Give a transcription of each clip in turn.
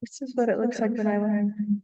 This is what it looks like when I learn.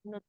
No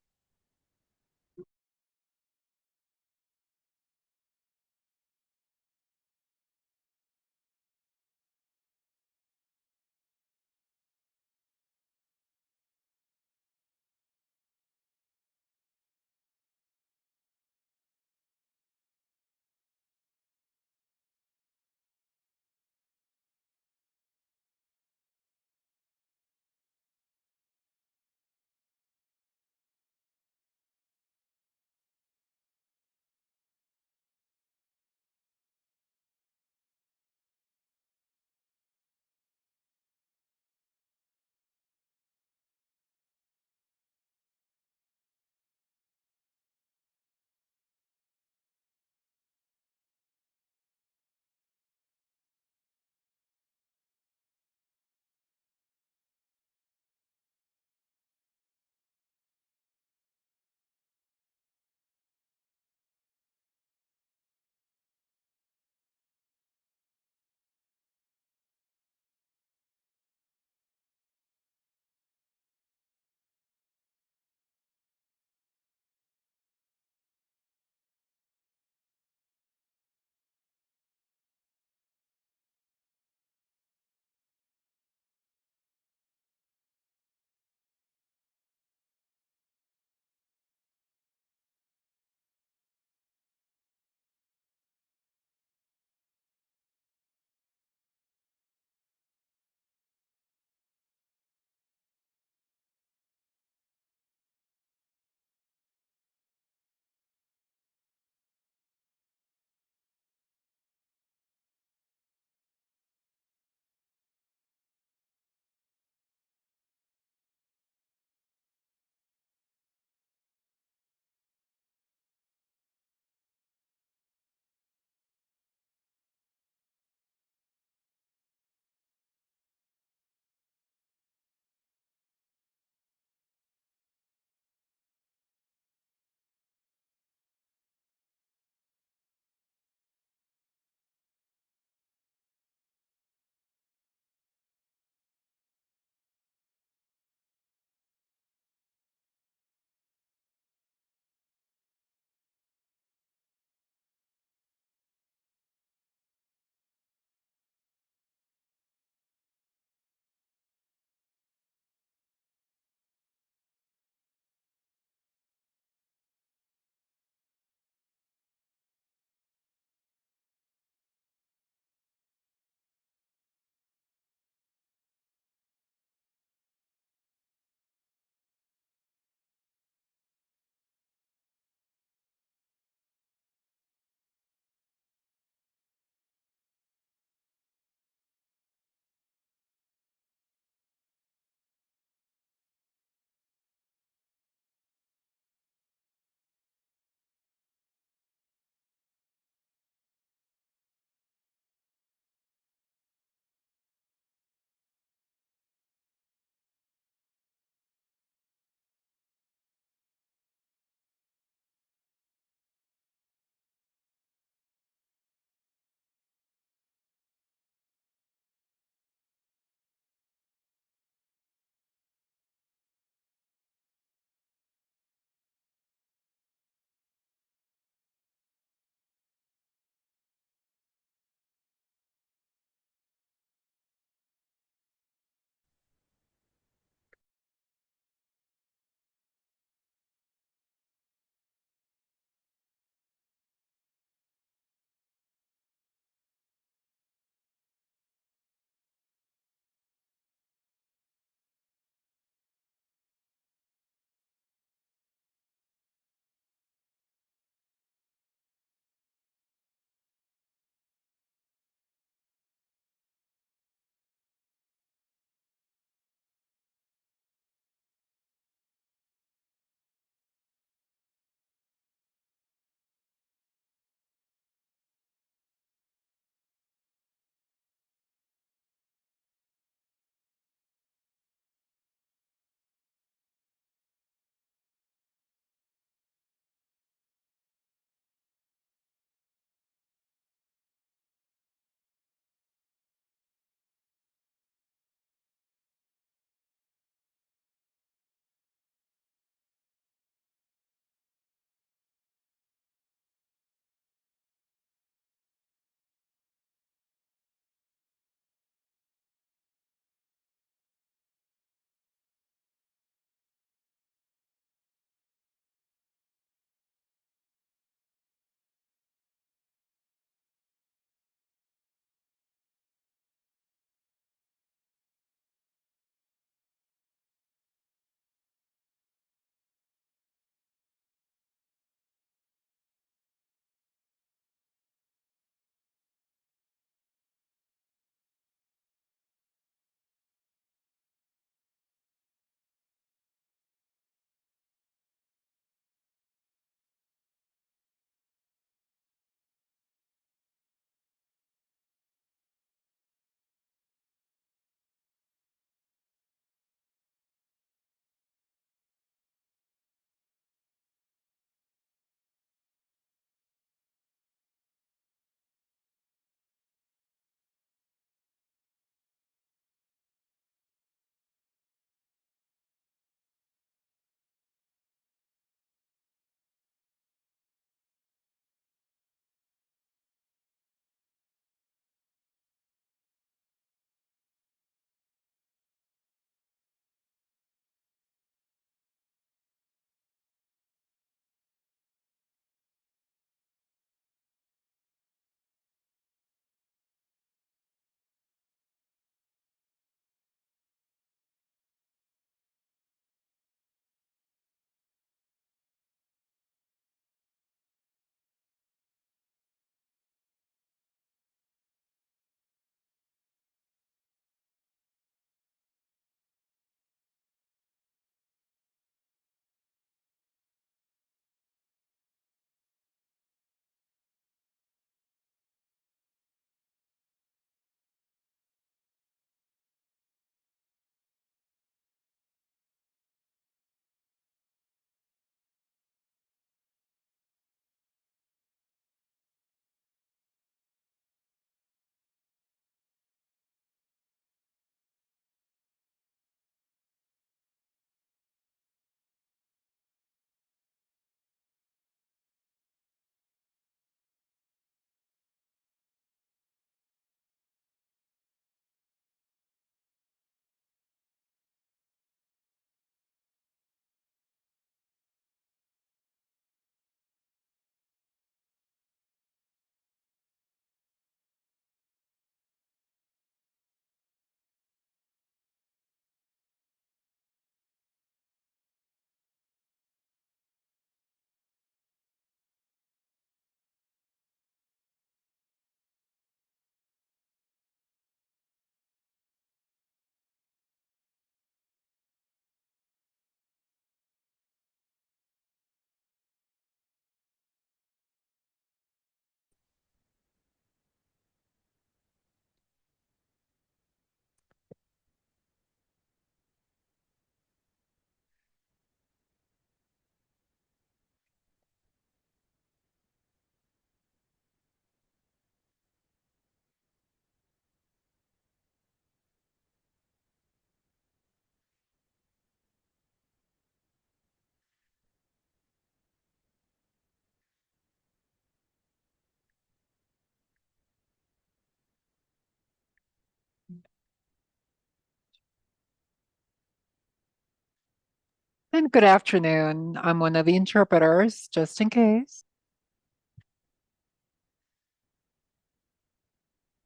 And good afternoon. I'm one of the interpreters, just in case.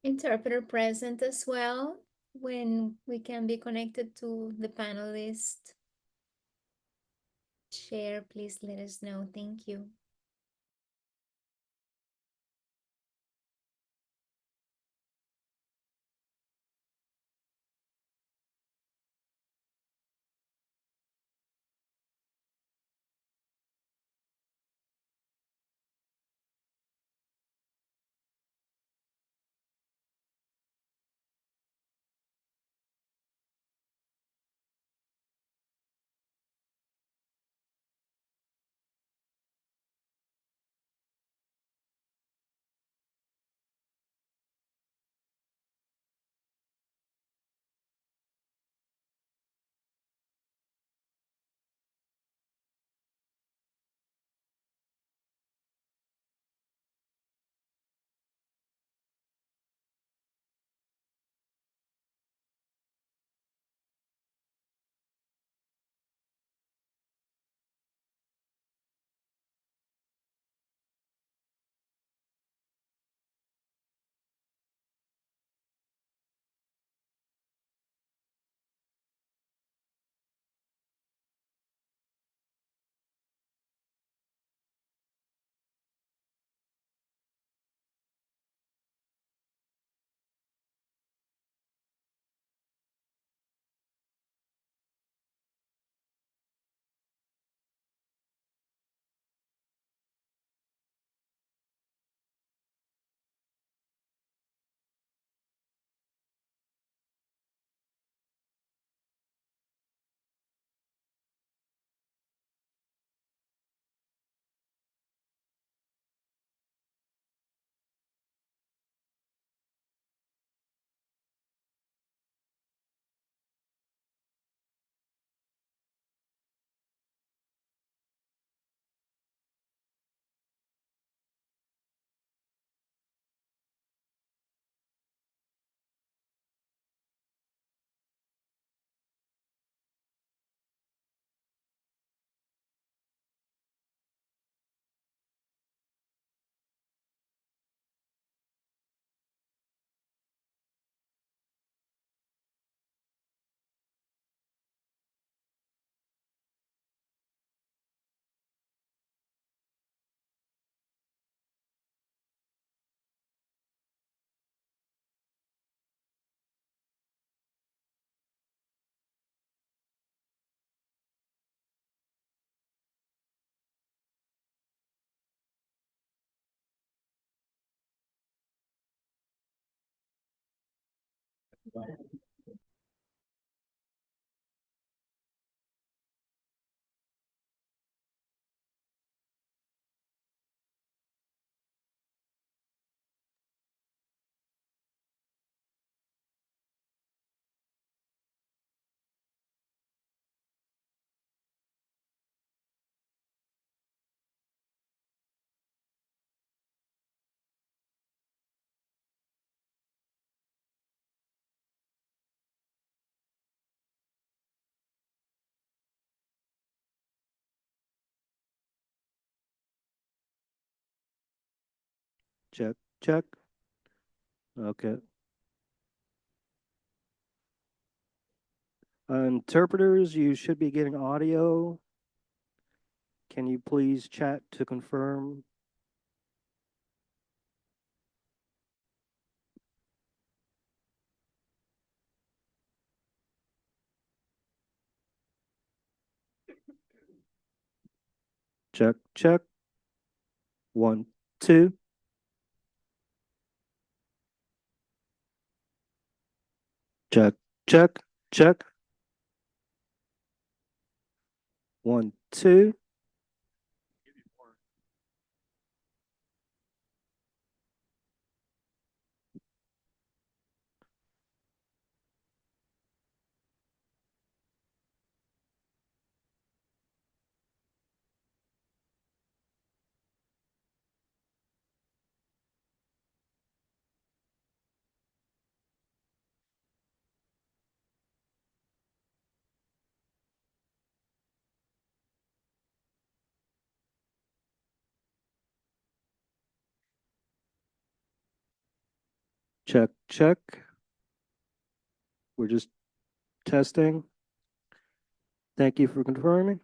Interpreter present as well when we can be connected to the panelist. Share, please let us know. Thank you. Check, check. Okay. Interpreters, you should be getting audio. Can you please chat to confirm? Check, check. 1, 2. Check, check, check. 1, 2. Check, check. We're just testing. Thank you for confirming.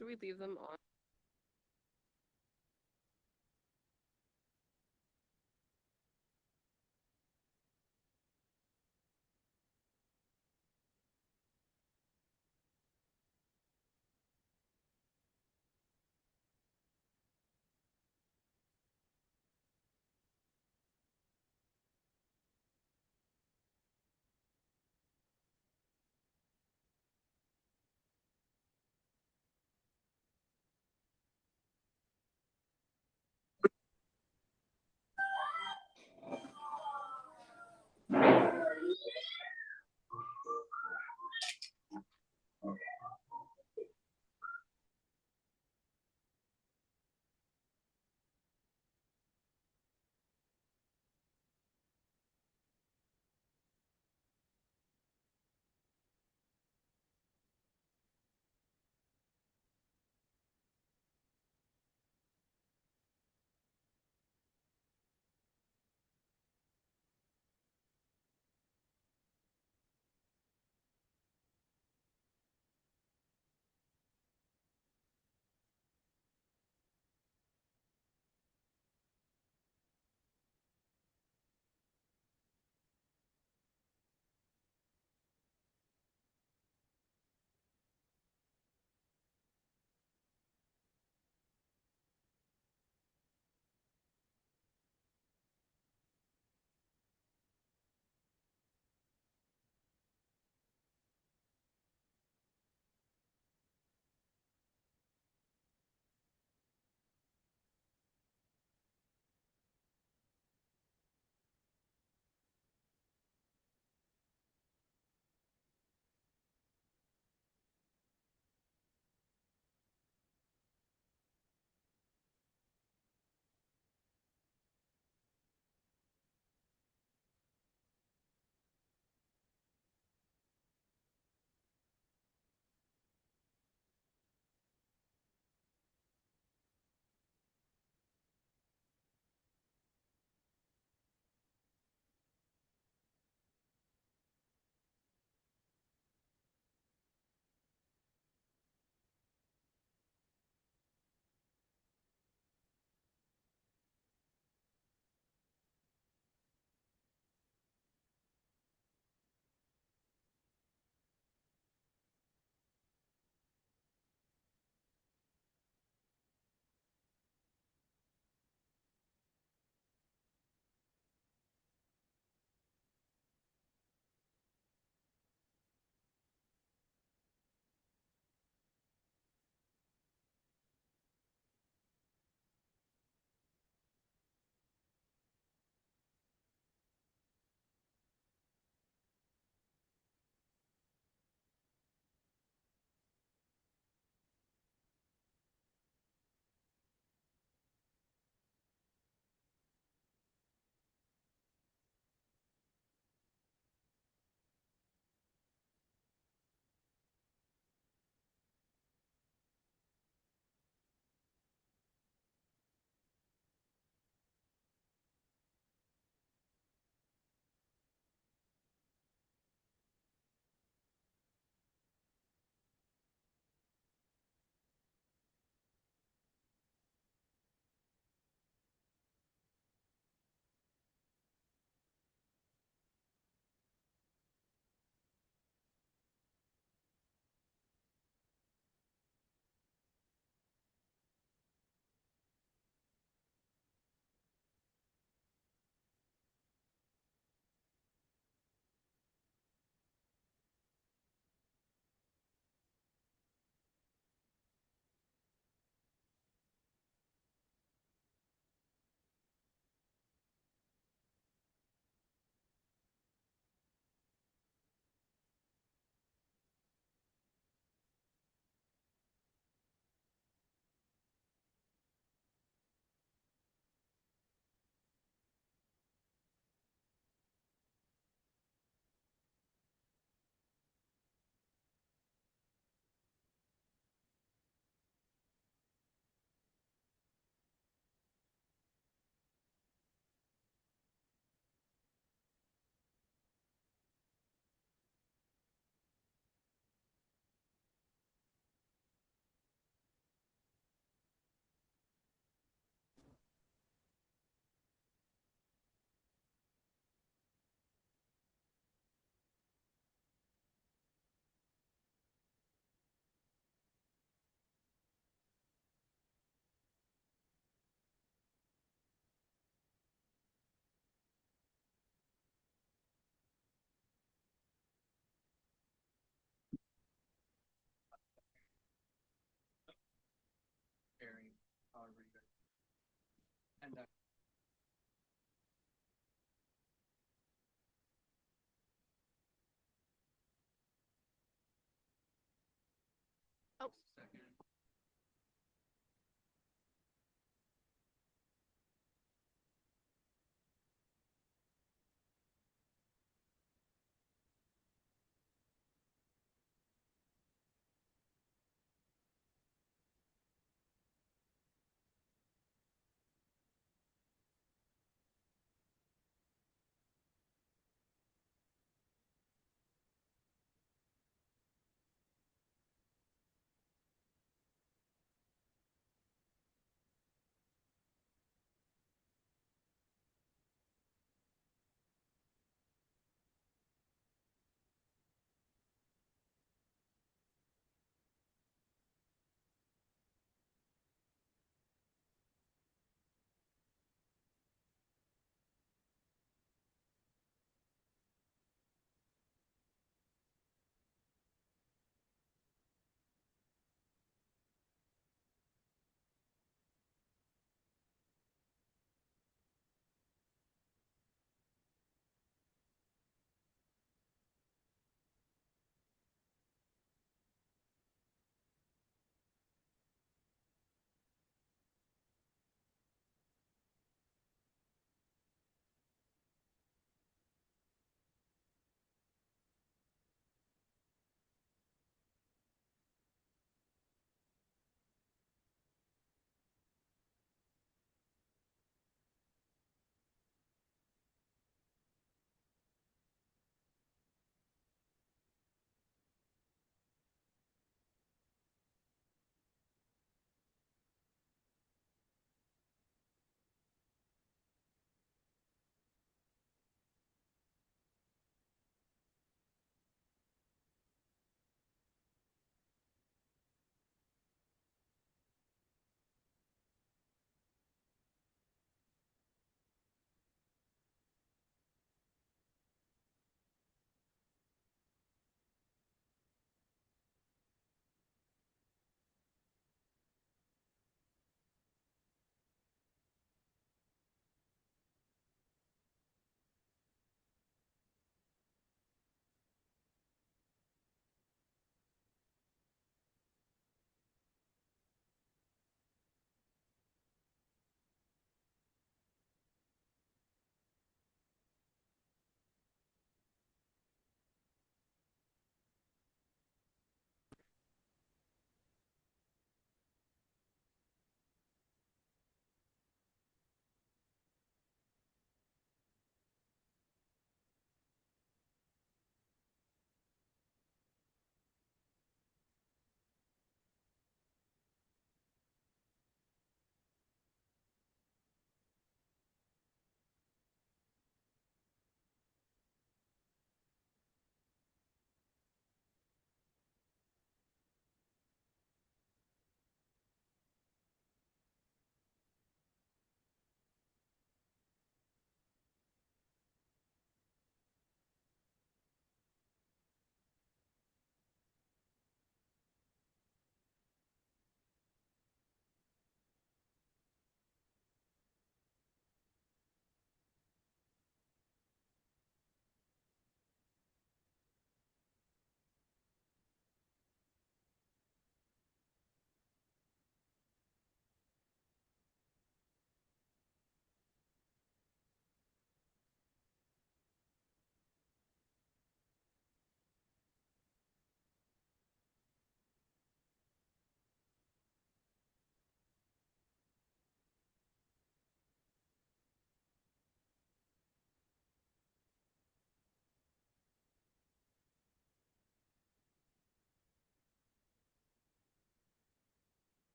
Should we leave them on?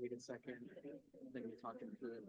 Wait a second, then you're talking to it.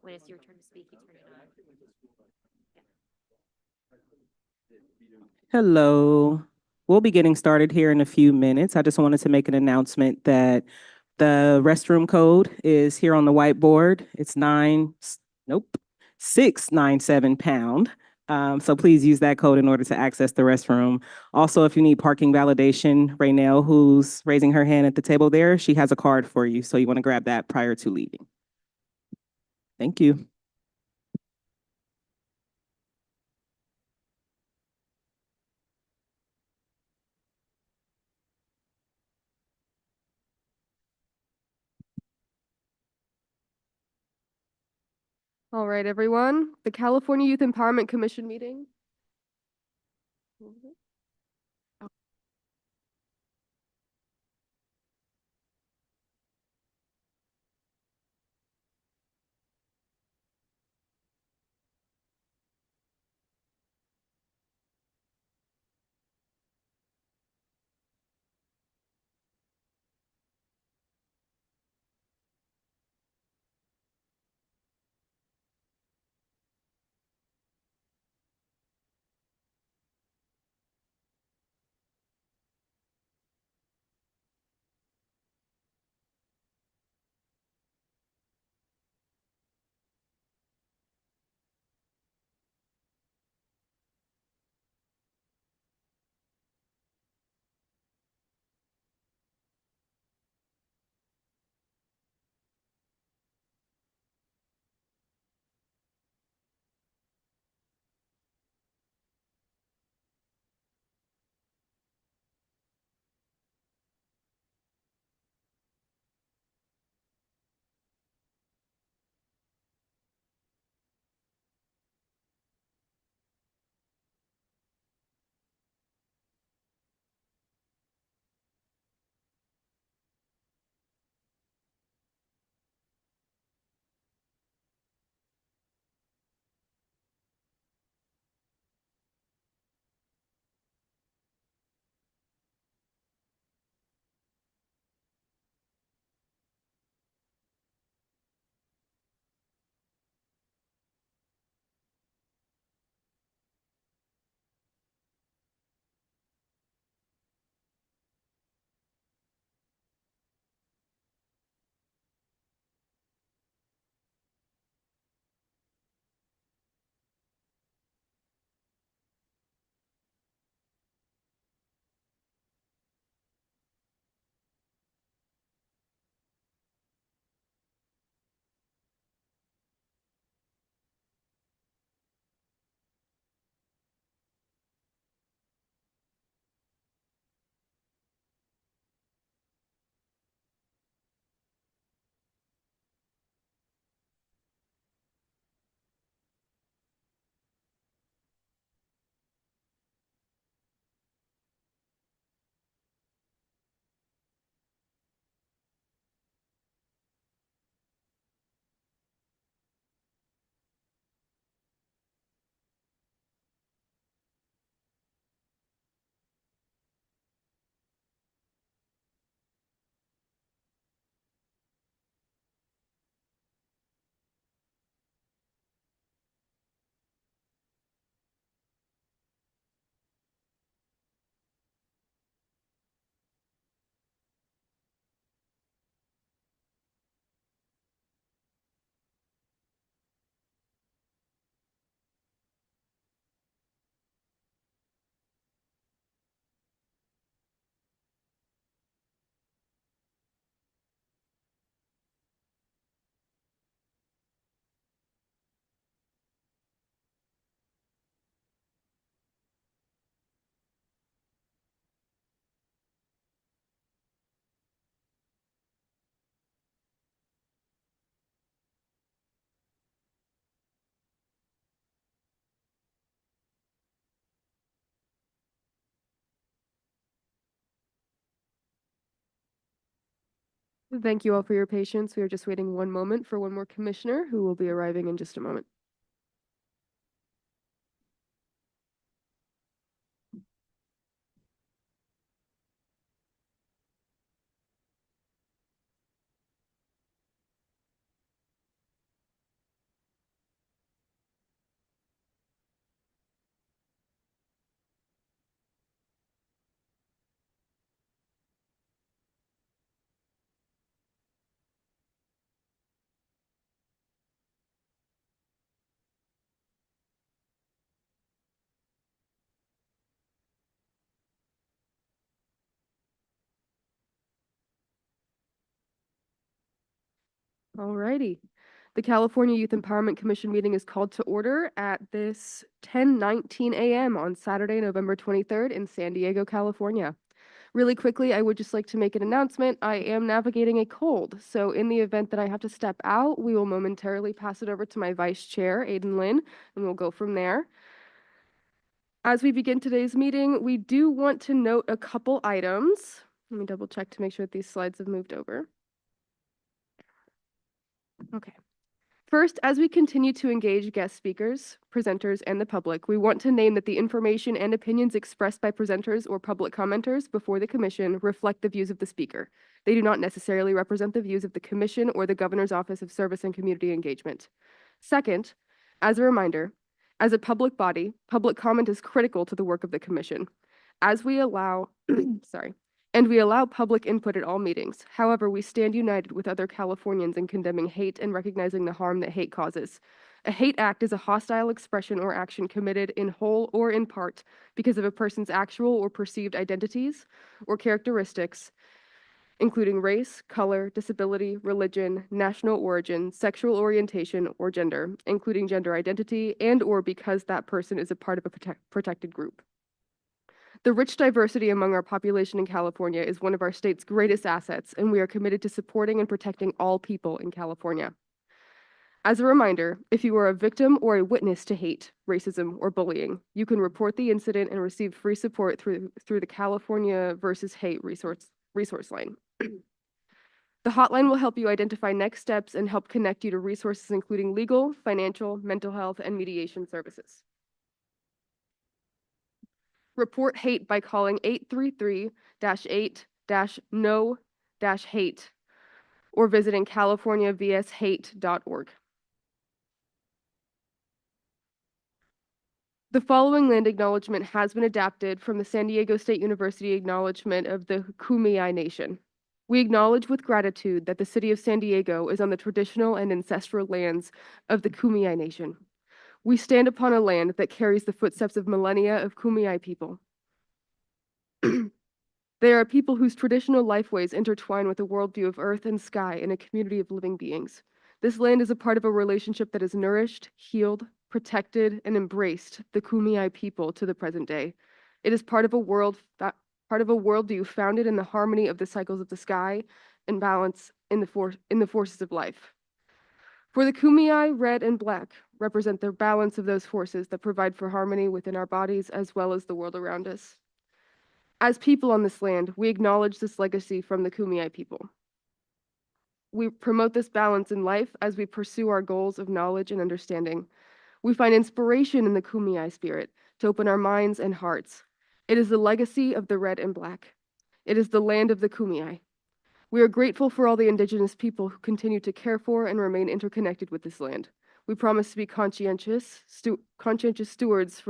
when it's your turn to speak, you turn it on. Hello. We'll be getting started here in a few minutes. I just wanted to make an announcement that the restroom code is here on the whiteboard. It's 697 pound. So please use that code in order to access the restroom. Also, if you need parking validation, Raynell, who's raising her hand at the table there, she has a card for you. So you want to grab that prior to leaving. Thank you. All right, everyone. The California Youth Empowerment Commission meeting. Thank you all for your patience. We are just waiting one moment for one more commissioner who will be arriving in just a moment. Alrighty. The California Youth Empowerment Commission meeting is called to order at this 10:19 a.m. on Saturday, November 23rd in San Diego, California. Really quickly, I would just like to make an announcement. I am navigating a cold, so in the event that I have to step out, we will momentarily pass it over to my vice chair, Aiden Lin, and we'll go from there. As we begin today's meeting, we do want to note a couple items. Let me double check to make sure that these slides have moved over. Okay. First, as we continue to engage guest speakers, presenters, and the public, we want to name that the information and opinions expressed by presenters or public commenters before the commission reflect the views of the speaker. They do not necessarily represent the views of the commission or the Governor's Office of Service and Community Engagement. Second, as a reminder, as a public body, public comment is critical to the work of the commission. As we allow, we allow public input at all meetings. However, we stand united with other Californians in condemning hate and recognizing the harm that hate causes. A hate act is a hostile expression or action committed in whole or in part because of a person's actual or perceived identities or characteristics, including race, color, disability, religion, national origin, sexual orientation, or gender, including gender identity, and or because that person is a part of a protected group. The rich diversity among our population in California is one of our state's greatest assets, and we are committed to supporting and protecting all people in California. As a reminder, if you are a victim or a witness to hate, racism, or bullying, you can report the incident and receive free support through the California versus Hate resource line. The hotline will help you identify next steps and help connect you to resources including legal, financial, mental health, and mediation services. Report hate by calling 833-8-NO-HATE or visiting californiavshate.org. The following land acknowledgement has been adapted from the San Diego State University Acknowledgement of the Kumeyaay Nation. We acknowledge with gratitude that the city of San Diego is on the traditional and ancestral lands of the Kumeyaay Nation. We stand upon a land that carries the footsteps of millennia of Kumeyaay people. They are a people whose traditional lifeways intertwine with a worldview of earth and sky and a community of living beings. This land is a part of a relationship that has nourished, healed, protected, and embraced the Kumeyaay people to the present day. It is part of a worldview founded in the harmony of the cycles of the sky and balance in the forces of life. For the Kumeyaay, red and black represent the balance of those forces that provide for harmony within our bodies as well as the world around us. As people on this land, we acknowledge this legacy from the Kumeyaay people. We promote this balance in life as we pursue our goals of knowledge and understanding. We find inspiration in the Kumeyaay spirit to open our minds and hearts. It is the legacy of the red and black. It is the land of the Kumeyaay. We are grateful for all the indigenous people who continue to care for and remain interconnected with this land. We promise to be conscientious stewards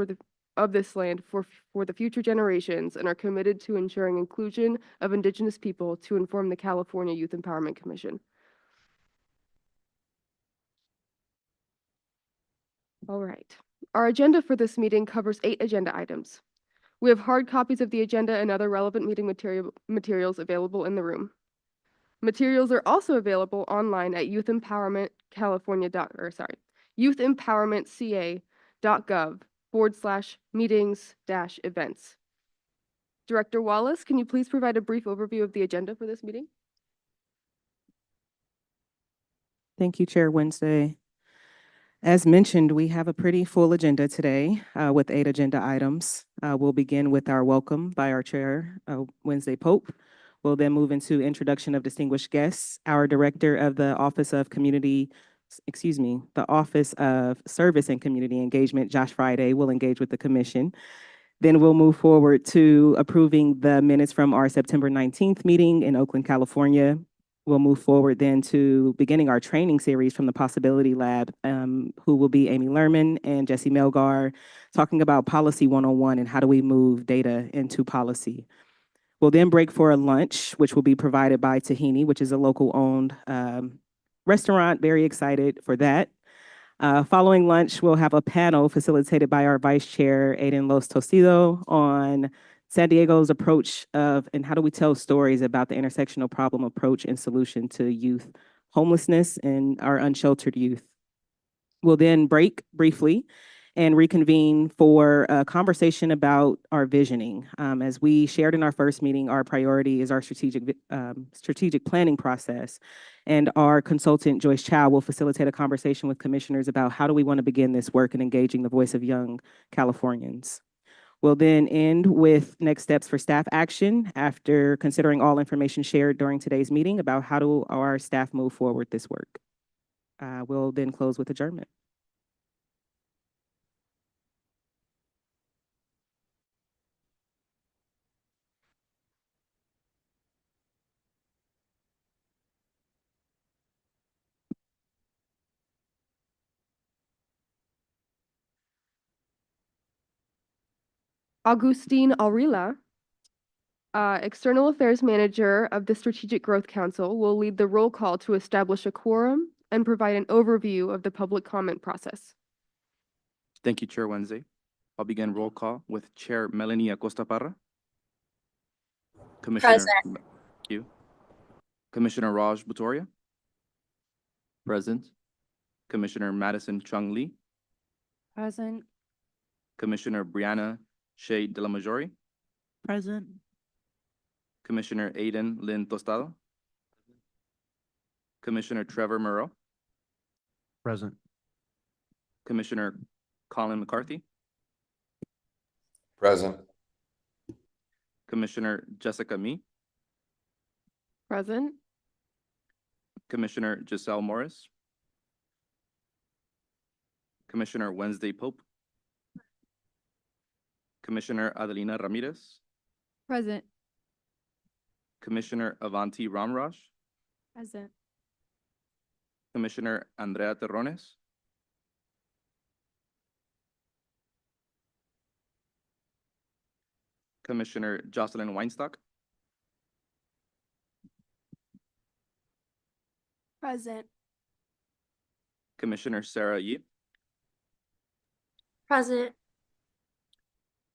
of this land for the future generations and are committed to ensuring inclusion of indigenous people to inform the California Youth Empowerment Commission. All right. Our agenda for this meeting covers 8 agenda items. We have hard copies of the agenda and other relevant meeting materials available in the room. Materials are also available online at youthempowermentca.gov/meetings-events. Director Wallace, can you please provide a brief overview of the agenda for this meeting? Thank you, Chair Wednesday. As mentioned, we have a pretty full agenda today with 8 agenda items. We'll begin with our welcome by our Chair, Wednesday Pope. We'll then move into introduction of distinguished guests. Our Director of the Office of Service and Community Engagement, Josh Friday, will engage with the Commission. Then we'll move forward to approving the minutes from our September 19th meeting in Oakland, California. We'll move forward then to beginning our training series from the Possibility Lab, who will be Amy Lerman and Jesse Melgar, talking about Policy 101 and how do we move data into policy. We'll then break for a lunch, which will be provided by Tahini, which is a local-owned restaurant. Very excited for that. Following lunch, we'll have a panel facilitated by our Vice Chair, Aiden Los Tosido, on San Diego's approach of and how do we tell stories about the intersectional problem approach and solution to youth homelessness, and our unsheltered youth. We'll then break briefly and reconvene for a conversation about our visioning. As we shared in our first meeting, our priority is our strategic planning process. And our consultant, Joyce Chow, will facilitate a conversation with commissioners about how do we want to begin this work in engaging the voice of young Californians. We'll then end with next steps for staff action after considering all information shared during today's meeting about how do our staff move forward this work. We'll then close with adjournment. Augustine Alrila, External Affairs Manager of the Strategic Growth Council, will lead the roll call to establish a quorum and provide an overview of the public comment process. Thank you, Chair Wednesday. I'll begin roll call with Chair Melanie Acosta Parra. Commissioner, thank you. Commissioner Raj Butoria. Present. Commissioner Madison Chung Lee. Present. Commissioner Brianna Shea de la Majori. Present. Commissioner Aiden Lynn Tostado. Commissioner Trevor Moreau. Present. Commissioner Colin McCarthy. Present. Commissioner Jessica Mee. Present. Commissioner Giselle Morris. Commissioner Wednesday Pope. Commissioner Adelina Ramirez. Present. Commissioner Avanti Ramraj. Present. Commissioner Andrea Terrones. Commissioner Jocelyn Weinstock. Present. Commissioner Sarah Yee. Present.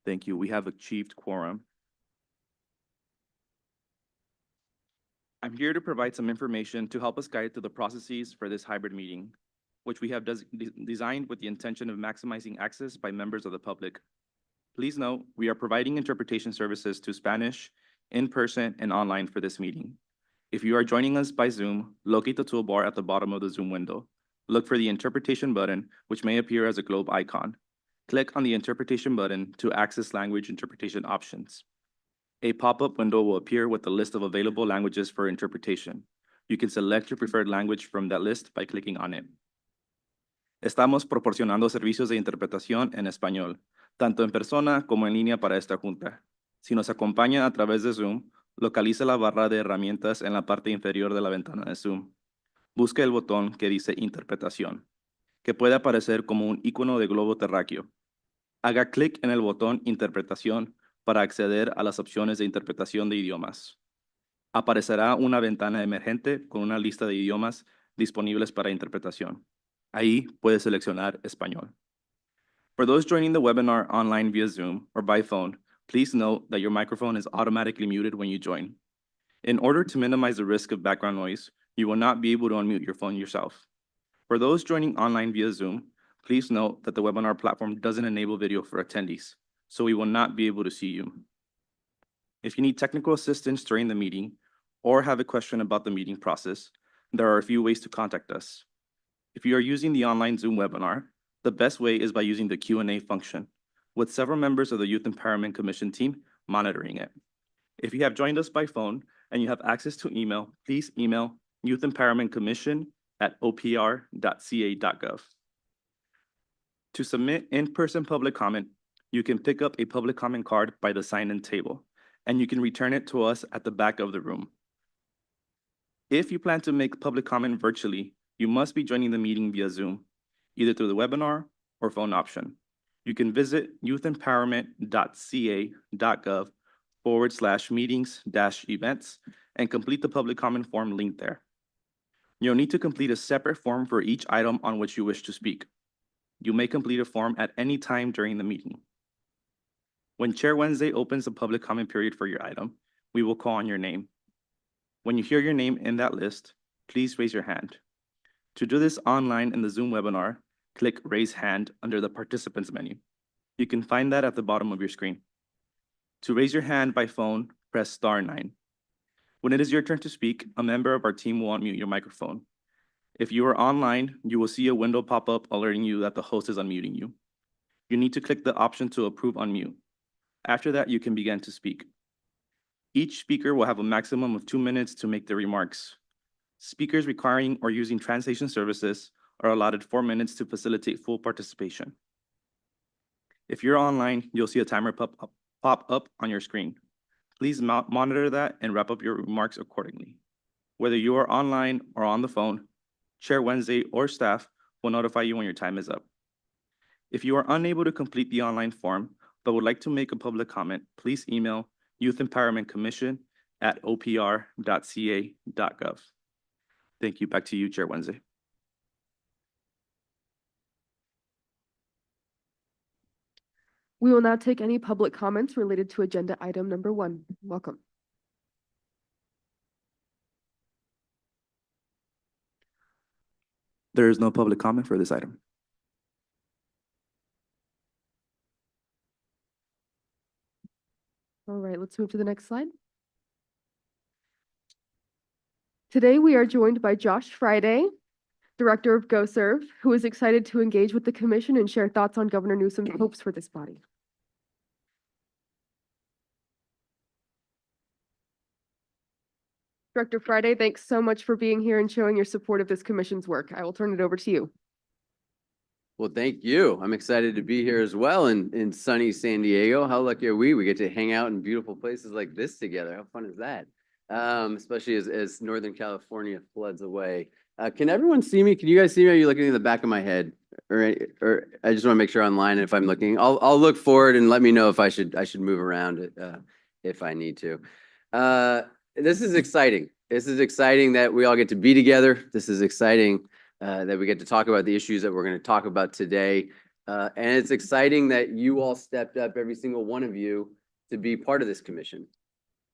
Thank you. We have achieved quorum. I'm here to provide some information to help us guide through the processes for this hybrid meeting, which we have designed with the intention of maximizing access by members of the public. Please note, we are providing interpretation services to Spanish, in person, and online for this meeting. If you are joining us by Zoom, locate the toolbar at the bottom of the Zoom window. Look for the interpretation button, which may appear as a globe icon. Click on the interpretation button to access language interpretation options. A pop-up window will appear with the list of available languages for interpretation. You can select your preferred language from that list by clicking on it. Estamos proporcionando servicios de interpretación en español, tanto en persona como en línea para esta junta. Si nos acompaña a través de Zoom, localice la barra de herramientas en la parte inferior de la ventana de Zoom. Busque el botón que dice Interpretación, que puede aparecer como un icono de globo terráqueo. Haga clic en el botón Interpretación para acceder a las opciones de interpretación de idiomas. Aparecerá una ventana emergente con una lista de idiomas disponibles para interpretación. Ahí puede seleccionar español. For those joining the webinar online via Zoom or by phone, please note that your microphone is automatically muted when you join. In order to minimize the risk of background noise, you will not be able to unmute your phone yourself. For those joining online via Zoom, please note that the webinar platform doesn't enable video for attendees, so we will not be able to see you. If you need technical assistance during the meeting or have a question about the meeting process, there are a few ways to contact us. If you are using the online Zoom webinar, the best way is by using the Q&A function, with several members of the Youth Empowerment Commission team monitoring it. If you have joined us by phone and you have access to email, please email youthem.empowermentcommission@opr.ca.gov. To submit in-person public comment, you can pick up a public comment card by the sign-in table, and you can return it to us at the back of the room. If you plan to make public comment virtually, you must be joining the meeting via Zoom, either through the webinar or phone option. You can visit youthempowerment.ca.gov/meetings-events and complete the public comment form linked there. You'll need to complete a separate form for each item on which you wish to speak. You may complete a form at any time during the meeting. When Chair Wednesday opens the public comment period for your item, we will call on your name. When you hear your name in that list, please raise your hand. To do this online in the Zoom webinar, click Raise Hand under the Participants menu. You can find that at the bottom of your screen. To raise your hand by phone, press *9. When it is your turn to speak, a member of our team will unmute your microphone. If you are online, you will see a window pop up alerting you that the host is unmuting you. You need to click the option to approve unmute. After that, you can begin to speak. Each speaker will have a maximum of 2 minutes to make their remarks. Speakers requiring or using translation services are allotted 4 minutes to facilitate full participation. If you're online, you'll see a timer pop up on your screen. Please monitor that and wrap up your remarks accordingly. Whether you are online or on the phone, Chair Wednesday or staff will notify you when your time is up. If you are unable to complete the online form but would like to make a public comment, please email youthempowermentcommission@opr.ca.gov. Thank you. Back to you, Chair Wednesday. We will now take any public comments related to agenda item number 1. Welcome. There is no public comment for this item. All right, let's move to the next slide. Today, we are joined by Josh Friday, Director of GoServe, who is excited to engage with the commission and share thoughts on Governor Newsom's hopes for this body. Director Friday, thanks so much for being here and showing your support of this commission's work. I will turn it over to you. Well, thank you. I'm excited to be here as well in sunny San Diego. How lucky are we? We get to hang out in beautiful places like this together. How fun is that? Especially as Northern California floods away. Can everyone see me? Can you guys see me? Are you looking in the back of my head? Or I just want to make sure online if I'm looking. I'll look forward and let me know if I should move around if I need to. This is exciting. This is exciting that we all get to be together. This is exciting that we get to talk about the issues that we're going to talk about today. And it's exciting that you all stepped up, every single one of you, to be part of this commission,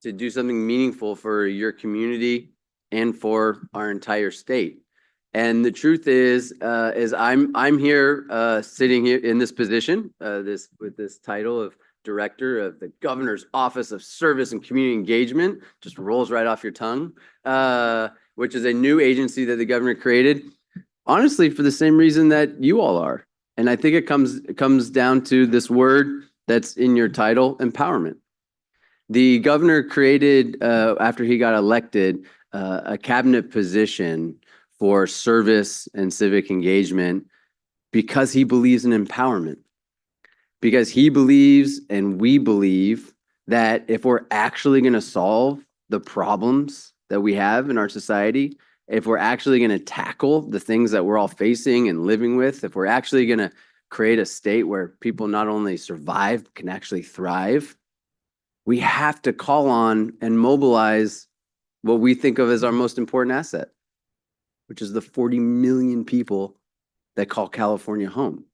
to do something meaningful for your community and for our entire state. And the truth is I'm here sitting here in this position, with this title of Director of the Governor's Office of Service and Community Engagement, just rolls right off your tongue, which is a new agency that the governor created, honestly, for the same reason that you all are. And I think it comes down to this word that's in your title, empowerment. The governor created, after he got elected, a cabinet position for service and civic engagement because he believes in empowerment. Because he believes and we believe that if we're actually going to solve the problems that we have in our society, if we're actually going to tackle the things that we're all facing and living with, if we're actually going to create a state where people not only survive, but can actually thrive, we have to call on and mobilize what we think of as our most important asset, which is the 40 million people that call California home.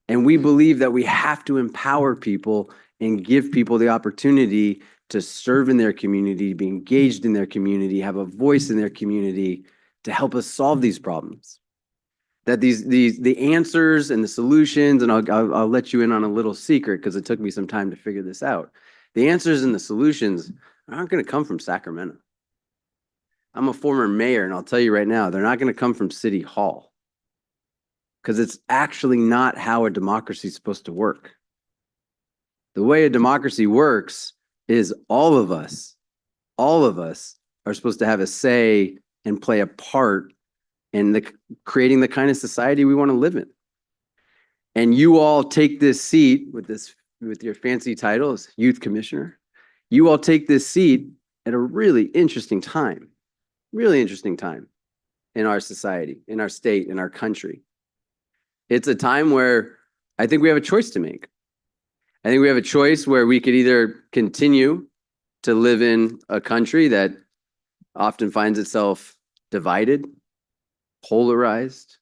And we believe that we have to empower people and give people the opportunity to serve in their community, be engaged in their community, have a voice in their community to help us solve these problems. That the answers and the solutions, and I'll let you in on a little secret because it took me some time to figure this out. The answers and the solutions aren't going to come from Sacramento. I'm a former mayor, and I'll tell you right now, they're not going to come from City Hall. Because it's actually not how a democracy is supposed to work. The way a democracy works is all of us are supposed to have a say and play a part in creating the kind of society we want to live in. And you all take this seat with your fancy title as youth commissioner. You all take this seat at a really interesting time in our society, in our state, in our country. It's a time where I think we have a choice to make. I think we have a choice where we could either continue to live in a country that often finds itself divided, polarized,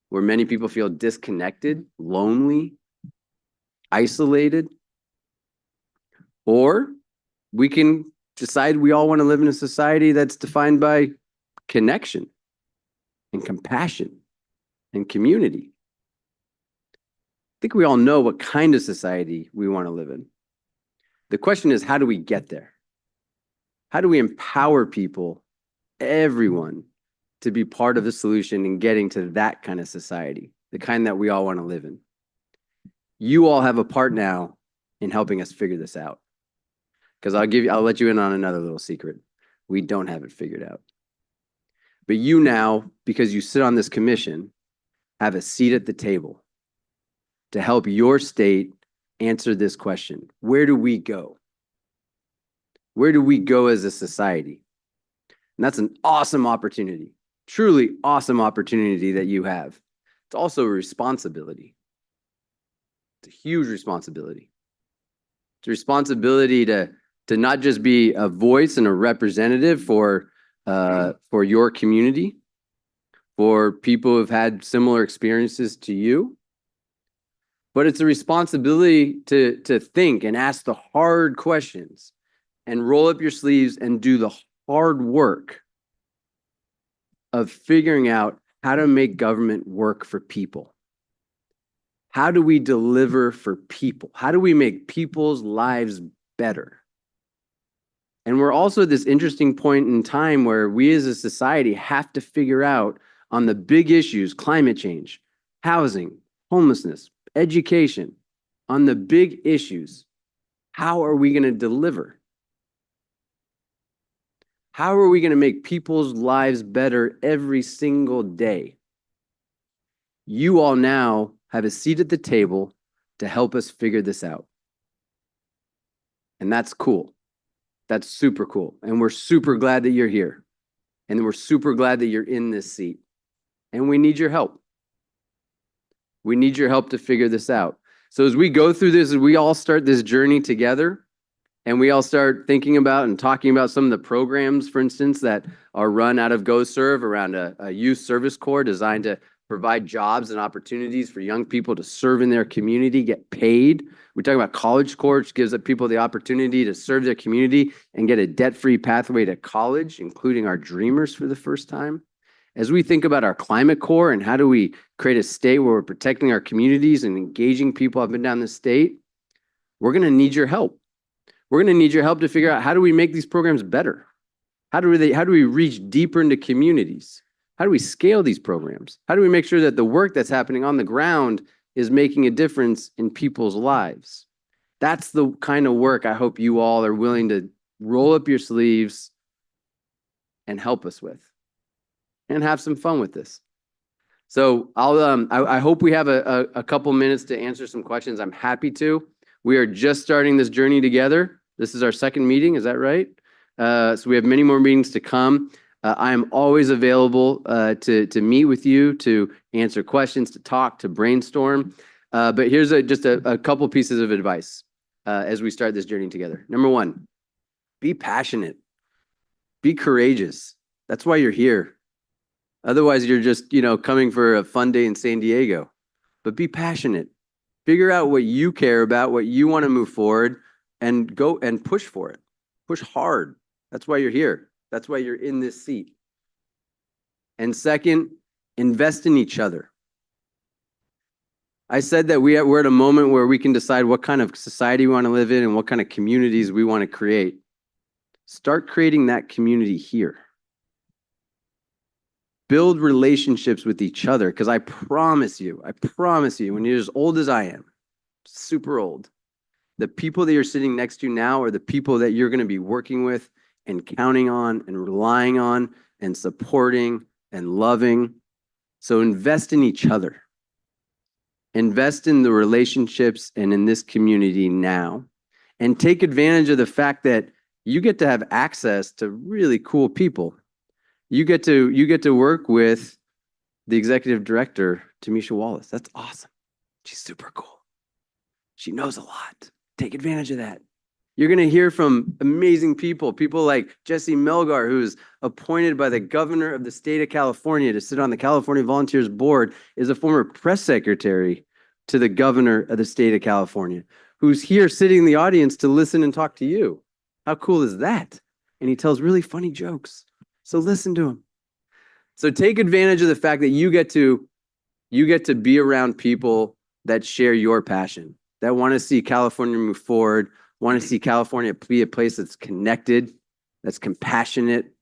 where many people feel disconnected, lonely, isolated, or we can decide we all want to live in a society that's defined by connection and compassion and community. I think we all know what kind of society we want to live in. The question is, how do we get there? How do we empower people, everyone, to be part of the solution in getting to that kind of society, the kind that we all want to live in? You all have a part now in helping us figure this out. Because I'll let you in on another little secret. We don't have it figured out. But you now, because you sit on this commission, have a seat at the table to help your state answer this question. Where do we go? Where do we go as a society? And that's an awesome opportunity, truly awesome opportunity that you have. It's also a responsibility. It's a huge responsibility. It's a responsibility to not just be a voice and a representative for your community, for people who've had similar experiences to you, but it's a responsibility to think and ask the hard questions and roll up your sleeves and do the hard work of figuring out how to make government work for people. How do we deliver for people? How do we make people's lives better? And we're also at this interesting point in time where we as a society have to figure out on the big issues, climate change, housing, homelessness, education, on the big issues, how are we going to deliver? How are we going to make people's lives better every single day? You all now have a seat at the table to help us figure this out. And that's cool. That's super cool. And we're super glad that you're here. And we're super glad that you're in this seat. And we need your help. We need your help to figure this out. So as we go through this, as we all start this journey together, and we all start thinking about and talking about some of the programs, for instance, that are run out of GoServe around a youth service corps designed to provide jobs and opportunities for young people to serve in their community, get paid. We talk about College Corps, which gives people the opportunity to serve their community and get a debt-free pathway to college, including our dreamers for the first time. As we think about our Climate Corps and how do we create a state where we're protecting our communities and engaging people up and down the state, we're going to need your help. We're going to need your help to figure out, how do we make these programs better? How do we reach deeper into communities? How do we scale these programs? How do we make sure that the work that's happening on the ground is making a difference in people's lives? That's the kind of work I hope you all are willing to roll up your sleeves and help us with, and have some fun with this. So I hope we have a couple minutes to answer some questions. I'm happy to. We are just starting this journey together. This is our second meeting, is that right? So we have many more meetings to come. I am always available to meet with you, to answer questions, to talk, to brainstorm. But here's just a couple pieces of advice as we start this journey together. Number one, be passionate. Be courageous. That's why you're here. Otherwise, you're just, coming for a fun day in San Diego. But be passionate. Figure out what you care about, what you want to move forward, and go and push for it. Push hard. That's why you're here. That's why you're in this seat. And second, invest in each other. I said that we're at a moment where we can decide what kind of society we want to live in and what kind of communities we want to create. Start creating that community here. Build relationships with each other, because I promise you, when you're as old as I am, super old, the people that you're sitting next to now are the people that you're going to be working with and counting on and relying on and supporting and loving. So invest in each other. Invest in the relationships and in this community now. And take advantage of the fact that you get to have access to really cool people. You get to work with the executive director, Tamisha Wallace. That's awesome. She's super cool. She knows a lot. Take advantage of that. You're going to hear from amazing people like Jesse Melgar, who's appointed by the governor of the state of California to sit on the California Volunteers Board, is a former press secretary to the governor of the state of California, who's here sitting in the audience to listen and talk to you. How cool is that? And he tells really funny jokes. So listen to him. So take advantage of the fact that you get to be around people that share your passion, that want to see California move forward, want to see California be a place that's connected, that's compassionate,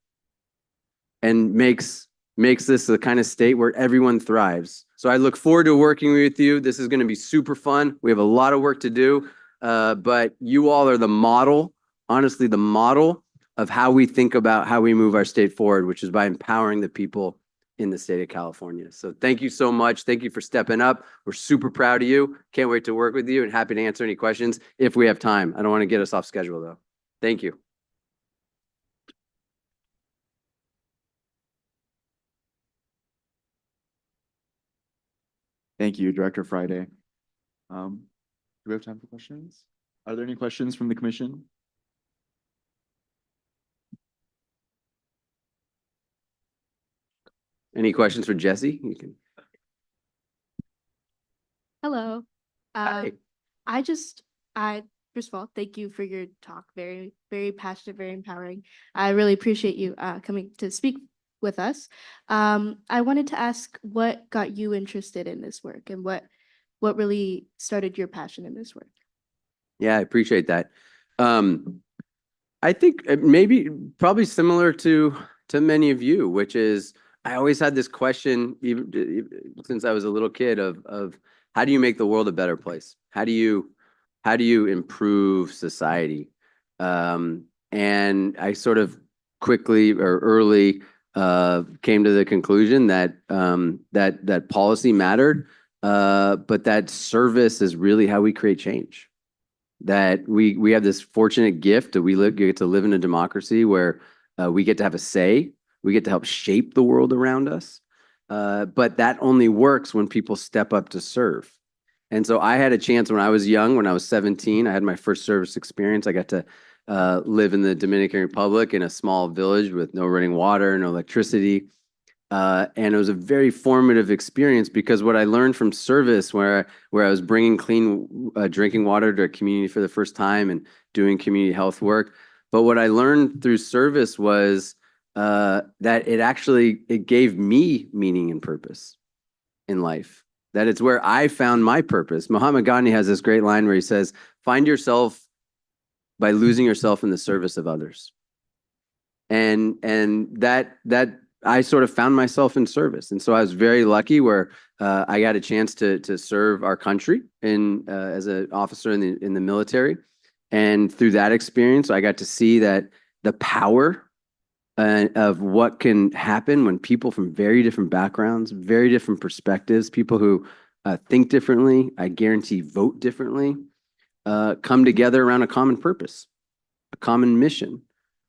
and makes this the kind of state where everyone thrives. So I look forward to working with you. This is going to be super fun. We have a lot of work to do, but you all are the model, honestly, the model of how we think about how we move our state forward, which is by empowering the people in the state of California. So thank you so much. Thank you for stepping up. We're super proud of you. Can't wait to work with you and happy to answer any questions if we have time. I don't want to get us off schedule though. Thank you. Thank you, Director Friday. Do we have time for questions? Are there any questions from the commission? Any questions for Jesse? You can. Hello. Hi. I first of all, thank you for your talk. Very, very passionate, very empowering. I really appreciate you coming to speak with us. I wanted to ask what got you interested in this work and what really started your passion in this work? Yeah, I appreciate that. I think maybe probably similar to many of you, which is I always had this question, even since I was a little kid, of how do you make the world a better place? How do you improve society? And I sort of quickly or early came to the conclusion that that policy mattered, but that service is really how we create change. That we have this fortunate gift that we get to live in a democracy where we get to have a say. We get to help shape the world around us. But that only works when people step up to serve. And so I had a chance when I was young, when I was 17, I had my first service experience. I got to live in the Dominican Republic in a small village with no running water, no electricity. And it was a very formative experience because what I learned from service, where I was bringing clean drinking water to a community for the first time and doing community health work. But what I learned through service was that it gave me meaning and purpose in life. That it's where I found my purpose. Mahatma Gandhi has this great line where he says, "Find yourself by losing yourself in the service of others." And that I sort of found myself in service. And so I was very lucky where I got a chance to serve our country as an officer in the military. And through that experience, I got to see that the power of what can happen when people from very different backgrounds, very different perspectives, people who think differently, I guarantee vote differently, come together around a common purpose, a common mission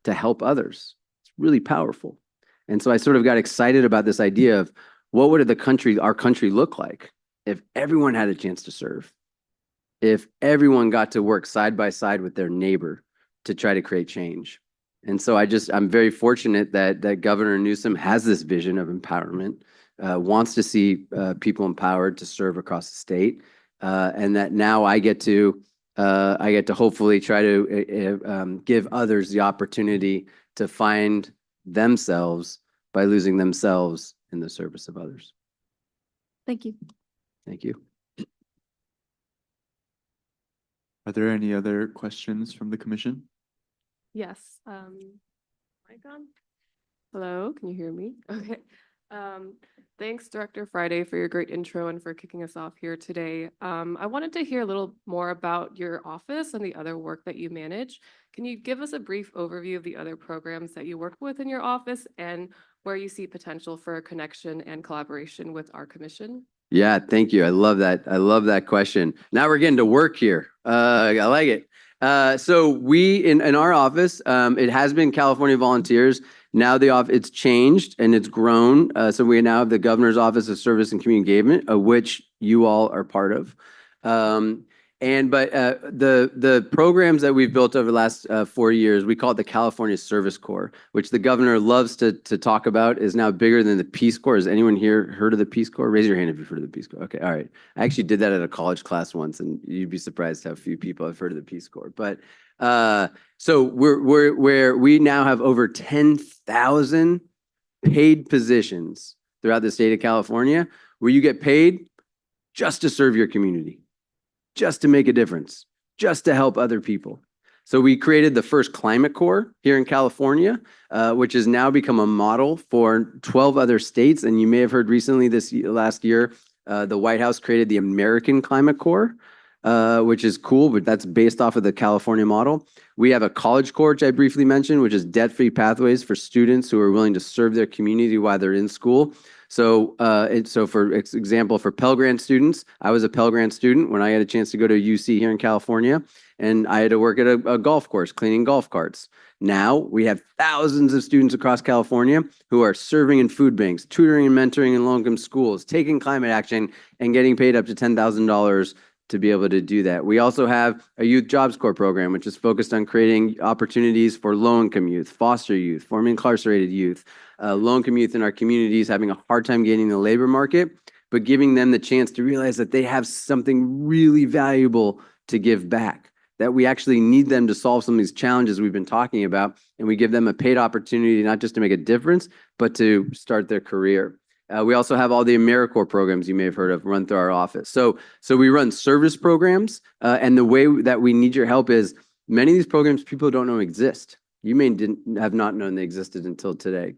to help others. It's really powerful. And so I sort of got excited about this idea of what would our country look like if everyone had a chance to serve, if everyone got to work side by side with their neighbor to try to create change. And so I'm very fortunate that Governor Newsom has this vision of empowerment, wants to see people empowered to serve across the state, and that now I get to hopefully try to give others the opportunity to find themselves by losing themselves in the service of others. Thank you. Thank you. Are there any other questions from the commission? Yes. Mic on? Hello, can you hear me? Okay. Thanks, Director Friday, for your great intro and for kicking us off here today. I wanted to hear a little more about your office and the other work that you manage. Can you give us a brief overview of the other programs that you work with in your office and where you see potential for a connection and collaboration with our commission? Yeah, thank you. I love that. I love that question. Now we're getting to work here. I like it. So we in our office, it has been California Volunteers. Now it's changed and it's grown. So we now have the Governor's Office of Service and Community Engagement, of which you all are part of. But the programs that we've built over the last 4 years, we call it the California Service Corps, which the governor loves to talk about, is now bigger than the Peace Corps. Has anyone here heard of the Peace Corps? Raise your hand if you've heard of the Peace Corps. Okay, all right. I actually did that at a college class once, and you'd be surprised how few people have heard of the Peace Corps. But so we now have over 10,000 paid positions throughout the state of California where you get paid just to serve your community, just to make a difference, just to help other people. So we created the first Climate Corps here in California, which has now become a model for 12 other states. And you may have heard recently last year, the White House created the American Climate Corps, which is cool, but that's based off of the California model. We have a College Corps, which I briefly mentioned, which is debt-free pathways for students who are willing to serve their community while they're in school. So, for example, for Pell Grant students, I was a Pell Grant student when I had a chance to go to UC here in California, and I had to work at a golf course cleaning golf carts. Now we have thousands of students across California who are serving in food banks, tutoring and mentoring in low-income schools, taking climate action, and getting paid up to $10,000 to be able to do that. We also have a Youth Jobs Corps program, which is focused on creating opportunities for low-income youth, foster youth, former incarcerated youth, low-income youth in our communities having a hard time getting in the labor market, but giving them the chance to realize that they have something really valuable to give back, that we actually need them to solve some of these challenges we've been talking about, and we give them a paid opportunity not just to make a difference, but to start their career. We also have all the AmeriCorps programs you may have heard of run through our office. So we run service programs, and the way that we need your help is many of these programs people don't know exist. You may have not known they existed until today.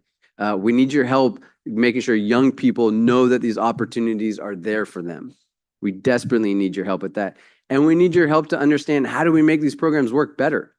We need your help making sure young people know that these opportunities are there for them. We desperately need your help with that. And we need your help to understand, how do we make these programs work better?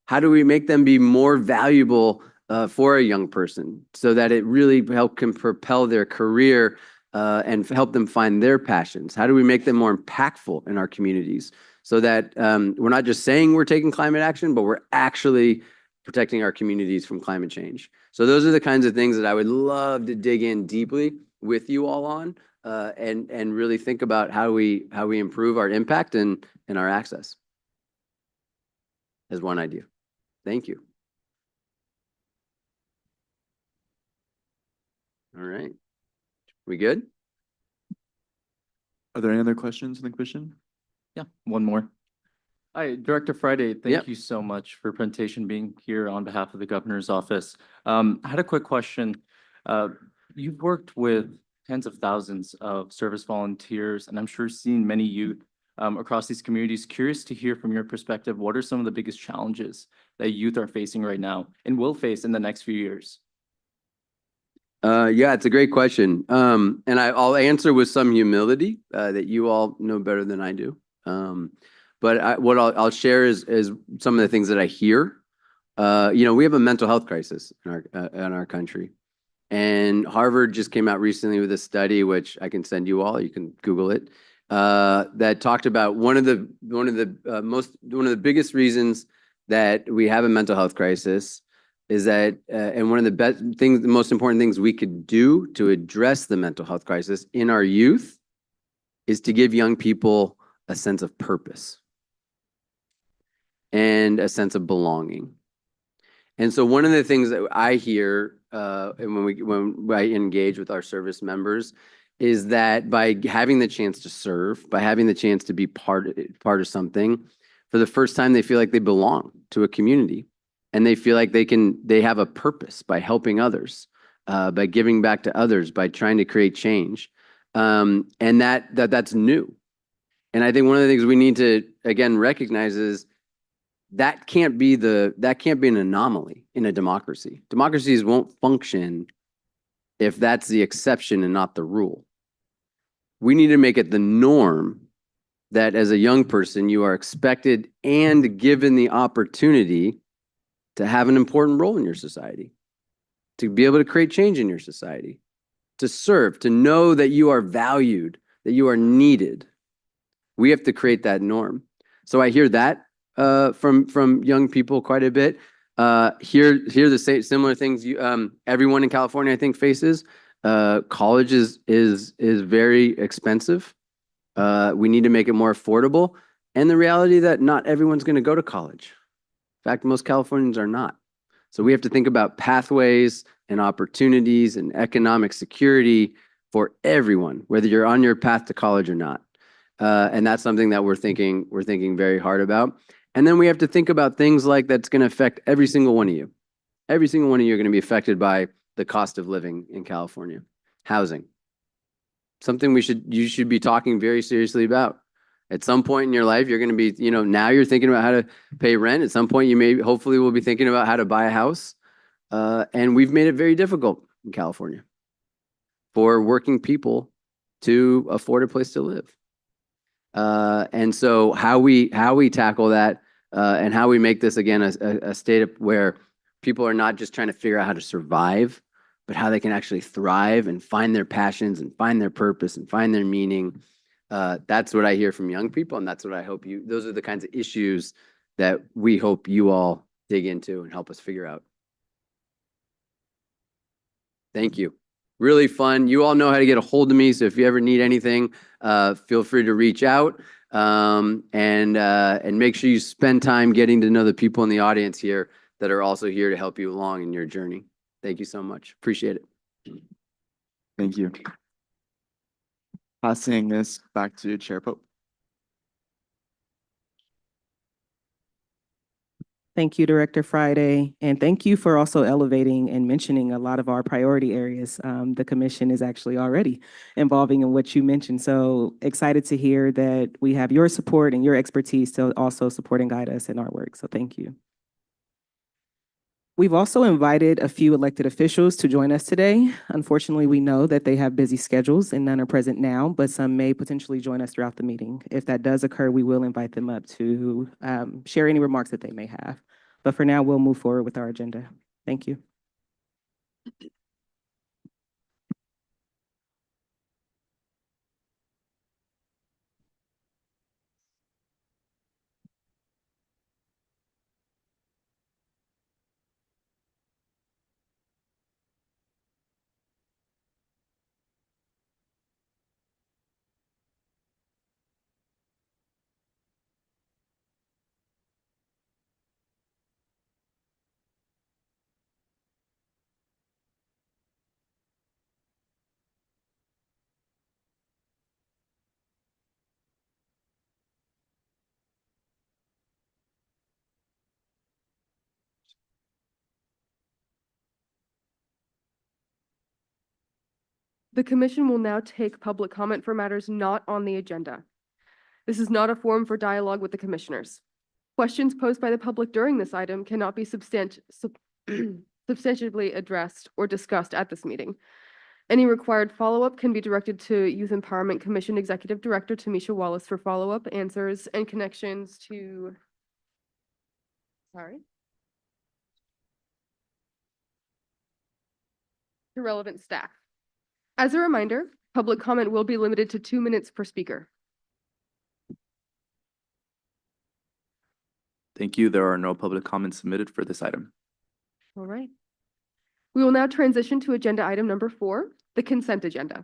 How do we make them be more valuable for a young person so that it really can propel their career and help them find their passions? How do we make them more impactful in our communities so that we're not just saying we're taking climate action, but we're actually protecting our communities from climate change? So those are the kinds of things that I would love to dig in deeply with you all on, and really think about how we improve our impact and our access as one idea. Thank you. All right. We good? Are there any other questions in the commission? Yeah, one more. Hi, Director Friday, Yep. thank you so much for presentation, being here on behalf of the governor's office. I had a quick question. You've worked with tens of thousands of service volunteers, and I'm sure seen many youth across these communities. Curious to hear from your perspective, what are some of the biggest challenges that youth are facing right now and will face in the next few years? Yeah, it's a great question. And I'll answer with some humility that you all know better than I do. But what I'll share is some of the things that I hear. We have a mental health crisis in our country. And Harvard just came out recently with a study, which I can send you all, you can Google it, that talked about one of the biggest reasons that we have a mental health crisis is that, and one of the most important things we could do to address the mental health crisis in our youth is to give young people a sense of purpose and a sense of belonging. And so one of the things that I hear, and when I engage with our service members, is that by having the chance to serve, by having the chance to be part of something, for the first time they feel like they belong to a community. And they feel like they have a purpose by helping others, by giving back to others, by trying to create change. And that's new. And I think one of the things we need to, again, recognize is that can't be an anomaly in a democracy. Democracies won't function if that's the exception and not the rule. We need to make it the norm that as a young person, you are expected and given the opportunity to have an important role in your society, to be able to create change in your society, to serve, to know that you are valued, that you are needed. We have to create that norm. So I hear that from young people quite a bit. Hear the similar things everyone in California, I think, faces. College is very expensive. We need to make it more affordable. And the reality that not everyone's going to go to college. In fact, most Californians are not. So we have to think about pathways and opportunities and economic security for everyone, whether you're on your path to college or not. And that's something that we're thinking very hard about. And then we have to think about things like that's going to affect every single one of you. Every single one of you are going to be affected by the cost of living in California, housing. Something you should be talking very seriously about. At some point in your life, you're going to be, now you're thinking about how to pay rent. At some point, hopefully will be thinking about how to buy a house. And we've made it very difficult in California for working people to afford a place to live. And so how we tackle that, and how we make this again a state where people are not just trying to figure out how to survive, but how they can actually thrive and find their passions and find their purpose and find their meaning. That's what I hear from young people, and that's what I hope those are the kinds of issues that we hope you all dig into and help us figure out. Thank you. Really fun. You all know how to get a hold of me, so if you ever need anything, feel free to reach out. And make sure you spend time getting to know the people in the audience here that are also here to help you along in your journey. Thank you so much. Appreciate it. Thank you. Passing this back to Chair Pope. Thank you, Director Friday, and thank you for also elevating and mentioning a lot of our priority areas. The commission is actually already involving in what you mentioned. So excited to hear that we have your support and your expertise to also support and guide us in our work. So thank you. We've also invited a few elected officials to join us today. Unfortunately, we know that they have busy schedules and none are present now, but some may potentially join us throughout the meeting. If that does occur, we will invite them up to share any remarks that they may have. But for now, we'll move forward with our agenda. Thank you. The commission will now take public comment for matters not on the agenda. This is not a forum for dialogue with the commissioners. Questions posed by the public during this item cannot be substantively addressed or discussed at this meeting. Any required follow-up can be directed to Youth Empowerment Commission Executive Director Tamisha Wallace for follow-up answers and connections to relevant staff. As a reminder, public comment will be limited to 2 minutes per speaker. Thank you. There are no public comments submitted for this item. All right. We will now transition to agenda item number 4, the consent agenda.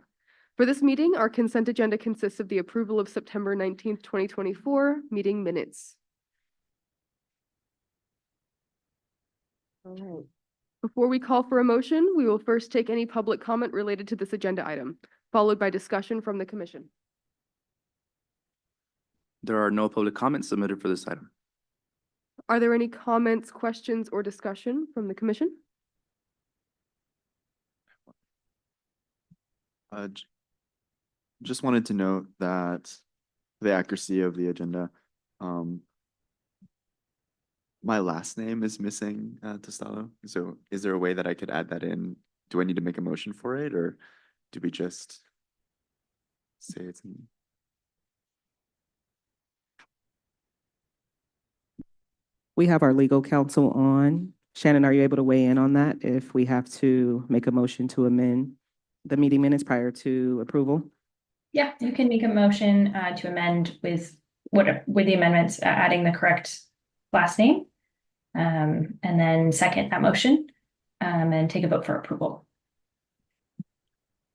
For this meeting, our consent agenda consists of the approval of September 19th, 2024 meeting minutes. All right. Before we call for a motion, we will first take any public comment related to this agenda item, followed by discussion from the commission. There are no public comments submitted for this item. Are there any comments, questions, or discussion from the commission? Just wanted to note that the accuracy of the agenda, my last name is missing, Tostalo. So is there a way that I could add that in? Do I need to make a motion for it, or do we just say it's in? We have our legal counsel on. Shannon, are you able to weigh in on that if we have to make a motion to amend the meeting minutes prior to approval? Yeah, you can make a motion to amend with the amendments, adding the correct last name. And then second that motion, and take a vote for approval.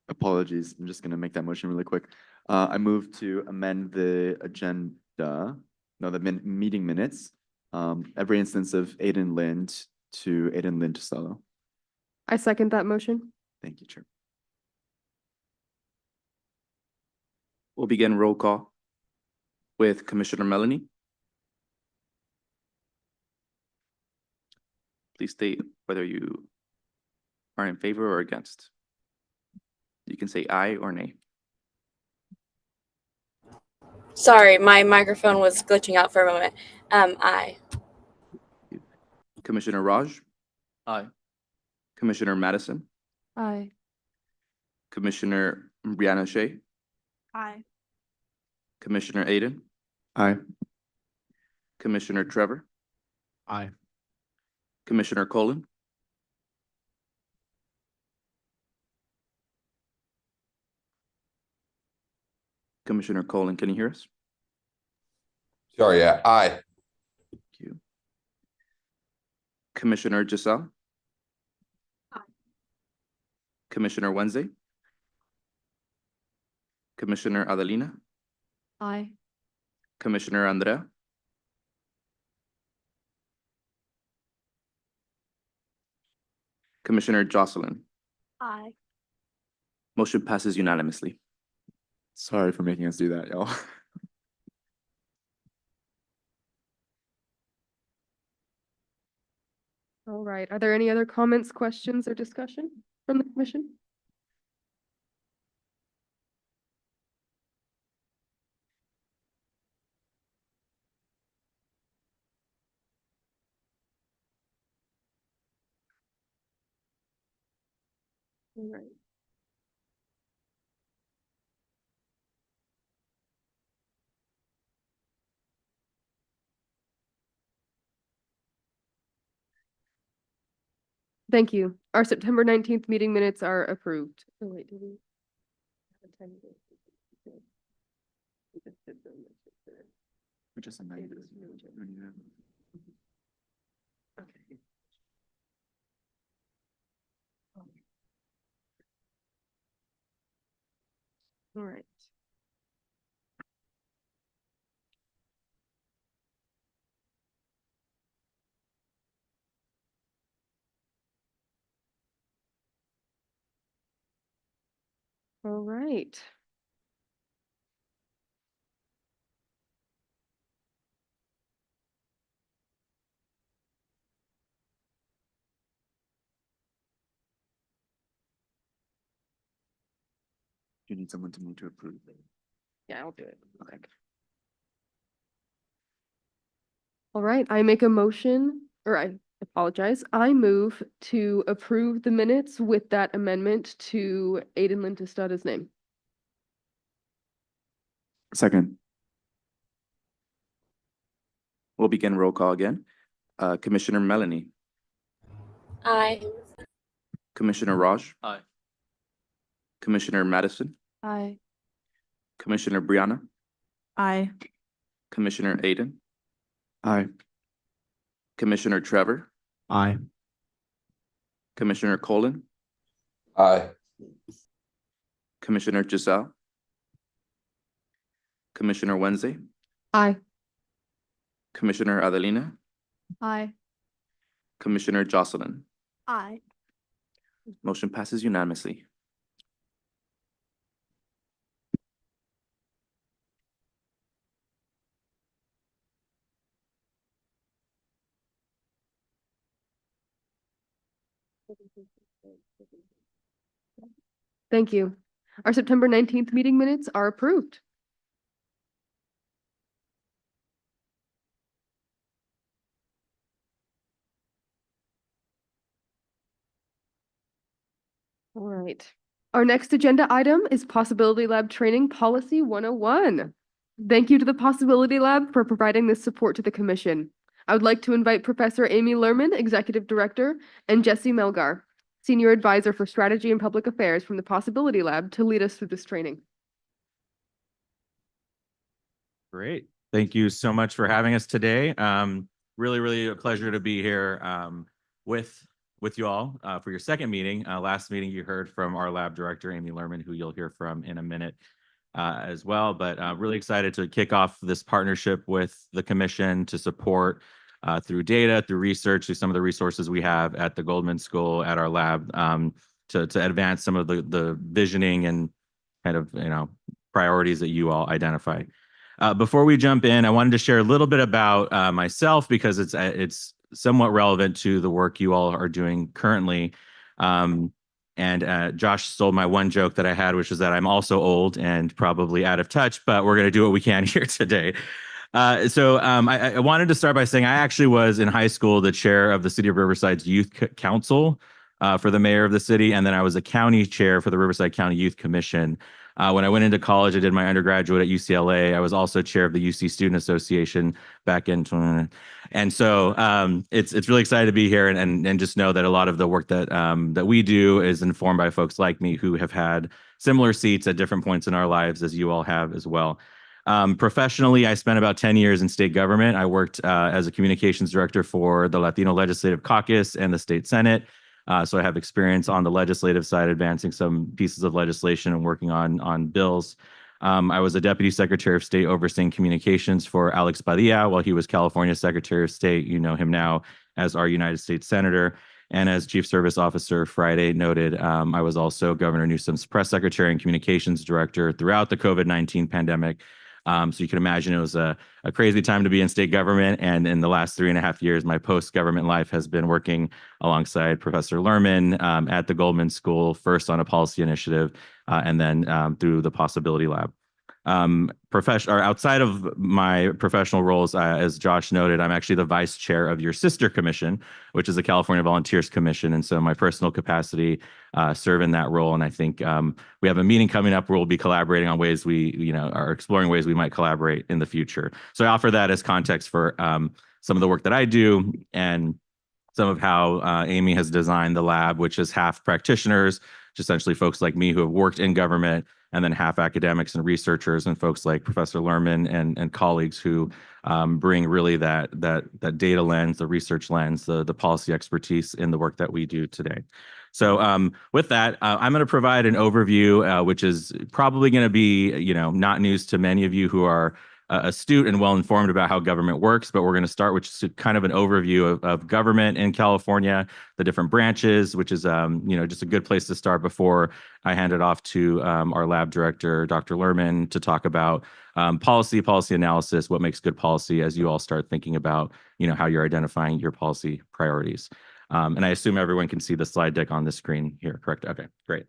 Apologies, I'm just gonna make that motion really quick. I move to amend the meeting minutes. Every instance of Aiden Lind to Aiden Lind Tostalo. I second that motion. Thank you, Chair. We'll begin roll call with Commissioner Melanie. Please state whether you are in favor or against? You can say aye or nay. Sorry, my microphone was glitching out for a moment. Aye. Commissioner Raj, Aye. Commissioner Madison, Aye. Commissioner Brianna Shea, Aye. Commissioner Aiden, Aye. Commissioner Trevor, Aye. Commissioner Colin, Commissioner Colin, can you hear us? Sorry, yeah, aye. Thank you. Commissioner Giselle? Aye. Commissioner Wednesday? Commissioner Adelina? Aye. Commissioner Andrea? Commissioner Jocelyn? Aye. Motion passes unanimously. Sorry for making us do that, y'all. All right. Are there any other comments, questions, or discussion from the commission? All right. Thank you. Our September 19th meeting minutes are approved. Oh, wait, did we? We just amended it. Okay. All right. All right. You need someone to move to approve. Yeah, I'll do it. Okay. All right, I make a motion, or I apologize. I move to approve the minutes with that amendment to Aiden Lintestada's name. Second. We'll begin roll call again. Commissioner Melanie, Aye. Commissioner Raj, Aye. Commissioner Madison, Aye. Commissioner Brianna, Aye. Commissioner Aiden, Aye. Commissioner Trevor, Aye. Commissioner Colin, Aye. Commissioner Giselle, Commissioner Wednesday, Aye. Commissioner Adelina, Aye. Commissioner Jocelyn. Aye. Motion passes unanimously. Thank you. Our September 19th meeting minutes are approved. All right. Our next agenda item is Possibility Lab Training Policy 101. Thank you to the Possibility Lab for providing this support to the commission. I would like to invite Professor Amy Lerman, Executive Director, and Jesse Melgar, Senior Advisor for Strategy and Public Affairs from the Possibility Lab, to lead us through this training. Great. Thank you so much for having us today. Really a pleasure to be here with you all for your second meeting. Last meeting you heard from our lab director, Amy Lerman, who you'll hear from in a minute as well. But really excited to kick off this partnership with the commission to support through data, through research, through some of the resources we have at the Goldman School, at our lab, to advance some of the visioning and kind of, priorities that you all identify. Before we jump in, I wanted to share a little bit about myself, because it's somewhat relevant to the work you all are doing currently. And Josh stole my one joke that I had, which is that I'm also old and probably out of touch, but we're going to do what we can here today. I wanted to start by saying I actually was in high school the chair of the City of Riverside's Youth Council for the mayor of the city, and then I was a county chair for the Riverside County Youth Commission. When I went into college, I did my undergraduate at UCLA. I was also chair of the UC Student Association back in, and so it's really excited to be here and just know that a lot of the work that we do is informed by folks like me who have had similar seats at different points in our lives as you all have as well. Professionally, I spent about 10 years in state government. I worked as a communications director for the Latino Legislative Caucus and the State Senate. So I have experience on the legislative side, advancing some pieces of legislation and working on bills. I was a deputy secretary of state overseeing communications for Alex Padilla while he was California Secretary of State. You know him now as our United States Senator. And as Chief Service Officer Friday noted, I was also Governor Newsom's press secretary and communications director throughout the COVID-19 pandemic. So you can imagine it was a crazy time to be in state government. And in the last 3.5 years, my post-government life has been working alongside Professor Lerman at the Goldman School, first on a policy initiative, and then through the Possibility Lab. Outside of my professional roles, as Josh noted, I'm actually the vice chair of your sister commission, which is the California Volunteers Commission. And so my personal capacity serve in that role. And I think we have a meeting coming up where we'll be collaborating on ways we, are exploring ways we might collaborate in the future. So I offer that as context for some of the work that I do and some of how Amy has designed the lab, which is half practitioners, essentially folks like me who have worked in government, and then half academics and researchers and folks like Professor Lerman and colleagues who bring really that data lens, the research lens, the policy expertise in the work that we do today. So with that, I'm going to provide an overview, which is probably going to be, not news to many of you who are astute and well-informed about how government works, but we're going to start with just kind of an overview of government in California, the different branches, which is, just a good place to start before I hand it off to our lab director, Dr. Lerman, to talk about policy analysis, what makes good policy as you all start thinking about, how you're identifying your policy priorities. And I assume everyone can see the slide deck on the screen here, correct? Okay, great.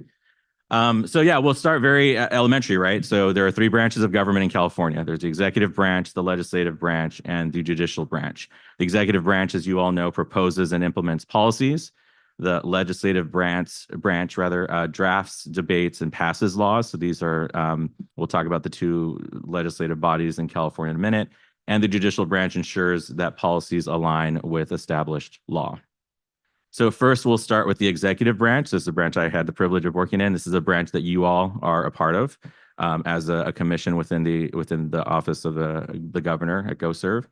We'll start very elementary, right? So there are 3 branches of government in California. There's the executive branch, the legislative branch, and the judicial branch. The executive branch, as you all know, proposes and implements policies. The legislative branch drafts, debates, and passes laws. So these are, we'll talk about the 2 legislative bodies in California in a minute. And the judicial branch ensures that policies align with established law. So first, we'll start with the executive branch. This is a branch I had the privilege of working in. This is a branch that you all are a part of as a commission within the office of the governor at GoServe.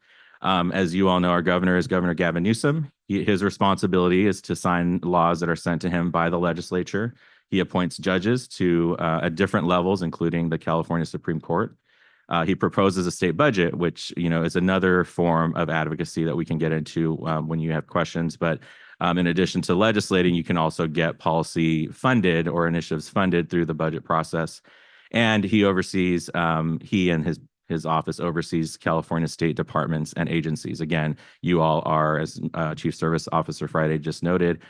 As you all know, our governor is Governor Gavin Newsom. His responsibility is to sign laws that are sent to him by the legislature. He appoints judges to at different levels, including the California Supreme Court. He proposes a state budget, which is another form of advocacy that we can get into when you have questions. But in addition to legislating, you can also get policy funded or initiatives funded through the budget process. And he oversees, he and his office oversees California state departments and agencies. Again, you all are, as Chief Service Officer Friday just noted,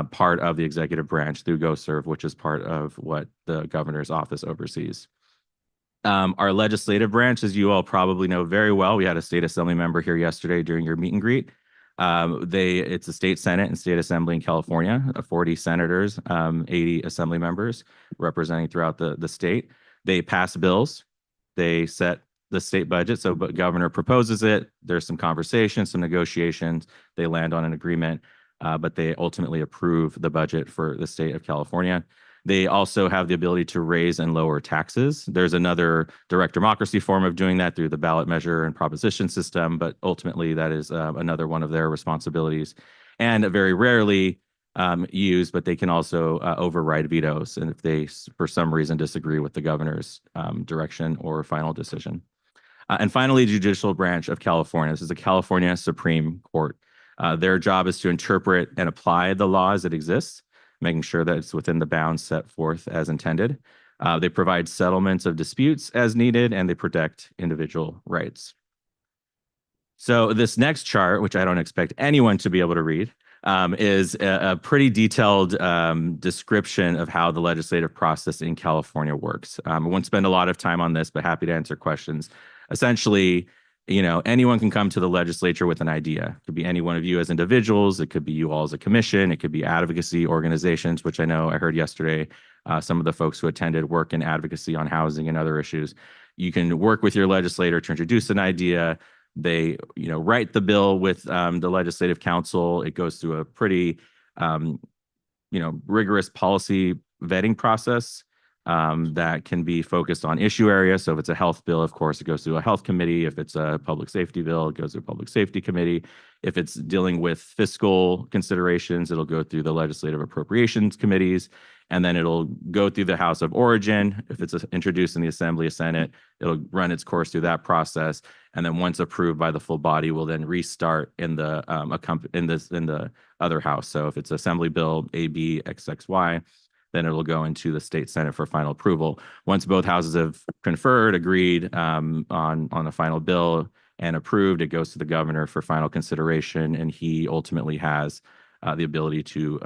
part of the executive branch through GoServe, which is part of what the governor's office oversees. Our legislative branch, as you all probably know very well, we had a state assembly member here yesterday during your meet and greet. It's a state senate and state assembly in California, 40 senators, 80 assembly members representing throughout the state. They pass bills. They set the state budget. So, but governor proposes it. There's some conversations, some negotiations. They land on an agreement, but they ultimately approve the budget for the state of California. They also have the ability to raise and lower taxes. There's another direct democracy form of doing that through the ballot measure and proposition system, but ultimately that is another one of their responsibilities, and very rarely used, but they can also override vetoes, and if they, for some reason, disagree with the governor's direction or final decision. And finally, the judicial branch of California. This is the California Supreme Court. Their job is to interpret and apply the laws that exist, making sure that it's within the bounds set forth as intended. They provide settlements of disputes as needed, and they protect individual rights. So this next chart, which I don't expect anyone to be able to read, is a pretty detailed description of how the legislative process in California works. I won't spend a lot of time on this, but happy to answer questions. Essentially, anyone can come to the legislature with an idea. It could be any one of you as individuals. It could be you all as a commission. It could be advocacy organizations, which I know I heard yesterday, some of the folks who attended work in advocacy on housing and other issues. You can work with your legislator to introduce an idea. They, write the bill with the legislative council. It goes through a pretty, rigorous policy vetting process that can be focused on issue areas. So if it's a health bill, of course, it goes through a health committee. If it's a public safety bill, it goes through a public safety committee. If it's dealing with fiscal considerations, it'll go through the legislative appropriations committees. And then it'll go through the House of Origin. If it's introduced in the Assembly or Senate, it'll run its course through that process. And then once approved by the full body, will then restart in the in the other house. So if it's Assembly Bill AB XXY, then it'll go into the state Senate for final approval. Once both houses have conferred, agreed on a final bill and approved, it goes to the governor for final consideration, and he ultimately has the ability to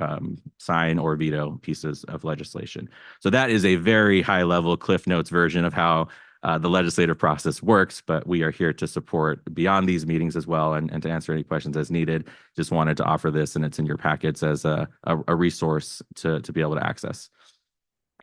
sign or veto pieces of legislation. So that is a very high level Cliff Notes version of how the legislative process works, but we are here to support beyond these meetings as well and to answer any questions as needed. Just wanted to offer this, and it's in your packets as a resource to be able to access.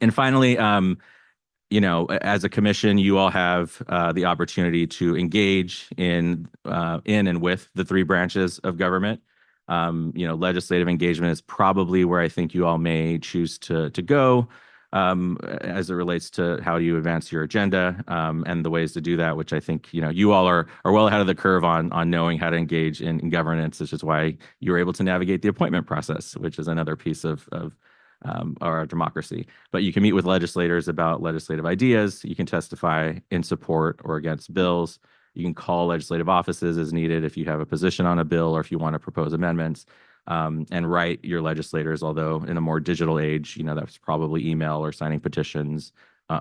And finally, as a commission, you all have the opportunity to engage in and with the three branches of government. Legislative engagement is probably where I think you all may choose to go as it relates to how you advance your agenda and the ways to do that, which I think, you all are well ahead of the curve on knowing how to engage in governance, which is why you were able to navigate the appointment process, which is another piece of our democracy. But you can meet with legislators about legislative ideas. You can testify in support or against bills. You can call legislative offices as needed if you have a position on a bill or if you want to propose amendments, and write your legislators, although in a more digital age, that's probably email or signing petitions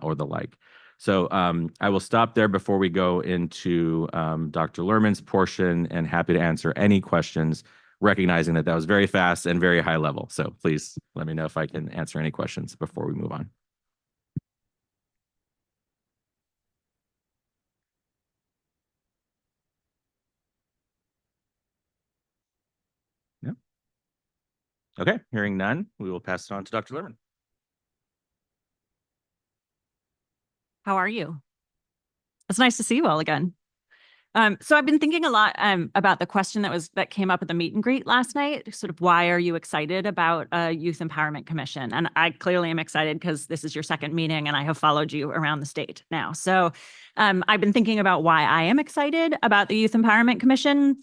or the like. So I will stop there before we go into Dr. Lerman's portion, and happy to answer any questions, recognizing that was very fast and very high level. So please let me know if I can answer any questions before we move on. Okay, hearing none, we will pass it on to Dr. Lerman. How are you? It's nice to see you all again. So I've been thinking a lot about the question that came up at the meet and greet last night, sort of why are you excited about a Youth Empowerment Commission? And I clearly am excited because this is your second meeting and I have followed you around the state now. So I've been thinking about why I am excited about the Youth Empowerment Commission.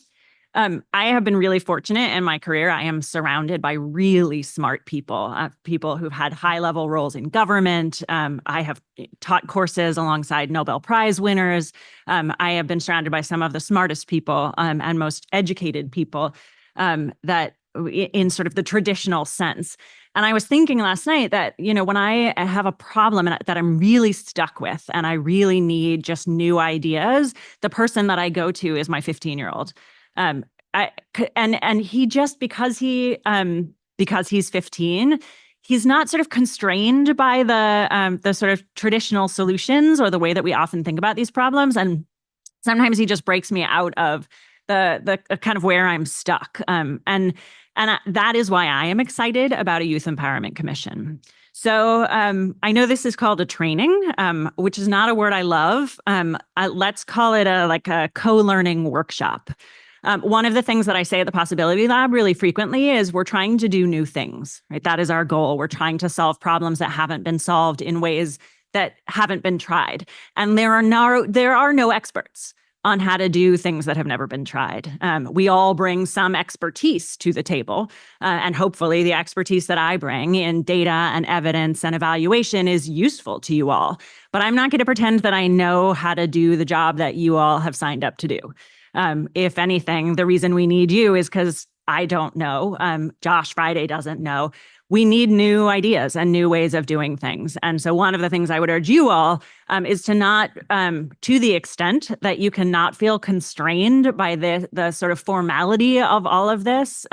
I have been really fortunate in my career. I am surrounded by really smart people, people who've had high-level roles in government. I have taught courses alongside Nobel Prize winners. I have been surrounded by some of the smartest people and most educated people that in sort of the traditional sense. And I was thinking last night that, when I have a problem that I'm really stuck with and I really need just new ideas, the person that I go to is my 15-year-old. And he just because he's 15, he's not sort of constrained by the sort of traditional solutions or the way that we often think about these problems. And sometimes he just breaks me out of the kind of where I'm stuck. And that is why I am excited about a Youth Empowerment Commission. So I know this is called a training, which is not a word I love. Let's call it a co-learning workshop. One of the things that I say at the Possibility Lab really frequently is we're trying to do new things, right? That is our goal. We're trying to solve problems that haven't been solved in ways that haven't been tried. And there are no experts on how to do things that have never been tried. We all bring some expertise to the table, and hopefully the expertise that I bring in data and evidence and evaluation is useful to you all. But I'm not going to pretend that I know how to do the job that you all have signed up to do. If anything, the reason we need you is because I don't know. Josh Friday doesn't know. We need new ideas and new ways of doing things. And so one of the things I would urge you all is to not, to the extent that you cannot feel constrained by the sort of formality of all of this,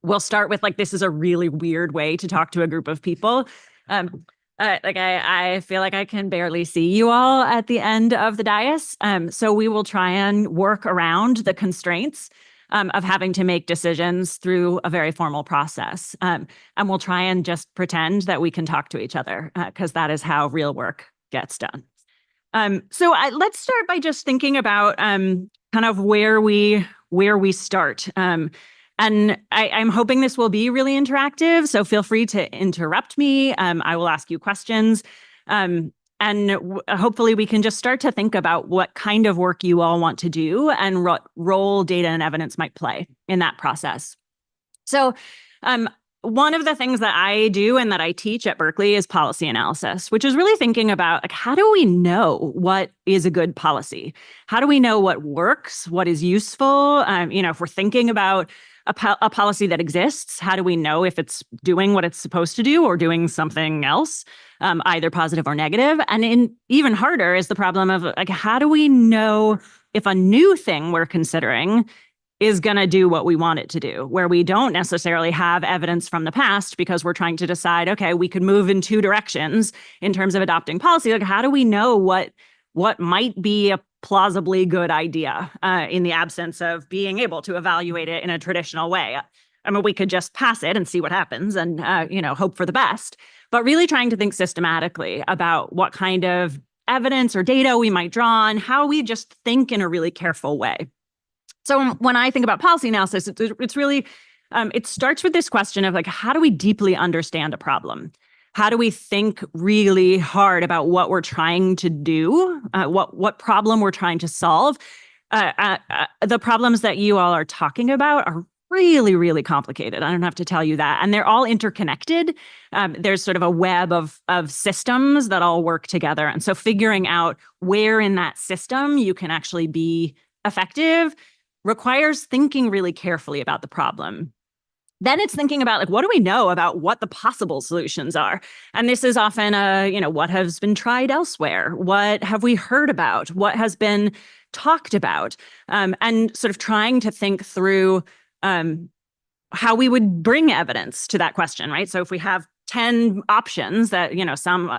we'll start with like, this is a really weird way to talk to a group of people. I feel like I can barely see you all at the end of the dais. So we will try and work around the constraints of having to make decisions through a very formal process. And we'll try and just pretend that we can talk to each other because that is how real work gets done. Let's start by just thinking about kind of where we start. And I'm hoping this will be really interactive, so feel free to interrupt me. I will ask you questions. Hopefully we can just start to think about what kind of work you all want to do and what role data and evidence might play in that process. So one of the things that I do and that I teach at Berkeley is policy analysis, which is really thinking about like, how do we know what is a good policy? How do we know what works, what is useful? If we're thinking about a policy that exists, how do we know if it's doing what it's supposed to do or doing something else, either positive or negative? And even harder is the problem of like, how do we know if a new thing we're considering is going to do what we want it to do, where we don't necessarily have evidence from the past because we're trying to decide, okay, we could move in two directions in terms of adopting policy. Like, how do we know what might be a plausibly good idea in the absence of being able to evaluate it in a traditional way? I mean, we could just pass it and see what happens and, hope for the best, but really trying to think systematically about what kind of evidence or data we might draw on, how we just think in a really careful way. So when I think about policy analysis, it's really, it starts with this question of like, how do we deeply understand a problem? How do we think really hard about what we're trying to do, what problem we're trying to solve? The problems that you all are talking about are really, really complicated. I don't have to tell you that. And they're all interconnected. There's sort of a web of systems that all work together. And so figuring out where in that system you can actually be effective requires thinking really carefully about the problem. Then it's thinking about like, what do we know about what the possible solutions are? And this is often what has been tried elsewhere? What have we heard about? What has been talked about? And sort of trying to think through how we would bring evidence to that question, right? So if we have 10 options that,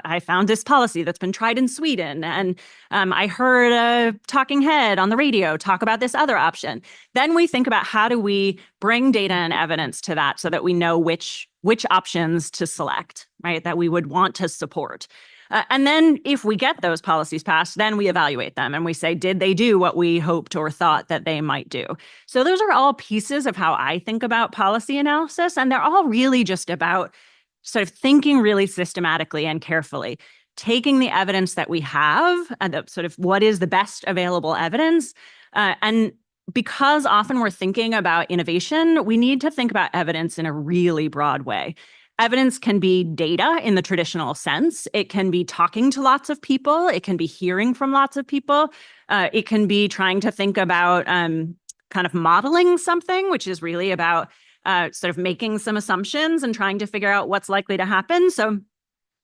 I found this policy that's been tried in Sweden, and I heard a talking head on the radio talk about this other option. Then we think about how do we bring data and evidence to that so that we know which options to select, right, that we would want to support. And then if we get those policies passed, then we evaluate them and we say, did they do what we hoped or thought that they might do? So those are all pieces of how I think about policy analysis, and they're all really just about sort of thinking really systematically and carefully, taking the evidence that we have and sort of what is the best available evidence. And because often we're thinking about innovation, we need to think about evidence in a really broad way. Evidence can be data in the traditional sense. It can be talking to lots of people. It can be hearing from lots of people. It can be trying to think about kind of modeling something, which is really about sort of making some assumptions and trying to figure out what's likely to happen. So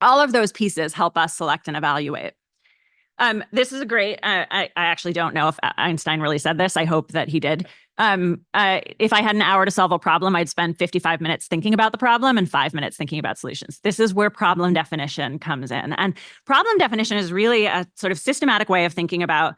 all of those pieces help us select and evaluate. This is a great, I actually don't know if Einstein really said this. I hope that he did. If I had an hour to solve a problem, I'd spend 55 minutes thinking about the problem and 5 minutes thinking about solutions. This is where problem definition comes in. And problem definition is really a sort of systematic way of thinking about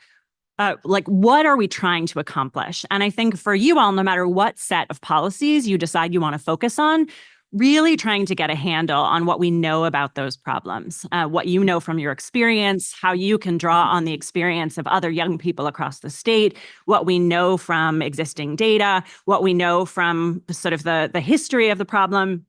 what are we trying to accomplish? And I think for you all, no matter what set of policies you decide you want to focus on, really trying to get a handle on what we know about those problems, what you know from your experience, how you can draw on the experience of other young people across the state, what we know from existing data, what we know from sort of the history of the problem.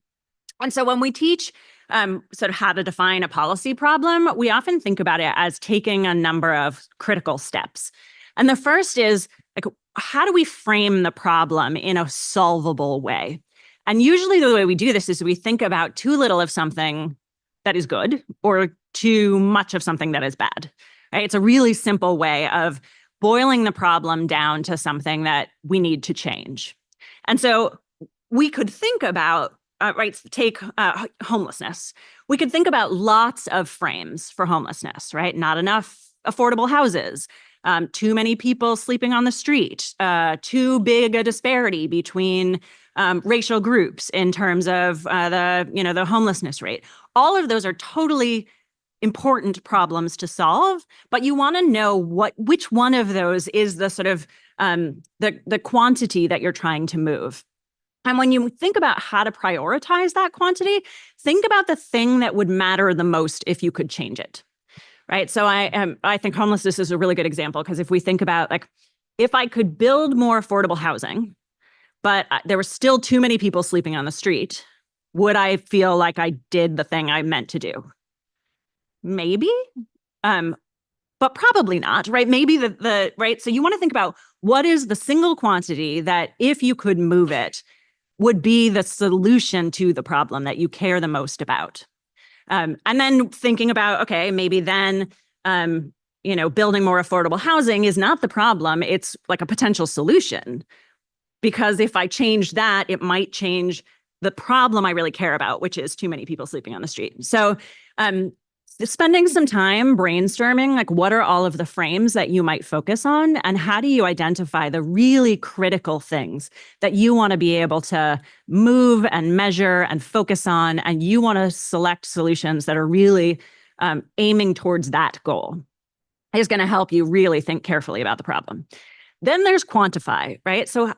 And so when we teach sort of how to define a policy problem, we often think about it as taking a number of critical steps. And the first is, like, how do we frame the problem in a solvable way? And usually the way we do this is we think about too little of something that is good or too much of something that is bad, right? It's a really simple way of boiling the problem down to something that we need to change. And so we could think about, take homelessness. We could think about lots of frames for homelessness, right? Not enough affordable houses, too many people sleeping on the street, too big a disparity between racial groups, in terms of the homelessness rate. All of those are totally important problems to solve, but you want to know which one of those is the sort of the quantity that you're trying to move. And when you think about how to prioritize that quantity, think about the thing that would matter the most if you could change it, right? So I think homelessness is a really good example, because if we think about, like, if I could build more affordable housing, but there were still too many people sleeping on the street, would I feel like I did the thing I meant to do? Maybe, but probably not, right? Maybe right? So you want to think about what is the single quantity that, if you could move it, would be the solution to the problem that you care the most about. And then thinking about, okay, maybe then, building more affordable housing is not the problem. It's like a potential solution, because if I change that, it might change the problem I really care about, which is too many people sleeping on the street. So, spending some time brainstorming, like, what are all of the frames that you might focus on, and how do you identify the really critical things that you want to be able to move and measure and focus on, and you want to select solutions that are really aiming towards that goal, is going to help you really think carefully about the problem. Then there's quantify, right? So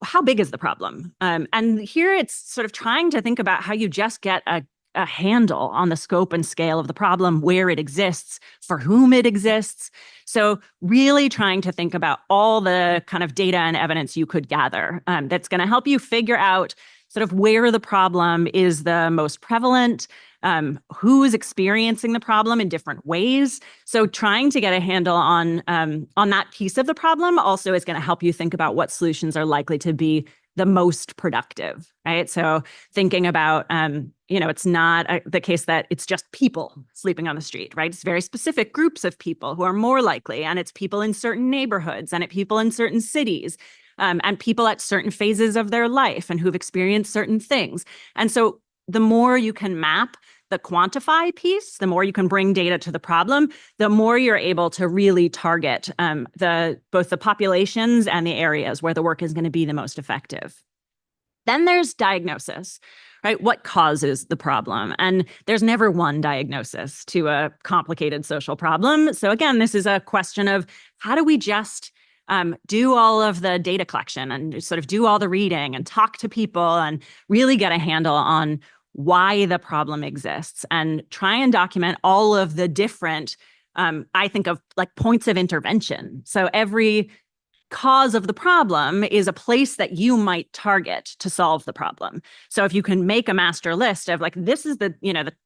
how big is the problem? And here it's sort of trying to think about how you just get a handle on the scope and scale of the problem, where it exists, for whom it exists. So really trying to think about all the kind of data and evidence you could gather that's going to help you figure out sort of where the problem is the most prevalent, who is experiencing the problem in different ways. So trying to get a handle on that piece of the problem also is going to help you think about what solutions are likely to be the most productive, right? So thinking about, it's not the case that it's just people sleeping on the street, right? It's very specific groups of people who are more likely, and it's people in certain neighborhoods, and it's people in certain cities, and people at certain phases of their life and who've experienced certain things. And so the more you can map the quantify piece, the more you can bring data to the problem, the more you're able to really target both the populations and the areas where the work is going to be the most effective. Then there's diagnosis, right? What causes the problem? And there's never one diagnosis to a complicated social problem. So again, this is a question of, how do we just do all of the data collection and sort of do all the reading and talk to people and really get a handle on why the problem exists, and try and document all of the different, I think of like points of intervention. So every cause of the problem is a place that you might target to solve the problem. So if you can make a master list of, like, this is the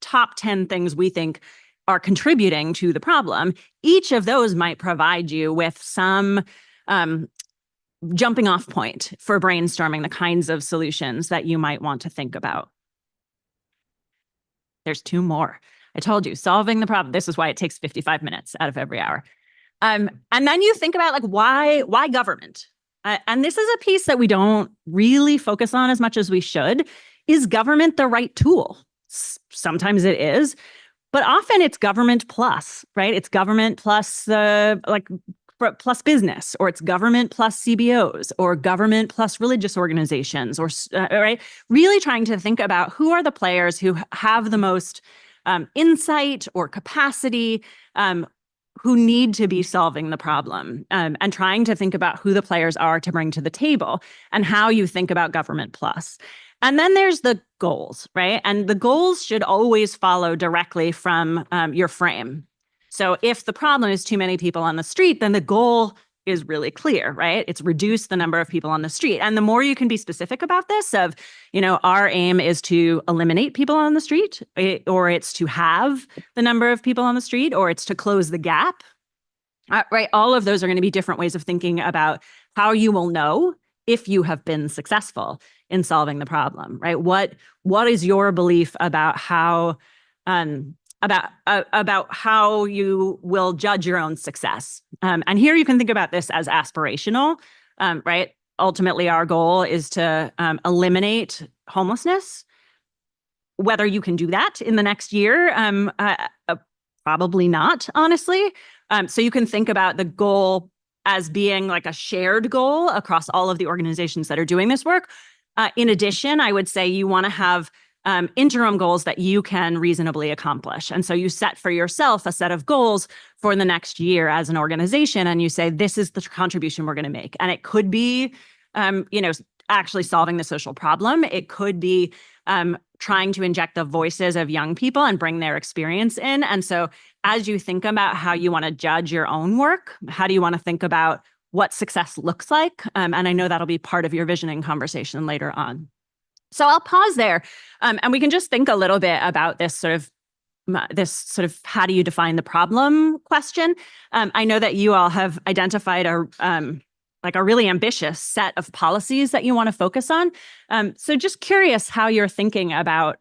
top 10 things we think are contributing to the problem, each of those might provide you with some jumping off point for brainstorming the kinds of solutions that you might want to think about. There's two more. I told you, solving the problem. This is why it takes 55 minutes out of every hour. And then you think about, like, why government? And this is a piece that we don't really focus on as much as we should. Is government the right tool? Sometimes it is, but often it's government plus, right? It's government plus plus business, or it's government plus CBOs, or government plus religious organizations, or right? Really trying to think about who are the players who have the most insight or capacity, who need to be solving the problem, and trying to think about who the players are to bring to the table, and how you think about government plus. And then there's the goals, right? And the goals should always follow directly from your frame. So if the problem is too many people on the street, then the goal is really clear, right? It's reduce the number of people on the street. And the more you can be specific about this of, our aim is to eliminate people on the street, or it's to have the number of people on the street, or it's to close the gap, right? All of those are going to be different ways of thinking about how you will know if you have been successful in solving the problem, right? What is your belief about how about how you will judge your own success? And here you can think about this as aspirational, right? Ultimately, our goal is to eliminate homelessness. Whether you can do that in the next year, probably not, honestly. So you can think about the goal as being like a shared goal across all of the organizations that are doing this work. In addition, I would say you want to have interim goals that you can reasonably accomplish. And so you set for yourself a set of goals for the next year as an organization, and you say, this is the contribution we're going to make. And it could be, actually solving the social problem. It could be trying to inject the voices of young people and bring their experience in. And so as you think about how you want to judge your own work, how do you want to think about what success looks like? And I know that'll be part of your visioning conversation later on. So I'll pause there, and we can just think a little bit about this sort of how do you define the problem question. I know that you all have identified a really ambitious set of policies that you want to focus on. So just curious how you're thinking about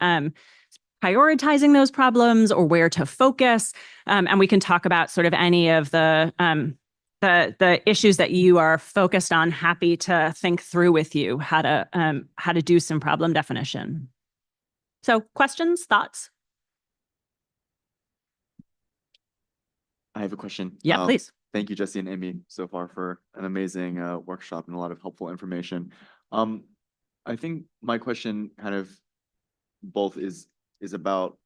prioritizing those problems or where to focus. And we can talk about sort of any of the issues that you are focused on. Happy to think through with you how to do some problem definition. So questions, thoughts? I have a question. Yeah, please. Thank you, Jesse and Amy, so far for an amazing workshop and a lot of helpful information. I think my question kind of both is about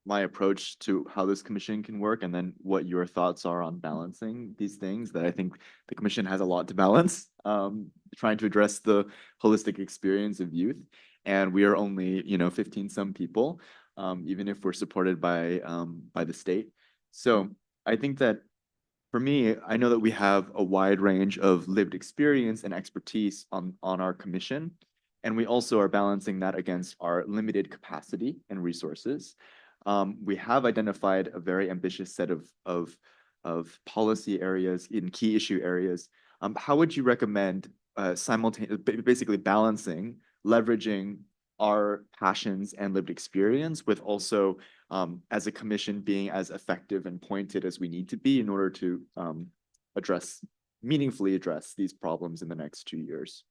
my approach to how this commission can work, and then what your thoughts are on balancing these things that I think the commission has a lot to balance, trying to address the holistic experience of youth. And we are only, 15 some people, even if we're supported by the state. So I think that for me, I know that we have a wide range of lived experience and expertise on our commission. And we also are balancing that against our limited capacity and resources. We have identified a very ambitious set of policy areas in key issue areas. How would you recommend basically balancing, leveraging our passions and lived experience with also, as a commission, being as effective and pointed as we need to be in order to meaningfully address these problems in the next 2 years?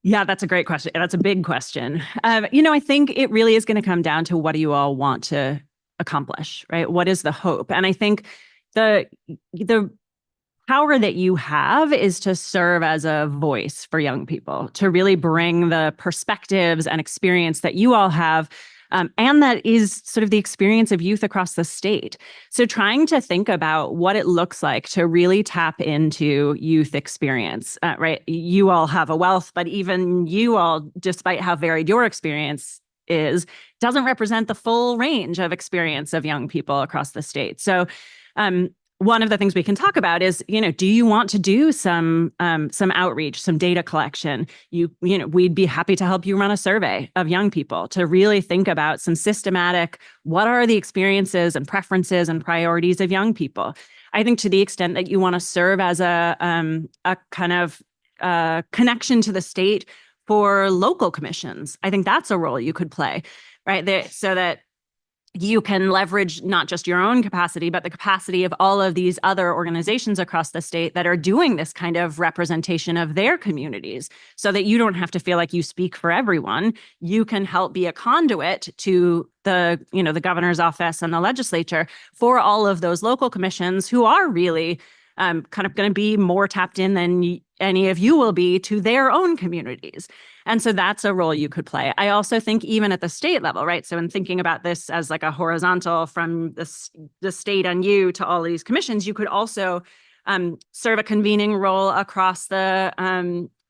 Yeah, that's a great question. That's a big question. I think it really is going to come down to what do you all want to accomplish, right? What is the hope? And I think the power that you have is to serve as a voice for young people, to really bring the perspectives and experience that you all have, and that is sort of the experience of youth across the state. So trying to think about what it looks like to really tap into youth experience, right? You all have a wealth, but even you all, despite how varied your experience is, doesn't represent the full range of experience of young people across the state. So one of the things we can talk about is, do you want to do some outreach, some data collection? We'd be happy to help you run a survey of young people to really think about some systematic, what are the experiences and preferences and priorities of young people? I think to the extent that you want to serve as a kind of connection to the state for local commissions, I think that's a role you could play, right? So that you can leverage not just your own capacity, but the capacity of all of these other organizations across the state that are doing this kind of representation of their communities, so that you don't have to feel like you speak for everyone. You can help be a conduit to the governor's office and the legislature for all of those local commissions who are really kind of going to be more tapped in than any of you will be to their own communities. And so that's a role you could play. I also think even at the state level, right? So in thinking about this as like a horizontal from the state and you to all these commissions, you could also serve a convening role across the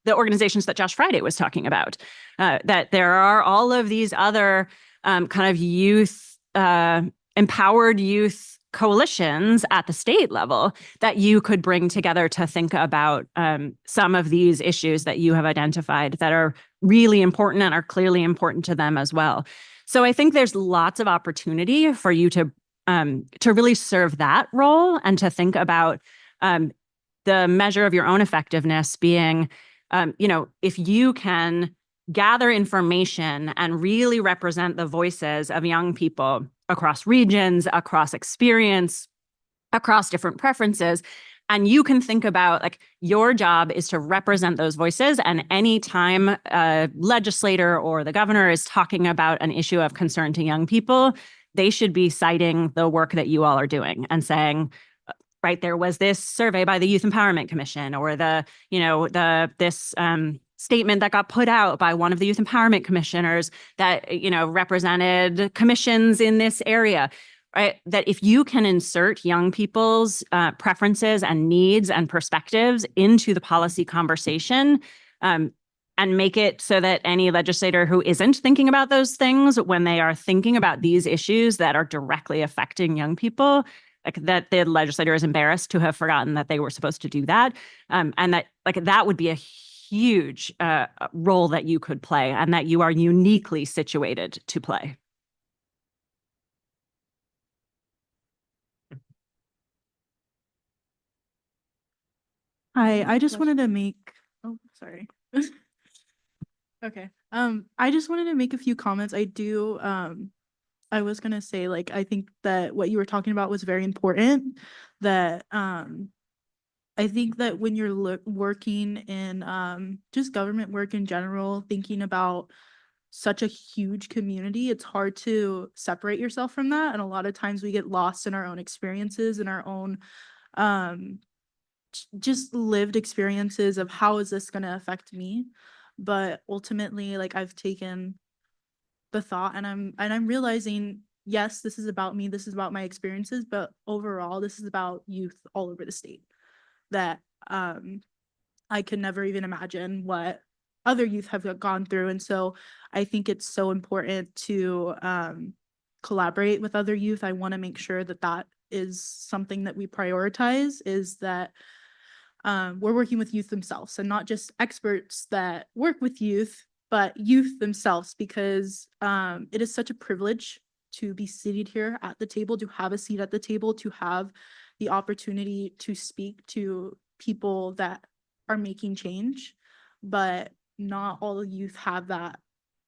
organizations that Josh Friday was talking about, that there are all of these other kind of youth, empowered youth coalitions at the state level that you could bring together to think about some of these issues that you have identified that are really important and are clearly important to them as well. So I think there's lots of opportunity for you to really serve that role and to think about the measure of your own effectiveness being, if you can gather information and really represent the voices of young people across regions, across experience, across different preferences. And you can think about like your job is to represent those voices. And anytime a legislator or the governor is talking about an issue of concern to young people, they should be citing the work that you all are doing and saying, right, there was this survey by the Youth Empowerment Commission or this statement that got put out by one of the youth empowerment commissioners that, you know, represented commissions in this area, right? That if you can insert young people's preferences and needs and perspectives into the policy conversation, and make it so that any legislator who isn't thinking about those things when they are thinking about these issues that are directly affecting young people, like that the legislator is embarrassed to have forgotten that they were supposed to do that. And that like that would be a huge role that you could play and that you are uniquely situated to play. Hi, I just wanted to make, oh, sorry. Okay. I just wanted to make a few comments. I was gonna say, like, I think that what you were talking about was very important. That I think that when you're working in just government work in general, thinking about such a huge community, it's hard to separate yourself from that. And a lot of times we get lost in our own experiences and our own just lived experiences of how is this gonna affect me. But ultimately, like, I've taken the thought and I'm realizing, yes, this is about me, this is about my experiences, but overall this is about youth all over the state that I could never even imagine what other youth have gone through. And so I think it's so important to collaborate with other youth. I want to make sure that that is something that we prioritize, is that we're working with youth themselves and not just experts that work with youth, but youth themselves, because it is such a privilege to be seated here at the table, to have a seat at the table, to have the opportunity to speak to people that are making change. But not all youth have that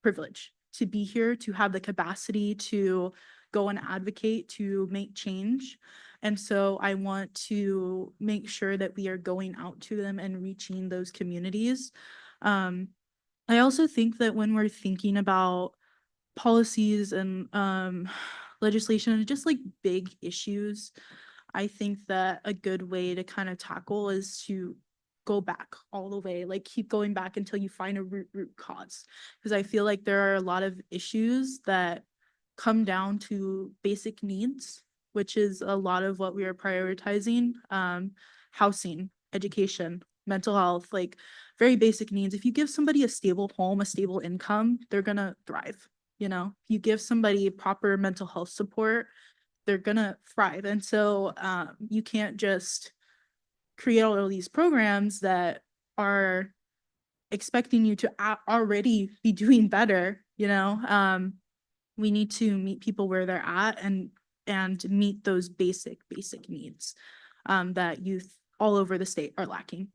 privilege to be here, to have the capacity to go and advocate, to make change. And so I want to make sure that we are going out to them and reaching those communities. I also think that when we're thinking about policies and legislation and just like big issues, I think that a good way to kind of tackle is to go back all the way, like keep going back until you find a root cause. Because I feel like there are a lot of issues that come down to basic needs, which is a lot of what we are prioritizing. Housing, education, mental health, like very basic needs. If you give somebody a stable home, a stable income, they're gonna thrive. You know, if you give somebody proper mental health support, they're gonna thrive. And so you can't just create all of these programs that are expecting you to already be doing better. You know, we need to meet people where they're at and meet those basic needs that youth all over the state are lacking.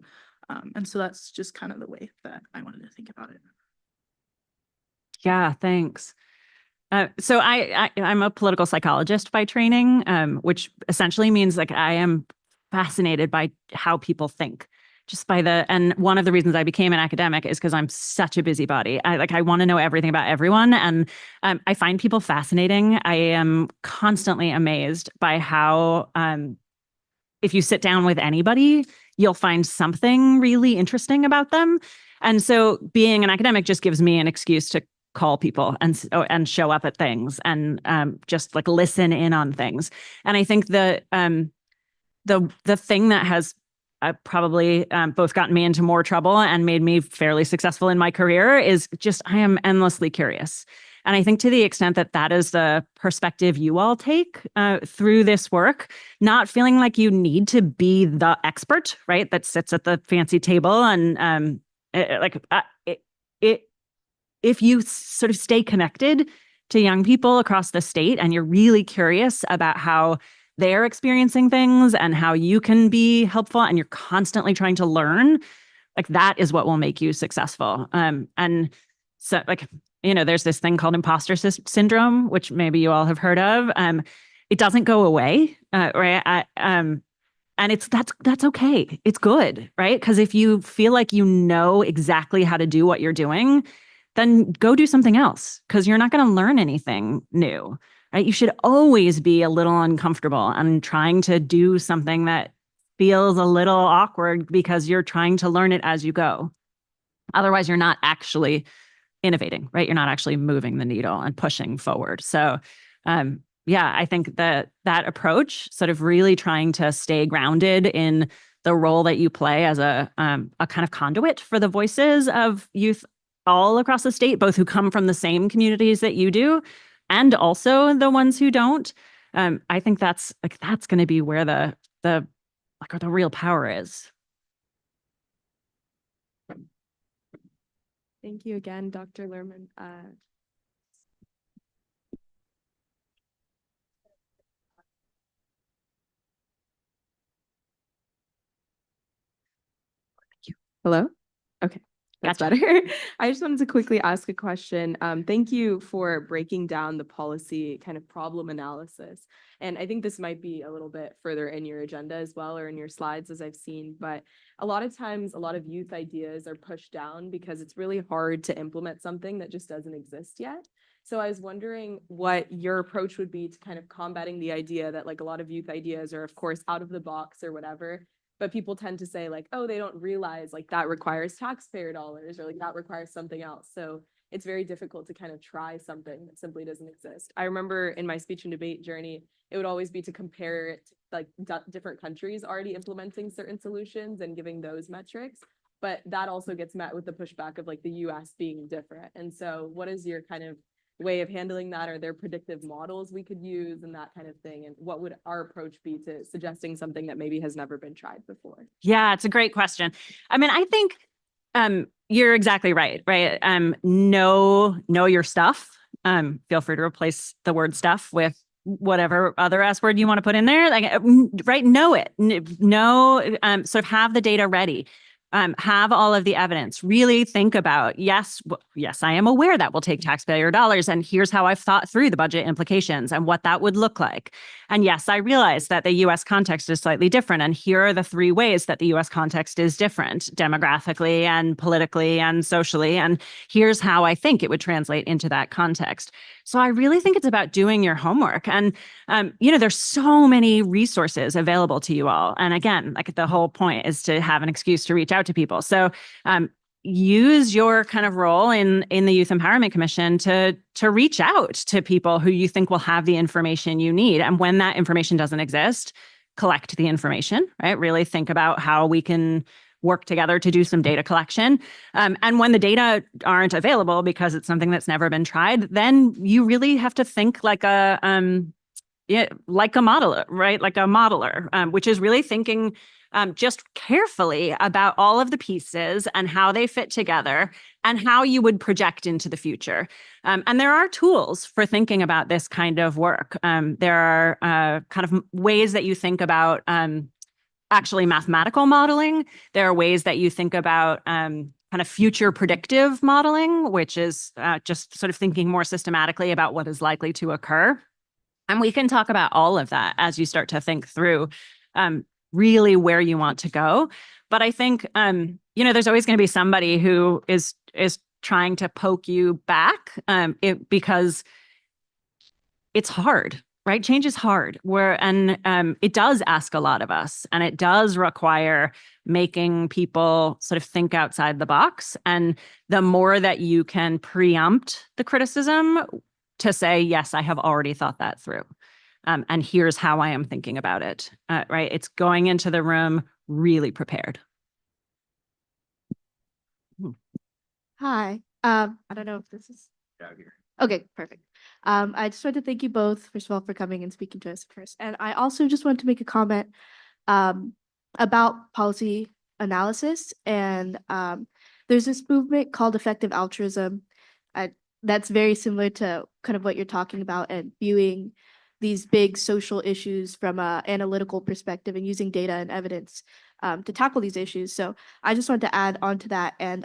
And so that's just kind of the way that I wanted to think about it. Yeah, thanks. So I'm a political psychologist by training, which essentially means like I am fascinated by how people think. And one of the reasons I became an academic is because I'm such a busybody. I want to know everything about everyone. And I find people fascinating. I am constantly amazed by how, if you sit down with anybody, you'll find something really interesting about them. And so being an academic just gives me an excuse to call people and show up at things and just like listen in on things. And I think the thing that has probably both gotten me into more trouble and made me fairly successful in my career is just I am endlessly curious. And I think to the extent that that is the perspective you all take through this work, not feeling like you need to be the expert, right, that sits at the fancy table. And if you sort of stay connected to young people across the state and you're really curious about how they're experiencing things and how you can be helpful and you're constantly trying to learn, like that is what will make you successful. And so like, you know, there's this thing called imposter syndrome, which maybe you all have heard of. It doesn't go away, right? And that's okay. It's good, right? Because if you feel like you know exactly how to do what you're doing, then go do something else because you're not going to learn anything new, right? You should always be a little uncomfortable and trying to do something that feels a little awkward because you're trying to learn it as you go. Otherwise, you're not actually innovating, right? You're not actually moving the needle and pushing forward. So, yeah, I think that approach, sort of really trying to stay grounded in the role that you play as a kind of conduit for the voices of youth all across the state, both who come from the same communities that you do, and also the ones who don't. I think that's going to be where the real power is. Thank you again, Dr. Lerman. Hello? Okay, that's Gotcha. better. I just wanted to quickly ask a question. Thank you for breaking down the policy kind of problem analysis. And I think this might be a little bit further in your agenda as well, or in your slides, as I've seen. But a lot of times, a lot of youth ideas are pushed down because it's really hard to implement something that just doesn't exist yet. So I was wondering what your approach would be to kind of combating the idea that like a lot of youth ideas are, of course, out of the box or whatever. But people tend to say like, oh, they don't realize like that requires taxpayer dollars, or like that requires something else. So it's very difficult to kind of try something that simply doesn't exist. I remember in my speech and debate journey, it would always be to compare it to like different countries already implementing certain solutions and giving those metrics. But that also gets met with the pushback of like the US being different. And so what is your kind of way of handling that? Are there predictive models we could use and that kind of thing? And what would our approach be to suggesting something that maybe has never been tried before? Yeah, it's a great question. I mean, I think you're exactly right? Know your stuff. Feel free to replace the word stuff with whatever other S word you want to put in there. Like, right? Know it. Sort of have the data ready. Have all of the evidence. Really think about, yes, I am aware that will take taxpayer dollars, and here's how I've thought through the budget implications and what that would look like. And yes, I realize that the US context is slightly different, and here are the 3 ways that the US context is different, demographically and politically and socially, and here's how I think it would translate into that context. So I really think it's about doing your homework. And, there's so many resources available to you all. And again, like the whole point is to have an excuse to reach out to people. So use your kind of role in the Youth Empowerment Commission to reach out to people who you think will have the information you need. And when that information doesn't exist, collect the information, right? Really think about how we can work together to do some data collection. And when the data aren't available because it's something that's never been tried, then you really have to think like a modeler, right? Like a modeler, which is really thinking just carefully about all of the pieces and how they fit together and how you would project into the future. And there are tools for thinking about this kind of work. There are kind of ways that you think about actually mathematical modeling. There are ways that you think about kind of future predictive modeling, which is just sort of thinking more systematically about what is likely to occur. And we can talk about all of that as you start to think through really where you want to go. But I think, there's always going to be somebody who is trying to poke you back because it's hard. Right? Change is hard, and it does ask a lot of us, and it does require making people sort of think outside the box. And the more that you can preempt the criticism to say, yes, I have already thought that through, and here's how I am thinking about it, right? It's going into the room really prepared. Hi. I don't know if this is. Okay, perfect. I just want to thank you both, first of all, for coming and speaking to us first. And I also just want to make a comment about policy analysis. And there's this movement called effective altruism that's very similar to kind of what you're talking about, and viewing these big social issues from an analytical perspective and using data and evidence to tackle these issues. So I just wanted to add on to that. And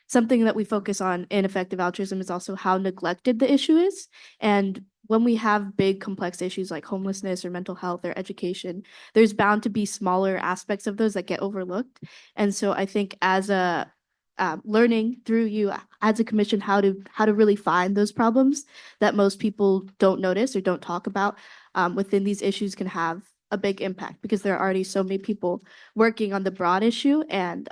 something that we focus on in effective altruism is also how neglected the issue is. And when we have big complex issues like homelessness or mental health or education, there's bound to be smaller aspects of those that get overlooked. And so I think as a learning through you as a commission how to really find those problems that most people don't notice or don't talk about within these issues can have a big impact, because there are already so many people working on the broad issue. And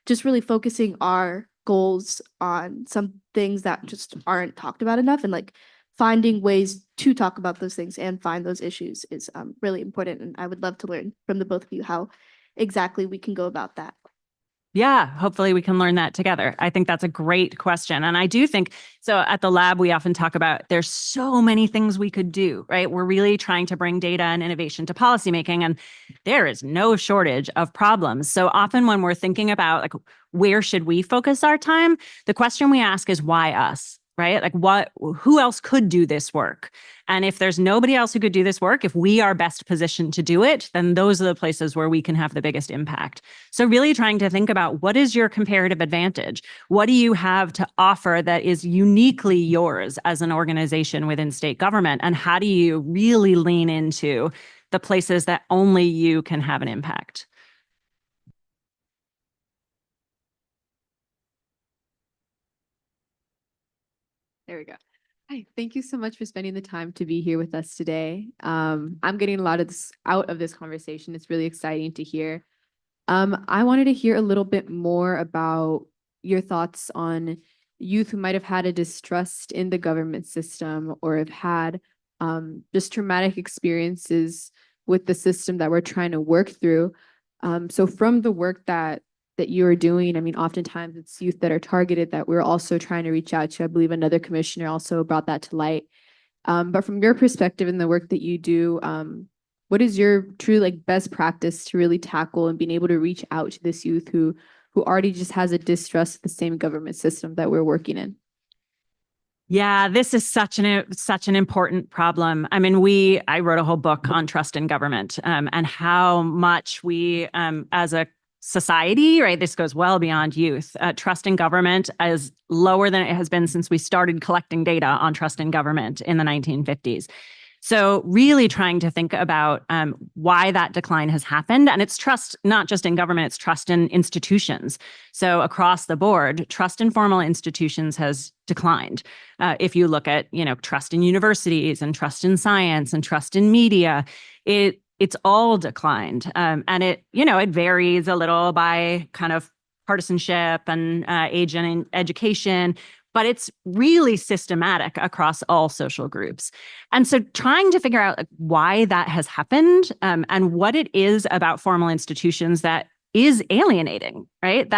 just really focusing our goals on some things that just aren't talked about enough, and like finding ways to talk about those things and find those issues is really important. And I would love to learn from the both of you how exactly we can go about that. Yeah, hopefully we can learn that together. I think that's a great question. And I do think, so at the lab, we often talk about there's so many things we could do, right? We're really trying to bring data and innovation to policymaking, and there is no shortage of problems. So often when we're thinking about like, where should we focus our time? The question we ask is, why us? Right? Like who else could do this work? And if there's nobody else who could do this work, if we are best positioned to do it, then those are the places where we can have the biggest impact. So really trying to think about, what is your comparative advantage? What do you have to offer that is uniquely yours as an organization within state government? And how do you really lean into the places that only you can have an impact? There we go. Hi, thank you so much for spending the time to be here with us today. I'm getting a lot of this out of this conversation. It's really exciting to hear. I wanted to hear a little bit more about your thoughts on youth who might have had a distrust in the government system or have had just traumatic experiences with the system that we're trying to work through. So from the work that you're doing, I mean, oftentimes it's youth that are targeted that we're also trying to reach out to. I believe another commissioner also brought that to light. But from your perspective in the work that you do, what is your true like best practice to really tackle and being able to reach out to this youth who already just has a distrust of the same government system that we're working in? Yeah, this is such an important problem. I mean, I wrote a whole book on trust in government, and how much we, as a society, right, this goes well beyond youth. Trust in government is lower than it has been since we started collecting data on trust in government in the 1950s. So really trying to think about why that decline has happened. And it's trust not just in government, it's trust in institutions. So across the board, trust in formal institutions has declined. If you look at, trust in universities and trust in science and trust in media, it's all declined. And it varies a little by kind of partisanship and age and education, but it's really systematic across all social groups. And so trying to figure out why that has happened, and what it is about formal institutions that is alienating, right?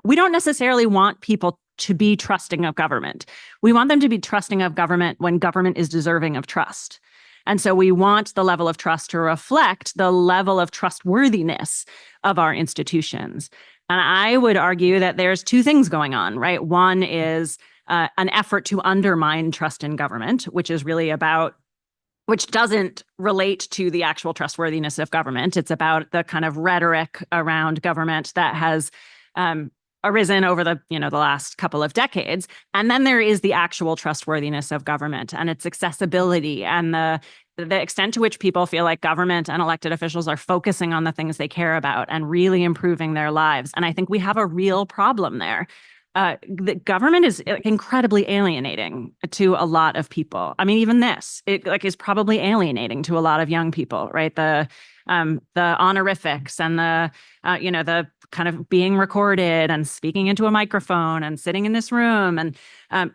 We don't necessarily want people to be trusting of government. We want them to be trusting of government when government is deserving of trust. And so we want the level of trust to reflect the level of trustworthiness of our institutions. And I would argue that there's two things going on, right? One is an effort to undermine trust in government, which doesn't relate to the actual trustworthiness of government. It's about the kind of rhetoric around government that has arisen over the last couple of decades. And then there is the actual trustworthiness of government and its accessibility and the extent to which people feel like government and elected officials are focusing on the things they care about and really improving their lives. And I think we have a real problem there. The government is incredibly alienating to a lot of people. I mean, even this, is probably alienating to a lot of young people, right? The honorifics and the kind of being recorded and speaking into a microphone and sitting in this room. And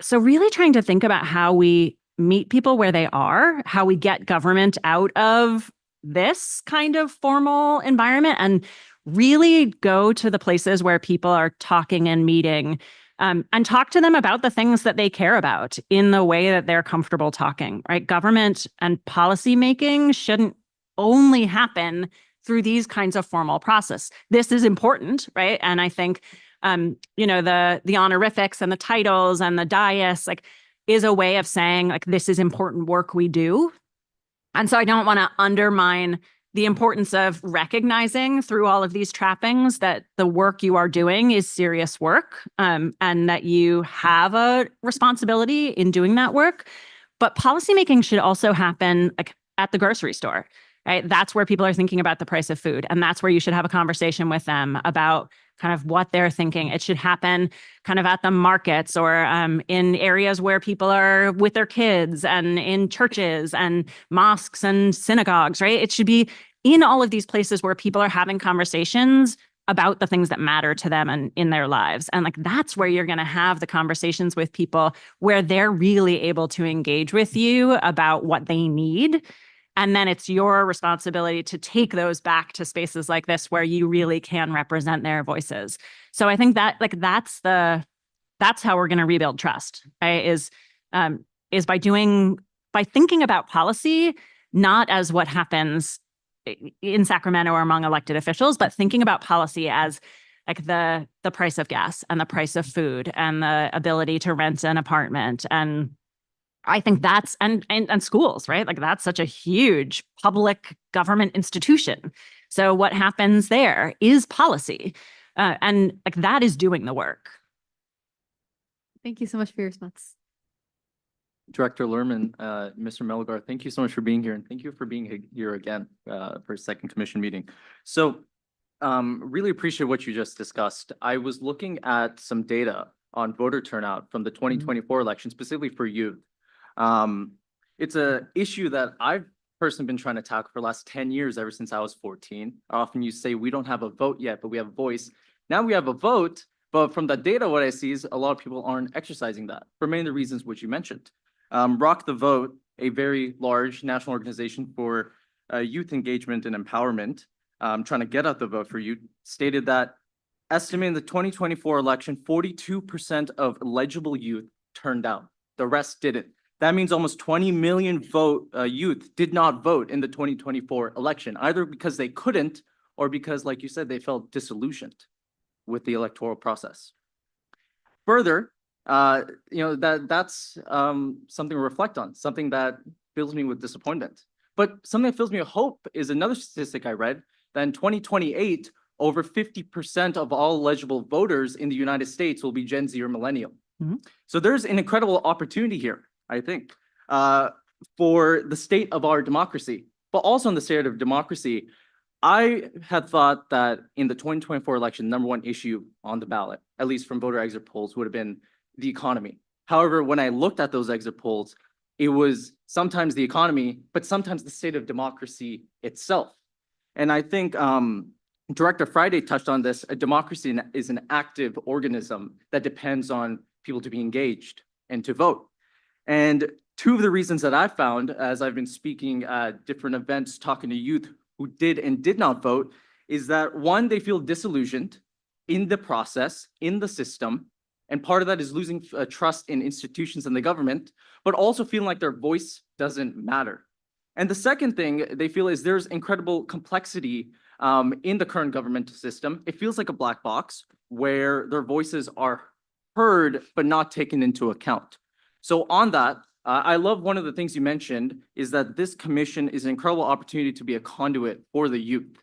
so really trying to think about how we meet people where they are, how we get government out of this kind of formal environment and really go to the places where people are talking and meeting, and talk to them about the things that they care about in the way that they're comfortable talking, right? Government and policy making shouldn't only happen through these kinds of formal process. This is important, right? And I think, the honorifics and the titles and the dais, is a way of saying, this is important work we do. And so I don't want to undermine the importance of recognizing through all of these trappings that the work you are doing is serious work, and that you have a responsibility in doing that work. But policymaking should also happen at the grocery store, right? That's where people are thinking about the price of food. And that's where you should have a conversation with them about kind of what they're thinking. It should happen kind of at the markets or in areas where people are with their kids and in churches and mosques and synagogues, right? It should be in all of these places where people are having conversations about the things that matter to them and in their lives. And like, that's where you're going to have the conversations with people where they're really able to engage with you about what they need. And then it's your responsibility to take those back to spaces like this where you really can represent their voices. So I think that like, that's how we're going to rebuild trust, right? Is by thinking about policy, not as what happens in Sacramento or among elected officials, but thinking about policy as like the price of gas and the price of food and the ability to rent an apartment. And I think that's, and schools, right? Like that's such a huge public government institution. So what happens there is policy. And like that is doing the work. Thank you so much for your response. Director Lerman, Mr. Melgar, thank you so much for being here, and thank you for being here again for a second commission meeting. So really appreciate what you just discussed. I was looking at some data on voter turnout from the 2024 election, specifically for youth. It's an issue that I've personally been trying to tackle for the last 10 years, ever since I was 14. Often you say we don't have a vote yet, but we have a voice. Now we have a vote, but from the data, what I see is a lot of people aren't exercising that for many of the reasons which you mentioned. Rock the Vote, a very large national organization for youth engagement and empowerment, trying to get out the vote for youth, stated that estimating the 2024 election, 42% of eligible youth turned out. The rest didn't. That means almost 20 million youth did not vote in the 2024 election, either because they couldn't or because, like you said, they felt disillusioned with the electoral process. Further, that's something to reflect on, something that fills me with disappointment. But something that fills me with hope is another statistic I read, that in 2028, over 50% of all eligible voters in the United States will be Gen Z or millennial. So there's an incredible opportunity here, I think, for the state of our democracy, but also in the state of democracy. I had thought that in the 2024 election, number one issue on the ballot, at least from voter exit polls, would have been the economy. However, when I looked at those exit polls, it was sometimes the economy, but sometimes the state of democracy itself. And I think Director Friday touched on this. A democracy is an active organism that depends on people to be engaged and to vote. And two of the reasons that I found, as I've been speaking at different events, talking to youth who did and did not vote, is that one, they feel disillusioned in the process, in the system, and part of that is losing trust in institutions and the government, but also feeling like their voice doesn't matter. And the second thing they feel is there's incredible complexity in the current governmental system. It feels like a black box where their voices are heard, but not taken into account. So on that, I love one of the things you mentioned is that this commission is an incredible opportunity to be a conduit for the youth,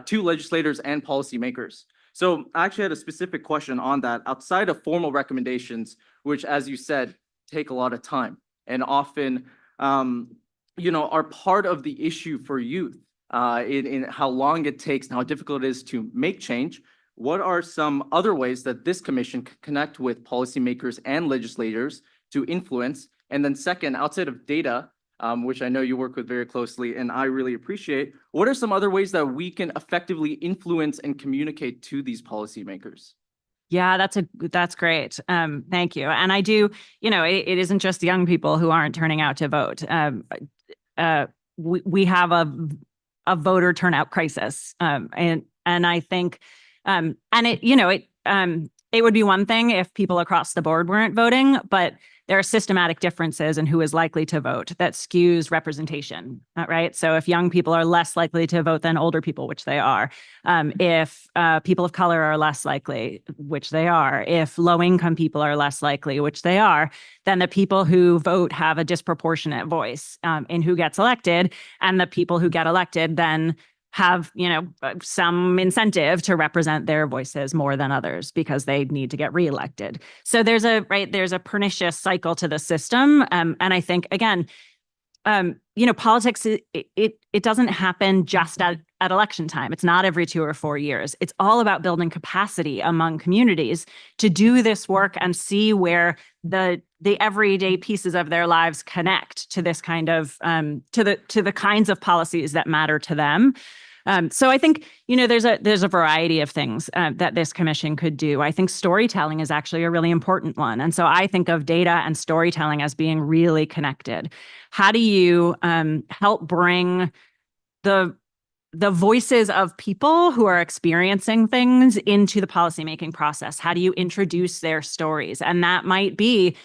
to legislators and policymakers. So I actually had a specific question on that outside of formal recommendations, which, as you said, take a lot of time and often, are part of the issue for youth in how long it takes and how difficult it is to make change. What are some other ways that this commission can connect with policymakers and legislators to influence? And then second, outside of data, which I know you work with very closely and I really appreciate, what are some other ways that we can effectively influence and communicate to these policymakers? Yeah, that's great. Thank you. And I do, it isn't just young people who aren't turning out to vote. We have a voter turnout crisis. And I think, it would be one thing if people across the board weren't voting, but there are systematic differences in who is likely to vote that skews representation, right? So if young people are less likely to vote than older people, which they are, if people of color are less likely, which they are, if low-income people are less likely, which they are, then the people who vote have a disproportionate voice in who gets elected, and the people who get elected then have, some incentive to represent their voices more than others because they need to get reelected. So there's a pernicious cycle to the system. And I think, again, politics, it doesn't happen just at election time. It's not every 2 or 4 years. It's all about building capacity among communities to do this work and see where the everyday pieces of their lives connect to this kind of, to the kinds of policies that matter to them. So I think, there's a variety of things that this commission could do. I think storytelling is actually a really important one. And so I think of data and storytelling as being really connected. How do you help bring the voices of people who are experiencing things into the policymaking process? How do you introduce their stories? And that might be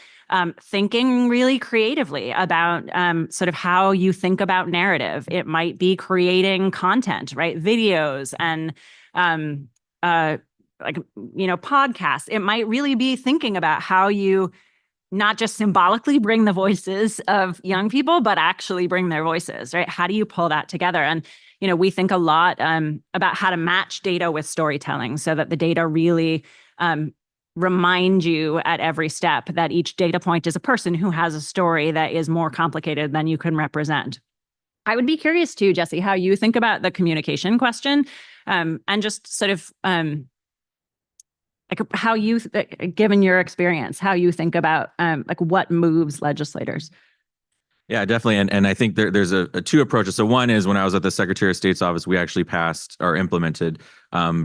thinking really creatively about sort of how you think about narrative. It might be creating content, right? Videos and podcasts. It might really be thinking about how you not just symbolically bring the voices of young people, but actually bring their voices, right? How do you pull that together? And, we think a lot about how to match data with storytelling so that the data really remind you at every step that each data point is a person who has a story that is more complicated than you can represent. I would be curious too, Jesse, how you think about the communication question, and just sort of how you, given your experience, how you think about what moves legislators. Yeah, definitely. And I think there's a two approaches. So one is when I was at the Secretary of State's office, we actually passed or implemented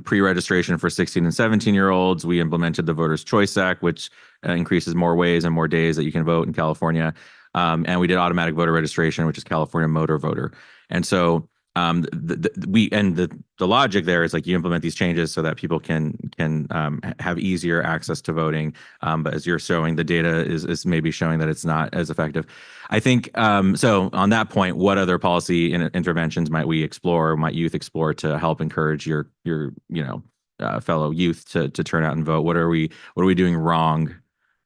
pre-registration for 16 and 17-year-olds. We implemented the Voters' Choice Act, which increases more ways and more days that you can vote in California. And we did automatic voter registration, which is California Motor Voter. And so the logic there is like you implement these changes so that people can have easier access to voting. But as you're showing, the data is maybe showing that it's not as effective. I think so. On that point, what other policy interventions might we explore? Might youth explore to help encourage your fellow youth to turn out and vote? What are we doing wrong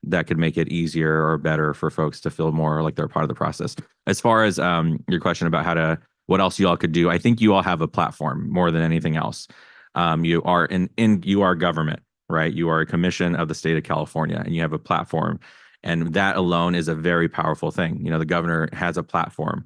that could make it easier or better for folks to feel more like they're part of the process? As far as your question about what else you all could do, I think you all have a platform more than anything else. You are you are government, right? You are a commission of the state of California, and you have a platform, and that alone is a very powerful thing. The governor has a platform.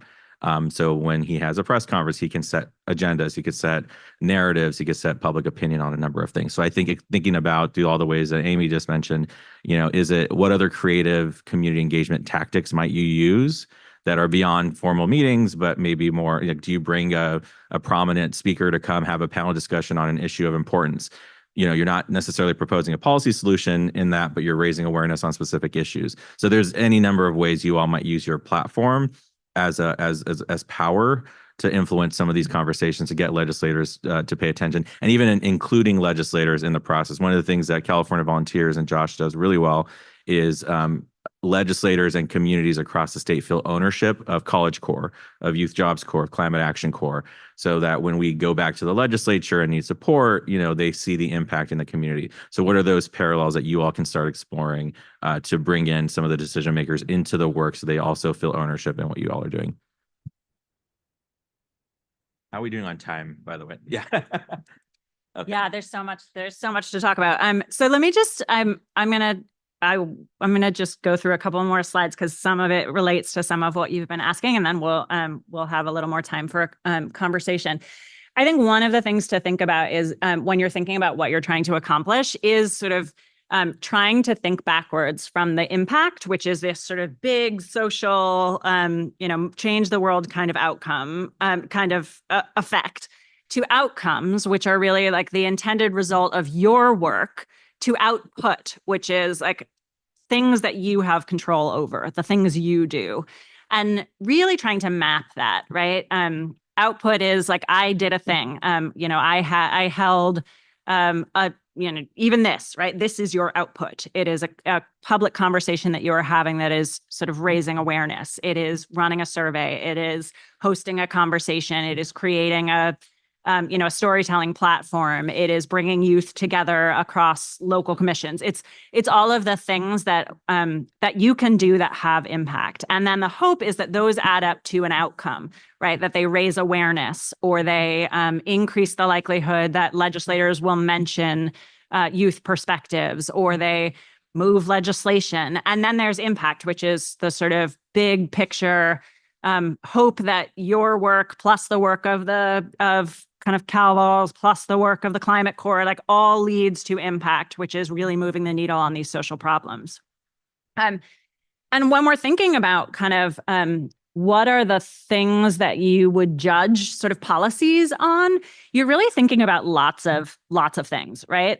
So when he has a press conference, he can set agendas, he could set narratives, he could set public opinion on a number of things. So I think thinking about all the ways that Amy just mentioned, what other creative community engagement tactics might you use that are beyond formal meetings, but maybe more, do you bring a prominent speaker to come have a panel discussion on an issue of importance? You're not necessarily proposing a policy solution in that, but you're raising awareness on specific issues. So there's any number of ways you all might use your platform as power to influence some of these conversations, to get legislators to pay attention, and even including legislators in the process. One of the things that California Volunteers and Josh does really well is legislators and communities across the state feel ownership of College Corps, of Youth Jobs Corps, of Climate Action Corps, so that when we go back to the legislature and need support, they see the impact in the community. So what are those parallels that you all can start exploring to bring in some of the decision makers into the work so they also feel ownership in what you all are doing? How are we doing on time, by the way? Yeah. Okay. Yeah, there's so much to talk about. So let me just, I'm gonna just go through a couple more slides because some of it relates to some of what you've been asking, and then we'll have a little more time for a conversation. I think one of the things to think about is when you're thinking about what you're trying to accomplish is sort of trying to think backwards from the impact, which is this sort of big social, change the world kind of outcome, effect, to outcomes, which are really like the intended result of your work, to output, which is like things that you have control over, the things you do, and really trying to map that, right? Output is like, I did a thing, I held even this, right? This is your output. It is a public conversation that you are having that is sort of raising awareness. It is running a survey. It is hosting a conversation. It is creating a storytelling platform. It is bringing youth together across local commissions. It's all of the things that you can do that have impact. And then the hope is that those add up to an outcome, right? That they raise awareness, or they increase the likelihood that legislators will mention youth perspectives, or they move legislation. And then there's impact, which is the sort of big picture hope that your work plus the work of kind of CalVols plus the work of the Climate Corps, like all leads to impact, which is really moving the needle on these social problems. And when we're thinking about kind of what are the things that you would judge sort of policies on, you're really thinking about lots of things, right?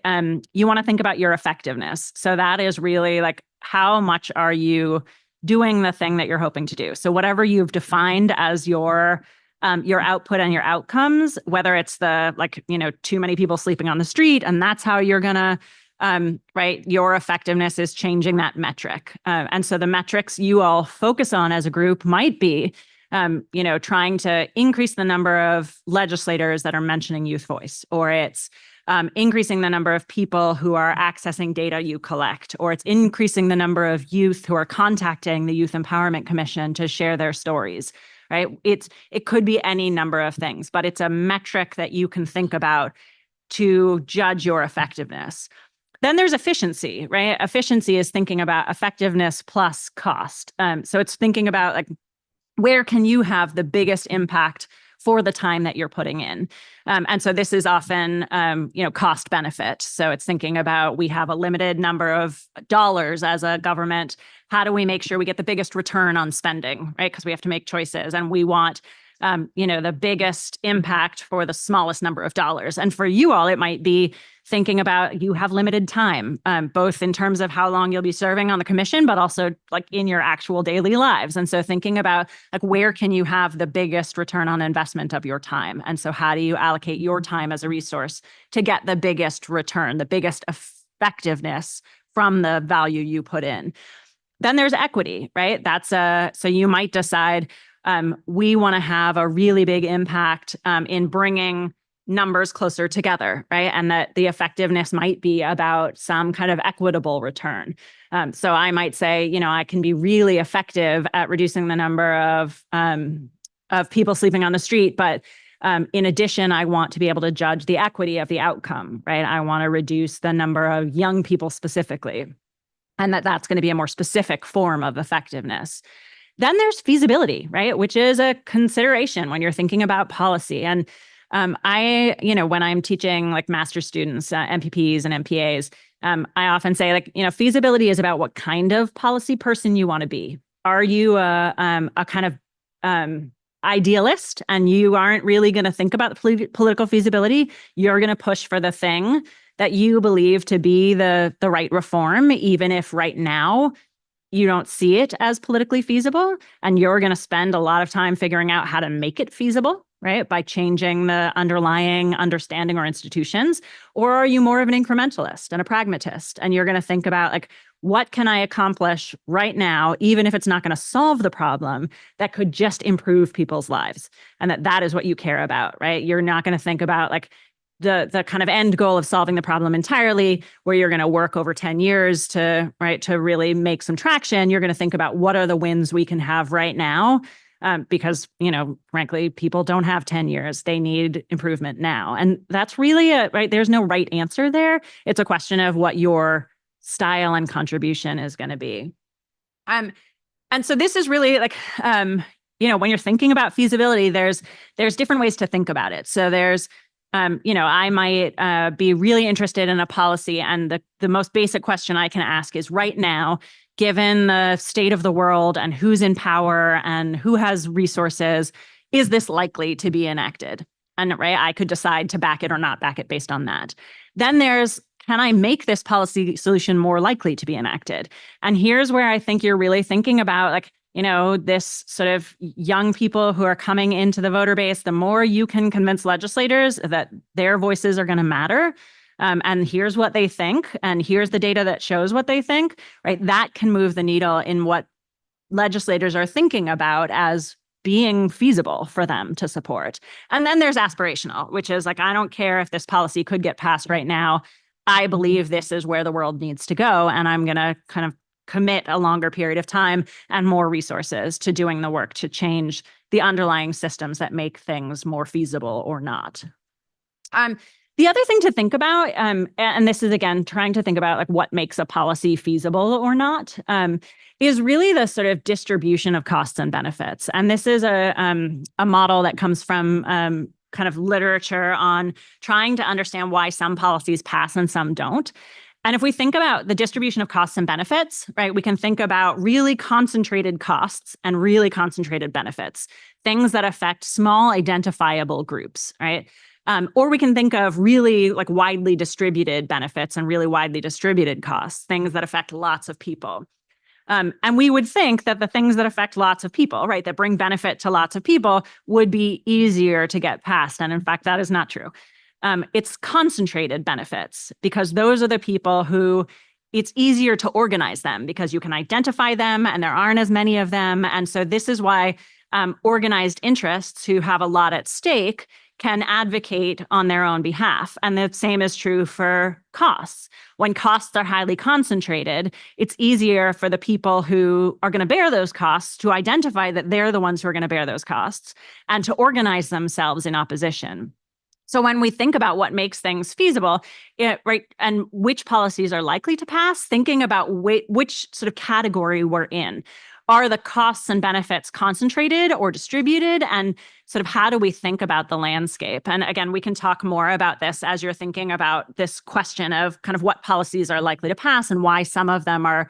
You want to think about your effectiveness. So that is really like, how much are you doing the thing that you're hoping to do? So whatever you've defined as your output and your outcomes, whether it's too many people sleeping on the street, and that's how you're gonna, right, your effectiveness is changing that metric. And so the metrics you all focus on as a group might be, trying to increase the number of legislators that are mentioning youth voice, or it's increasing the number of people who are accessing data you collect, or it's increasing the number of youth who are contacting the Youth Empowerment Commission to share their stories. Right? It could be any number of things, but it's a metric that you can think about to judge your effectiveness. Then there's efficiency, right? Efficiency is thinking about effectiveness plus cost. So it's thinking about like, where can you have the biggest impact for the time that you're putting in? And so this is often, cost benefit. So it's thinking about, we have a limited number of dollars as a government. How do we make sure we get the biggest return on spending, right? Because we have to make choices, and we want, the biggest impact for the smallest number of dollars. And for you all, it might be thinking about, you have limited time, both in terms of how long you'll be serving on the commission, but also like in your actual daily lives. And so thinking about like, where can you have the biggest return on investment of your time? And so how do you allocate your time as a resource to get the biggest return, the biggest effectiveness from the value you put in? Then there's equity, right? So you might decide, we want to have a really big impact in bringing numbers closer together, right? And that the effectiveness might be about some kind of equitable return. So I might say, I can be really effective at reducing the number of people sleeping on the street, but in addition, I want to be able to judge the equity of the outcome, right? I want to reduce the number of young people specifically, and that's going to be a more specific form of effectiveness. Then there's feasibility, right? Which is a consideration when you're thinking about policy. And when I'm teaching like master's students, MPPs and MPAs, I often say feasibility is about what kind of policy person you want to be. Are you a kind of idealist, and you aren't really going to think about the political feasibility? You're going to push for the thing that you believe to be the right reform, even if right now you don't see it as politically feasible, and you're going to spend a lot of time figuring out how to make it feasible, right? By changing the underlying understanding or institutions. Or are you more of an incrementalist and a pragmatist, and you're going to think about like, what can I accomplish right now, even if it's not going to solve the problem, that could just improve people's lives? And that is what you care about, right? You're not going to think about like the kind of end goal of solving the problem entirely, where you're going to work over 10 years to really make some traction. You're going to think about, what are the wins we can have right now? Because, frankly, people don't have 10 years. They need improvement now. And that's really there's no right answer there. It's a question of what your style and contribution is going to be. And so this is really like, when you're thinking about feasibility, there's different ways to think about it. So there's, I might be really interested in a policy, and the most basic question I can ask is, right now, given the state of the world and who's in power and who has resources, is this likely to be enacted? And I could decide to back it or not back it based on that. Then there's, can I make this policy solution more likely to be enacted? And here's where I think you're really thinking about this sort of young people who are coming into the voter base. The more you can convince legislators that their voices are going to matter, and here's what they think, and here's the data that shows what they think, right? That can move the needle in what legislators are thinking about as being feasible for them to support. And then there's aspirational, which is like, I don't care if this policy could get passed right now. I believe this is where the world needs to go, and I'm going to kind of commit a longer period of time and more resources to doing the work to change the underlying systems that make things more feasible or not. The other thing to think about, and this is again trying to think about like what makes a policy feasible or not, is really the sort of distribution of costs and benefits. And this is a model that comes from kind of literature on trying to understand why some policies pass and some don't. And if we think about the distribution of costs and benefits, right, we can think about really concentrated costs and really concentrated benefits, things that affect small identifiable groups, right? Or we can think of really like widely distributed benefits and really widely distributed costs, things that affect lots of people. And we would think that the things that affect lots of people, right, that bring benefit to lots of people would be easier to get past. And in fact, that is not true. It's concentrated benefits because those are the people who it's easier to organize them because you can identify them and there aren't as many of them. And so this is why organized interests who have a lot at stake can advocate on their own behalf. And the same is true for costs. When costs are highly concentrated, it's easier for the people who are going to bear those costs to identify that they're the ones who are going to bear those costs and to organize themselves in opposition. So when we think about what makes things feasible, right, and which policies are likely to pass, thinking about which sort of category we're in. Are the costs and benefits concentrated or distributed? And sort of how do we think about the landscape? And again, we can talk more about this as you're thinking about this question of kind of what policies are likely to pass and why some of them are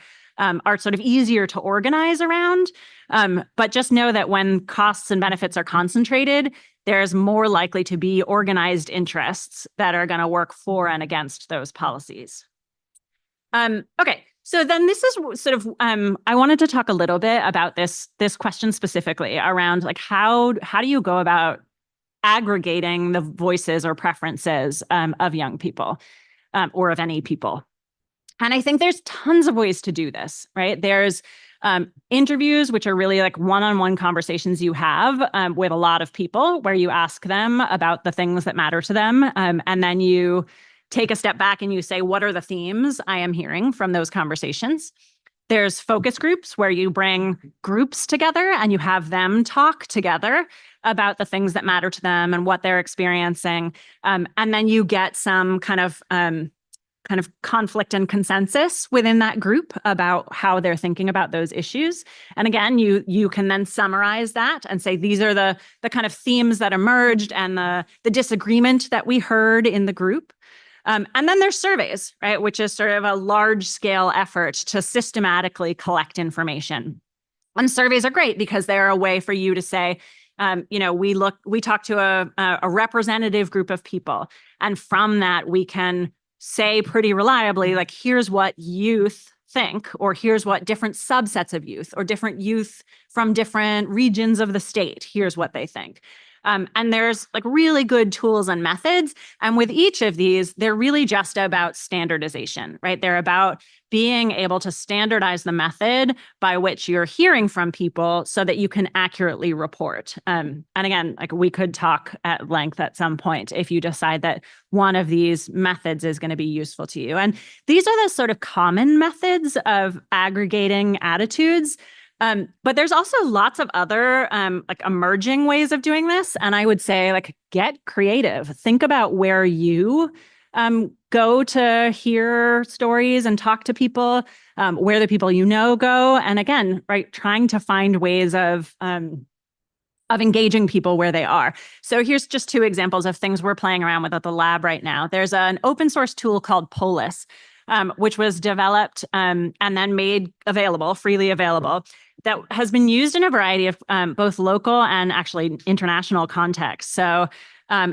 sort of easier to organize around. But just know that when costs and benefits are concentrated, there's more likely to be organized interests that are going to work for and against those policies. Okay, so then this is sort of, I wanted to talk a little bit about this question specifically around like how do you go about aggregating the voices or preferences of young people or of any people? And I think there's tons of ways to do this, right? There's interviews, which are really like one-on-one conversations you have with a lot of people where you ask them about the things that matter to them. And then you take a step back and you say, what are the themes I am hearing from those conversations? There's focus groups where you bring groups together and you have them talk together about the things that matter to them and what they're experiencing. And then you get some kind of conflict and consensus within that group about how they're thinking about those issues. And again, you can then summarize that and say, these are the kind of themes that emerged and the disagreement that we heard in the group. And then there's surveys, right, which is sort of a large scale effort to systematically collect information. And surveys are great because they're a way for you to say, we talk to a representative group of people. And from that, we can say pretty reliably, like, here's what youth think, or here's what different subsets of youth or different youth from different regions of the state, here's what they think. And there's like really good tools and methods. And with each of these, they're really just about standardization, right? They're about being able to standardize the method by which you're hearing from people so that you can accurately report. And again, like we could talk at length at some point if you decide that one of these methods is going to be useful to you. And these are the sort of common methods of aggregating attitudes. But there's also lots of other like emerging ways of doing this. And I would say, like, get creative. Think about where you go to hear stories and talk to people, where the people you know go. And again, right, trying to find ways of engaging people where they are. So here's just two examples of things we're playing around with at the lab right now. There's an open source tool called Polis, which was developed and then made available, freely available, that has been used in a variety of both local and actually international contexts. So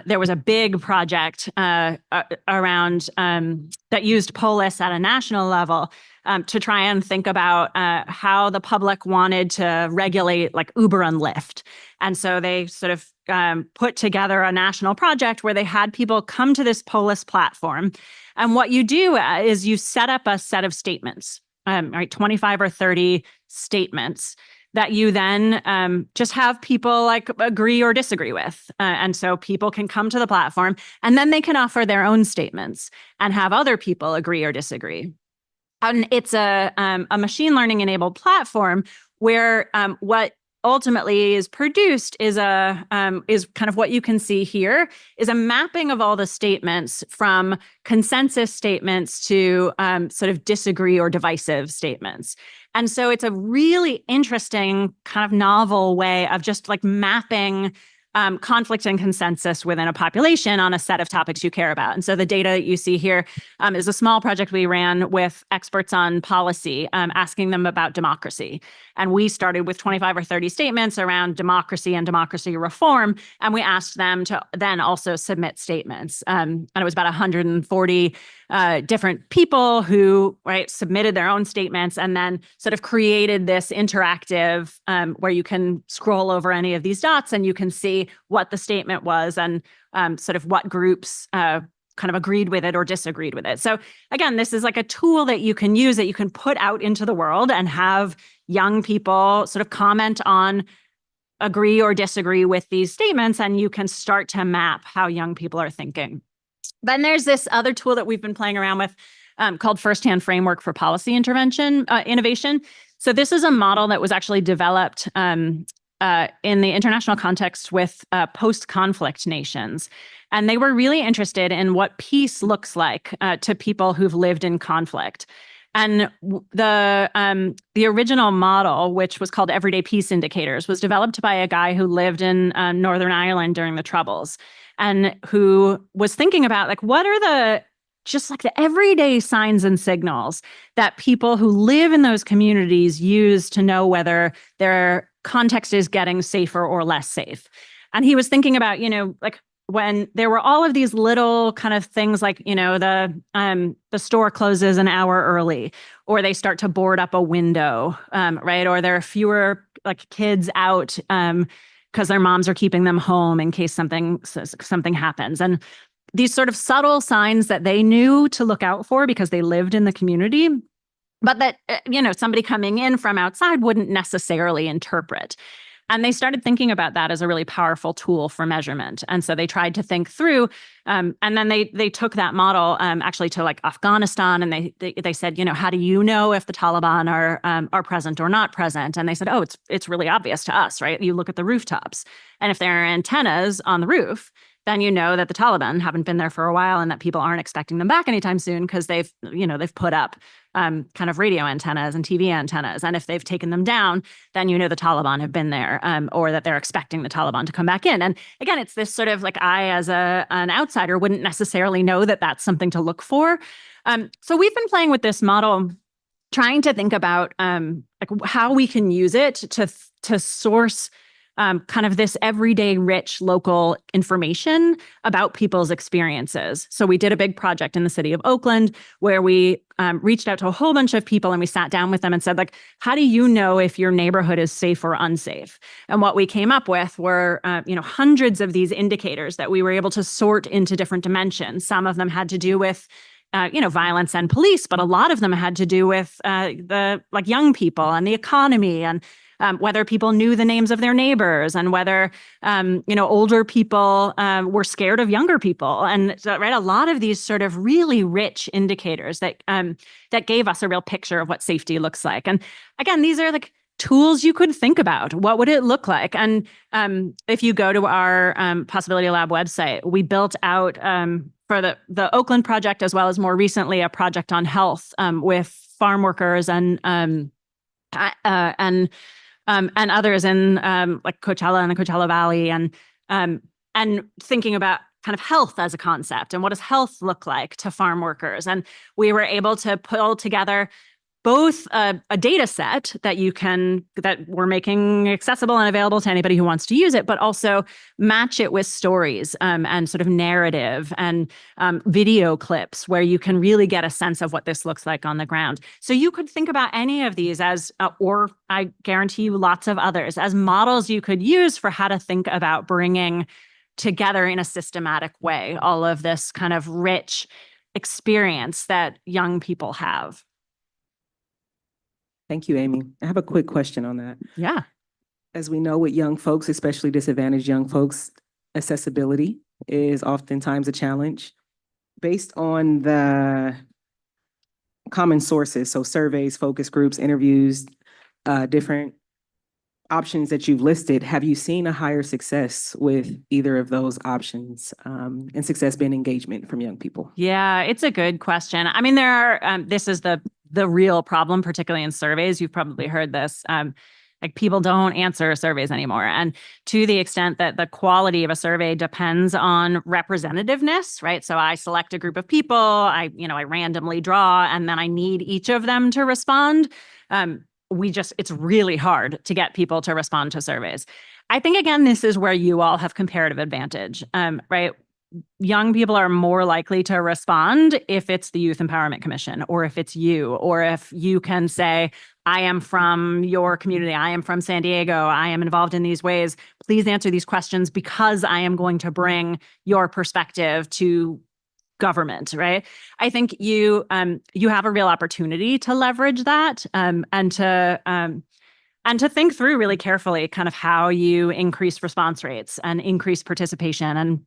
there was a big project around that used Polis at a national level to try and think about how the public wanted to regulate like Uber and Lyft. And so they sort of put together a national project where they had people come to this Polis platform. And what you do is you set up a set of statements, right, 25 or 30 statements that you then just have people like agree or disagree with. And so people can come to the platform and then they can offer their own statements and have other people agree or disagree. And it's a machine learning enabled platform where what ultimately is produced is kind of what you can see here is a mapping of all the statements from consensus statements to sort of disagree or divisive statements. And so it's a really interesting kind of novel way of just like mapping conflict and consensus within a population on a set of topics you care about. And so the data that you see here is a small project we ran with experts on policy, asking them about democracy. And we started with 25 or 30 statements around democracy and democracy reform. And we asked them to then also submit statements. And it was about 140 different people who submitted their own statements and then sort of created this interactive where you can scroll over any of these dots and you can see what the statement was and sort of what groups kind of agreed with it or disagreed with it. So again, this is like a tool that you can use that you can put out into the world and have young people sort of comment on, agree or disagree with these statements, and you can start to map how young people are thinking. Then there's this other tool that we've been playing around with called Firsthand Framework for Policy Innovation. So this is a model that was actually developed in the international context with post-conflict nations. And they were really interested in what peace looks like to people who've lived in conflict. And the original model, which was called Everyday Peace Indicators, was developed by a guy who lived in Northern Ireland during the Troubles and who was thinking about like, what are the everyday signs and signals that people who live in those communities use to know whether their context is getting safer or less safe. And he was thinking about, like when there were all of these little kind of things like, the store closes an hour early, or they start to board up a window, right? Or there are fewer like kids out because their moms are keeping them home in case something happens. And these sort of subtle signs that they knew to look out for because they lived in the community, but that, somebody coming in from outside wouldn't necessarily interpret. And they started thinking about that as a really powerful tool for measurement. And so they tried to think through, and then they took that model actually to like Afghanistan, and they said, how do you know if the Taliban are present or not present? And they said, oh, it's really obvious to us, right? You look at the rooftops, and if there are antennas on the roof, then you know that the Taliban haven't been there for a while and that people aren't expecting them back anytime soon because they've put up kind of radio antennas and TV antennas. And if they've taken them down, then you know the Taliban have been there or that they're expecting the Taliban to come back in. And again, it's this sort of like I as an outsider wouldn't necessarily know that that's something to look for. So we've been playing with this model, trying to think about like how we can use it to source kind of this everyday rich local information about people's experiences. So we did a big project in the city of Oakland where we reached out to a whole bunch of people and we sat down with them and said, like, how do you know if your neighborhood is safe or unsafe? And what we came up with were, hundreds of these indicators that we were able to sort into different dimensions. Some of them had to do with violence and police, but a lot of them had to do with the young people and the economy and whether people knew the names of their neighbors and whether, older people were scared of younger people. And so, right, a lot of these sort of really rich indicators that gave us a real picture of what safety looks like. And again, these are like tools you could think about. What would it look like? And if you go to our Possibility Lab website, we built out for the Oakland project, as well as more recently a project on health with farm workers and others in like Coachella and the Coachella Valley, and thinking about kind of health as a concept and what does health look like to farm workers. And we were able to pull together both a data set that we're making accessible and available to anybody who wants to use it, but also match it with stories and sort of narrative and video clips where you can really get a sense of what this looks like on the ground. So you could think about any of these as, or I guarantee you lots of others, as models you could use for how to think about bringing together in a systematic way all of this kind of rich experience that young people have. Thank you, Amy. I have a quick question on that. Yeah. As we know with young folks, especially disadvantaged young folks, accessibility is oftentimes a challenge. Based on the common sources, so surveys, focus groups, interviews, different options that you've listed, have you seen a higher success with either of those options, and success being engagement from young people? Yeah, it's a good question. I mean, there are, this is the real problem, particularly in surveys. You've probably heard this. Like people don't answer surveys anymore. And to the extent that the quality of a survey depends on representativeness, right? So I select a group of people, I randomly draw, and then I need each of them to respond. It's really hard to get people to respond to surveys. I think, again, this is where you all have comparative advantage, right? Young people are more likely to respond if it's the Youth Empowerment Commission, or if it's you, or if you can say, I am from your community, I am from San Diego, I am involved in these ways. Please answer these questions because I am going to bring your perspective to government, right? I think you have a real opportunity to leverage that and to think through really carefully kind of how you increase response rates and increase participation. And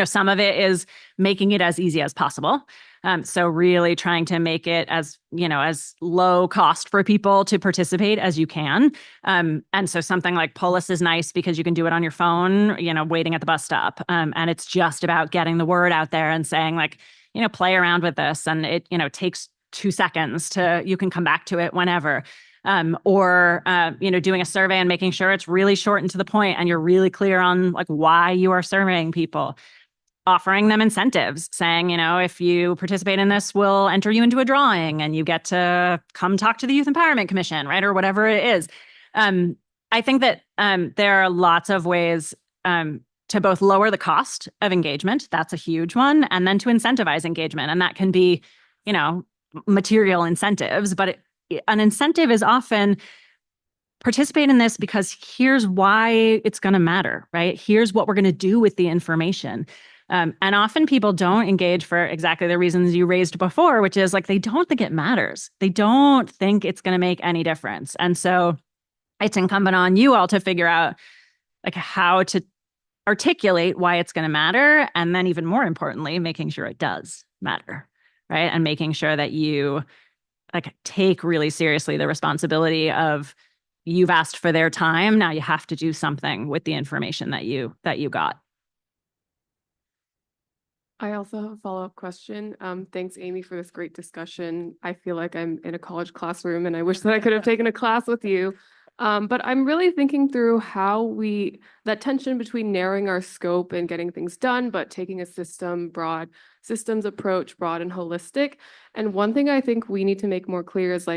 some of it is making it as easy as possible. So really trying to make it as low cost for people to participate as you can. And so something like Polis is nice because you can do it on your phone, waiting at the bus stop. And it's just about getting the word out there and saying play around with this. And it, takes 2 seconds you can come back to it whenever. Or doing a survey and making sure it's really short and to the point and you're really clear on why you are surveying people. Offering them incentives, saying, if you participate in this, we'll enter you into a drawing and you get to come talk to the Youth Empowerment Commission, right? Or whatever it is. I think that there are lots of ways to both lower the cost of engagement. That's a huge one. And then to incentivize engagement. And that can be, material incentives, but an incentive is often participate in this because here's why it's going to matter, right? Here's what we're going to do with the information. And often people don't engage for exactly the reasons you raised before, which is they don't think it matters. They don't think it's going to make any difference. And so it's incumbent on you all to figure out how to articulate why it's going to matter. And then even more importantly, making sure it does matter, right? And making sure that you take really seriously the responsibility of you've asked for their time. Now you have to do something with the information that you got. I also have a follow-up question. Thanks, Amy, for this great discussion. I feel like I'm in a college classroom and I wish that I could have taken a class with you. But I'm really thinking through how that tension between narrowing our scope and getting things done, but taking a systems approach, broad and holistic. And one thing I think we need to make more clear is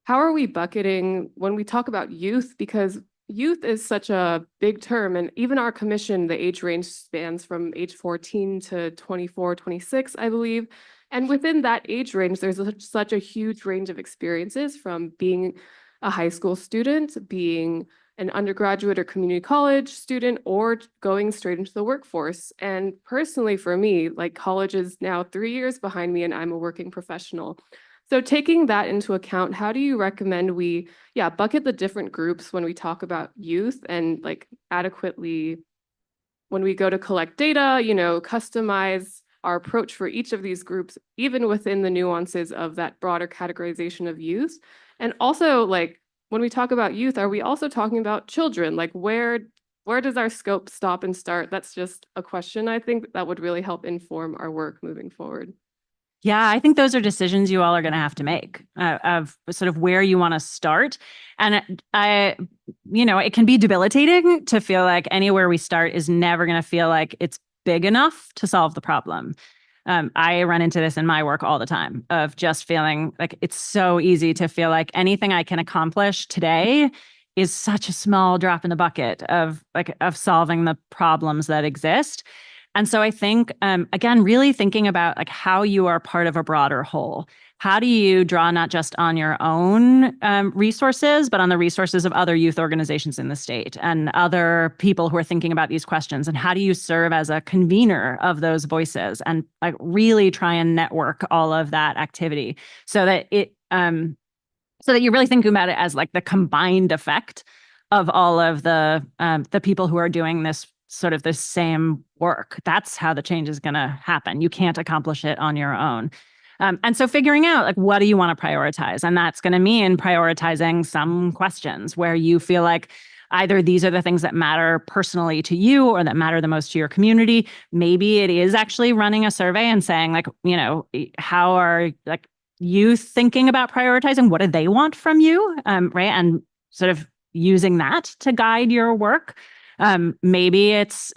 how are we bucketing when we talk about youth? Because youth is such a big term, and even our commission, the age range spans from age 14 to 24, 26, I believe. And within that age range, there's such a huge range of experiences, from being a high school student, being an undergraduate or community college student, or going straight into the workforce. And personally for me, college is now 3 years behind me and I'm a working professional. So taking that into account, how do you recommend we bucket the different groups when we talk about youth, and adequately, when we go to collect data, customize our approach for each of these groups, even within the nuances of that broader categorization of youth? And also, when we talk about youth, are we also talking about children? Where does our scope stop and start? That's just a question I think that would really help inform our work moving forward. Yeah, I think those are decisions you all are going to have to make of sort of where you want to start. And it can be debilitating to feel like anywhere we start is never going to feel like it's big enough to solve the problem. I run into this in my work all the time, of just feeling like it's so easy to feel like anything I can accomplish today is such a small drop in the bucket of solving the problems that exist. And so I think, again, really thinking about how you are part of a broader whole. How do you draw not just on your own resources, but on the resources of other youth organizations in the state and other people who are thinking about these questions? And how do you serve as a convener of those voices and really try and network all of that activity so that you're really thinking about it as the combined effect of all of the people who are doing this sort of the same work. That's how the change is going to happen. You can't accomplish it on your own. And so figuring out what do you want to prioritize? And that's going to mean prioritizing some questions where you feel like either these are the things that matter personally to you or that matter the most to your community. Maybe it is actually running a survey and saying how are youth thinking about prioritizing? What do they want from you? Right. And sort of using that to guide your work. Maybe it's,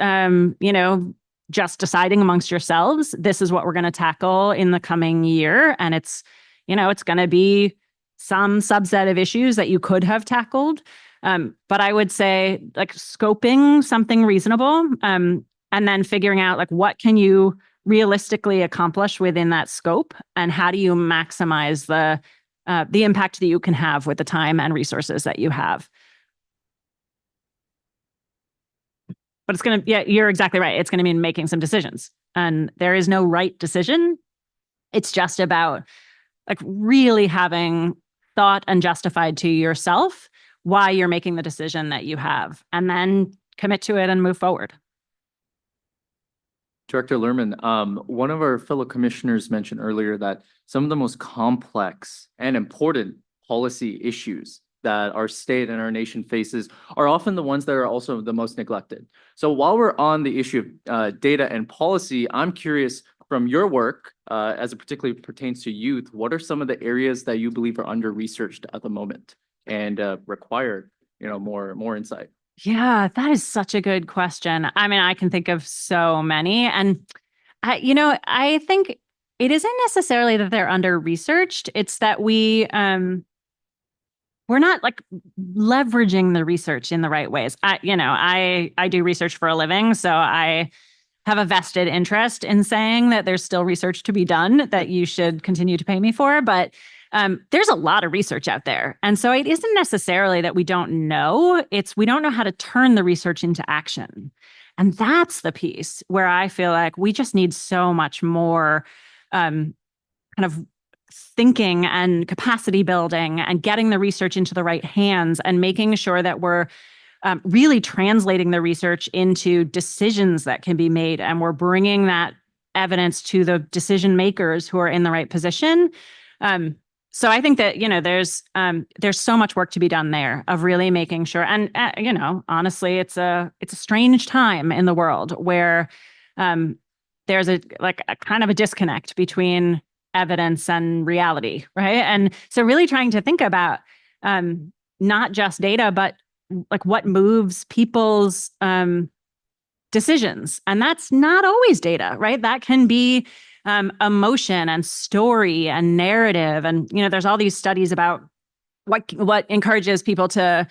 just deciding amongst yourselves, this is what we're going to tackle in the coming year. And it's going to be some subset of issues that you could have tackled. But I would say like scoping something reasonable, and then figuring out like what can you realistically accomplish within that scope, and how do you maximize the impact that you can have with the time and resources that you have. But it's going to, yeah, you're exactly right. It's going to mean making some decisions, and there is no right decision. It's just about like really having thought and justified to yourself why you're making the decision that you have, and then commit to it and move forward. Director Lerman, one of our fellow commissioners mentioned earlier that some of the most complex and important policy issues that our state and our nation faces are often the ones that are also the most neglected. So while we're on the issue of data and policy, I'm curious from your work, as it particularly pertains to youth, what are some of the areas that you believe are under-researched at the moment and require, more insight? Yeah, that is such a good question. I mean, I can think of so many. And I think it isn't necessarily that they're under-researched. It's that we're not like leveraging the research in the right ways. I do research for a living, so I have a vested interest in saying that there's still research to be done that you should continue to pay me for. But there's a lot of research out there. And so it isn't necessarily that we don't know, it's we don't know how to turn the research into action. And that's the piece where I feel like we just need so much more kind of thinking and capacity building and getting the research into the right hands and making sure that we're really translating the research into decisions that can be made. And we're bringing that evidence to the decision makers who are in the right position. So I think that, there's so much work to be done there of really making sure. And, honestly, it's a strange time in the world where there's a kind of a disconnect between evidence and reality, right? And so really trying to think about not just data, but like what moves people's decisions. And that's not always data, right? That can be emotion and story and narrative. And, there's all these studies about what encourages people to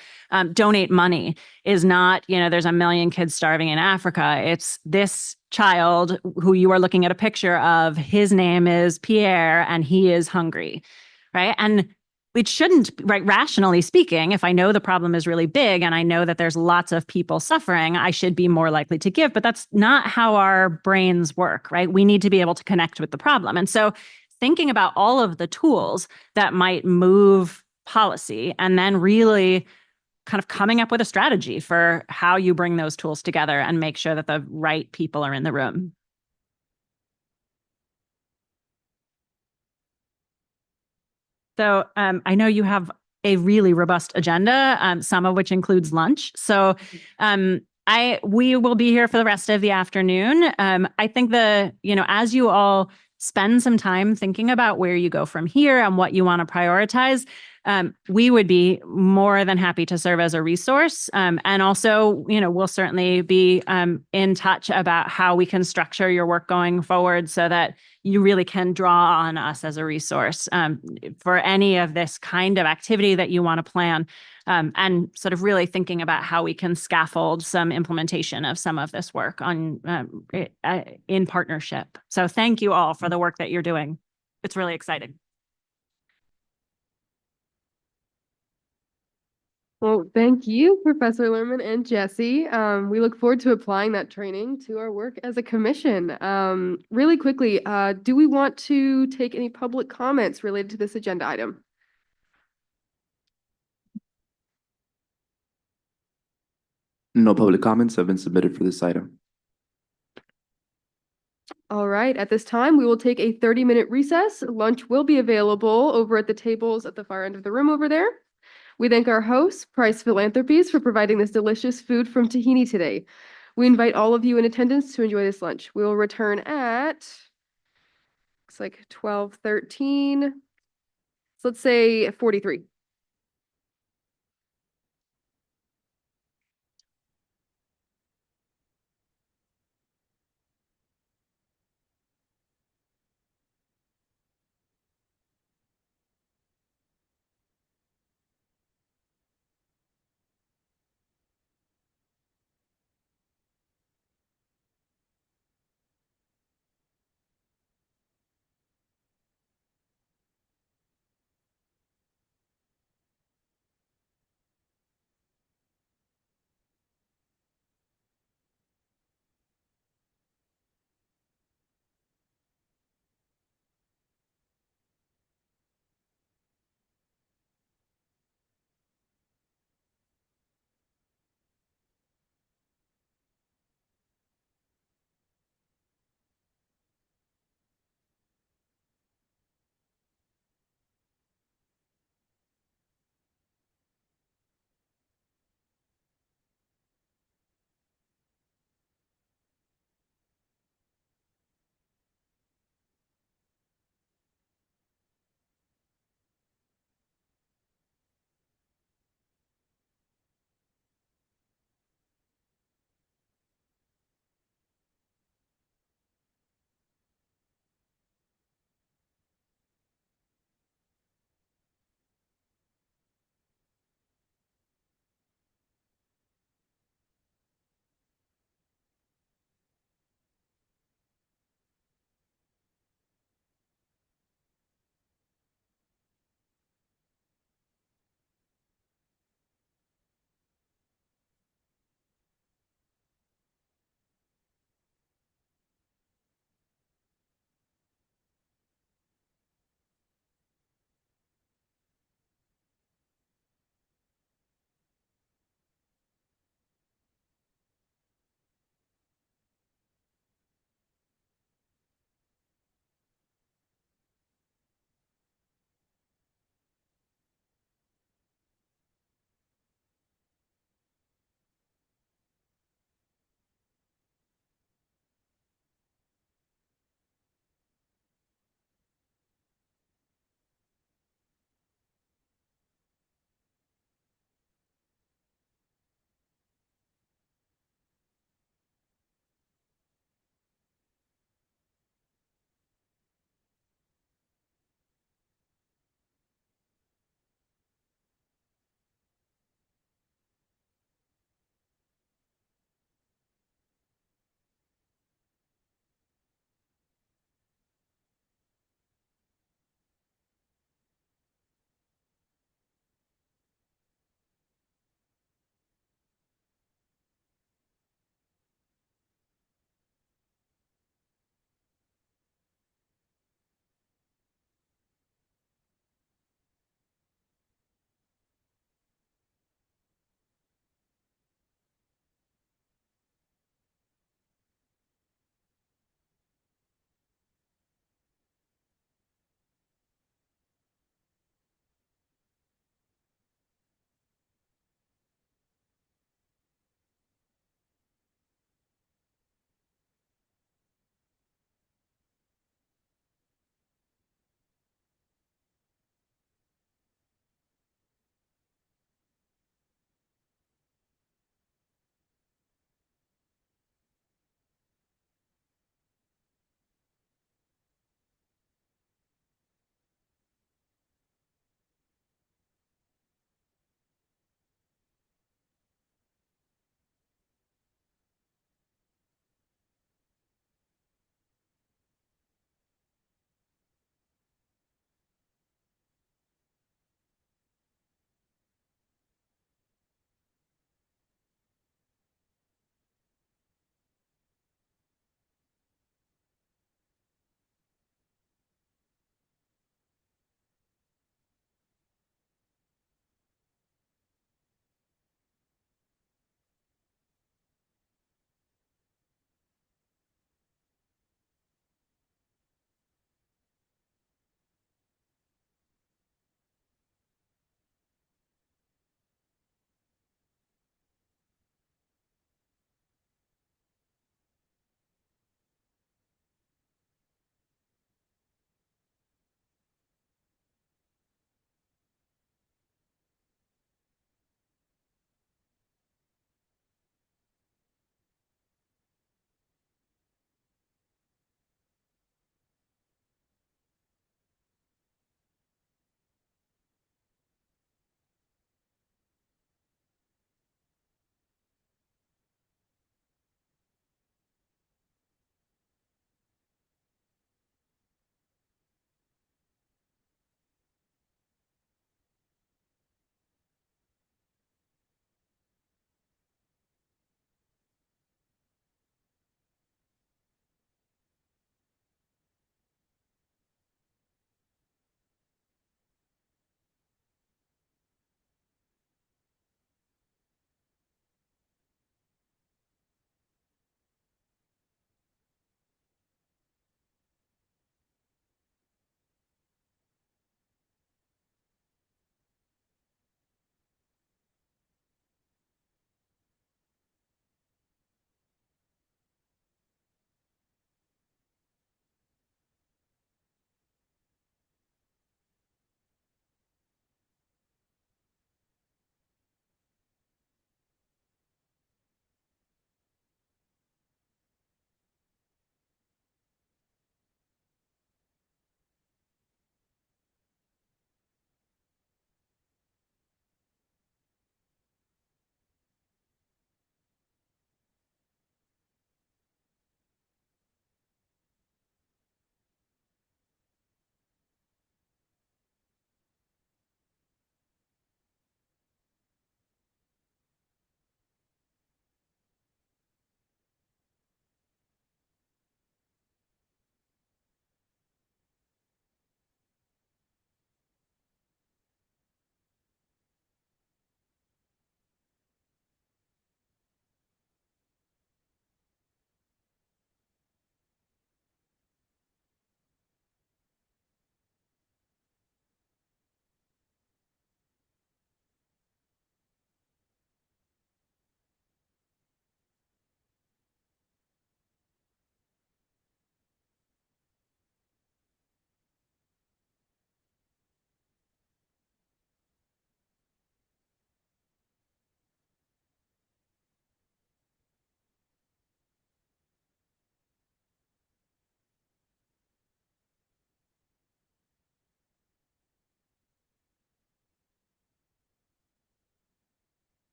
donate money is not, there's 1 million kids starving in Africa. It's this child who you are looking at a picture of, his name is Pierre and he is hungry, right? And it shouldn't, right? Rationally speaking, if I know the problem is really big and I know that there's lots of people suffering, I should be more likely to give, but that's not how our brains work, right? We need to be able to connect with the problem. And so thinking about all of the tools that might move policy and then really kind of coming up with a strategy for how you bring those tools together and make sure that the right people are in the room. So I know you have a really robust agenda, some of which includes lunch. So we will be here for the rest of the afternoon. I think as you all spend some time thinking about where you go from here and what you want to prioritize, we would be more than happy to serve as a resource. And also, we'll certainly be in touch about how we can structure your work going forward so that you really can draw on us as a resource for any of this kind of activity that you want to plan, and sort of really thinking about how we can scaffold some implementation of some of this work in partnership. So thank you all for the work that you're doing. It's really exciting. Well, thank you, Professor Lerman and Jesse. We look forward to applying that training to our work as a commission. Really quickly, do we want to take any public comments related to this agenda item? No public comments have been submitted for this item. All right, at this time, we will take a 30-minute recess. Lunch will be available over at the tables at the far end of the room over there. We thank our host, Price Philanthropies, for providing this delicious food from Tahini today. We invite all of you in attendance to enjoy this lunch. We will return at, looks like 12:13. So let's say 43.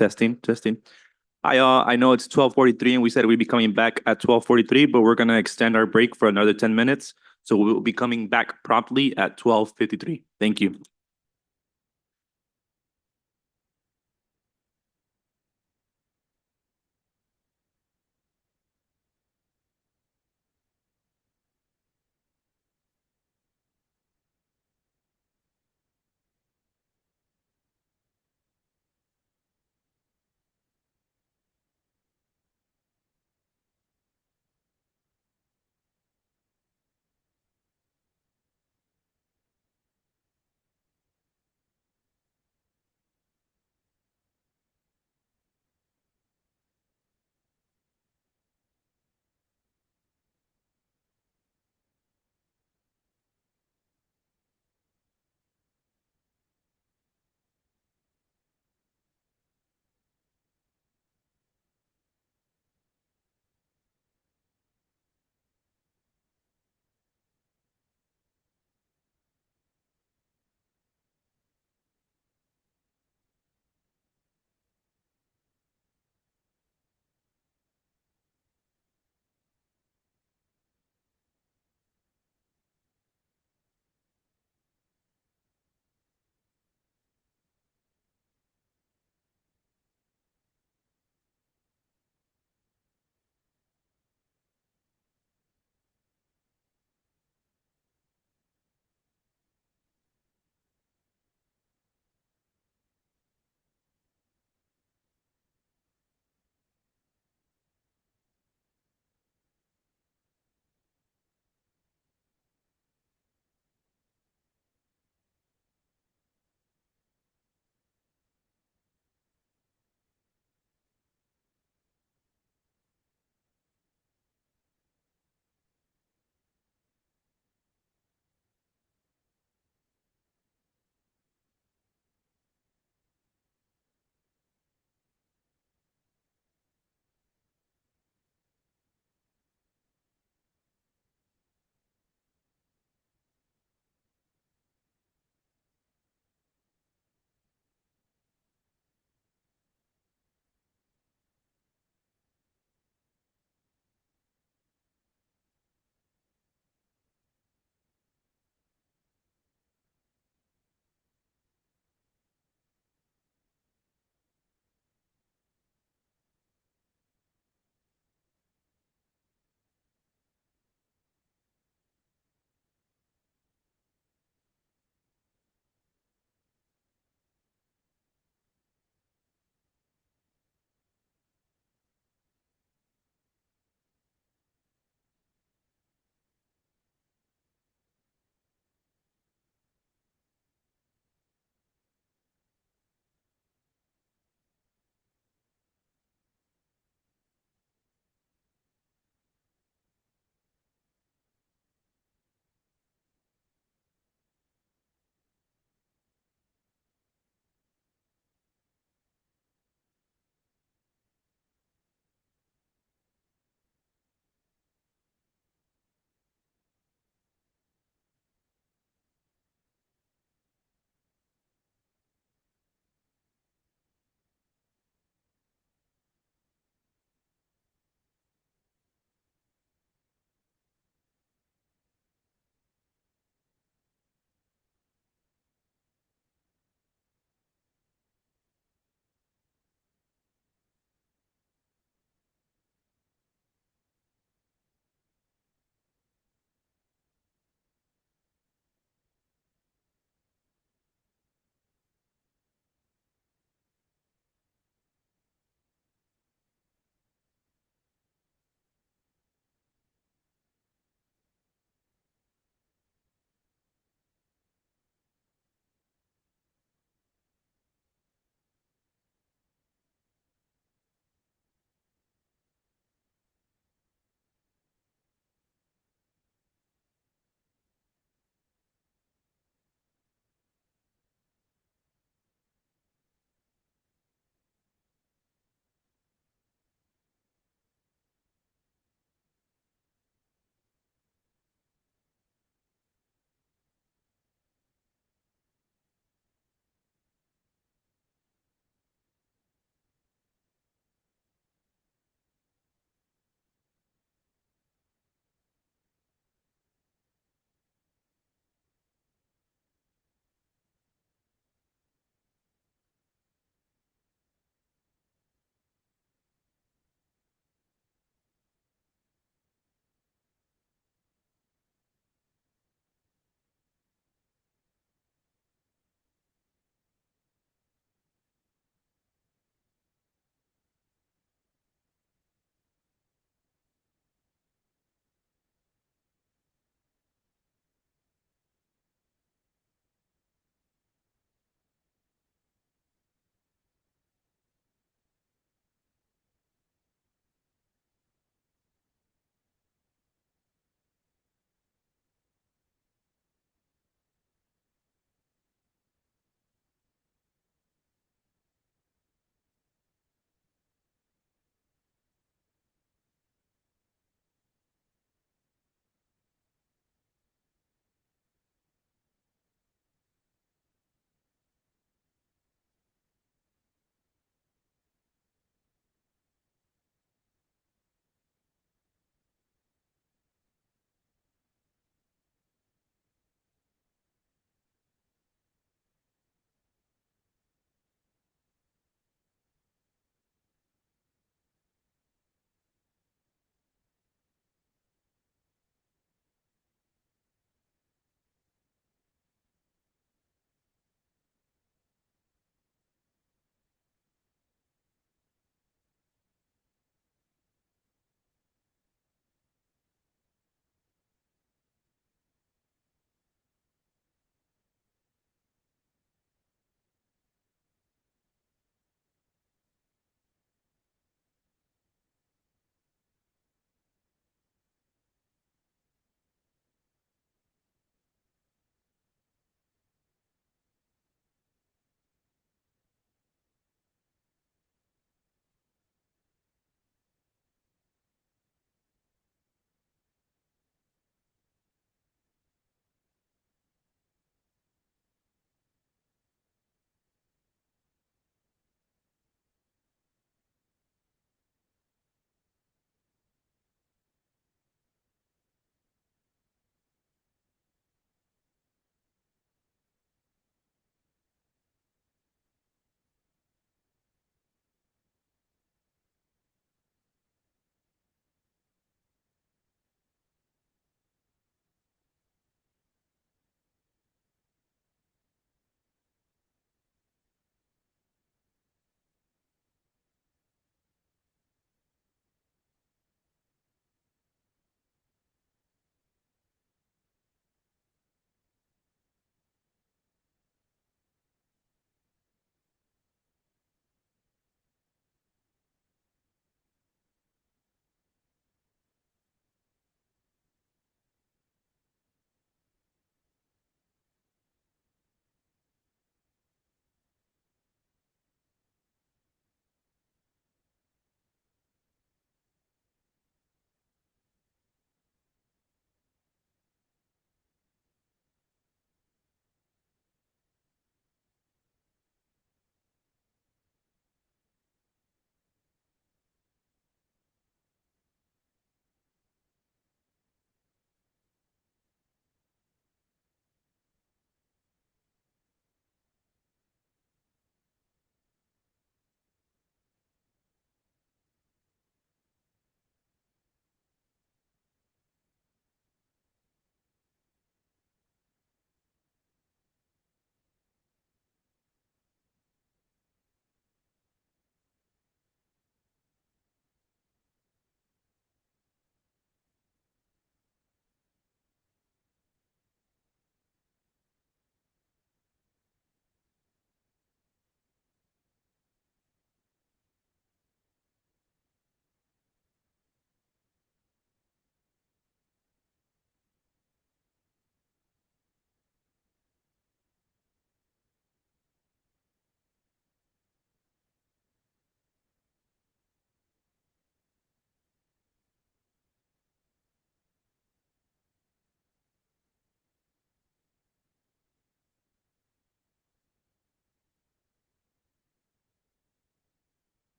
Testing, testing. I know it's 12:43 and we said we'd be coming back at 12:43, but we're gonna extend our break for another 10 minutes. So we will be coming back promptly at 12:53. Thank you.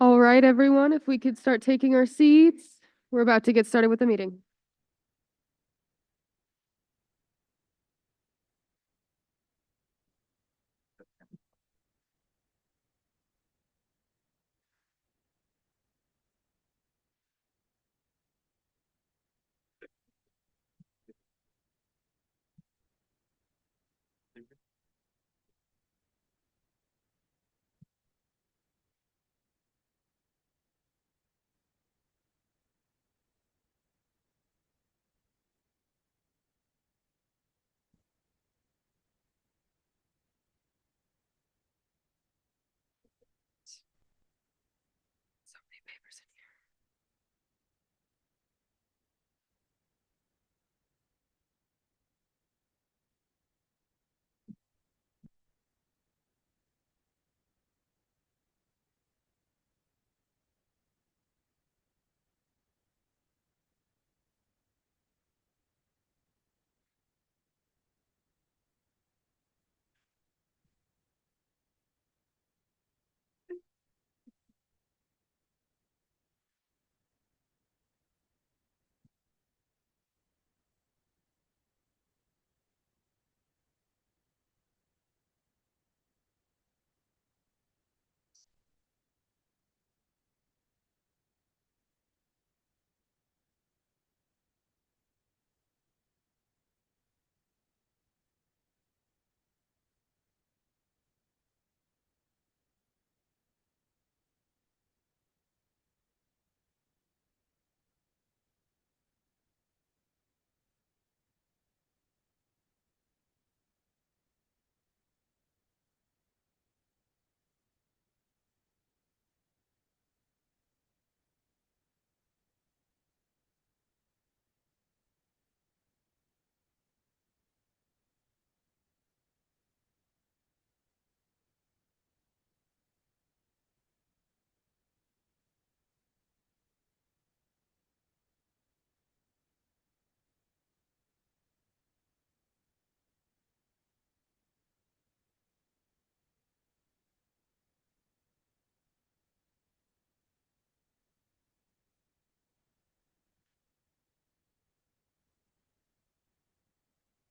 All right, everyone, if we could start taking our seats, we're about to get started with the meeting. So many papers in here.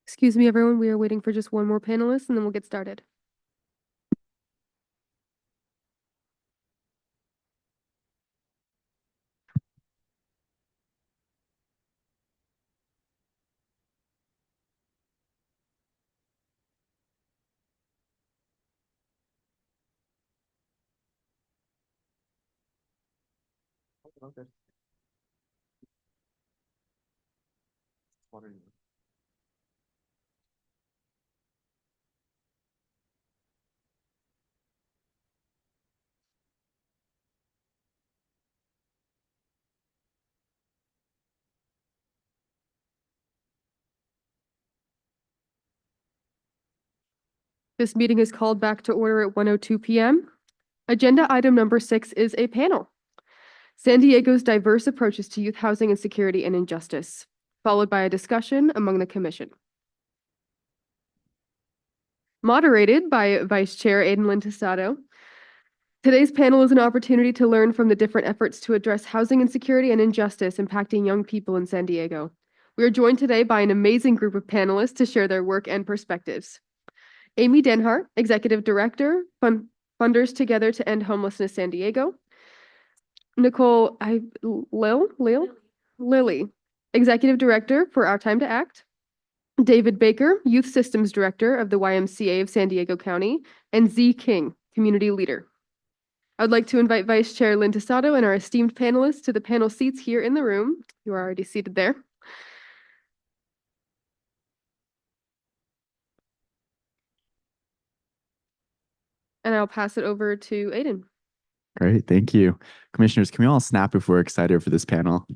Excuse me, everyone, we are waiting for just one more panelist and then we'll get started. Okay. This meeting is called back to order at 1:02 p.m. Agenda item number 6 is a panel. San Diego's diverse approaches to youth housing and security and injustice, followed by a discussion among the commission. Moderated by Vice Chair Aiden Lintasado. Today's panel is an opportunity to learn from the different efforts to address housing insecurity and injustice impacting young people in San Diego. We are joined today by an amazing group of panelists to share their work and perspectives. Amy Denhart, Executive Director, Funders Together to End Homelessness San Diego. Nicole Lilly, Executive Director for Our Time to Act. David Baker, Youth Systems Director of the YMCA of San Diego County, and Z King, Community Leader. I would like to invite Vice Chair Lintasado and our esteemed panelists to the panel seats here in the room. You are already seated there. And I'll pass it over to Aiden. Great, thank you. Commissioners, can we all snap if we're excited for this panel?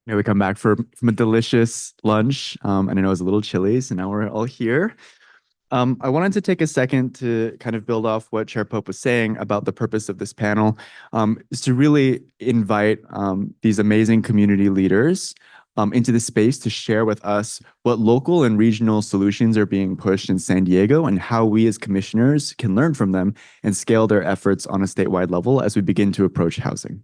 We come back from a delicious lunch, and I know it was a little chilly, so now we're all here. I wanted to take a second to kind of build off what Chair Pope was saying about the purpose of this panel, is to really invite these amazing community leaders into the space to share with us what local and regional solutions are being pushed in San Diego and how we as commissioners can learn from them and scale their efforts on a statewide level as we begin to approach housing.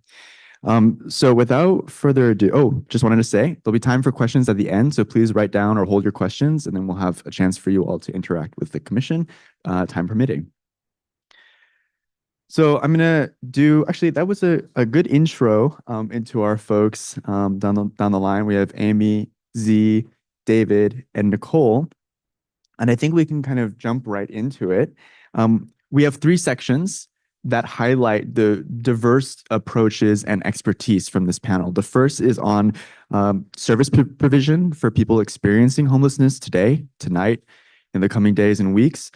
So without further ado, just wanted to say there'll be time for questions at the end. So please write down or hold your questions, and then we'll have a chance for you all to interact with the commission, time permitting. So I'm gonna do, actually, that was a good intro into our folks down the line. We have Amy, Z, David, and Nicole. And I think we can kind of jump right into it. We have 3 sections that highlight the diverse approaches and expertise from this panel. The first is on service provision for people experiencing homelessness today, tonight, in the coming days and weeks.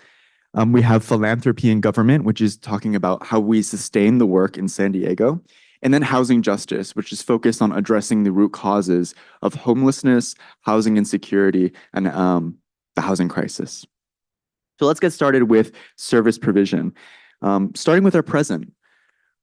We have philanthropy and government, which is talking about how we sustain the work in San Diego. And then housing justice, which is focused on addressing the root causes of homelessness, housing insecurity, and the housing crisis. So let's get started with service provision. Starting with our present.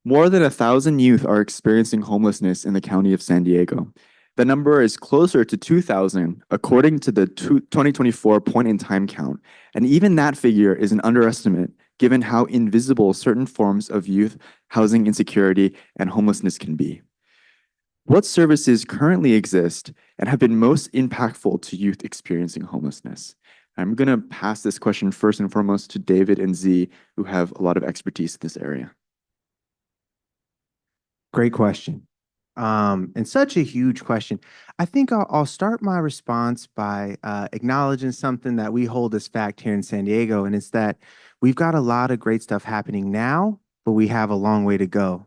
More than 1,000 youth are experiencing homelessness in the county of San Diego. The number is closer to 2,000 according to the 2024 point-in-time count. And even that figure is an underestimate given how invisible certain forms of youth housing insecurity and homelessness can be. What services currently exist and have been most impactful to youth experiencing homelessness? I'm going to pass this question first and foremost to David and Z, who have a lot of expertise in this area. Great question. And such a huge question. I think I'll start my response by acknowledging something that we hold as fact here in San Diego, and it's that we've got a lot of great stuff happening now, but we have a long way to go.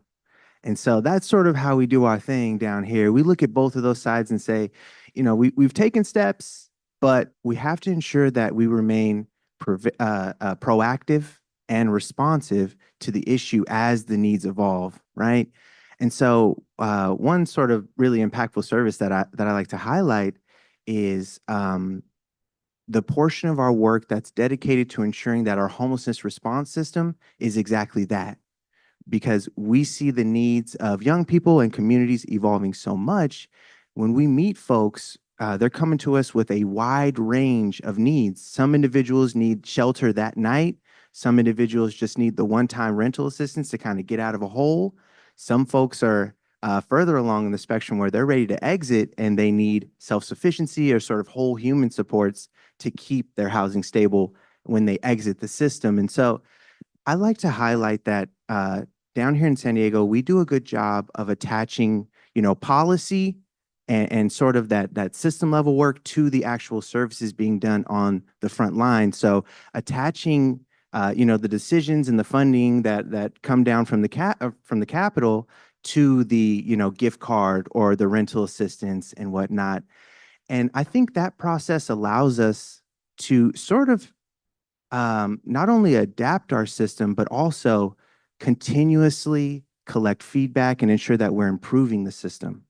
And so that's sort of how we do our thing down here. We look at both of those sides and say, you know, we've taken steps, but we have to ensure that we remain proactive and responsive to the issue as the needs evolve, right? And so one sort of really impactful service that I like to highlight is the portion of our work that's dedicated to ensuring that our homelessness response system is exactly that. Because we see the needs of young people and communities evolving so much. When we meet folks, they're coming to us with a wide range of needs. Some individuals need shelter that night. Some individuals just need the one-time rental assistance to kind of get out of a hole. Some folks are further along in the spectrum where they're ready to exit and they need self-sufficiency or sort of whole human supports to keep their housing stable when they exit the system. And so I like to highlight that down here in San Diego, we do a good job of attaching, you know, policy and sort of that system level work to the actual services being done on the front line. So attaching you know, the decisions and the funding that come down from the Capitol to the, you know, gift card or the rental assistance and whatnot. And I think that process allows us to sort of not only adapt our system, but also continuously collect feedback and ensure that we're improving the system.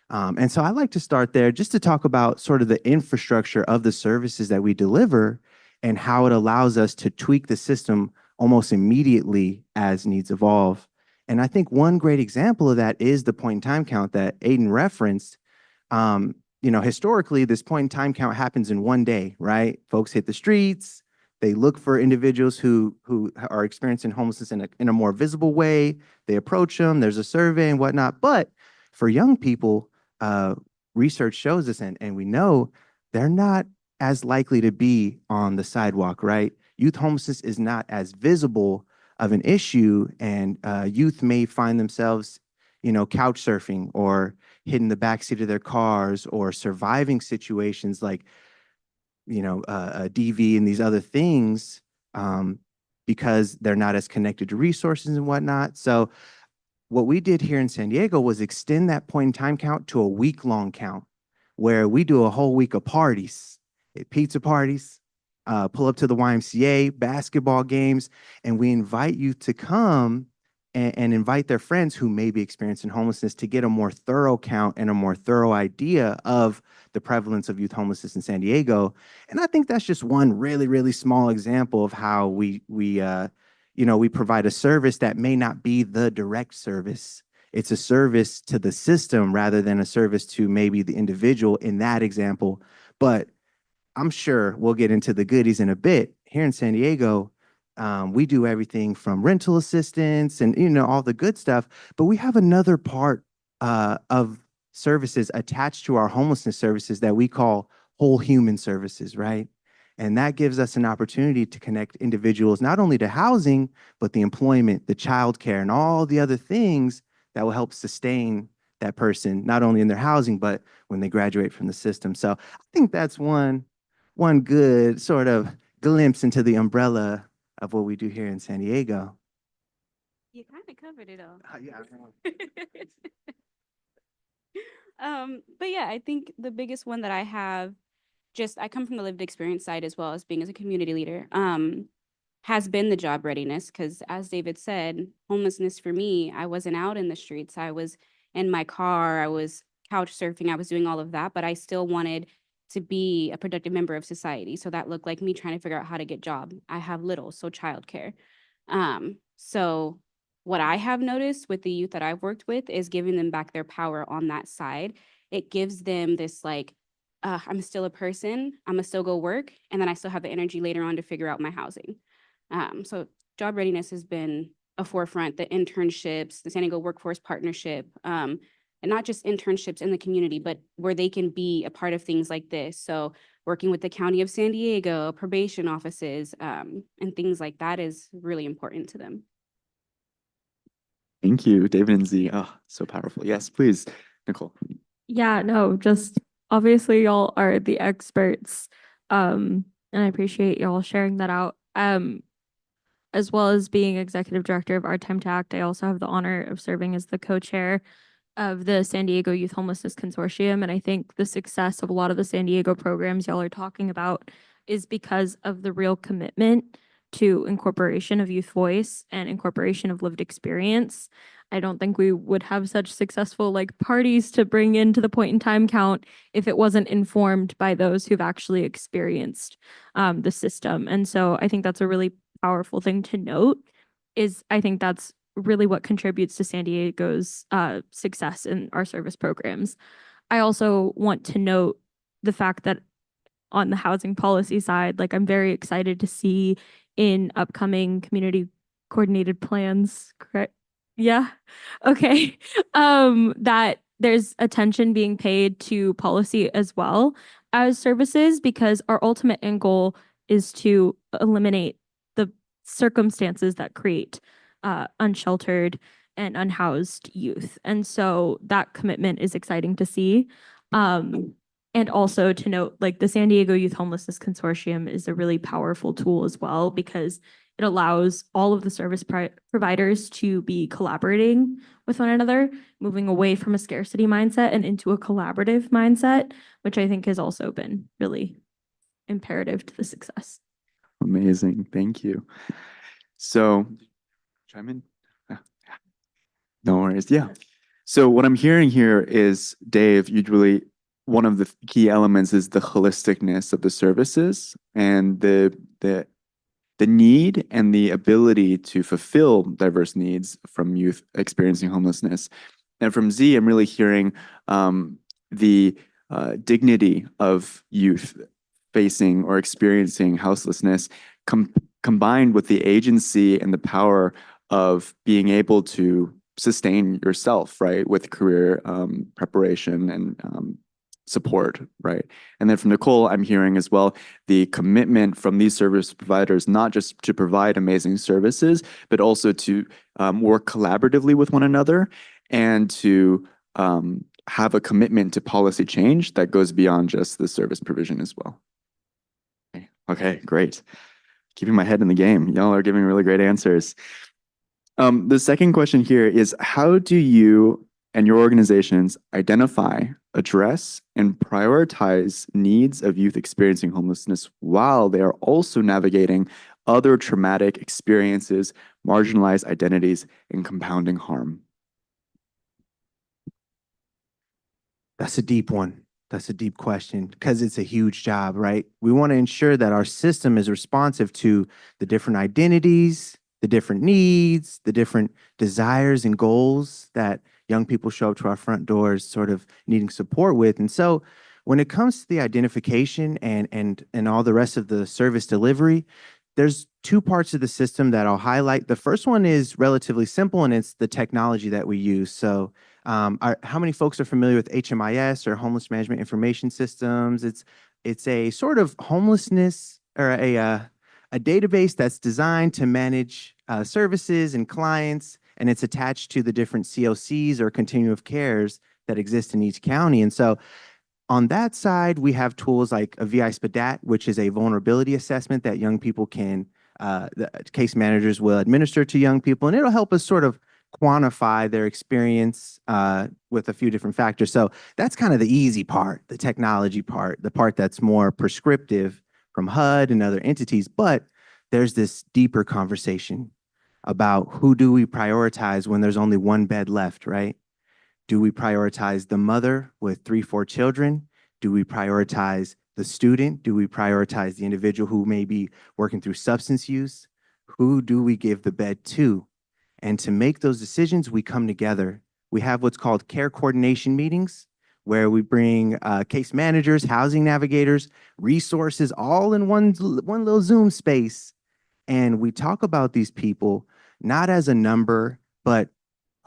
And so I like to start there just to talk about sort of the infrastructure of the services that we deliver and how it allows us to tweak the system almost immediately as needs evolve. And I think one great example of that is the point-in-time count that Aiden referenced. You know, historically, this point-in-time count happens in one day, right? Folks hit the streets, they look for individuals who are experiencing homelessness in a more visible way. They approach them, there's a survey and whatnot. But for young people, research shows us, and we know they're not as likely to be on the sidewalk, right? Youth homelessness is not as visible of an issue, and youth may find themselves, you know, couch surfing or hidden in the backseat of their cars or surviving situations like, you know, a DV and these other things because they're not as connected to resources and whatnot. So what we did here in San Diego was extend that point-in-time count to a week-long count where we do a whole week of parties, pizza parties, pull up to the YMCA, basketball games, and we invite you to come and invite their friends who may be experiencing homelessness to get a more thorough count and a more thorough idea of the prevalence of youth homelessness in San Diego. And I think that's just one really, really small example of how we provide a service that may not be the direct service it's a service to the system rather than a service to maybe the individual in that example. But I'm sure we'll get into the goodies in a bit. Here in San Diego, we do everything from rental assistance and, you know, all the good stuff, but we have another part of services attached to our homelessness services that we call whole human services, right? And that gives us an opportunity to connect individuals not only to housing, but the employment, the childcare, and all the other things that will help sustain that person, not only in their housing, but when they graduate from the system. So I think that's one good sort of glimpse into the umbrella of what we do here in San Diego. You kind of covered it all. Yeah. But yeah, I think the biggest one that I have, I come from the lived experience side as well as being as a community leader, has been the job readiness. Because as David said, homelessness for me, I wasn't out in the streets. I was in my car. I was couch surfing. I was doing all of that, but I still wanted to be a productive member of society. So that looked like me trying to figure out how to get job. I have little, so childcare. So what I have noticed with the youth that I've worked with is giving them back their power on that side. It gives them this like, I'm still a person, I'm gonna still go work, and then I still have the energy later on to figure out my housing. So job readiness has been a forefront, the internships, the San Diego Workforce Partnership, and not just internships in the community, but where they can be a part of things like this. So working with the County of San Diego, probation offices, and things like that is really important to them. Thank you, David and Z. Oh, so powerful. Yes, please, Nicole. Yeah, no, just obviously y'all are the experts. And I appreciate y'all sharing that out. As well as being executive director of Our Time to Act, I also have the honor of serving as the co-chair of the San Diego Youth Homelessness Consortium. And I think the success of a lot of the San Diego programs y'all are talking about is because of the real commitment to incorporation of youth voice and incorporation of lived experience. I don't think we would have such successful like parties to bring into the point in time count if it wasn't informed by those who've actually experienced the system. And so I think that's a really powerful thing to note. I think that's really what contributes to San Diego's success in our service programs. I also want to note the fact that on the housing policy side, like I'm very excited to see in upcoming community coordinated plans, correct? Yeah. Okay. That there's attention being paid to policy as well as services, because our ultimate end goal is to eliminate the circumstances that create unsheltered and unhoused youth. And so that commitment is exciting to see. And also to note, like the San Diego Youth Homelessness Consortium is a really powerful tool as well, because it allows all of the service providers to be collaborating with one another, moving away from a scarcity mindset and into a collaborative mindset, which I think has also been really imperative to the success. Amazing. Thank you. So, chime in. No worries. Yeah. So what I'm hearing here is, Dave, one of the key elements is the holisticness of the services and the need and the ability to fulfill diverse needs from youth experiencing homelessness. And from Z, I'm really hearing the dignity of youth facing or experiencing houselessness combined with the agency and the power of being able to sustain yourself, right, with career preparation and support, right? And then from Nicole, I'm hearing as well the commitment from these service providers, not just to provide amazing services, but also to work collaboratively with one another and to have a commitment to policy change that goes beyond just the service provision as well. Okay, great. Keeping my head in the game. Y'all are giving really great answers. The second question here is, how do you and your organizations identify, address, and prioritize needs of youth experiencing homelessness while they are also navigating other traumatic experiences, marginalized identities, and compounding harm? That's a deep one. That's a deep question because it's a huge job, right? We want to ensure that our system is responsive to the different identities, the different needs, the different desires and goals that young people show up to our front doors sort of needing support with. And so when it comes to the identification and all the rest of the service delivery, there's two parts of the system that I'll highlight. The first one is relatively simple, and it's the technology that we use. So how many folks are familiar with HMIS, or Homeless Management Information Systems? It's a sort of homelessness, or a database that's designed to manage services and clients, and it's attached to the different COCs, or continuum of cares, that exist in each county. And so on that side, we have tools like a VI SPDAT, which is a vulnerability assessment that young people can, the case managers will administer to young people, and it'll help us sort of quantify their experience with a few different factors. So that's kind of the easy part, the technology part, the part that's more prescriptive from HUD and other entities. But there's this deeper conversation about who do we prioritize when there's only one bed left, right? Do we prioritize the mother with 3, 4 children? Do we prioritize the student? Do we prioritize the individual who may be working through substance use? Who do we give the bed to? And to make those decisions, we come together. We have what's called care coordination meetings, where we bring case managers, housing navigators, resources, all in one little Zoom space. And we talk about these people, not as a number, but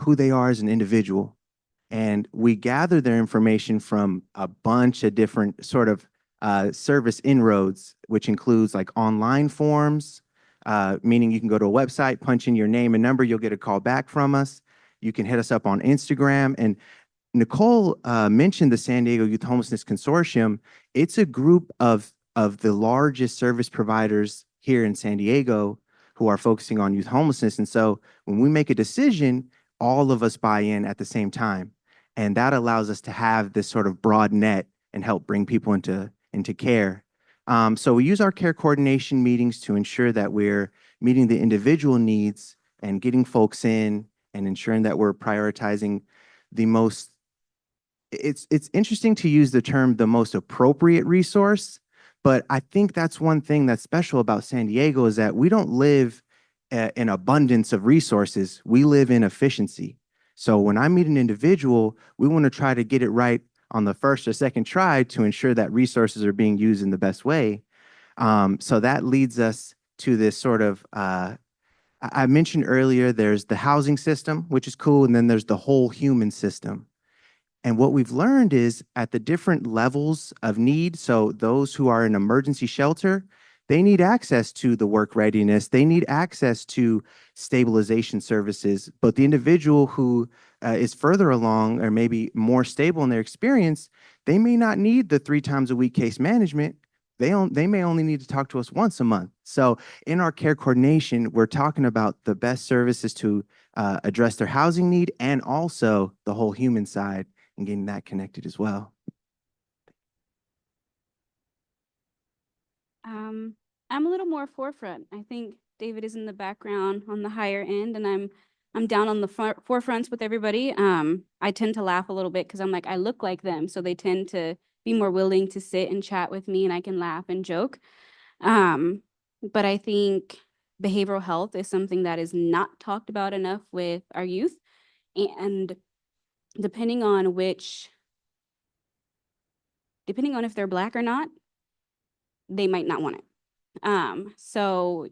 who they are as an individual. And we gather their information from a bunch of different sort of service inroads, which includes like online forms, meaning you can go to a website, punch in your name and number, you'll get a call back from us. You can hit us up on Instagram. And Nicole mentioned the San Diego Youth Homelessness Consortium. It's a group of the largest service providers here in San Diego who are focusing on youth homelessness. And so when we make a decision, all of us buy in at the same time. And that allows us to have this sort of broad net and help bring people into care. So we use our care coordination meetings to ensure that we're meeting the individual needs and getting folks in and ensuring that we're prioritizing the most, it's interesting to use the term the most appropriate resource, but I think that's one thing that's special about San Diego is that we don't live in abundance of resources. We live in efficiency. So when I meet an individual, we want to try to get it right on the first or second try to ensure that resources are being used in the best way. So that leads us to this sort of, I mentioned earlier, there's the housing system, which is cool, and then there's the whole human system. And what we've learned is at the different levels of need, so those who are in emergency shelter, they need access to the work readiness, they need access to stabilization services, but the individual who is further along or maybe more stable in their experience, they may not need the 3 times a week case management. They may only need to talk to us once a month. So in our care coordination, we're talking about the best services to address their housing need and also the whole human side and getting that connected as well. I'm a little more forefront. I think David is in the background on the higher end, and I'm down on the forefronts with everybody. I tend to laugh a little bit because I'm like, I look like them, so they tend to be more willing to sit and chat with me, and I can laugh and joke. But I think behavioral health is something that is not talked about enough with our youth, and depending on if they're Black or not, they might not want it. So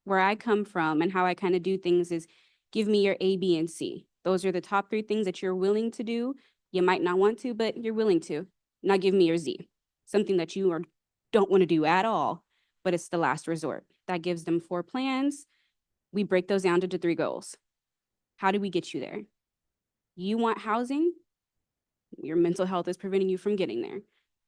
where I come from and how I kind of do things is give me your A, B, and C. Those are the top 3 things that you're willing to do. You might not want to, but you're willing to. Now give me your Z, something that you don't want to do at all, but it's the last resort. That gives them 4 plans. We break those down to 3 goals. How do we get you there? You want housing? Your mental health is preventing you from getting there.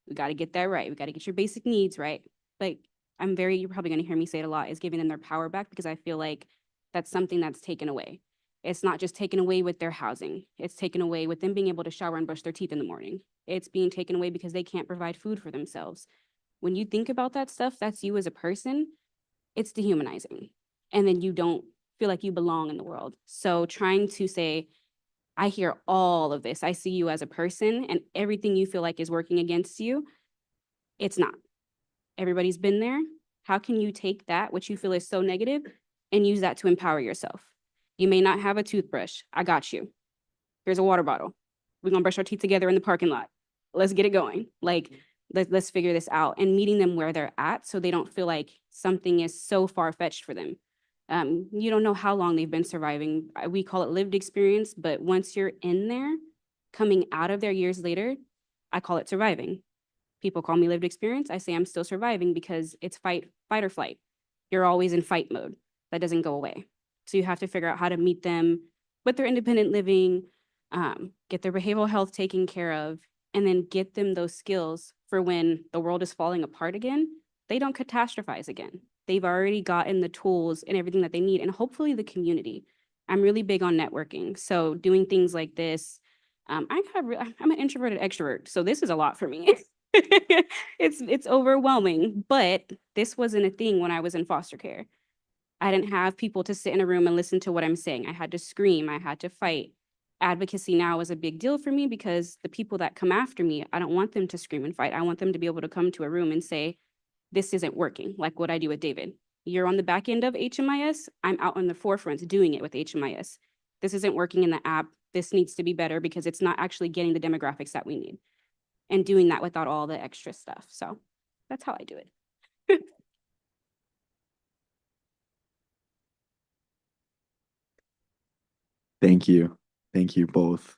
We got to get that right. We got to get your basic needs right. But you're probably going to hear me say it a lot, is giving them their power back, because I feel like that's something that's taken away. It's not just taken away with their housing. It's taken away with them being able to shower and brush their teeth in the morning. It's being taken away because they can't provide food for themselves. When you think about that stuff, that's you as a person. It's dehumanizing. And then you don't feel like you belong in the world. So trying to say, I hear all of this. I see you as a person, and everything you feel like is working against you, it's not. Everybody's been there. How can you take that, which you feel is so negative, and use that to empower yourself? You may not have a toothbrush. I got you. Here's a water bottle. We're gonna brush our teeth together in the parking lot. Let's get it going. Like, let's figure this out, and meeting them where they're at so they don't feel like something is so far-fetched for them. You don't know how long they've been surviving. We call it lived experience, but once you're in there, coming out of there years later, I call it surviving. People call me lived experience. I say I'm still surviving because it's fight or flight. You're always in fight mode. That doesn't go away. So you have to figure out how to meet them with their independent living, get their behavioral health taken care of, and then get them those skills for when the world is falling apart again, they don't catastrophize again. They've already gotten the tools and everything that they need, and hopefully the community. I'm really big on networking. So doing things like this, I'm an introverted extrovert, so this is a lot for me. It's overwhelming, but this wasn't a thing when I was in foster care. I didn't have people to sit in a room and listen to what I'm saying. I had to scream, I had to fight. Advocacy now is a big deal for me because the people that come after me, I don't want them to scream and fight. I want them to be able to come to a room and say, this isn't working, like what I do with David. You're on the back end of HMIS, I'm out on the forefront doing it with HMIS. This isn't working in the app. This needs to be better because it's not actually getting the demographics that we need. And doing that without all the extra stuff. So that's how I do it. Thank you. Thank you both.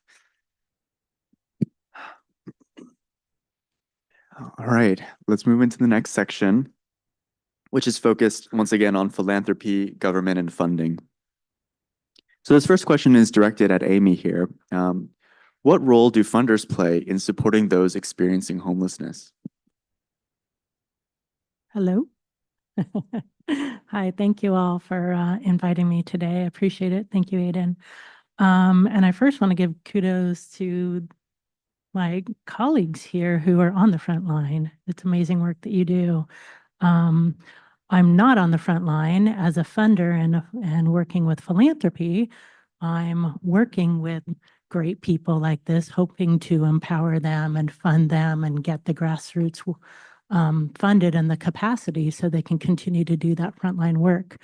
All right, let's move into the next section, which is focused once again on philanthropy, government, and funding. So this first question is directed at Amy here. What role do funders play in supporting those experiencing homelessness? Hello. Hi, thank you all for inviting me today. I appreciate it. Thank you, Aiden. And I first want to give kudos to my colleagues here who are on the front line. It's amazing work that you do. I'm not on the front line as a funder and working with philanthropy. I'm working with great people like this, hoping to empower them and fund them and get the grassroots funded and the capacity so they can continue to do that frontline work.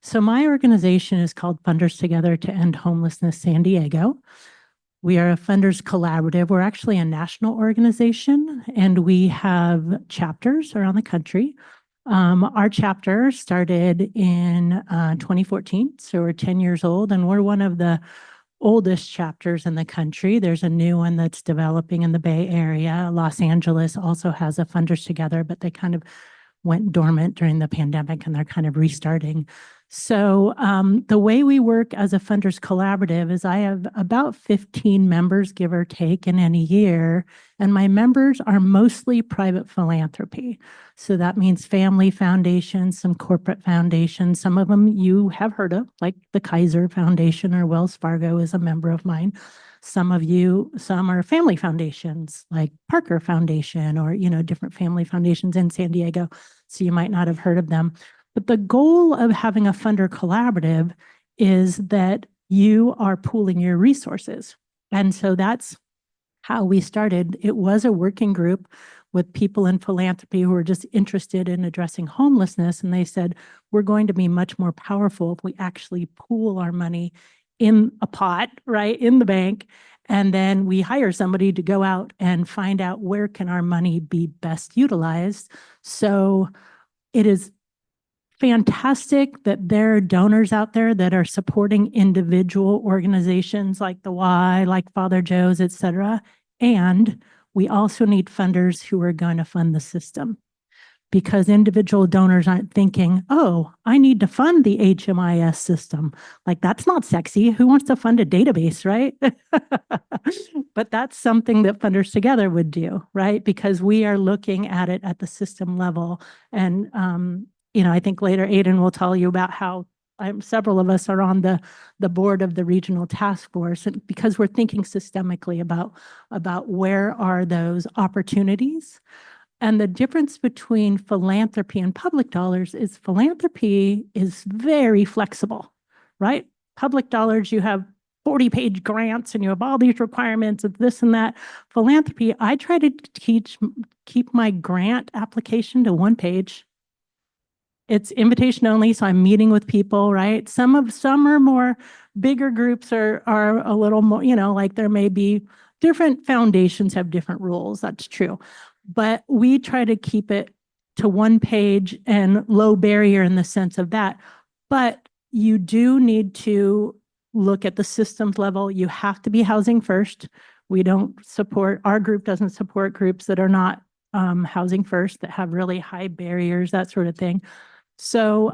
So my organization is called Funders Together to End Homelessness San Diego. We are a funders collaborative. We're actually a national organization and we have chapters around the country. Our chapter started in 2014, so we're 10 years old and we're one of the oldest chapters in the country. There's a new one that's developing in the Bay Area. Los Angeles also has a Funders Together, but they kind of went dormant during the pandemic and they're kind of restarting. So the way we work as a funders collaborative is I have about 15 members, give or take, in any year, and my members are mostly private philanthropy. So that means family foundations, some corporate foundations, some of them you have heard of, like the Kaiser Foundation or Wells Fargo is a member of mine. Some are family foundations like Parker Foundation or, different family foundations in San Diego. So you might not have heard of them. But the goal of having a funder collaborative is that you are pooling your resources. And so that's how we started. It was a working group with people in philanthropy who were just interested in addressing homelessness. And they said, we're going to be much more powerful if we actually pool our money in a pot, right, in the bank. And then we hire somebody to go out and find out where can our money be best utilized. So it is fantastic that there are donors out there that are supporting individual organizations like the Y, like Father Joe's, et cetera. And we also need funders who are going to fund the system, because individual donors aren't thinking, oh, I need to fund the HMIS system. Like, that's not sexy. Who wants to fund a database, right? But that's something that Funders Together would do, right? Because we are looking at it at the system level. And, I think later Aiden will tell you about how several of us are on the board of the regional task force, and because we're thinking systemically about where are those opportunities. And the difference between philanthropy and public dollars is philanthropy is very flexible, right? Public dollars, you have 40-page grants and you have all these requirements of this and that. Philanthropy, I try to keep my grant application to 1 page. it's invitation only, so I'm meeting with people, right? Some are more, bigger groups are a little more, like there may be different foundations have different rules, that's true. But we try to keep it to one page and low barrier in the sense of that. But you do need to look at the systems level. You have to be housing first. We don't support, our group doesn't support groups that are not housing first, that have really high barriers, that sort of thing. So,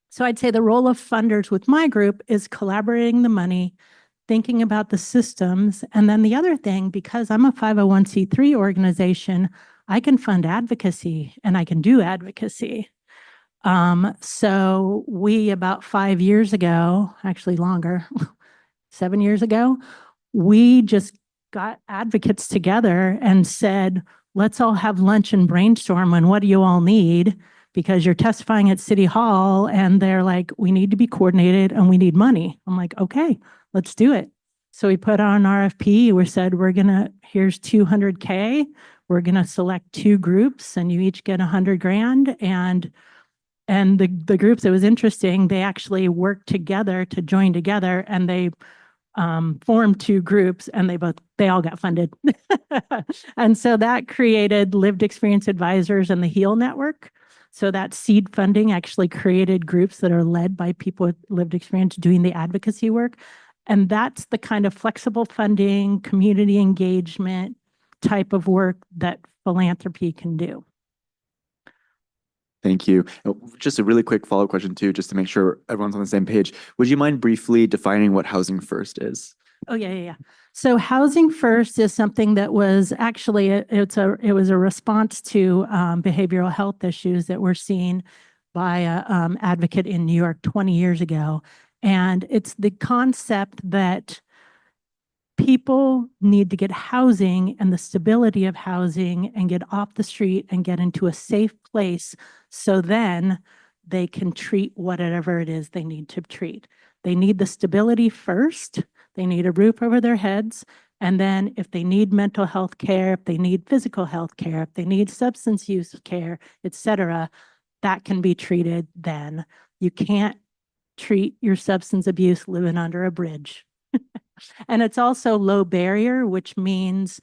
so I'd say the role of funders with my group is collaborating the money, thinking about the systems. And then the other thing, because I'm a 501c3 organization, I can fund advocacy and I can do advocacy. So we, about 5 years ago, actually longer, 7 years ago, we just got advocates together and said, let's all have lunch and brainstorm on what do you all need? Because you're testifying at City Hall and they're like, we need to be coordinated and we need money. I'm like, okay, let's do it. So we put on an RFP. We said, here's 200K. We're going to select 2 groups and you each get 100 grand. And the groups, it was interesting, they actually worked together to join together and they formed 2 groups and they all got funded. And so that created Lived Experience Advisors and the HEAL Network. So that seed funding actually created groups that are led by people with lived experience doing the advocacy work. And that's the kind of flexible funding, community engagement type of work that philanthropy can do. Thank you. Just a really quick follow-up question too, just to make sure everyone's on the same page. Would you mind briefly defining what Housing First is? Oh, yeah. So Housing First is something that was actually, it was a response to behavioral health issues that were seen by an advocate in New York 20 years ago. And it's the concept that people need to get housing and the stability of housing and get off the street and get into a safe place so then they can treat whatever it is they need to treat. They need the stability first. They need a roof over their heads. And then if they need mental health care, if they need physical health care, if they need substance use care, et cetera, that can be treated then. You can't treat your substance abuse living under a bridge. And it's also low barrier, which means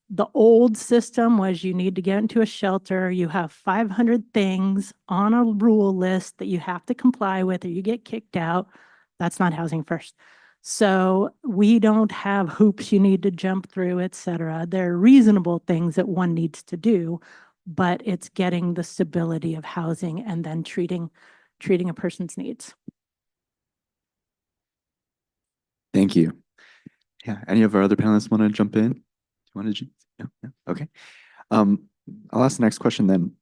the old system was you need to get into a shelter, you have 500 things on a rule list that you have to comply with or you get kicked out. That's not Housing First. So we don't have hoops you need to jump through, et cetera. They're reasonable things that one needs to do, but it's getting the stability of housing and then treating a person's needs. Thank you. Yeah, any of our other panelists want to jump in? Do you want to? Yeah, okay. I'll ask the next question then.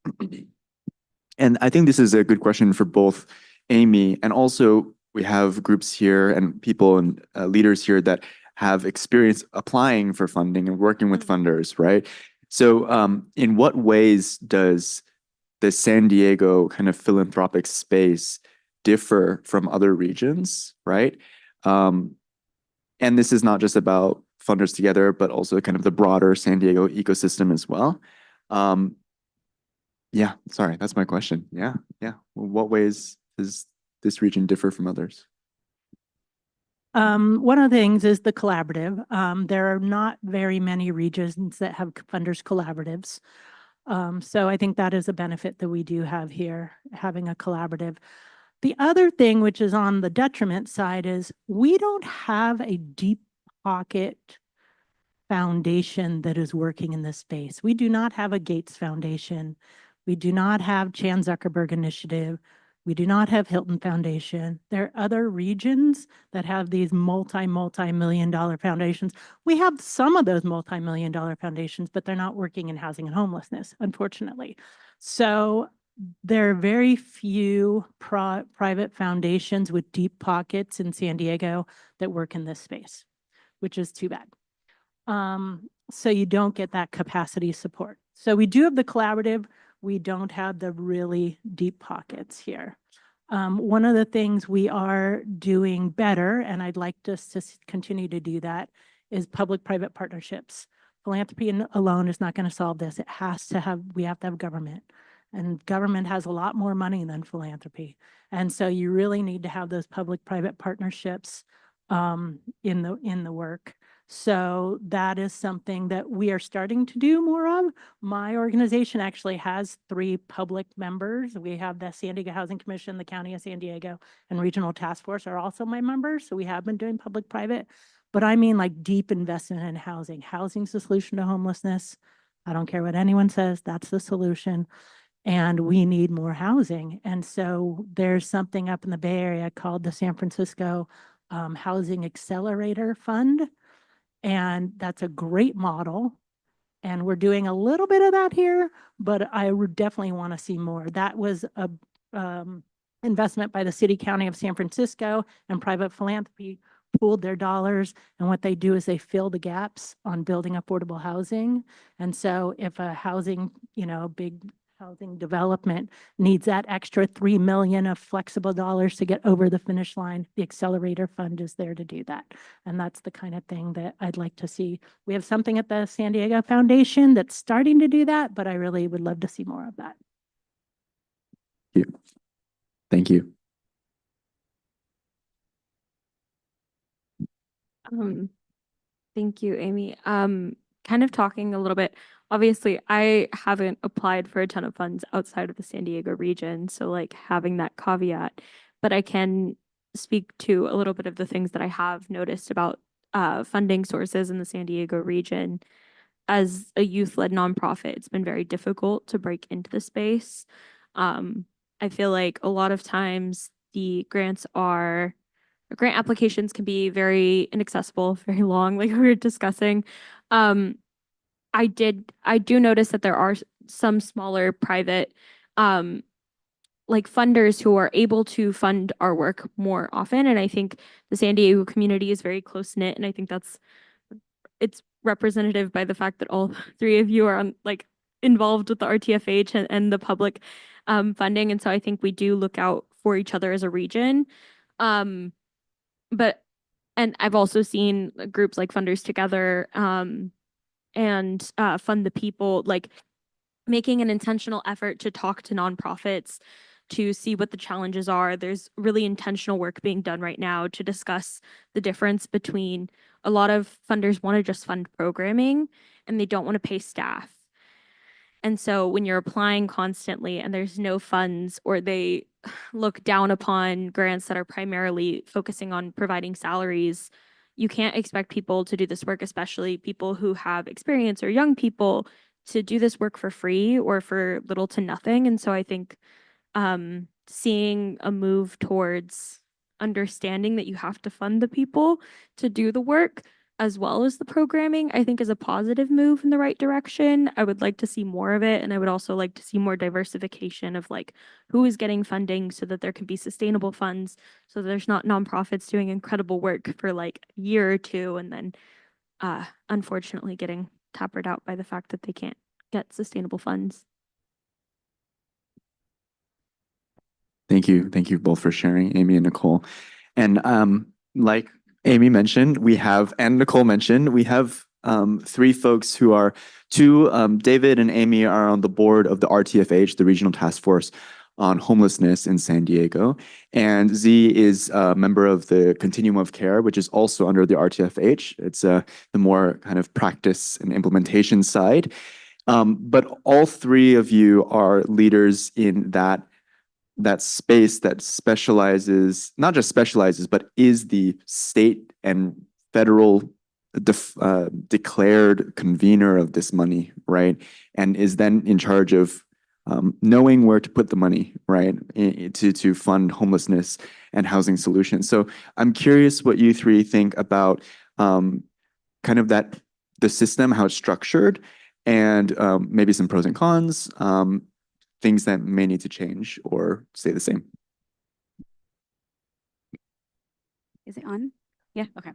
And I think this is a good question for both Amy and also we have groups here and people and leaders here that have experience applying for funding and working with funders, right? So in what ways does the San Diego kind of philanthropic space differ from other regions, right? And this is not just about Funders Together, but also kind of the broader San Diego ecosystem as well. Yeah, sorry, that's my question. Yeah. What ways does this region differ from others? One of the things is the collaborative. There are not very many regions that have funders collaboratives. So I think that is a benefit that we do have here, having a collaborative. The other thing, which is on the detriment side, is we don't have a deep pocket foundation that is working in this space. We do not have a Gates Foundation. We do not have Chan Zuckerberg Initiative. We do not have Hilton Foundation. There are other regions that have these multi-million-dollar foundations. We have some of those multi-million-dollar foundations, but they're not working in housing and homelessness, unfortunately. So there are very few private foundations with deep pockets in San Diego that work in this space, which is too bad. So you don't get that capacity support. So we do have the collaborative. We don't have the really deep pockets here. One of the things we are doing better, and I'd like us to continue to do that, is public-private partnerships. Philanthropy alone is not going to solve this. We have to have government. And government has a lot more money than philanthropy. And so you really need to have those public-private partnerships in the work. So that is something that we are starting to do more of. My organization actually has 3 public members. We have the San Diego Housing Commission, the County of San Diego, and Regional Task Force are also my members. So we have been doing public-private, but I mean like deep investment in housing. Housing's the solution to homelessness. I don't care what anyone says, that's the solution. And we need more housing. And so there's something up in the Bay Area called the San Francisco Housing Accelerator Fund. And that's a great model. And we're doing a little bit of that here, but I would definitely want to see more. That was a investment by the City County of San Francisco, and private philanthropy pooled their dollars. And what they do is they fill the gaps on building affordable housing. And so if a housing, big housing development needs that extra 3 million of flexible dollars to get over the finish line, the Accelerator Fund is there to do that. And that's the kind of thing that I'd like to see. We have something at the San Diego Foundation that's starting to do that, but I really would love to see more of that. Thank you. Thank you, Amy. Kind of talking a little bit, obviously, I haven't applied for a ton of funds outside of the San Diego region, so like having that caveat, but I can speak to a little bit of the things that I have noticed about funding sources in the San Diego region. As a youth-led nonprofit, it's been very difficult to break into the space. I feel like a lot of times the grant applications can be very inaccessible, very long, like we were discussing. I do notice that there are some smaller private like funders who are able to fund our work more often. And I think the San Diego community is very close knit. And I think it's representative by the fact that all 3 of you are involved with the RTFH and the public funding. And so I think we do look out for each other as a region. And I've also seen groups like Funders Together and Fund the People, like making an intentional effort to talk to nonprofits to see what the challenges are. There's really intentional work being done right now to discuss the difference between a lot of funders want to just fund programming and they don't want to pay staff. And so when you're applying constantly and there's no funds, or they look down upon grants that are primarily focusing on providing salaries, you can't expect people to do this work, especially people who have experience or young people, to do this work for free or for little to nothing. And so I think seeing a move towards understanding that you have to fund the people to do the work as well as the programming, I think is a positive move in the right direction. I would like to see more of it. And I would also like to see more diversification of like who is getting funding so that there can be sustainable funds, so there's not nonprofits doing incredible work for like a year or 2 and then unfortunately getting tapered out by the fact that they can't get sustainable funds. Thank you. Thank you both for sharing, Amy and Nicole. And like Amy mentioned, and Nicole mentioned, we have 3 folks who are 2, David and Amy are on the board of the RTFH, the Regional Task Force on Homelessness in San Diego. And Z is a member of the Continuum of Care, which is also under the RTFH. It's the more kind of practice and implementation side. But all 3 of you are leaders in that space that specializes, not just specializes, but is the state and federal declared convener of this money, right? And is then in charge of knowing where to put the money, right, to fund homelessness and housing solutions. So I'm curious what you 3 think about kind of the system, how it's structured, and maybe some pros and cons, things that may need to change or stay the same. Is it on? Yeah, okay.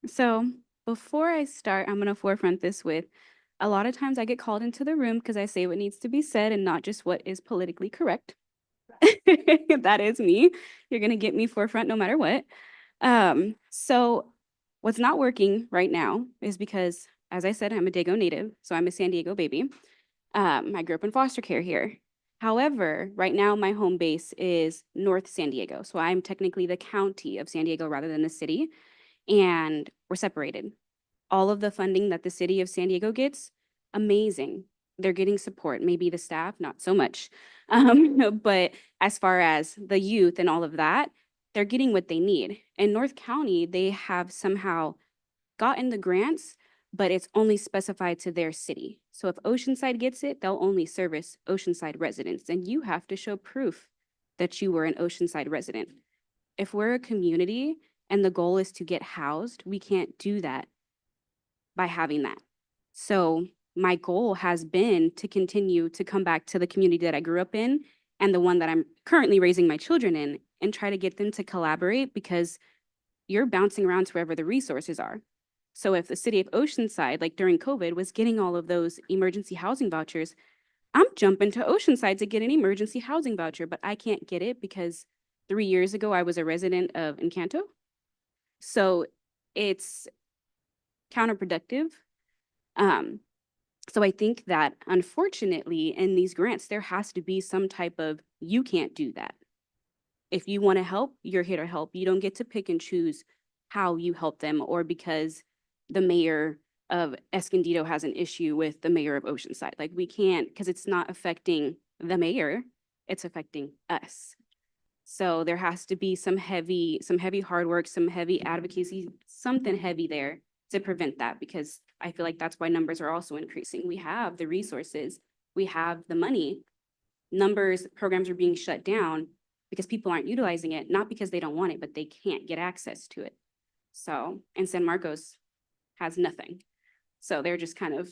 So before I start, I'm going to forefront this with, a lot of times I get called into the room because I say what needs to be said and not just what is politically correct. That is me. You're going to get me forefront no matter what. So what's not working right now is because, as I said, I'm a Dago native, so I'm a San Diego baby. I grew up in foster care here. However, right now my home base is North San Diego. So I'm technically the county of San Diego rather than the city, and we're separated. All of the funding that the city of San Diego gets, amazing. They're getting support, maybe the staff, not so much. But as far as the youth and all of that, they're getting what they need. In North County, they have somehow gotten the grants, but it's only specified to their city. So if Oceanside gets it, they'll only service Oceanside residents, and you have to show proof that you were an Oceanside resident. If we're a community and the goal is to get housed, we can't do that by having that. So my goal has been to continue to come back to the community that I grew up in and the one that I'm currently raising my children in, and try to get them to collaborate, because you're bouncing around to wherever the resources are. So if the city of Oceanside, like during COVID, was getting all of those emergency housing vouchers, I'm jumping to Oceanside to get an emergency housing voucher, but I can't get it because 3 years ago I was a resident of Encanto. So it's counterproductive. So I think that unfortunately in these grants, there has to be some type of, you can't do that. If you want to help, you're here to help. You don't get to pick and choose how you help them, or because the mayor of Escondido has an issue with the mayor of Oceanside. Like, we can't, because it's not affecting the mayor, it's affecting us. So there has to be some heavy hard work, some heavy advocacy, something heavy there to prevent that, because I feel like that's why numbers are also increasing. We have the resources, we have the money. Programs are being shut down because people aren't utilizing it, not because they don't want it, but they can't get access to it. So, and San Marcos has nothing. So they're just kind of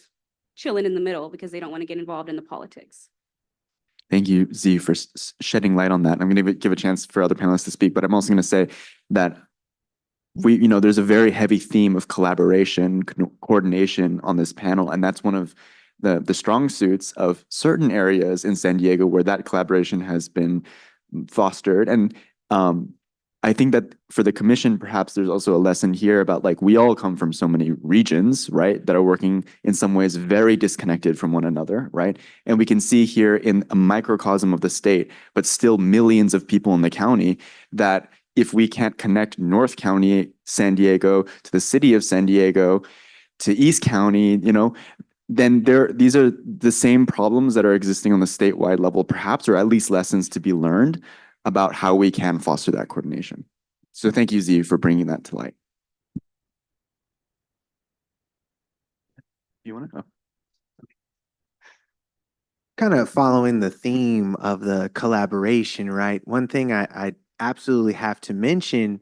chilling in the middle because they don't want to get involved in the politics. Thank you, Z, for shedding light on that. I'm going to give a chance for other panelists to speak, but I'm also going to say that there's a very heavy theme of collaboration, coordination on this panel, and that's one of the strong suits of certain areas in San Diego where that collaboration has been fostered. And I think that for the commission, perhaps there's also a lesson here about, like, we all come from so many regions, right, that are working in some ways very disconnected from one another, right? And we can see here in a microcosm of the state, but still millions of people in the county, that if we can't connect North County, San Diego, to the city of San Diego, to East County, then these are the same problems that are existing on the statewide level, perhaps, or at least lessons to be learned about how we can foster that coordination. So thank you, Z, for bringing that to light. You want to? Kind of following the theme of the collaboration, right? One thing I absolutely have to mention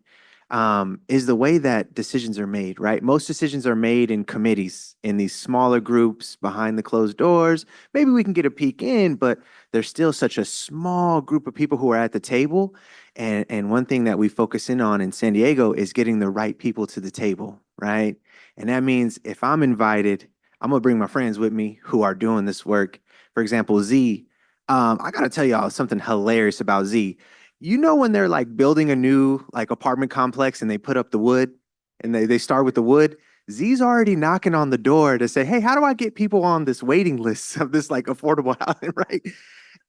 is the way that decisions are made, right? Most decisions are made in committees, in these smaller groups behind the closed doors. Maybe we can get a peek in, but there's still such a small group of people who are at the table. And one thing that we focus in on in San Diego is getting the right people to the table, right? And that means if I'm invited, I'm gonna bring my friends with me who are doing this work. For example, Z, I gotta tell y'all something hilarious about Z. When they're like building a new like apartment complex and they put up the wood and they start with the wood, Z's already knocking on the door to say, hey, how do I get people on this waiting list of this like affordable housing, right?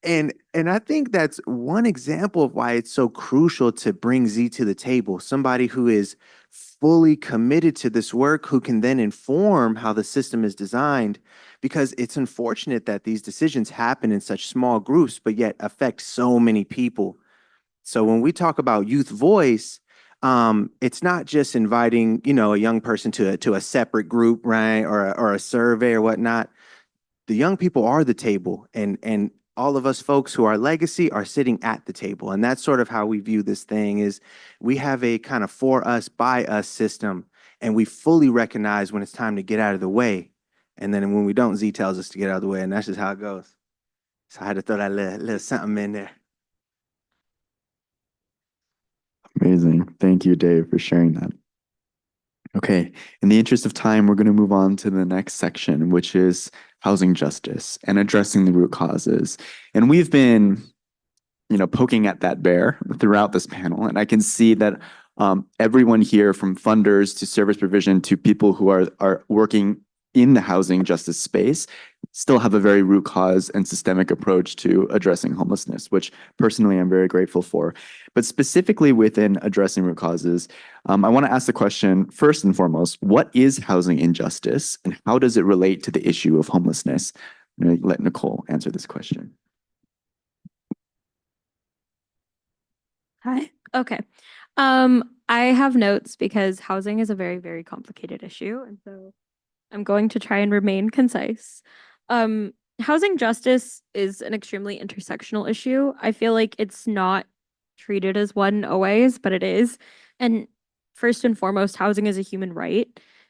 And I think that's one example of why it's so crucial to bring Z to the table, somebody who is fully committed to this work, who can then inform how the system is designed, because it's unfortunate that these decisions happen in such small groups, but yet affect so many people. So when we talk about youth voice, it's not just inviting, a young person to a separate group, right, or a survey or whatnot. The young people are the table, and all of us folks who are legacy are sitting at the table. And that's sort of how we view this thing. Is we have a kind of for us, by us system, and we fully recognize when it's time to get out of the way. And then when we don't, Z tells us to get out of the way, and that's just how it goes. So I had to throw that little something in there. Amazing. Thank you, Dave, for sharing that. Okay, in the interest of time, we're going to move on to the next section, which is housing justice and addressing the root causes. And we've been, poking at that bear throughout this panel. And I can see that everyone here, from funders to service provision to people who are working in the housing justice space still have a very root cause and systemic approach to addressing homelessness, which personally I'm very grateful for. But specifically within addressing root causes, I want to ask the question, first and foremost, what is housing injustice and how does it relate to the issue of homelessness? I'm going to let Nicole answer this question. Hi. Okay. I have notes because housing is a very, very complicated issue, and so I'm going to try and remain concise. Housing justice is an extremely intersectional issue. I feel like it's not treated as one always, but it is. And first and foremost, housing is a human right,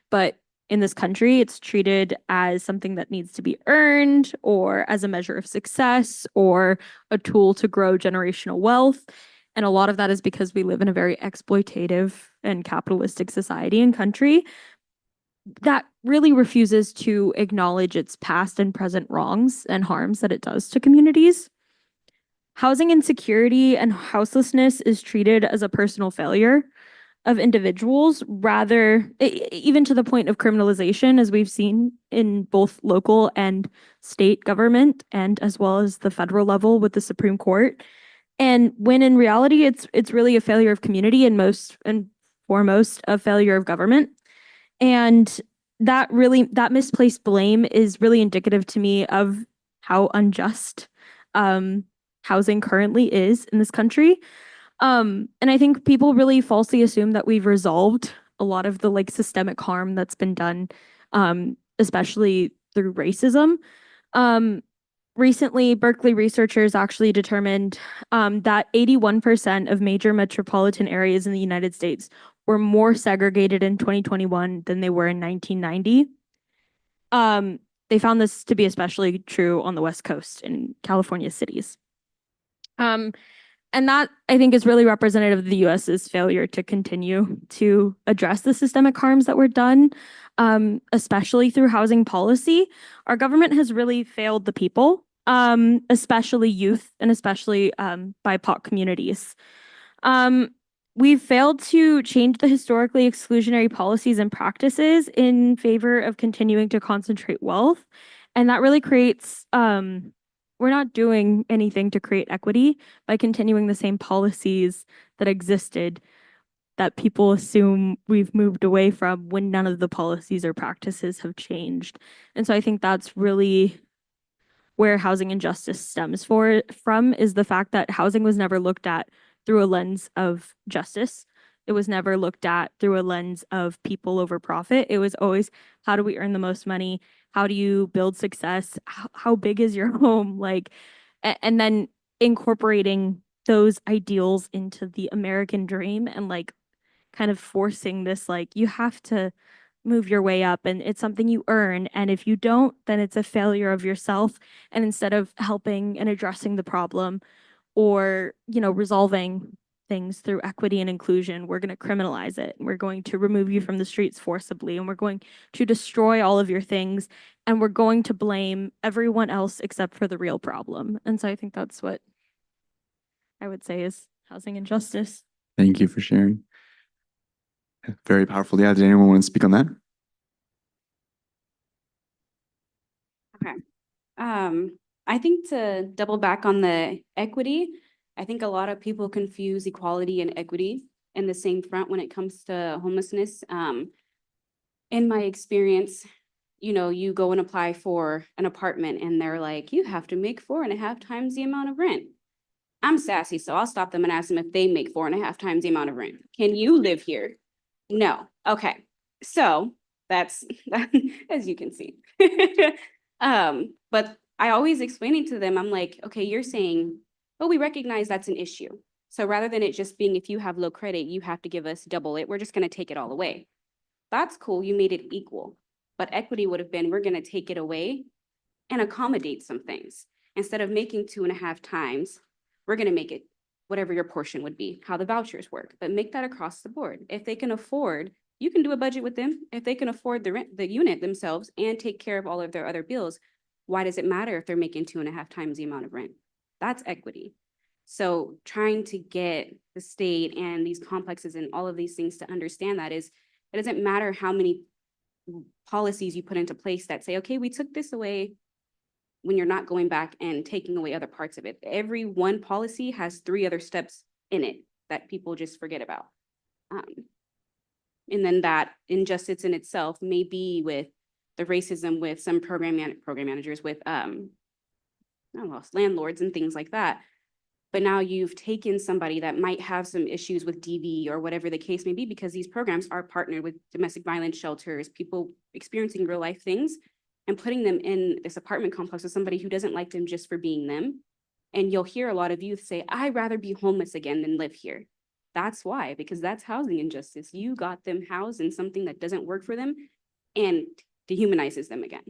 but in this country, it's treated as something that needs to be earned or as a measure of success or a tool to grow generational wealth. And a lot of that is because we live in a very exploitative and capitalistic society and country that really refuses to acknowledge its past and present wrongs and harms that it does to communities. Housing insecurity and houselessness is treated as a personal failure of individuals, rather, even to the point of criminalization, as we've seen in both local and state government, and as well as the federal level with the Supreme Court. And when in reality, it's really a failure of community and most and foremost a failure of government. And that misplaced blame is really indicative to me of how unjust housing currently is in this country. And I think people really falsely assume that we've resolved a lot of the like systemic harm that's been done, especially through racism. Recently, Berkeley researchers actually determined that 81% of major metropolitan areas in the United States were more segregated in 2021 than they were in 1990. They found this to be especially true on the West Coast in California cities. And that, I think, is really representative of the US's failure to continue to address the systemic harms that were done, especially through housing policy. Our government has really failed the people, especially youth and especially BIPOC communities. We've failed to change the historically exclusionary policies and practices in favor of continuing to concentrate wealth. And that really creates, we're not doing anything to create equity by continuing the same policies that existed that people assume we've moved away from when none of the policies or practices have changed. And so I think that's really where housing injustice stems from, is the fact that housing was never looked at through a lens of justice. It was never looked at through a lens of people over profit. It was always, how do we earn the most money? How do you build success? How big is your home? Like, and then incorporating those ideals into the American dream and like kind of forcing this, like, you have to move your way up and it's something you earn. And if you don't, then it's a failure of yourself. And instead of helping and addressing the problem or, you know, resolving things through equity and inclusion, we're going to criminalize it. We're going to remove you from the streets forcibly, and we're going to destroy all of your things, and we're going to blame everyone else except for the real problem. And so I think that's what I would say is housing injustice. Thank you for sharing. Very powerful. Yeah, did anyone want to speak on that? Okay. I think to double back on the equity, I think a lot of people confuse equality and equity in the same front when it comes to homelessness. In my experience, you know, you go and apply for an apartment and they're like, you have to make 4.5 times the amount of rent. I'm sassy, so I'll stop them and ask them if they make 4.5 times the amount of rent. Can you live here? No. Okay. So that's, as you can see. But I always explain it to them. I'm like, okay, you're saying, oh, we recognize that's an issue. So rather than it just being, if you have low credit, you have to give us double it. We're just going to take it all away. That's cool. You made it equal. But equity would have been, we're going to take it away and accommodate some things. Instead of making 2.5 times, we're going to make it whatever your portion would be, how the vouchers work, but make that across the board. If they can afford, you can do a budget with them. If they can afford the rent, the unit themselves and take care of all of their other bills, why does it matter if they're making 2.5 times the amount of rent? That's equity. So trying to get the state and these complexes and all of these things to understand that is, it doesn't matter how many policies you put into place that say, okay, we took this away, when you're not going back and taking away other parts of it. Every one policy has 3 other steps in it that people just forget about. And then that injustice in itself may be with the racism with some program managers, with landlords and things like that. But now you've taken somebody that might have some issues with DV or whatever the case may be, because these programs are partnered with domestic violence shelters, people experiencing real life things, and putting them in this apartment complex with somebody who doesn't like them just for being them. And you'll hear a lot of youth say, I'd rather be homeless again than live here. That's why, because that's housing injustice. You got them housed in something that doesn't work for them and dehumanizes them again.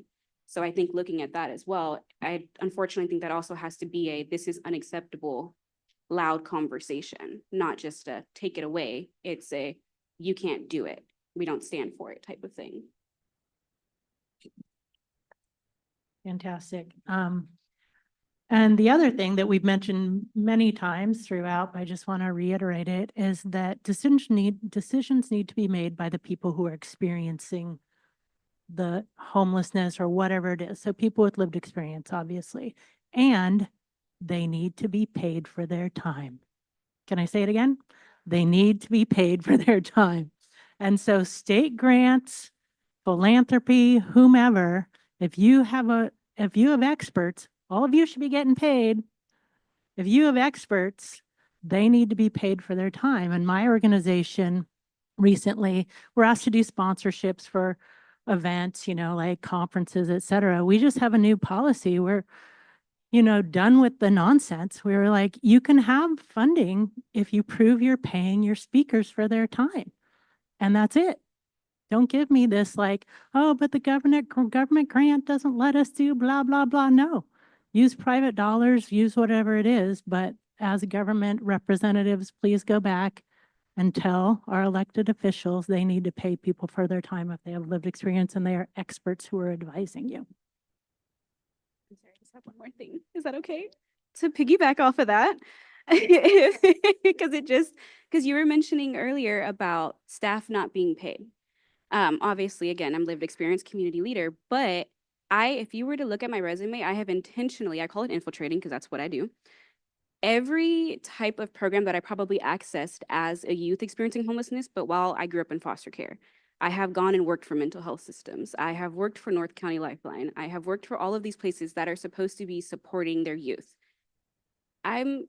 So I think looking at that as well, I unfortunately think that also has to be a, this is unacceptable, loud conversation, not just a take it away. It's a, you can't do it, we don't stand for it type of thing. Fantastic. And the other thing that we've mentioned many times throughout, but I just want to reiterate it, is that decisions need to be made by the people who are experiencing the homelessness or whatever it is. So people with lived experience, obviously, and they need to be paid for their time. Can I say it again? They need to be paid for their time. And so state grants, philanthropy, whomever, if you have experts, all of you should be getting paid. If you have experts, they need to be paid for their time. And my organization recently, we're asked to do sponsorships for events, like conferences, et cetera. We just have a new policy. We're, done with the nonsense. We were like, you can have funding if you prove you're paying your speakers for their time. And that's it. Don't give me this like, oh, but the government grant doesn't let us do blah, blah, blah. No, use private dollars, use whatever it is. But as government representatives, please go back and tell our elected officials they need to pay people for their time if they have lived experience and they are experts who are advising you. I'm sorry, I just have one more thing. Is that okay? To piggyback off of that, because you were mentioning earlier about staff not being paid. Obviously, again, I'm lived experience community leader, but if you were to look at my resume, I have intentionally, I call it infiltrating because that's what I do. Every type of program that I probably accessed as a youth experiencing homelessness, but while I grew up in foster care, I have gone and worked for mental health systems. I have worked for North County Lifeline. I have worked for all of these places that are supposed to be supporting their youth. I'm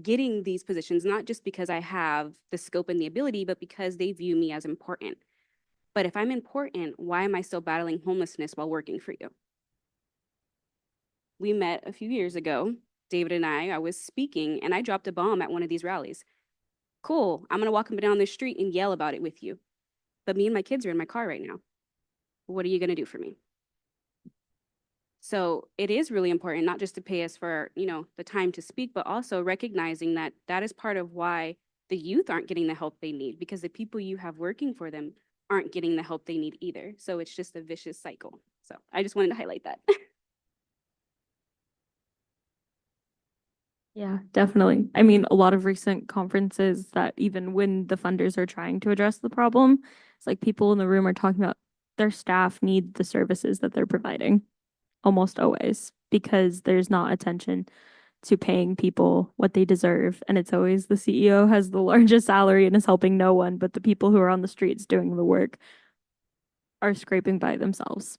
getting these positions not just because I have the scope and the ability, but because they view me as important. But if I'm important, why am I still battling homelessness while working for you? We met a few years ago, David and I was speaking and I dropped a bomb at one of these rallies. Cool, I'm gonna walk up and down the street and yell about it with you. But me and my kids are in my car right now. What are you gonna do for me? So it is really important, not just to pay us for, the time to speak, but also recognizing that that is part of why the youth aren't getting the help they need, because the people you have working for them aren't getting the help they need either. So it's just a vicious cycle. So I just wanted to highlight that. Yeah, definitely. I mean, a lot of recent conferences that even when the funders are trying to address the problem, it's like people in the room are talking about their staff need the services that they're providing almost always, because there's not attention to paying people what they deserve. And it's always the CEO has the largest salary and is helping no one, but the people who are on the streets doing the work are scraping by themselves.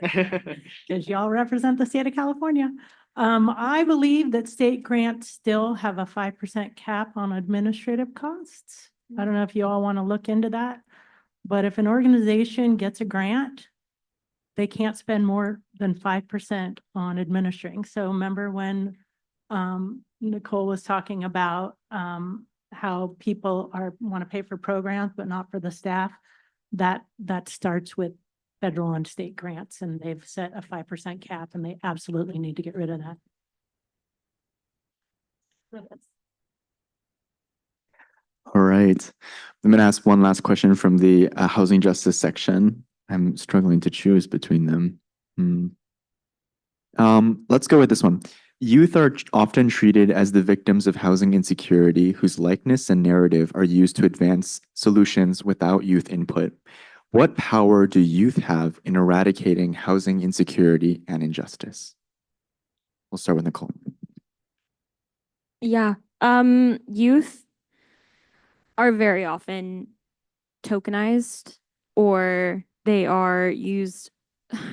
Because y'all represent the state of California. I believe that state grants still have a 5% cap on administrative costs. I don't know if you all want to look into that, but if an organization gets a grant, they can't spend more than 5% on administering. So remember when Nicole was talking about how people want to pay for programs, but not for the staff, that starts with federal and state grants, and they've set a 5% cap, and they absolutely need to get rid of that. All right. I'm going to ask one last question from the housing justice section. I'm struggling to choose between them. Let's go with this one. Youth are often treated as the victims of housing insecurity whose likeness and narrative are used to advance solutions without youth input. What power do youth have in eradicating housing insecurity and injustice? We'll start with Nicole. Yeah. Youth are very often tokenized, or they are used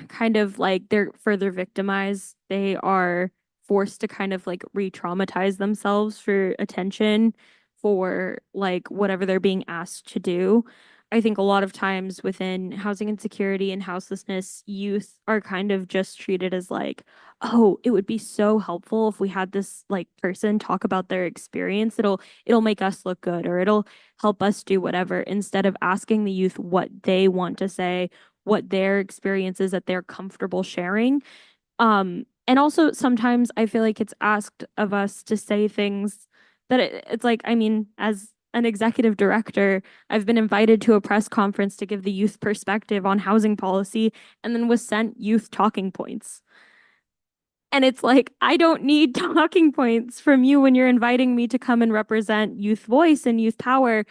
kind of like they're further victimized. They are forced to kind of like re-traumatize themselves for attention, for like whatever they're being asked to do. I think a lot of times within housing insecurity and houselessness, youth are kind of just treated as like, oh, it would be so helpful if we had this like person talk about their experience. It'll make us look good, or it'll help us do whatever, instead of asking the youth what they want to say, what their experiences that they're comfortable sharing. And also sometimes I feel like it's asked of us to say things that it's like, I mean, as an executive director, I've been invited to a press conference to give the youth perspective on housing policy, and then was sent youth talking points. And it's like, I don't need talking points from you when you're inviting me to come and represent youth voice and youth power.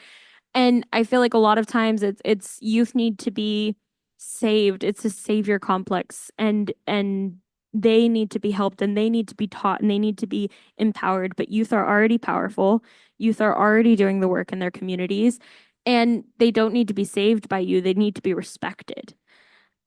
And I feel like a lot of times it's youth need to be saved. It's a savior complex, and they need to be helped, and they need to be taught, and they need to be empowered. But youth are already powerful. Youth are already doing the work in their communities, and they don't need to be saved by you. They need to be respected,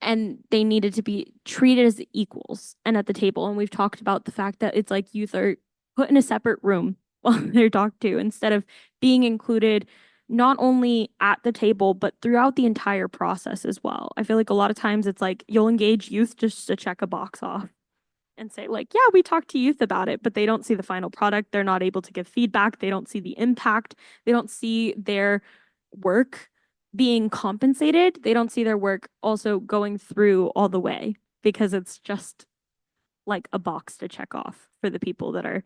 and they needed to be treated as equals and at the table. And we've talked about the fact that it's like youth are put in a separate room while they're talked to, instead of being included not only at the table, but throughout the entire process as well. I feel like a lot of times it's like you'll engage youth just to check a box off and say like, yeah, we talked to youth about it, but they don't see the final product. They're not able to give feedback. They don't see the impact. They don't see their work being compensated. They don't see their work also going through all the way, because it's just like a box to check off for the people that are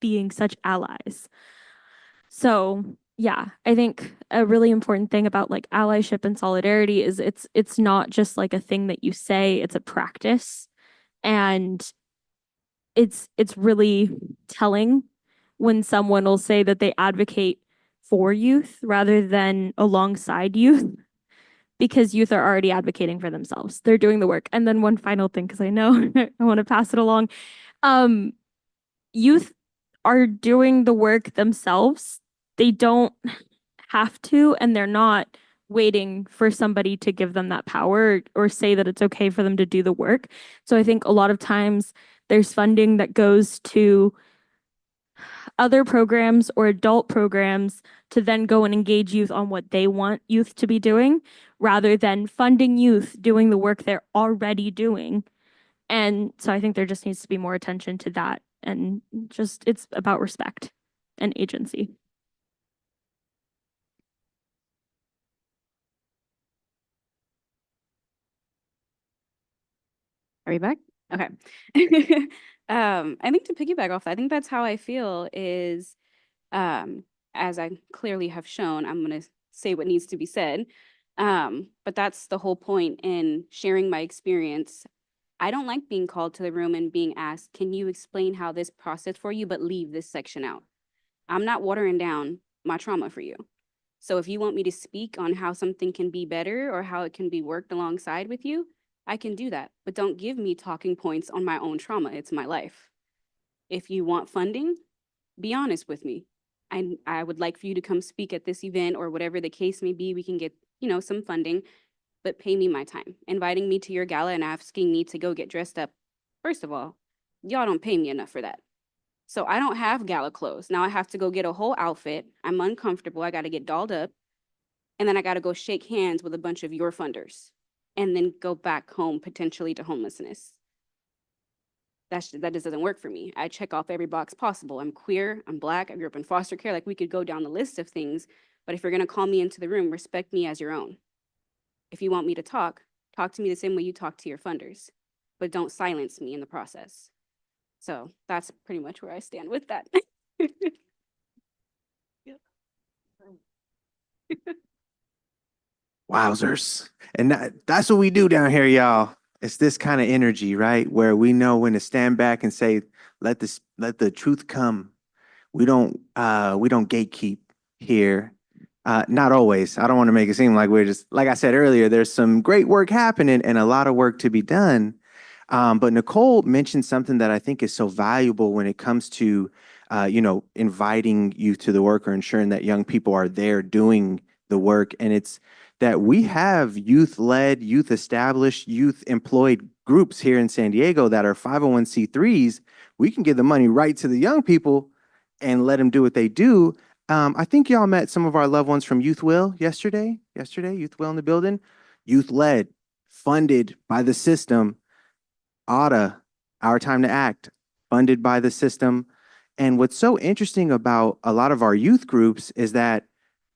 being such allies. So yeah, I think a really important thing about like allyship and solidarity is it's not just like a thing that you say, it's a practice. And it's really telling when someone will say that they advocate for youth rather than alongside youth, because youth are already advocating for themselves. They're doing the work. And then one final thing, because I know I want to pass it along. Youth are doing the work themselves. They don't have to, and they're not waiting for somebody to give them that power, or say that it's okay for them to do the work. So I think a lot of times there's funding that goes to other programs or adult programs to then go and engage youth on what they want youth to be doing, rather than funding youth doing the work they're already doing. And so I think there just needs to be more attention to that, and just it's about respect and agency. Are we back? Okay. I think to piggyback off that, I think that's how I feel is, as I clearly have shown, I'm gonna say what needs to be said. But that's the whole point in sharing my experience. I don't like being called to the room and being asked, can you explain how this process for you, but leave this section out? I'm not watering down my trauma for you. So if you want me to speak on how something can be better or how it can be worked alongside with you, I can do that, but don't give me talking points on my own trauma. It's my life. If you want funding, be honest with me. I would like for you to come speak at this event or whatever the case may be. We can get, some funding, but pay me my time. Inviting me to your gala and asking me to go get dressed up. First of all, y'all don't pay me enough for that. So I don't have gala clothes. Now I have to go get a whole outfit. I'm uncomfortable. I got to get dolled up. And then I got to go shake hands with a bunch of your funders, and then go back home potentially to homelessness. That just doesn't work for me. I check off every box possible. I'm queer, I'm Black, I grew up in foster care. Like, we could go down the list of things, but if you're gonna call me into the room, respect me as your own. If you want me to talk to me the same way you talk to your funders, but don't silence me in the process. So that's pretty much where I stand with that. Wowzers. And that's what we do down here, y'all. It's this kind of energy, right? Where we know when to stand back and say, let the truth come. We don't gatekeep here. Not always. I don't want to make it seem like we're just, like I said earlier, there's some great work happening and a lot of work to be done. But Nicole mentioned something that I think is so valuable when it comes to, inviting youth to the work or ensuring that young people are there doing the work. And it's that we have youth-led, youth-established, youth-employed groups here in San Diego that are 501c3s. We can give the money right to the young people and let them do what they do. I think y'all met some of our loved ones from Youth Will yesterday. Youth Will in the building. Youth-led, funded by the system. AUTA, Our Time to Act, funded by the system. And what's so interesting about a lot of our youth groups is that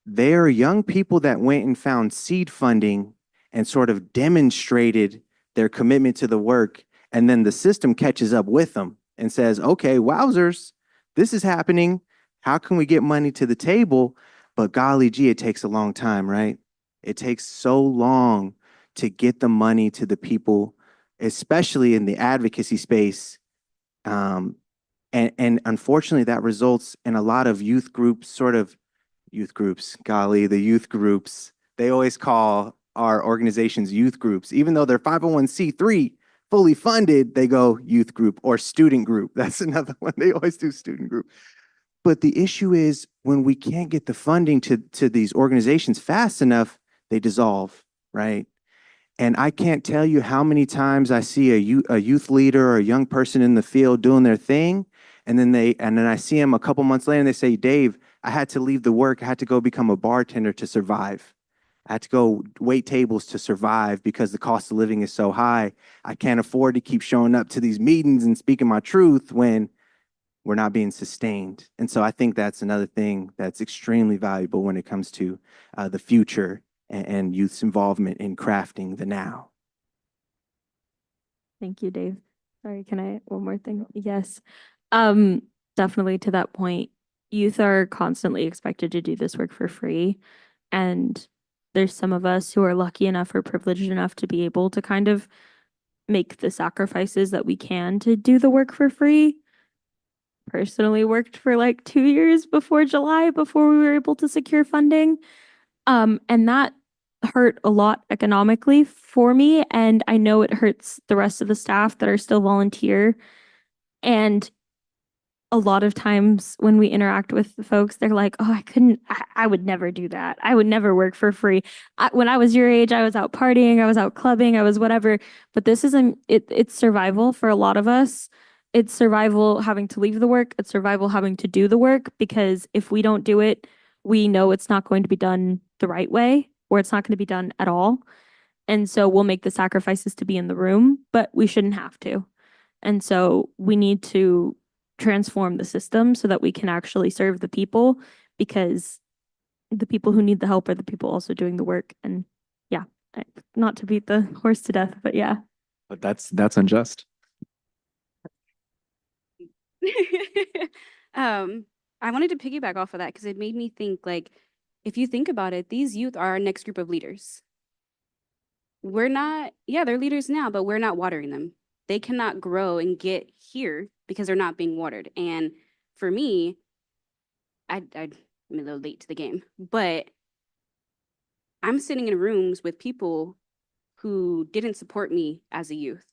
they're young people that went and found seed funding and sort of demonstrated their commitment to the work. And then the system catches up with them and says, okay, wowzers, this is happening. How can we get money to the table? But golly gee, it takes a long time, right? It takes so long to get the money to the people, especially in the advocacy space. And unfortunately, that results in a lot of youth groups, the youth groups, they always call our organizations youth groups. Even though they're 501c3, fully funded, they go youth group or student group. That's another one. They always do student group. But the issue is when we can't get the funding to these organizations fast enough, they dissolve, right? And I can't tell you how many times I see a youth leader or a young person in the field doing their thing, and then I see them a couple months later and they say, Dave, I had to leave the work. I had to go become a bartender to survive. I had to go wait tables to survive because the cost of living is so high. I can't afford to keep showing up to these meetings and speaking my truth when we're not being sustained. And so I think that's another thing that's extremely valuable when it comes to the future and youth's involvement in crafting the now. Thank you, Dave. Sorry, can I, one more thing? Yes. Definitely to that point, youth are constantly expected to do this work for free. And there's some of us who are lucky enough or privileged enough to be able to kind of make the sacrifices that we can to do the work for free. Personally worked for like 2 years before July, before we were able to secure funding. And that hurt a lot economically for me. And I know it hurts the rest of the staff that are still volunteer. And a lot of times when we interact with the folks, they're like, oh, I would never do that. I would never work for free. When I was your age, I was out partying, I was out clubbing, I was whatever. But this isn't, it's survival for a lot of us. It's survival having to leave the work. It's survival having to do the work, because if we don't do it, we know it's not going to be done the right way, or it's not going to be done at all. And so we'll make the sacrifices to be in the room, but we shouldn't have to. And so we need to transform the system so that we can actually serve the people, because the people who need the help are the people also doing the work. And yeah, not to beat the horse to death, but yeah. But that's unjust. I wanted to piggyback off of that because it made me think, like, if you think about it, these youth are our next group of leaders. We're not, yeah, they're leaders now, but we're not watering them. They cannot grow and get here because they're not being watered. And for me, I'm a little late to the game, but I'm sitting in rooms with people who didn't support me as a youth.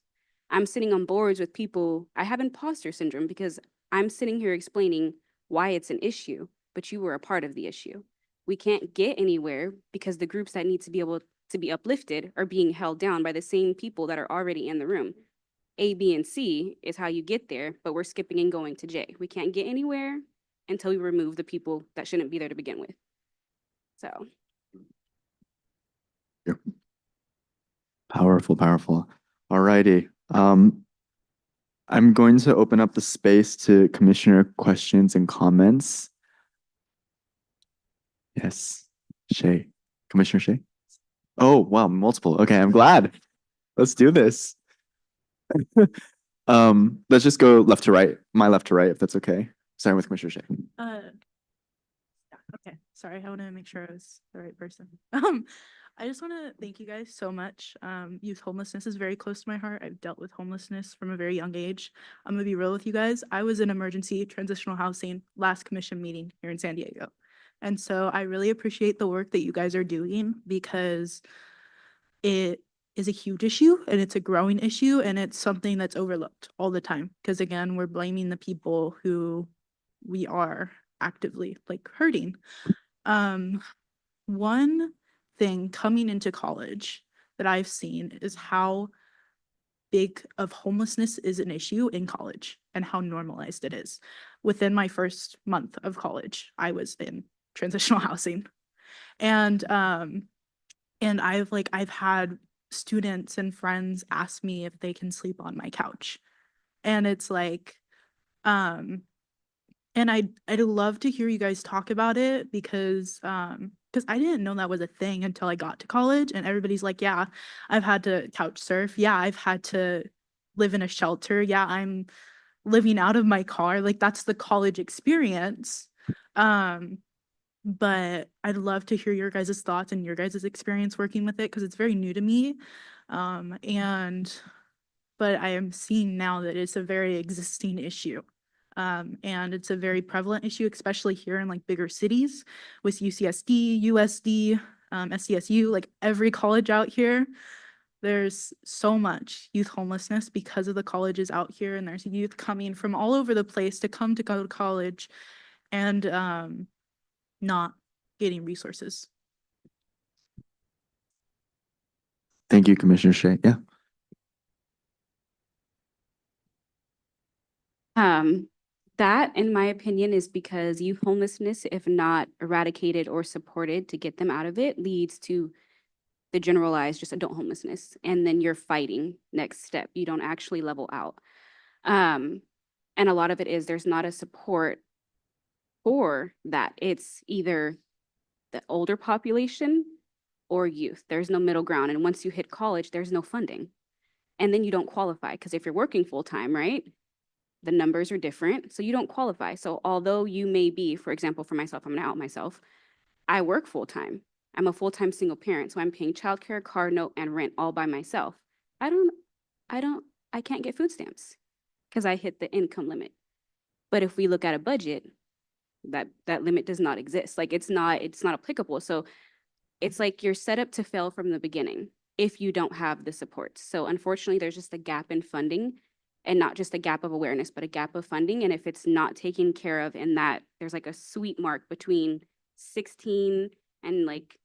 I'm sitting on boards with people, I have imposter syndrome because I'm sitting here explaining why it's an issue, but you were a part of the issue. We can't get anywhere because the groups that need to be able to be uplifted are being held down by the same people that are already in the room. A, B, and C is how you get there, but we're skipping and going to J. We can't get anywhere until we remove the people that shouldn't be there to begin with. So. Yep. Powerful, powerful. All righty. I'm going to open up the space to commissioner questions and comments. Yes, Shay, Commissioner Shay. Oh, wow, multiple. Okay, I'm glad. Let's do this. Let's just go left to right, my left to right, if that's okay. Starting with Commissioner Shay. Okay, sorry, I want to make sure I was the right person. I just want to thank you guys so much. Youth homelessness is very close to my heart. I've dealt with homelessness from a very young age. I'm gonna be real with you guys. I was in emergency transitional housing last commission meeting here in San Diego. And so I really appreciate the work that you guys are doing because it is a huge issue and it's a growing issue and it's something that's overlooked all the time. Because again, we're blaming the people who we are actively like hurting. One thing coming into college that I've seen is how big of homelessness is an issue in college and how normalized it is. Within my first month of college, I was in transitional housing. And I've had students and friends ask me if they can sleep on my couch. And it's like, and I'd love to hear you guys talk about it because I didn't know that was a thing until I got to college and everybody's like, yeah, I've had to couch surf. Yeah, I've had to live in a shelter. Yeah, I'm living out of my car. Like that's the college experience. But I'd love to hear your guys' thoughts and your guys' experience working with it because it's very new to me. But I am seeing now that it's a very existing issue. And it's a very prevalent issue, especially here in like bigger cities with UCSD, USD, SDSU, like every college out here. There's so much youth homelessness because of the colleges out here, and there's youth coming from all over the place to come to go to college and not getting resources. Thank you, Commissioner Shea. Yeah. That, in my opinion, is because youth homelessness, if not eradicated or supported to get them out of it, leads to the generalized just adult homelessness. And then you're fighting next step. You don't actually level out. And a lot of it is there's not a support for that. It's either the older population or youth. There's no middle ground. And once you hit college, there's no funding. And then you don't qualify because if you're working full time, right? The numbers are different, so you don't qualify. So although you may be, for example, for myself, I'm gonna out myself, I work full time. I'm a full-time single parent, so I'm paying childcare, car note, and rent all by myself. I can't get food stamps because I hit the income limit. But if we look at a budget, that limit does not exist. Like it's not applicable. So it's like you're set up to fail from the beginning if you don't have the supports. So unfortunately, there's just a gap in funding. And not just a gap of awareness, but a gap of funding. And if it's not taken care of in that, there's like a sweet mark between 16 and like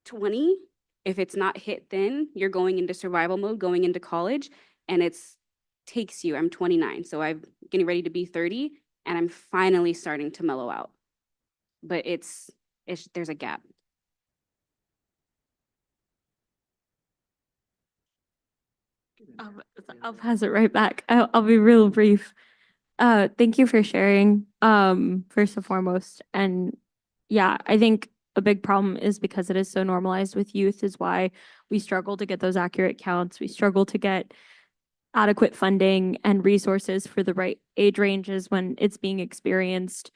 20. If it's not hit then, you're going into survival mode, going into college, and takes you, I'm 29, so I'm getting ready to be 30, and I'm finally starting to mellow out. But there's a gap. I'll pass it right back. I'll be real brief. Thank you for sharing, first and foremost. And yeah, I think a big problem is because it is so normalized with youth is why we struggle to get those accurate counts. We struggle to get adequate funding and resources for the right age ranges when it's being experienced.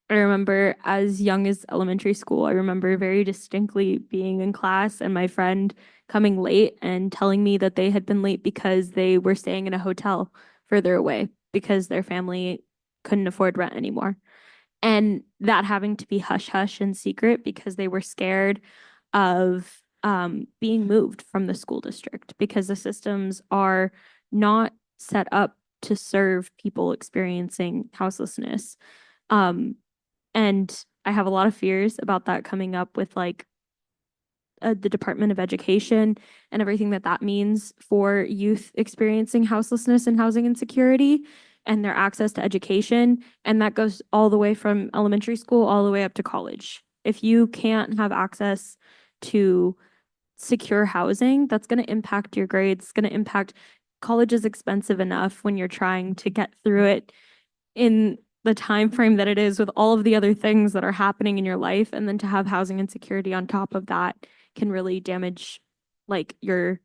I remember as young as elementary school, I remember very distinctly being in class and my friend coming late and telling me that they had been late because they were staying in a hotel further away because their family couldn't afford rent anymore. And that having to be hush hush and secret because they were scared of being moved from the school district because the systems are not set up to serve people experiencing houselessness. And I have a lot of fears about that coming up with like the Department of Education and everything that means for youth experiencing houselessness and housing insecurity and their access to education. And that goes all the way from elementary school all the way up to college. If you can't have access to secure housing, that's going to impact your grades, it's going to impact college is expensive enough when you're trying to get through it in the time frame that it is with all of the other things that are happening in your life. And then to have housing insecurity on top of that can really damage like your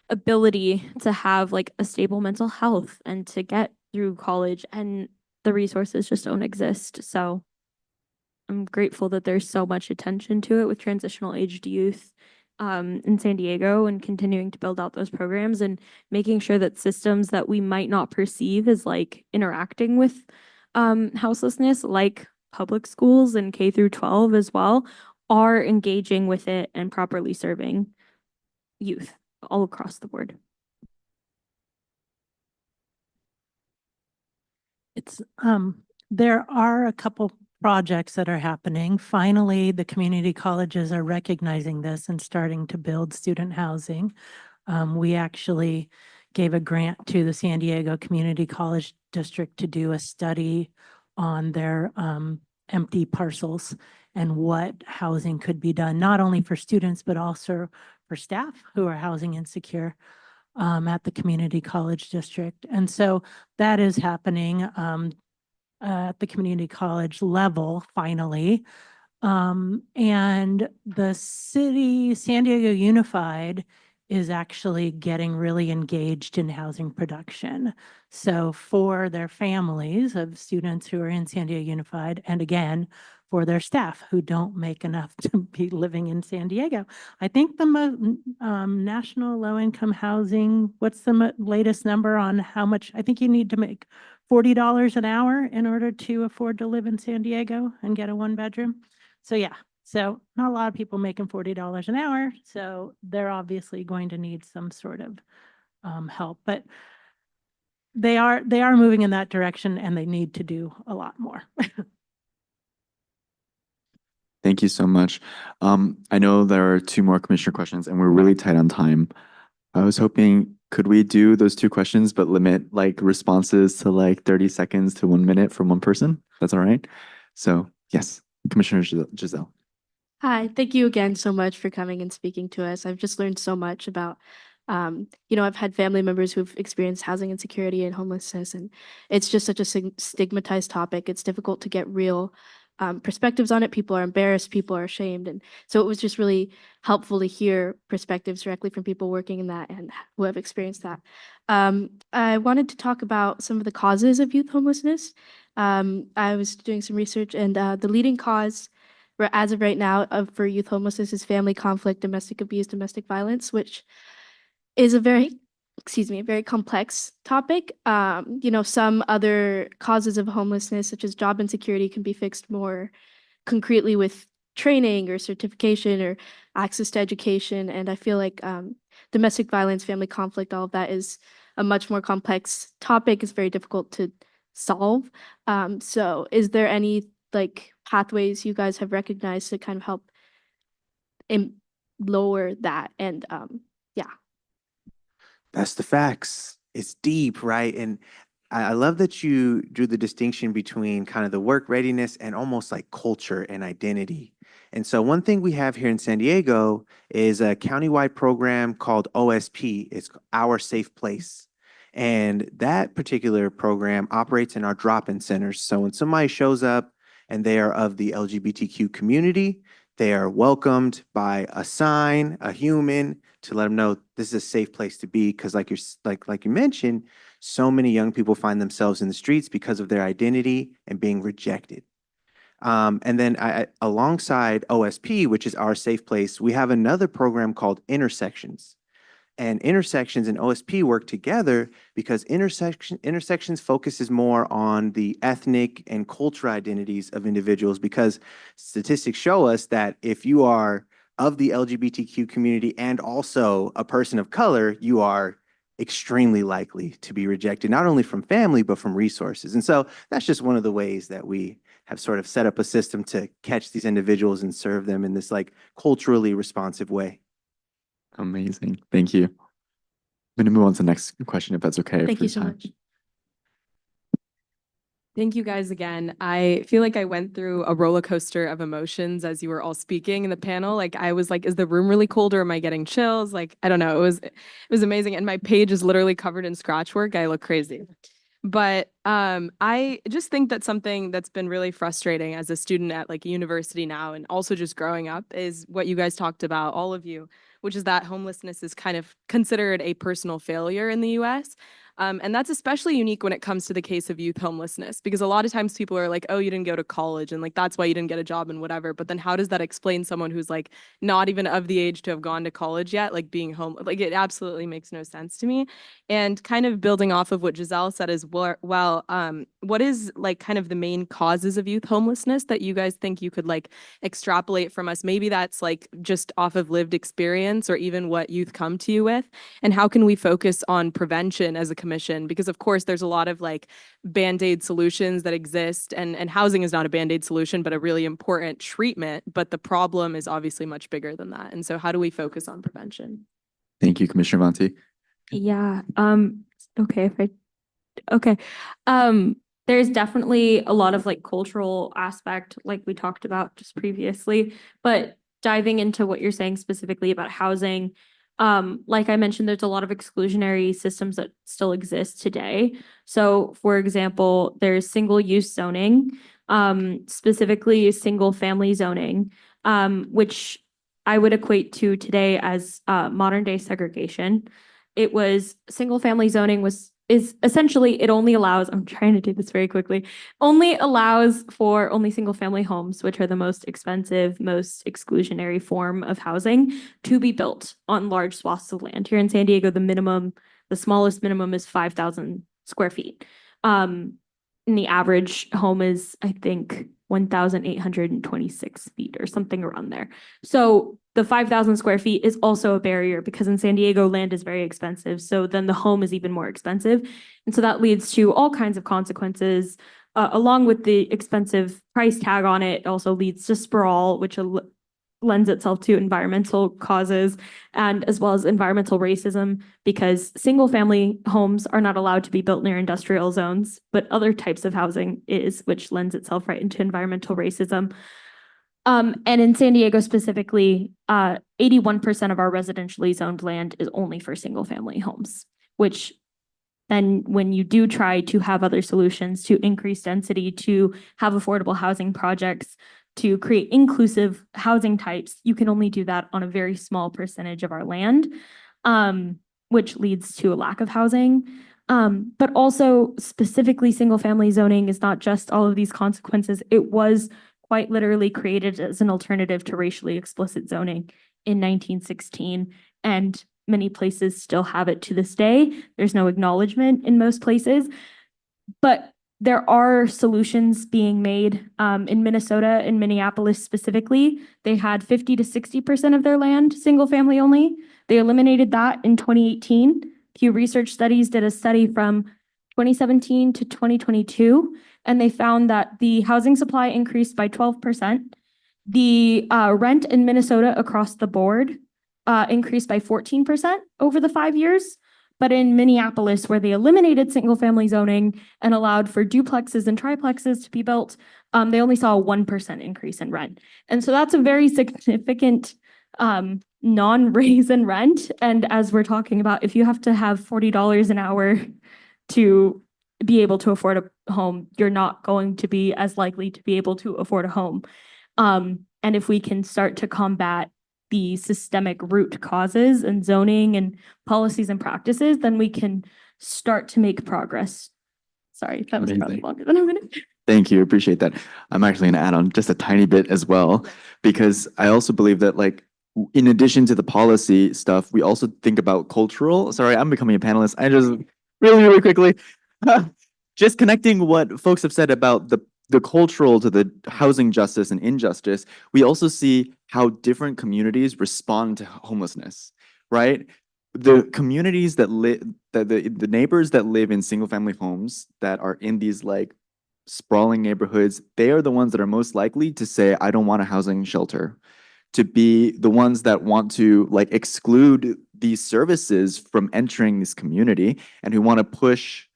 ability to have like a stable mental health and to get through college, and the resources just don't exist. So I'm grateful that there's so much attention to it with transitional aged youth in San Diego and continuing to build out those programs and making sure that systems that we might not perceive as like interacting with houselessness, like public schools and K through 12 as well, are engaging with it and properly serving youth all across the board. It's there are a couple projects that are happening. Finally, the community colleges are recognizing this and starting to build student housing. We actually gave a grant to the San Diego Community College District to do a study on their empty parcels and what housing could be done, not only for students, but also for staff who are housing insecure at the community college district. And so that is happening at the community college level finally. And the city, San Diego Unified, is actually getting really engaged in housing production. So for their families of students who are in San Diego Unified, and again, for their staff who don't make enough to be living in San Diego. I think the national low-income housing, what's the latest number on how much, I think you need to make $40 an hour in order to afford to live in San Diego and get a one-bedroom. So yeah, so not a lot of people making $40 an hour. So they're obviously going to need some sort of help, but they are moving in that direction and they need to do a lot more. Thank you so much. I know there are 2 more commissioner questions and we're really tight on time. I was hoping, could we do those 2 questions, but limit like responses to like 30 seconds to 1 minute from one person? That's all right. So yes, Commissioner Giselle. Hi, thank you again so much for coming and speaking to us. I've just learned so much about, I've had family members who've experienced housing insecurity and homelessness, and it's just such a stigmatized topic. It's difficult to get real perspectives on it. People are embarrassed, people are ashamed. And so it was just really helpful to hear perspectives directly from people working in that and who have experienced that. I wanted to talk about some of the causes of youth homelessness. I was doing some research and the leading cause as of right now for youth homelessness is family conflict, domestic abuse, domestic violence, which is a very complex topic. Some other causes of homelessness, such as job insecurity, can be fixed more concretely with training or certification or access to education. And I feel like domestic violence, family conflict, all of that is a much more complex topic. It's very difficult to solve. So is there any pathways you guys have recognized to kind of help lower that? And yeah. That's the facts. It's deep, right? And I love that you drew the distinction between kind of the work readiness and almost like culture and identity. And so one thing we have here in San Diego is a countywide program called OSP. It's Our Safe Place. And that particular program operates in our drop-in centers. So when somebody shows up and they are of the LGBTQ community, they are welcomed by a sign, a human, to let them know this is a safe place to be. Because like you mentioned, so many young people find themselves in the streets because of their identity and being rejected. And then alongside OSP, which is Our Safe Place, we have another program called Intersections. And Intersections and OSP work together because Intersections focuses more on the ethnic and cultural identities of individuals, because statistics show us that if you are of the LGBTQ community and also a person of color, you are extremely likely to be rejected, not only from family, but from resources. And so that's just one of the ways that we have sort of set up a system to catch these individuals and serve them in this culturally responsive way. Amazing. Thank you. I'm going to move on to the next question, if that's okay. Thank you so much. Thank you guys again. I feel like I went through a roller coaster of emotions as you were all speaking in the panel. I was like, is the room really cold or am I getting chills? I don't know. It was amazing. And my page is literally covered in scratch work. I look crazy. But I just think that something that's been really frustrating as a student at a university now, and also just growing up, is what you guys talked about, all of you, which is that homelessness is kind of considered a personal failure in the US. And that's especially unique when it comes to the case of youth homelessness, because a lot of times people are like, oh, you didn't go to college and like that's why you didn't get a job and whatever. But then how does that explain someone who's like not even of the age to have gone to college yet, like being home? Like it absolutely makes no sense to me. And kind of building off of what Giselle said as well, what is like kind of the main causes of youth homelessness that you guys think you could like extrapolate from us? Maybe that's like just off of lived experience or even what youth come to you with. And how can we focus on prevention as a commission? Because of course there's a lot of like band-aid solutions that exist, and housing is not a band-aid solution, but a really important treatment. But the problem is obviously much bigger than that. And so how do we focus on prevention? Thank you, Commissioner Vonti. Yeah, okay. There's definitely a lot of like cultural aspect, like we talked about just previously, but diving into what you're saying specifically about housing, like I mentioned, there's a lot of exclusionary systems that still exist today. So for example, there's single-use zoning, specifically single-family zoning, which I would equate to today as modern-day segregation. It was single-family zoning is essentially, it only allows, I'm trying to do this very quickly, only allows for only single family homes, which are the most expensive, most exclusionary form of housing, to be built on large swaths of land. Here in San Diego, the smallest minimum is 5,000 square feet. And the average home is, I think, 1,826 feet or something around there. So the 5,000 square feet is also a barrier because in San Diego, land is very expensive. So then the home is even more expensive. And so that leads to all kinds of consequences. Along with the expensive price tag on it, also leads to sprawl, which lends itself to environmental causes and as well as environmental racism, because single family homes are not allowed to be built near industrial zones, but other types of housing is, which lends itself right into environmental racism. And in San Diego specifically, 81% of our residentially zoned land is only for single family homes, which then when you do try to have other solutions to increase density, to have affordable housing projects, to create inclusive housing types, you can only do that on a very small percentage of our land, which leads to a lack of housing. But also specifically single family zoning is not just all of these consequences. It was quite literally created as an alternative to racially explicit zoning in 1916. And many places still have it to this day. There's no acknowledgement in most places, but there are solutions being made in Minnesota, in Minneapolis specifically. They had 50 to 60% of their land single family only. They eliminated that in 2018. Pew Research Studies did a study from 2017 to 2022, and they found that the housing supply increased by 12%. The rent in Minnesota across the board increased by 14% over the 5 years. But in Minneapolis, where they eliminated single family zoning and allowed for duplexes and triplexes to be built, they only saw a 1% increase in rent. And so that's a very significant non-raise in rent. And as we're talking about, if you have to have $40 an hour to be able to afford a home, you're not going to be as likely to be able to afford a home. And if we can start to combat the systemic root causes and zoning and policies and practices, then we can start to make progress. Sorry, that was probably longer than a minute. Thank you. Appreciate that. I'm actually going to add on just a tiny bit as well, because I also believe that like, in addition to the policy stuff, we also think about cultural. Sorry, I'm becoming a panelist. I just really quickly, just connecting what folks have said about the cultural to the housing justice and injustice, we also see how different communities respond to homelessness, right? The communities that live, the neighbors that live in single family homes that are in these like sprawling neighborhoods, they are the ones that are most likely to say, I don't want a housing shelter, to be the ones that want to like exclude these services from entering this community and who want to push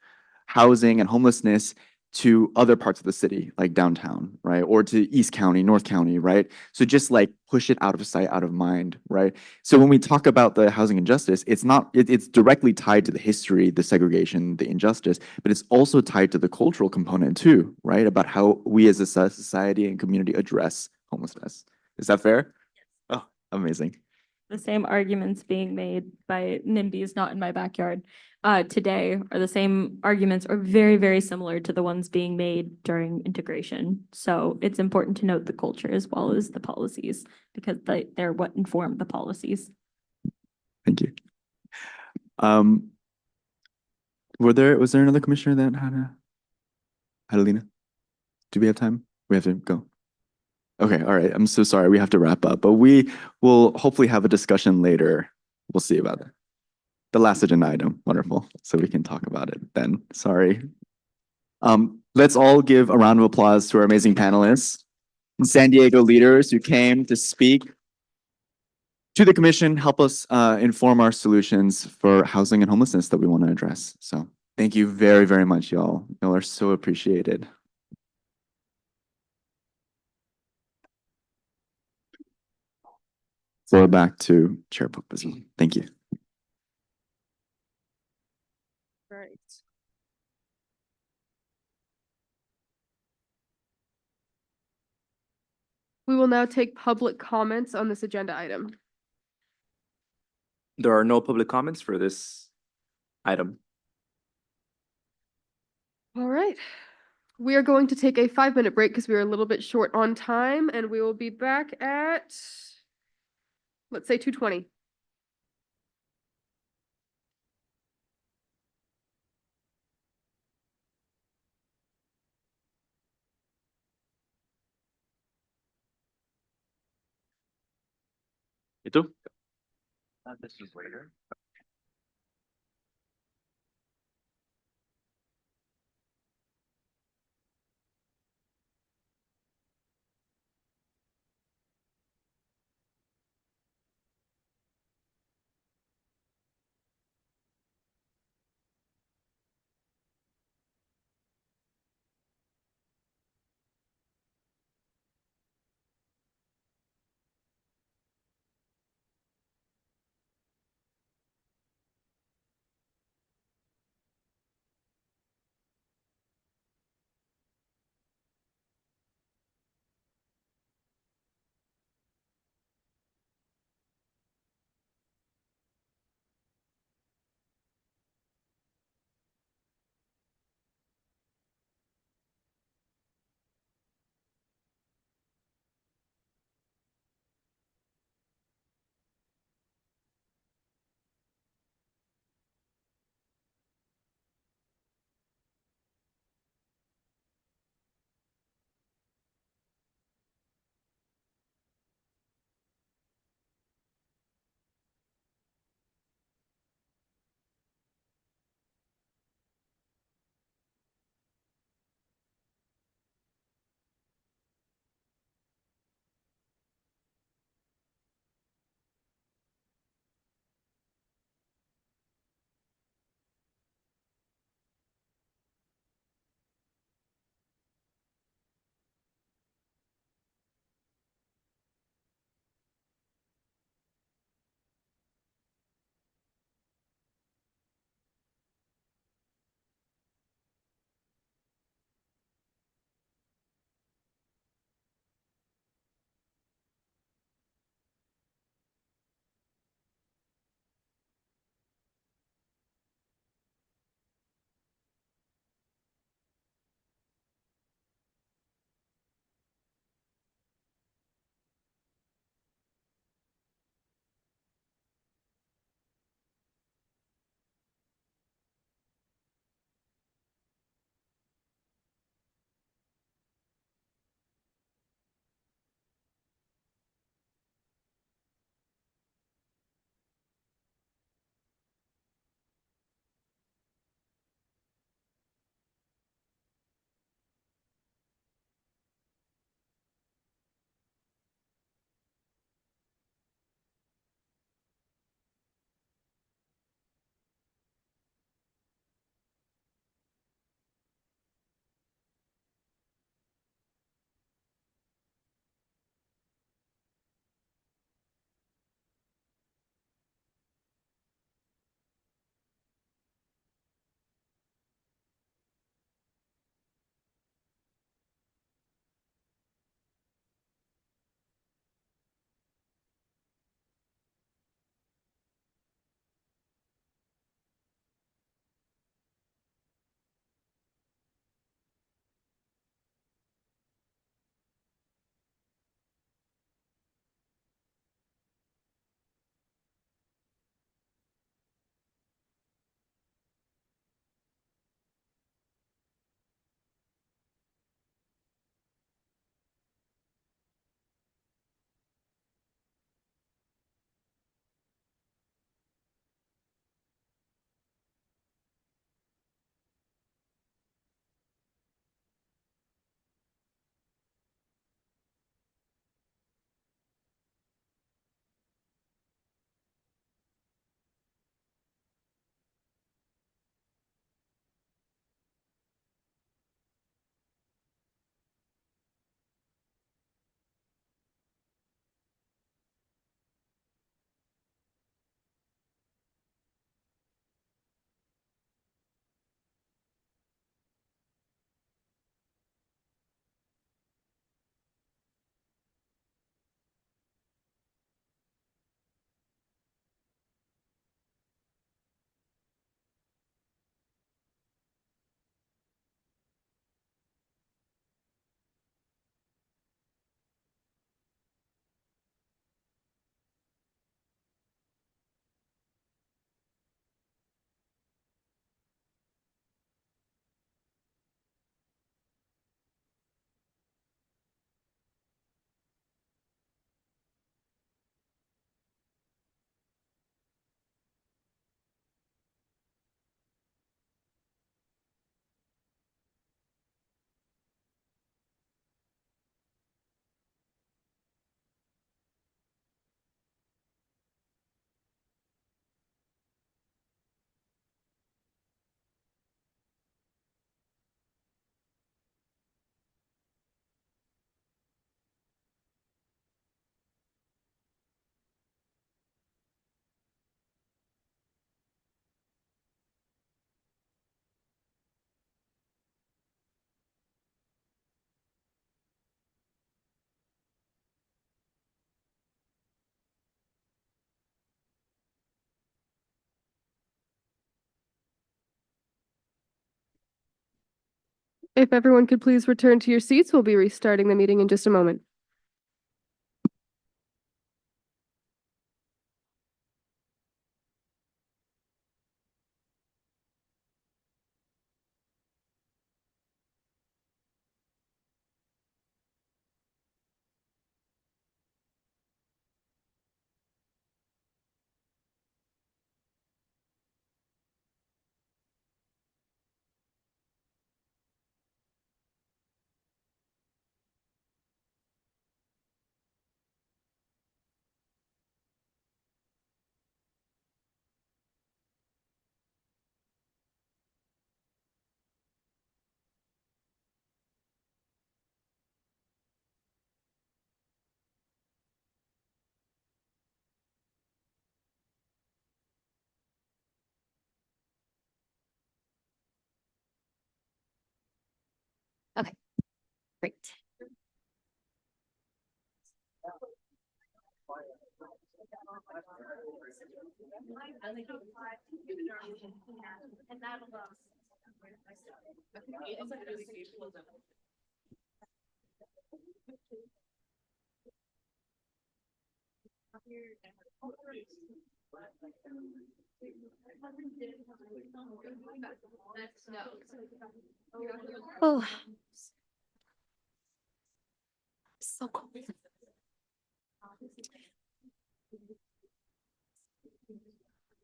housing and homelessness to other parts of the city, like downtown, right? Or to East County, North County, right? So just like push it out of sight, out of mind, right? So when we talk about the housing injustice, it's not, it's directly tied to the history, the segregation, the injustice, but it's also tied to the cultural component too, right? About how we as a society and community address homelessness. Is that fair? Yes. Oh, amazing. the same arguments being made by NIMBYs not in my backyard today are the same arguments or very, very similar to the ones being made during integration. So it's important to note the culture as well as the policies because they're what inform the policies. Thank you. Was there another commissioner that had a, Adelina? Do we have time? We have to go. Okay, all right. I'm so sorry. We have to wrap up, but we will hopefully have a discussion later. We'll see about it. The last agenda item. Wonderful. So we can talk about it then. Sorry. Let's all give a round of applause to our amazing panelists and San Diego leaders who came to speak to the commission, help us inform our solutions for housing and homelessness that we want to address. So thank you very, very much, y'all. Y'all are so appreciated. Floor back to Chair Pookbism. Thank you. Right. We will now take public comments on this agenda item. There are no public comments for this item. All right. We are going to take a 5-minute break because we are a little bit short on time, and we will be back at, let's say, 2:20. ¿Y tú? This is later. If everyone could please return to your seats, we'll be restarting the meeting in just a moment. Okay, great. Oh, so cold.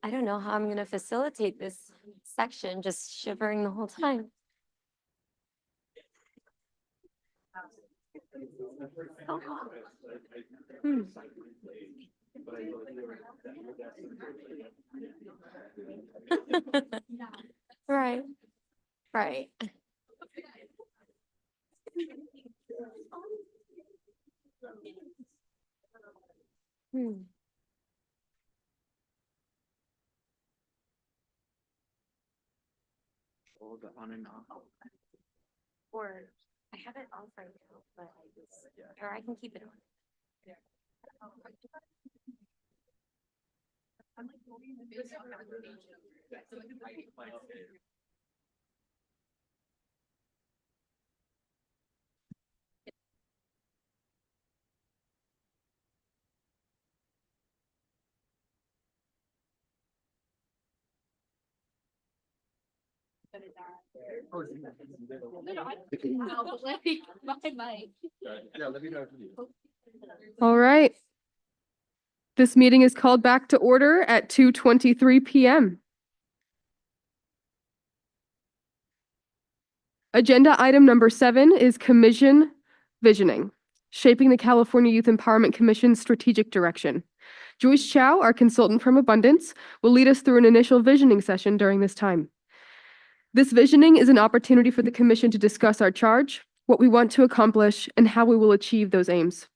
I don't know how I'm going to facilitate this section, just shivering the whole time. Oh. Hmm. Right, right. Hmm. Hold it on and off. Or I have it off right now, but or I can keep it on. All right. This meeting is called back to order at 2:23 p.m. Agenda item number 7 is Commission Visioning, Shaping the California Youth Empowerment Commission's Strategic Direction. Joyce Chow, our consultant from Abundance, will lead us through an initial visioning session during this time. This visioning is an opportunity for the Commission to discuss our charge, what we want to accomplish, and how we will achieve those aims.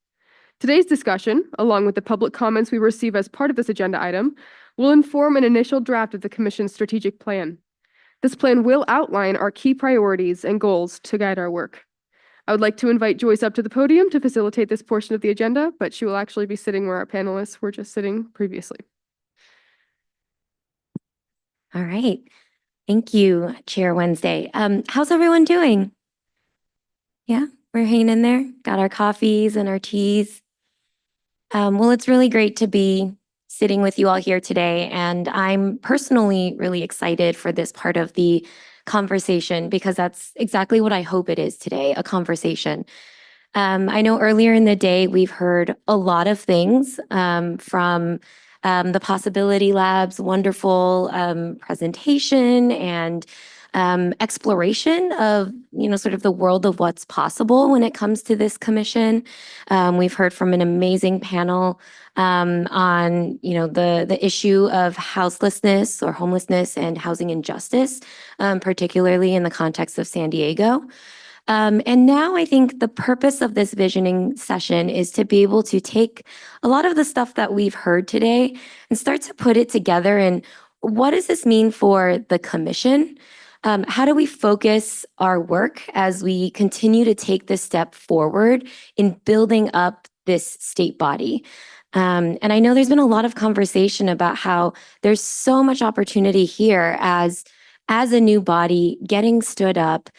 Today's discussion, along with the public comments we receive as part of this agenda item, will inform an initial draft of the Commission's strategic plan. This plan will outline our key priorities and goals to guide our work. I would like to invite Joyce up to the podium to facilitate this portion of the agenda, but she will actually be sitting where our panelists were just sitting previously. All right. Thank you, Chair Wednesday. How's everyone doing? Yeah, we're hanging in there. Got our coffees and our teas. Well, it's really great to be sitting with you all here today, and I'm personally really excited for this part of the conversation because that's exactly what I hope it is today, a conversation. I know earlier in the day we've heard a lot of things from the Possibility Lab's wonderful presentation and exploration of, sort of the world of what's possible when it comes to this commission. We've heard from an amazing panel on, the issue of houselessness or homelessness and housing injustice, particularly in the context of San Diego. And now I think the purpose of this visioning session is to be able to take a lot of the stuff that we've heard today and start to put it together. And what does this mean for the commission? How do we focus our work as we continue to take this step forward in building up this state body? And I know there's been a lot of conversation about how there's so much opportunity here as a new body getting stood up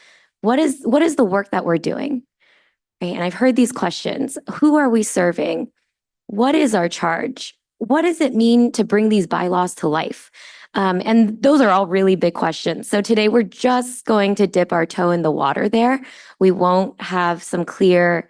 what is the work that we're doing? Right? And I've heard these questions. Who are we serving? What is our charge? What does it mean to bring these bylaws to life? And those are all really big questions. So today we're just going to dip our toe in the water there. We won't have some clear,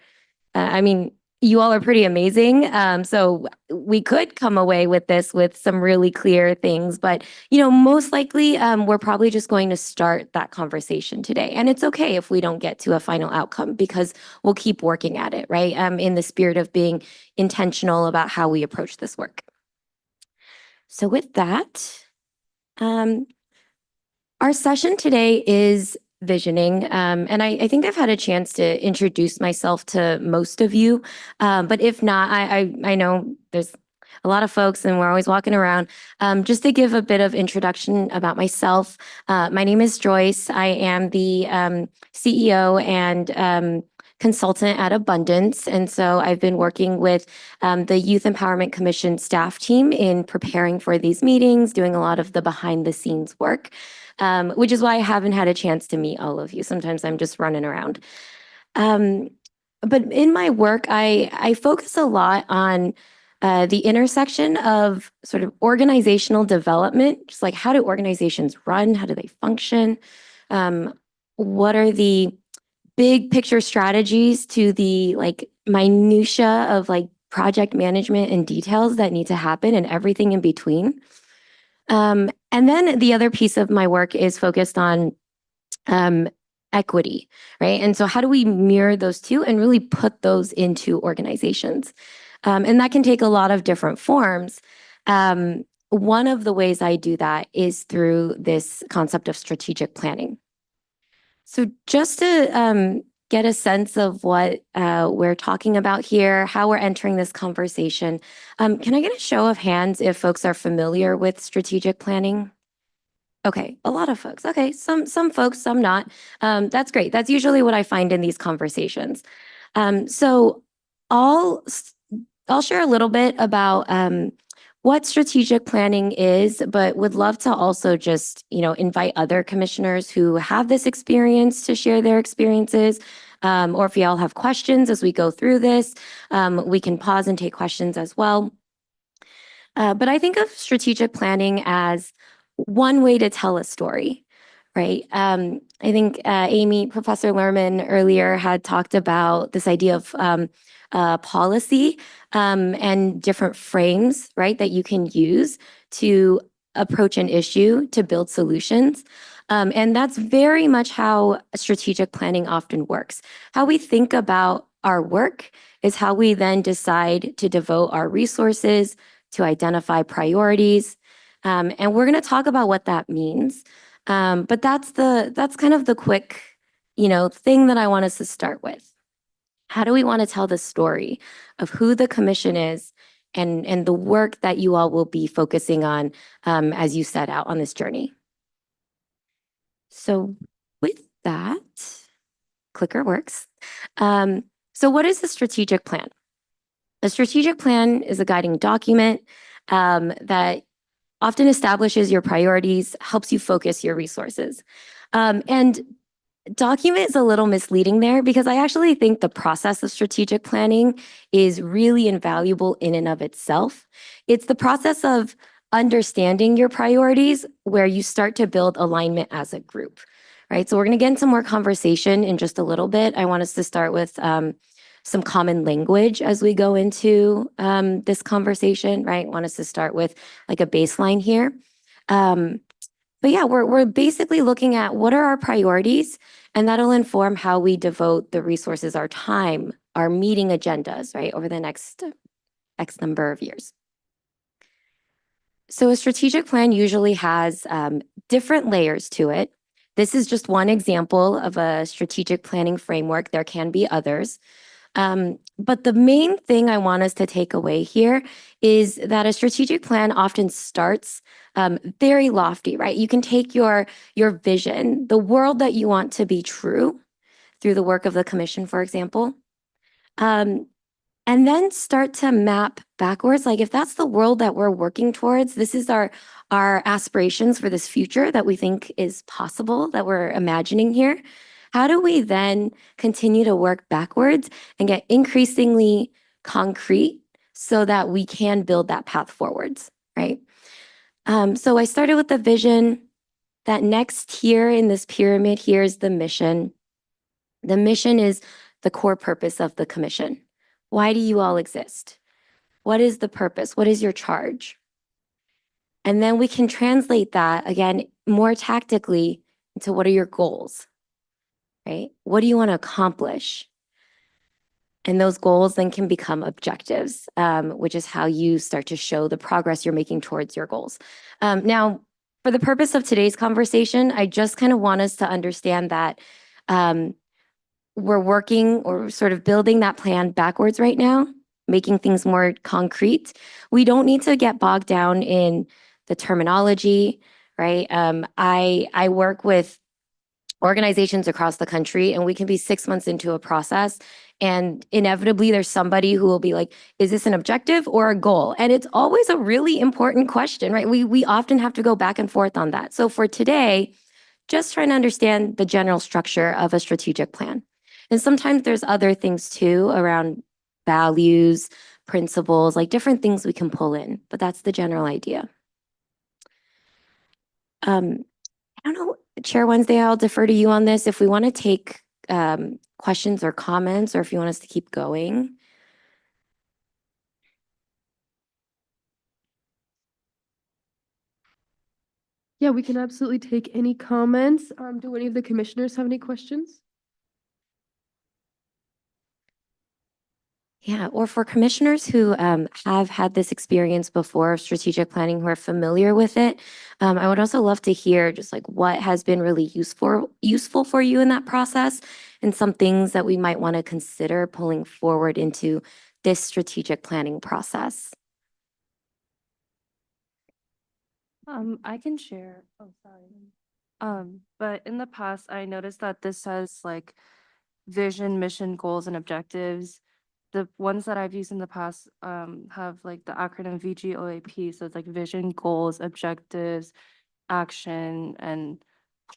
you all are pretty amazing. So we could come away with this with some really clear things, but most likely we're probably just going to start that conversation today. And it's okay if we don't get to a final outcome because we'll keep working at it, right? In the spirit of being intentional about how we approach this work. So with that, our session today is visioning. And I think I've had a chance to introduce myself to most of you. But if not, I know there's a lot of folks and we're always walking around. Just to give a bit of introduction about myself, my name is Joyce. I am the CEO and consultant at Abundance. And so I've been working with the Youth Empowerment Commission staff team in preparing for these meetings, doing a lot of the behind the scenes work, which is why I haven't had a chance to meet all of you. Sometimes I'm just running around. But in my work, I focus a lot on the intersection of sort of organizational development, just like how do organizations run? How do they function? What are the big picture strategies to the minutia of project management and details that need to happen and everything in between. And then the other piece of my work is focused on equity, right? And so how do we mirror those two and really put those into organizations? And that can take a lot of different forms. One of the ways I do that is through this concept of strategic planning. So just to get a sense of what we're talking about here, how we're entering this conversation, can I get a show of hands if folks are familiar with strategic planning? Okay, a lot of folks. Okay, some folks, some not. That's great. That's usually what I find in these conversations. So I'll share a little bit about what strategic planning is, but would love to also just, invite other commissioners who have this experience to share their experiences. Or if y'all have questions as we go through this, we can pause and take questions as well. But I think of strategic planning as one way to tell a story, right? I think Amy, Professor Lerman earlier had talked about this idea of policy and different frames, right, that you can use to approach an issue to build solutions. And that's very much how strategic planning often works. How we think about our work is how we then decide to devote our resources, to identify priorities. And we're going to talk about what that means. But that's kind of the quick, thing that I want us to start with. How do we want to tell the story of who the commission is and the work that you all will be focusing on as you set out on this journey? So with that, clicker works. So what is the strategic plan? A strategic plan is a guiding document that often establishes your priorities, helps you focus your resources. And document is a little misleading there because I actually think the process of strategic planning is really invaluable in and of itself. It's the process of understanding your priorities where you start to build alignment as a group, right? So we're going to get into more conversation in just a little bit. I want us to start with some common language as we go into this conversation, right? I want us to start with a baseline here. But yeah, we're basically looking at what are our priorities, and that'll inform how we devote the resources, our time, our meeting agendas, right, over the next X number of years. So a strategic plan usually has different layers to it. This is just one example of a strategic planning framework. There can be others. But the main thing I want us to take away here is that a strategic plan often starts very lofty, right? You can take your vision, the world that you want to be true through the work of the commission, for example, and then start to map backwards. Like if that's the world that we're working towards, this is our aspirations for this future that we think is possible, that we're imagining here. How do we then continue to work backwards and get increasingly concrete so that we can build that path forwards, right? So I started with the vision. That next tier in this pyramid here is the mission. The mission is the core purpose of the commission. Why do you all exist? What is the purpose? What is your charge? And then we can translate that again more tactically into what are your goals, right? What do you want to accomplish? And those goals then can become objectives, which is how you start to show the progress you're making towards your goals. Now, for the purpose of today's conversation, I just kind of want us to understand that we're working or sort of building that plan backwards right now, making things more concrete. We don't need to get bogged down in the terminology, right? I work with organizations across the country, and we can be 6 months into a process, and inevitably there's somebody who will be like, is this an objective or a goal? And it's always a really important question, right? We often have to go back and forth on that. So for today, just trying to understand the general structure of a strategic plan. And sometimes there's other things too around values, principles, like different things we can pull in, but that's the general idea. I don't know, Chair Wednesday, I'll defer to you on this. If we want to take questions or comments, or if you want us to keep going. Yeah, we can absolutely take any comments. Do any of the commissioners have any questions? Yeah, or for commissioners who have had this experience before of strategic planning, who are familiar with it, I would also love to hear just like what has been really useful for you in that process, and some things that we might want to consider pulling forward into this strategic planning process. I can share. Oh, sorry. But in the past, I noticed that this says like vision, mission, goals, and objectives. The ones that I've used in the past have like the acronym VGOAP. So it's like vision, goals, objectives, action, and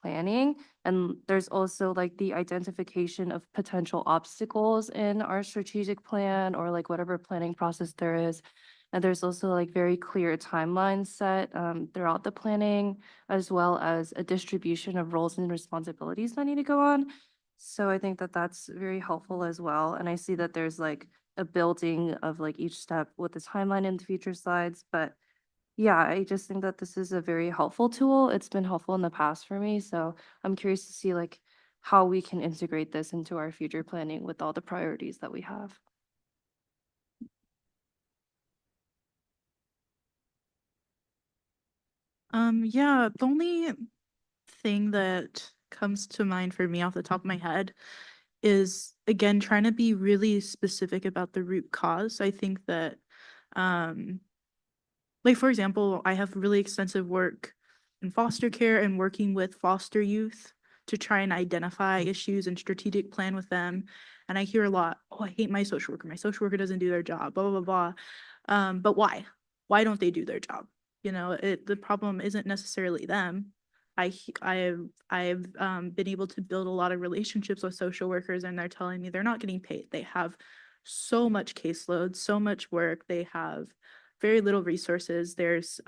planning. And there's also like the identification of potential obstacles in our strategic plan or like whatever planning process there is. And there's also like very clear timelines set throughout the planning, as well as a distribution of roles and responsibilities that need to go on. So I think that that's very helpful as well. And I see that there's like a building of like each step with the timeline in the future slides. But yeah, I just think that this is a very helpful tool. It's been helpful in the past for me. So I'm curious to see like how we can integrate this into our future planning with all the priorities that we have. Yeah, the only thing that comes to mind for me off the top of my head is again trying to be really specific about the root cause. I think that like for example, I have really extensive work in foster care and working with foster youth to try and identify issues and strategic plan with them. And I hear a lot, oh, I hate my social worker. My social worker doesn't do their job, blah, blah, blah, blah. But why? Why don't they do their job? You know, the problem isn't necessarily them. I've been able to build a lot of relationships with social workers, and they're telling me they're not getting paid. They have so much caseload, so much work. They have very little resources. There's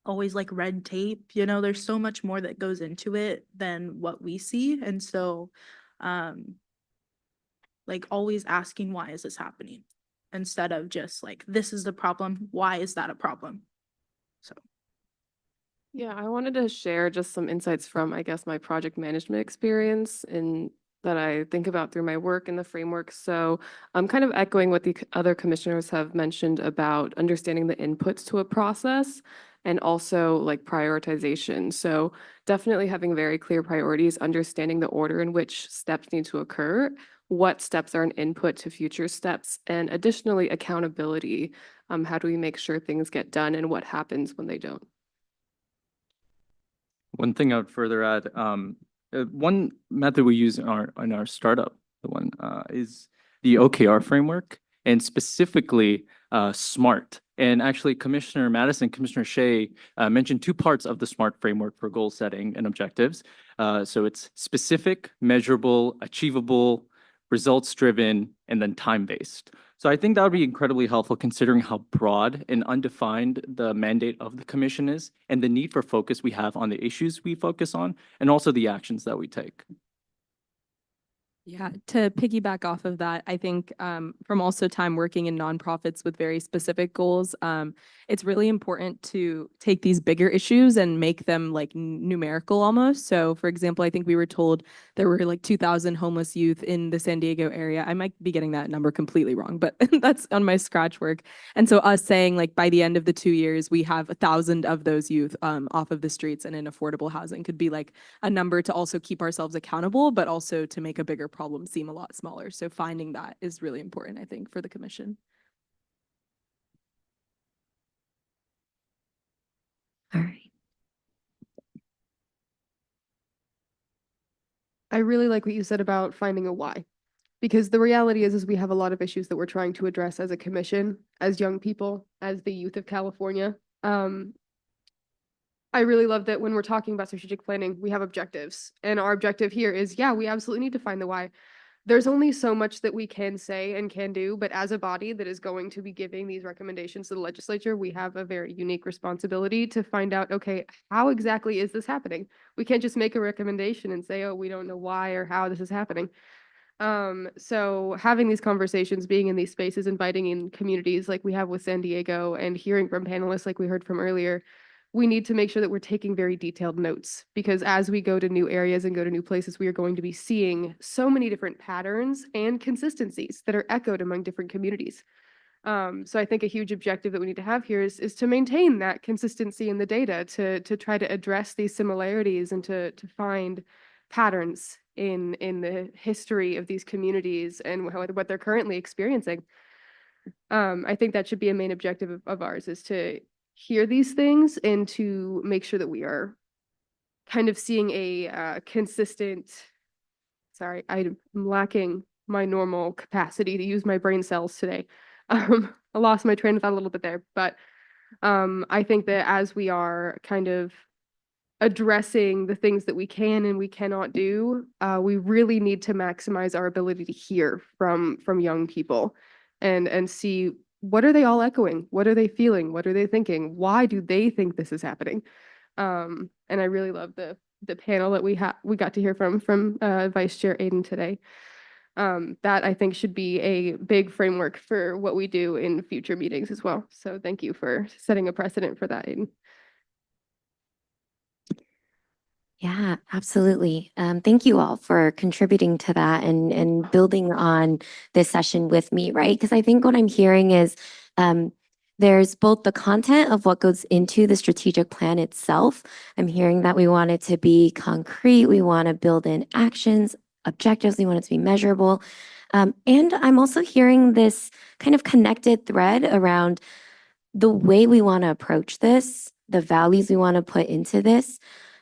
always like red tape, you know, there's so much more that goes into it than what we see. And so like always asking, why is this happening? Instead of just like, this is the problem. Why is that a problem? So. Yeah, I wanted to share just some insights from, I guess, my project management experience and that I think about through my work in the framework. So I'm kind of echoing what the other commissioners have mentioned about understanding the inputs to a process and also like prioritization. So definitely having very clear priorities, understanding the order in which steps need to occur, what steps are an input to future steps, and additionally accountability. How do we make sure things get done and what happens when they don't? One thing I would further add, one method we use in our startup, is the OKR framework, and specifically SMART. And actually, Commissioner Madison, Commissioner Shea mentioned two parts of the SMART framework for goal setting and objectives. So it's specific, measurable, achievable, results-driven, and then time-based. So I think that would be incredibly helpful considering how broad and undefined the mandate of the commission is and the need for focus we have on the issues we focus on and also the actions that we take. Yeah, to piggyback off of that, I think from also time working in nonprofits with very specific goals, it's really important to take these bigger issues and make them like numerical almost. So for example, I think we were told there were like 2,000 homeless youth in the San Diego area. I might be getting that number completely wrong, but that's on my scratch work. And so us saying like by the end of the 2 years, we have 1,000 of those youth off of the streets and in affordable housing could be like a number to also keep ourselves accountable, but also to make a bigger problem seem a lot smaller. So finding that is really important, I think, for the commission. All right. I really like what you said about finding a why. Because the reality is we have a lot of issues that we're trying to address as a commission, as young people, as the youth of California. I really love that when we're talking about strategic planning, we have objectives. And our objective here is, yeah, we absolutely need to find the why. There's only so much that we can say and can do, but as a body that is going to be giving these recommendations to the legislature, we have a very unique responsibility to find out, okay, how exactly is this happening? We can't just make a recommendation and say, oh, we don't know why or how this is happening. So having these conversations, being in these spaces, inviting in communities like we have with San Diego and hearing from panelists like we heard from earlier, we need to make sure that we're taking very detailed notes because as we go to new areas and go to new places, we are going to be seeing so many different patterns and consistencies that are echoed among different communities. So I think a huge objective that we need to have here is to maintain that consistency in the data, to try to address these similarities and to find patterns in the history of these communities and what they're currently experiencing. I think that should be a main objective of ours is to hear these things and to make sure that we are kind of seeing a consistent, sorry, I'm lacking my normal capacity to use my brain cells today. I lost my train of thought a little bit there, but I think that as we are kind of addressing the things that we can and we cannot do, we really need to maximize our ability to hear from young people and see what are they all echoing? What are they feeling? What are they thinking? Why do they think this is happening? And I really love the panel that we got to hear from Vice Chair Aiden today. That I think should be a big framework for what we do in future meetings as well. So thank you for setting a precedent for that, Aiden. Yeah, absolutely. Thank you all for contributing to that and building on this session with me, right? Because I think what I'm hearing is there's both the content of what goes into the strategic plan itself. I'm hearing that we want it to be concrete. We want to build in actions, objectives. We want it to be measurable. And I'm also hearing this kind of connected thread around the way we want to approach this, the values we want to put into this.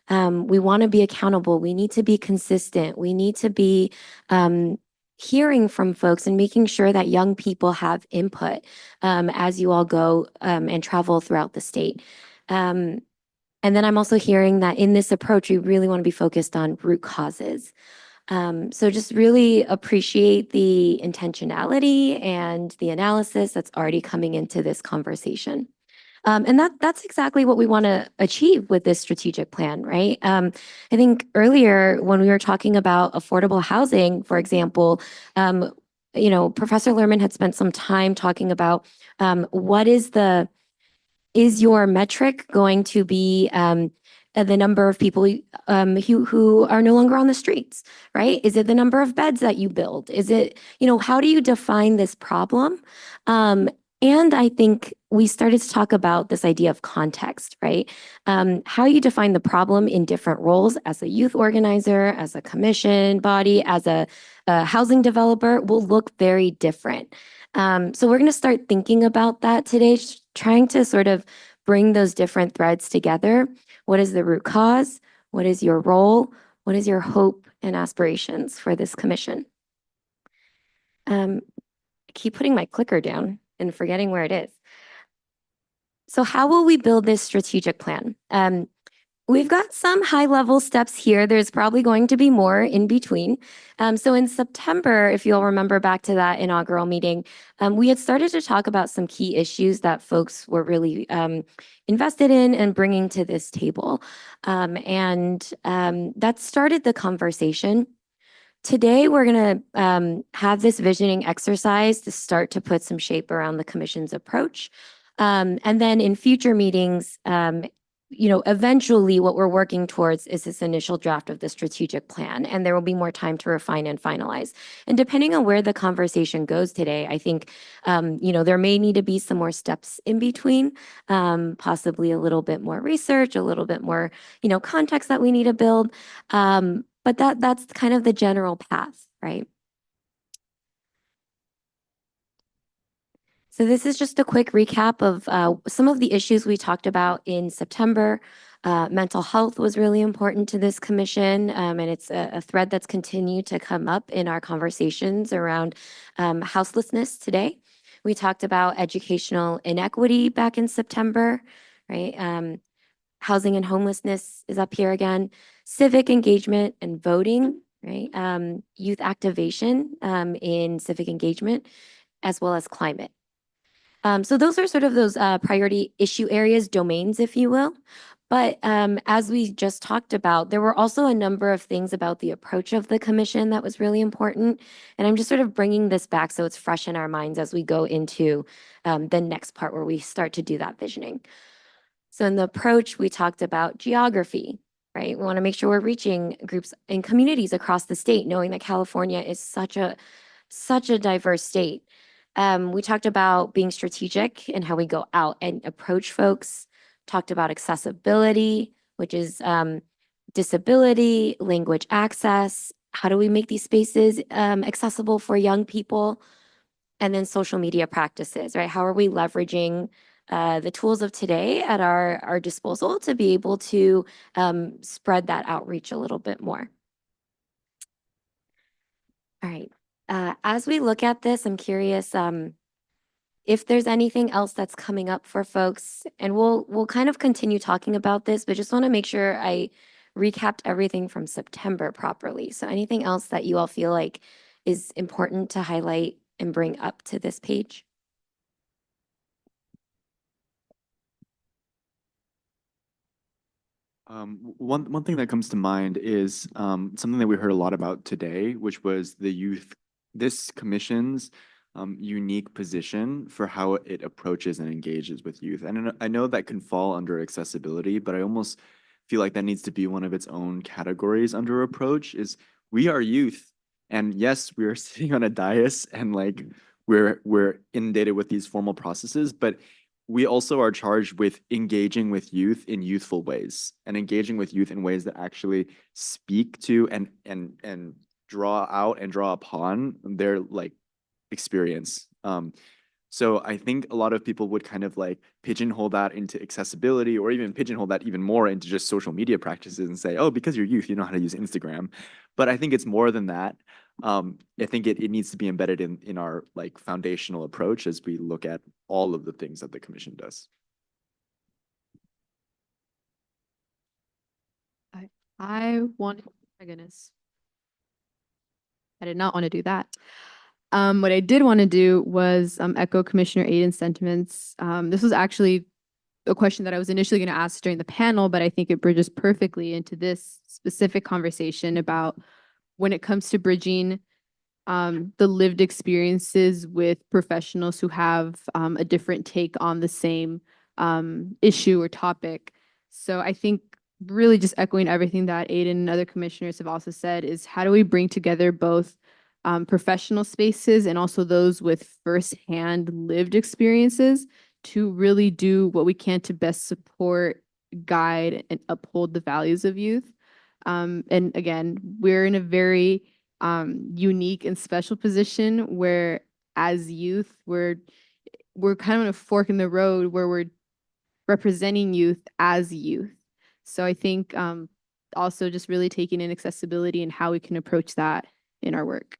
We want to be accountable. We need to be consistent. We need to be hearing from folks and making sure that young people have input as you all go and travel throughout the state. And then I'm also hearing that in this approach, we really want to be focused on root causes. So just really appreciate the intentionality and the analysis that's already coming into this conversation. And that's exactly what we want to achieve with this strategic plan, right? I think earlier when we were talking about affordable housing, for example, Professor Lerman had spent some time talking about what is your metric going to be the number of people who are no longer on the streets, right? Is it the number of beds that you build? Is it, how do you define this problem? And I think we started to talk about this idea of context, right? How you define the problem in different roles as a youth organizer, as a commission body, as a housing developer will look very different. So we're going to start thinking about that today, trying to sort of bring those different threads together. What is the root cause? What is your role? What is your hope and aspirations for this commission? I keep putting my clicker down and forgetting where it is. So how will we build this strategic plan? We've got some high-level steps here. There's probably going to be more in between. So in September, if you'll remember back to that inaugural meeting, we had started to talk about some key issues that folks were really invested in and bringing to this table. That started the conversation. Today, we're going to have this visioning exercise to start to put some shape around the commission's approach. And then in future meetings, eventually what we're working towards is this initial draft of the strategic plan, and there will be more time to refine and finalize. And depending on where the conversation goes today, I think, there may need to be some more steps in between, possibly a little bit more research, a little bit more, context that we need to build. But that's kind of the general path, right? So this is just a quick recap of some of the issues we talked about in September. Mental health was really important to this commission, and it's a thread that's continued to come up in our conversations around houselessness today. We talked about educational inequity back in September, right? Housing and homelessness is up here again. Civic engagement and voting, right? Youth activation in civic engagement, as well as climate. So those are sort of those priority issue areas, domains, if you will. But as we just talked about, there were also a number of things about the approach of the commission that was really important. And I'm just sort of bringing this back so it's fresh in our minds as we go into the next part where we start to do that visioning. So in the approach, we talked about geography, right? We want to make sure we're reaching groups and communities across the state, knowing that California is such a diverse state. We talked about being strategic and how we go out and approach folks, talked about accessibility, which is disability, language access. How do we make these spaces accessible for young people? And then social media practices, right? How are we leveraging the tools of today at our disposal to be able to spread that outreach a little bit more? All right. As we look at this, I'm curious if there's anything else that's coming up for folks, and we'll kind of continue talking about this, but just want to make sure I recapped everything from September properly. So anything else that you all feel like is important to highlight and bring up to this page? One thing that comes to mind is something that we heard a lot about today, which was this commission's unique position for how it approaches and engages with youth. And I know that can fall under accessibility, but I almost feel like that needs to be one of its own categories under approach. Is we are youth, and yes, we are sitting on a dais and like we're inundated with these formal processes, but we also are charged with engaging with youth in youthful ways and engaging with youth in ways that actually speak to and draw out and draw upon their like experience. So I think a lot of people would kind of like pigeonhole that into accessibility, or even pigeonhole that even more into just social media practices and say, oh, because you're youth, you know how to use Instagram. But I think it's more than that. I think it needs to be embedded in our like foundational approach as we look at all of the things that the commission does. My goodness. I did not want to do that. What I did want to do was echo Commissioner Aiden's sentiments. This was actually a question that I was initially going to ask during the panel, but I think it bridges perfectly into this specific conversation about when it comes to bridging the lived experiences with professionals who have a different take on the same issue or topic. So I think really just echoing everything that Aiden and other commissioners have also said is how do we bring together both professional spaces and also those with firsthand lived experiences to really do what we can to best support, guide, and uphold the values of youth. And again, we're in a very unique and special position where as youth, we're kind of on a fork in the road where we're representing youth as youth. So I think also just really taking in accessibility and how we can approach that in our work.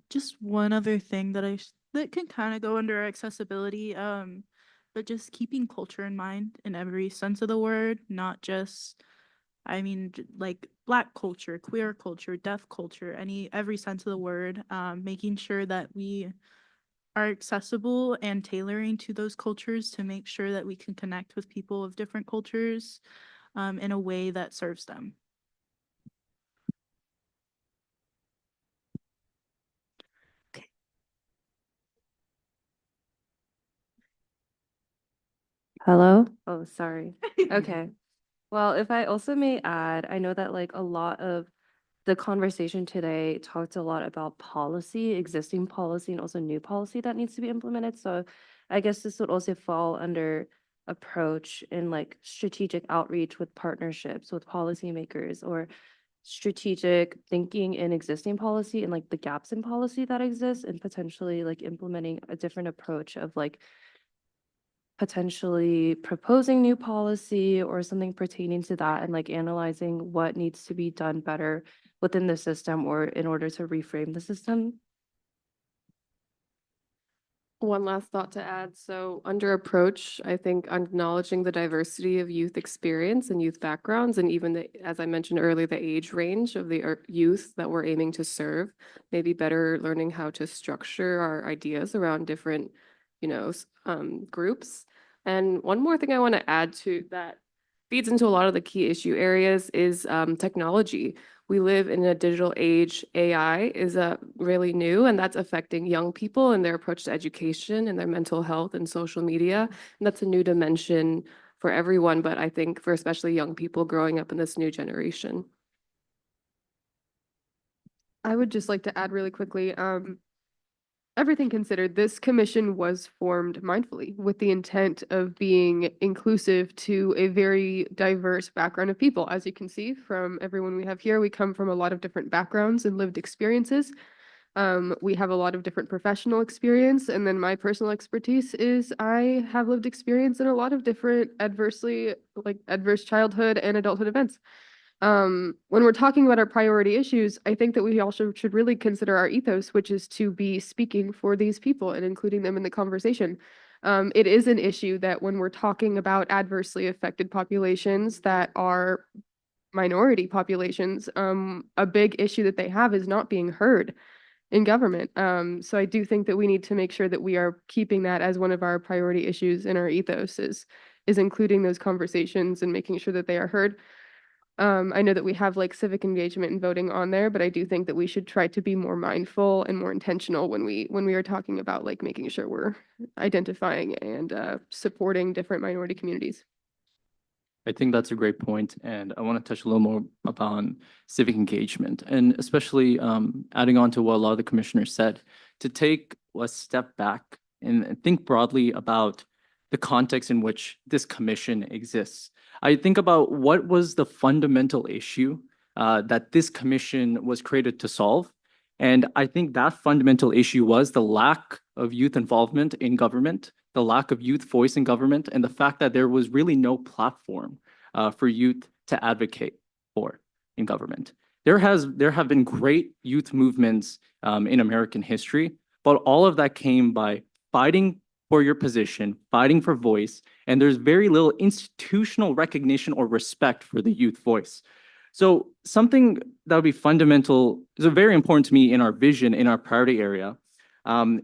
Just one other thing that that can kind of go under accessibility. but just keeping culture in mind in every sense of the word, not just, I mean, like Black culture, queer culture, deaf culture, every sense of the word, making sure that we are accessible and tailoring to those cultures to make sure that we can connect with people of different cultures in a way that serves them. Hello? Oh, sorry. Okay. Well, if I also may add, I know that like a lot of the conversation today talked a lot about policy, existing policy, and also new policy that needs to be implemented. So I guess this would also fall under approach in like strategic outreach with partnerships with policymakers or strategic thinking in existing policy and like the gaps in policy that exist and potentially like implementing a different approach of like potentially proposing new policy or something pertaining to that and like analyzing what needs to be done better within the system or in order to reframe the system. One last thought to add. So under approach, I think acknowledging the diversity of youth experience and youth backgrounds, and even the, as I mentioned earlier, the age range of the youth that we're aiming to serve, maybe better learning how to structure our ideas around different, groups. And one more thing I want to add to that feeds into a lot of the key issue areas is technology. We live in a digital age. AI is really new, and that's affecting young people and their approach to education and their mental health and social media. And that's a new dimension for everyone, but I think for especially young people growing up in this new generation. I would just like to add really quickly, everything considered, this commission was formed mindfully with the intent of being inclusive to a very diverse background of people. As you can see from everyone we have here, we come from a lot of different backgrounds and lived experiences. We have a lot of different professional experience, and then my personal expertise is I have lived experience in a lot of different adverse childhood and adulthood events. When we're talking about our priority issues, I think that we also should really consider our ethos, which is to be speaking for these people and including them in the conversation. It is an issue that when we're talking about adversely affected populations that are minority populations, a big issue that they have is not being heard in government. So I do think that we need to make sure that we are keeping that as one of our priority issues in our ethos is including those conversations and making sure that they are heard. I know that we have like civic engagement and voting on there, but I do think that we should try to be more mindful and more intentional when we are talking about like making sure we're identifying and supporting different minority communities. I think that's a great point, and I want to touch a little more upon civic engagement, and especially adding on to what a lot of the commissioners said, to take a step back and think broadly about the context in which this commission exists. I think about what was the fundamental issue that this commission was created to solve. And I think that fundamental issue was the lack of youth involvement in government, the lack of youth voice in government, and the fact that there was really no platform for youth to advocate for in government. There have been great youth movements in American history, but all of that came by fighting for your position, fighting for voice, and there's very little institutional recognition or respect for the youth voice. So something that would be fundamental, is very important to me in our vision, in our priority area,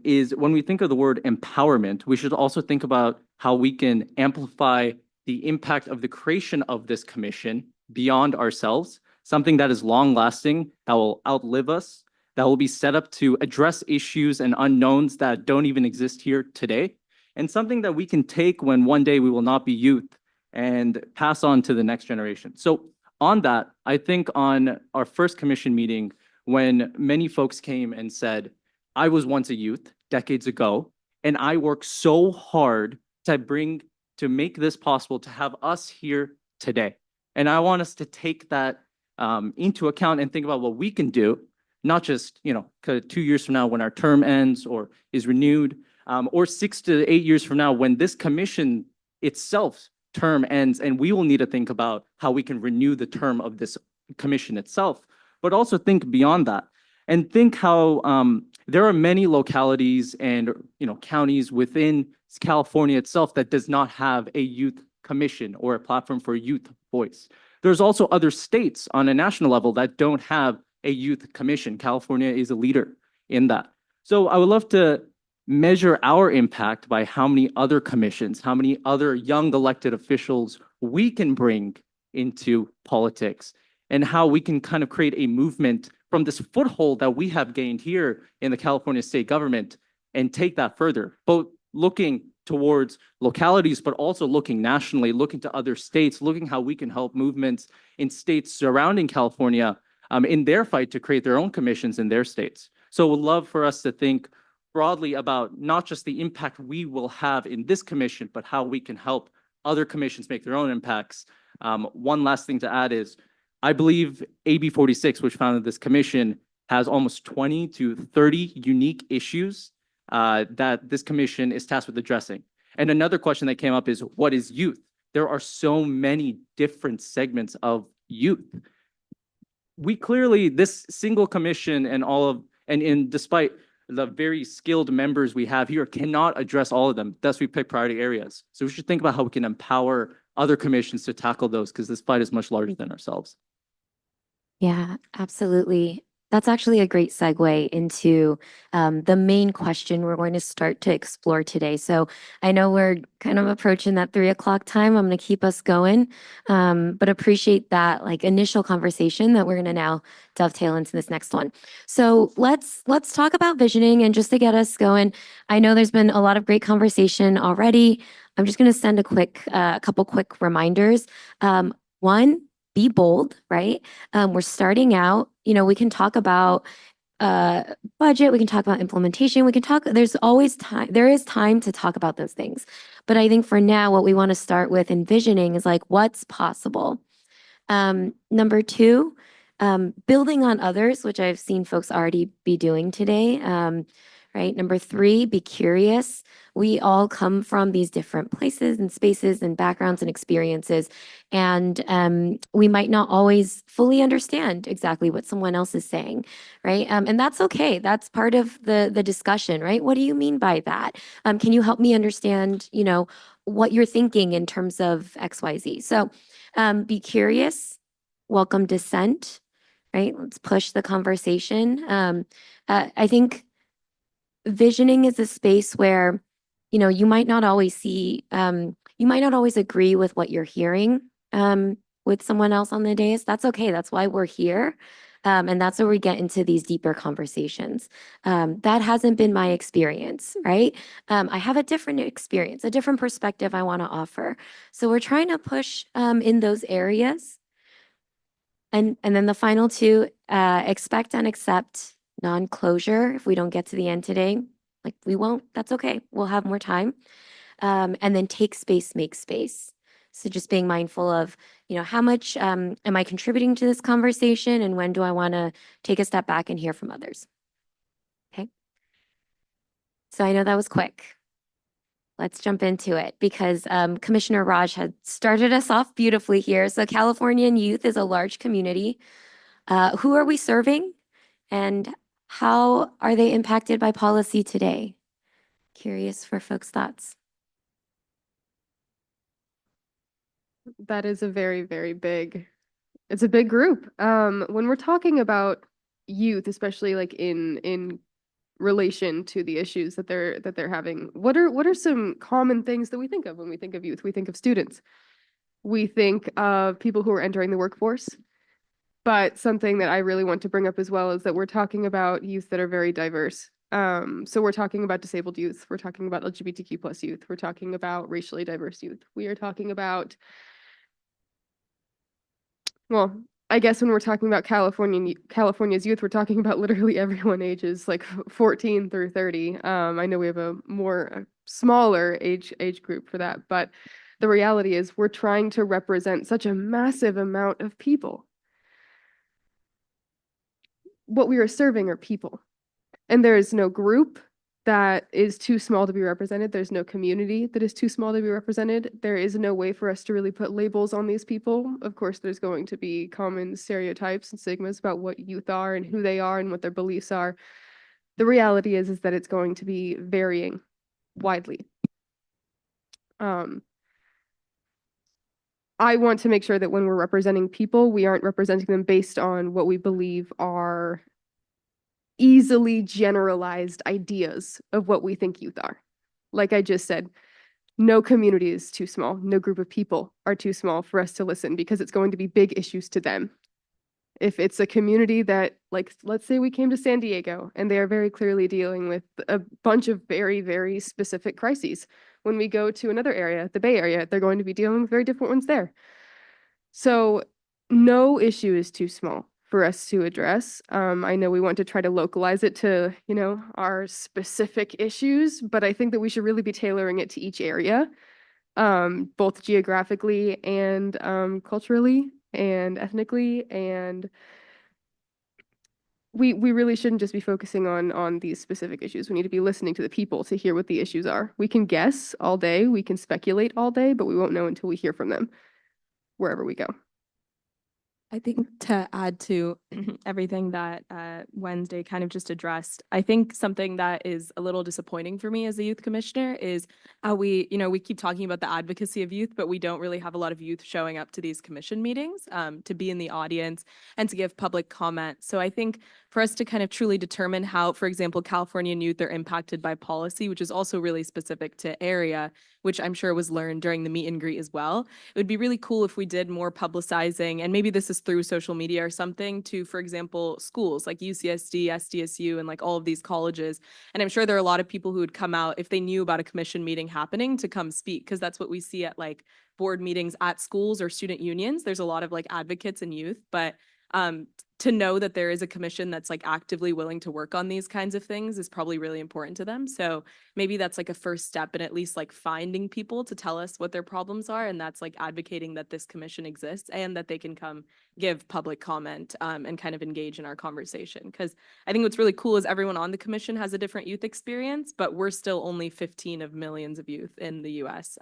is when we think of the word empowerment, we should also think about how we can amplify the impact of the creation of this commission beyond ourselves, something that is long-lasting, that will outlive us, that will be set up to address issues and unknowns that don't even exist here today, and something that we can take when one day we will not be youth and pass on to the next generation. So on that, I think on our first commission meeting, when many folks came and said, I was once a youth decades ago, and I worked so hard to make this possible, to have us here today. And I want us to take that into account and think about what we can do, not just 2 years from now when our term ends or is renewed, or 6 to 8 years from now when this commission itself term ends, and we will need to think about how we can renew the term of this commission itself, but also think beyond that and think how there are many localities and, counties within California itself that does not have a youth commission or a platform for youth voice. There's also other states on a national level that don't have a youth commission. California is a leader in that. So I would love to measure our impact by how many other commissions, how many other young elected officials we can bring into politics, and how we can kind of create a movement from this foothold that we have gained here in the California state government and take that further, both looking towards localities, but also looking nationally, looking to other states, looking how we can help movements in states surrounding California in their fight to create their own commissions in their states. So we'd love for us to think broadly about not just the impact we will have in this commission, but how we can help other commissions make their own impacts. One last thing to add is, I believe AB 46, which founded this commission, has almost 20 to 30 unique issues that this commission is tasked with addressing. And another question that came up is, what is youth? There are so many different segments of youth. We clearly, this single commission and despite the very skilled members we have here, cannot address all of them. Thus, we pick priority areas. So we should think about how we can empower other commissions to tackle those, because this fight is much larger than ourselves. Yeah, absolutely. That's actually a great segue into the main question we're going to start to explore today. So I know we're kind of approaching that 3 o'clock time. I'm going to keep us going, but appreciate that initial conversation that we're going to now dovetail into this next one. So let's talk about visioning, and just to get us going, I know there's been a lot of great conversation already. I'm just going to send a couple quick reminders. One, be bold, right? We're starting out, we can talk about budget, we can talk about implementation, there's always time, there is time to talk about those things. But I think for now, what we want to start with envisioning is what's possible. Number two, building on others, which I've seen folks already be doing today. Right. Number three, be curious. We all come from these different places and spaces and backgrounds and experiences, and we might not always fully understand exactly what someone else is saying, right? And that's okay. That's part of the discussion, right? What do you mean by that? Can you help me understand, what you're thinking in terms of XYZ? So be curious, welcome dissent, right? Let's push the conversation. I think visioning is a space where, you might not always see, you might not always agree with what you're hearing with someone else on the dais. That's okay. That's why we're here. And that's where we get into these deeper conversations. That hasn't been my experience, right? I have a different experience, a different perspective I want to offer. So we're trying to push in those areas. And then the final two, expect and accept non-closure. If we don't get to the end today, we won't, that's okay. We'll have more time. And then take space, make space. So just being mindful of, how much am I contributing to this conversation, and when do I want to take a step back and hear from others? Okay. So I know that was quick. Let's jump into it, because Commissioner Raj had started us off beautifully here. So Californian youth is a large community. Who are we serving? And how are they impacted by policy today? Curious for folks' thoughts. That is a very, very big, it's a big group. When we're talking about youth, especially in relation to the issues that they're having, what are some common things that we think of when we think of youth? We think of students. We think of people who are entering the workforce. But something that I really want to bring up as well is that we're talking about youth that are very diverse. So we're talking about disabled youth. We're talking about LGBTQ+ youth. We're talking about racially diverse youth. We are talking about, well, I guess when we're talking about California's youth, we're talking about literally everyone ages 14 through 30. I know we have a smaller age group for that, but the reality is we're trying to represent such a massive amount of people. What we are serving are people, and there is no group that is too small to be represented. There's no community that is too small to be represented. There is no way for us to really put labels on these people. Of course, there's going to be common stereotypes and stigmas about what youth are and who they are and what their beliefs are. The reality is that it's going to be varying widely. I want to make sure that when we're representing people, we aren't representing them based on what we believe are easily generalized ideas of what we think youth are. Like I just said, no community is too small. No group of people are too small for us to listen because it's going to be big issues to them. If it's a community that, like, let's say we came to San Diego and they are very clearly dealing with a bunch of very, very specific crises. When we go to another area, the Bay Area, they're going to be dealing with very different ones there. So no issue is too small for us to address. I know we want to try to localize it to, you know, our specific issues, but I think that we should really be tailoring it to each area, both geographically and culturally and ethnically, and we really shouldn't just be focusing on these specific issues. We need to be listening to the people to hear what the issues are. We can guess all day, we can speculate all day, but we won't know until we hear from them wherever we go. I think to add to everything that Wednesday kind of just addressed, I think something that is a little disappointing for me as a youth commissioner is how we keep talking about the advocacy of youth, but we don't really have a lot of youth showing up to these commission meetings to be in the audience and to give public comment. So I think for us to kind of truly determine how, for example, Californian youth are impacted by policy, which is also really specific to area, which I'm sure was learned during the meet and greet as well. It would be really cool if we did more publicizing, and maybe this is through social media or something, to, for example, schools like UCSD, SDSU, and like all of these colleges. And I'm sure there are a lot of people who would come out if they knew about a commission meeting happening to come speak, because that's what we see at like board meetings at schools or student unions. There's a lot of like advocates and youth, but to know that there is a commission that's like actively willing to work on these kinds of things is probably really important to them. So maybe that's like a first step in at least like finding people to tell us what their problems are. And that's like advocating that this commission exists and that they can come give public comment and kind of engage in our conversation. Because I think what's really cool is everyone on the commission has a different youth experience, but we're still only 15 of millions of youth in the US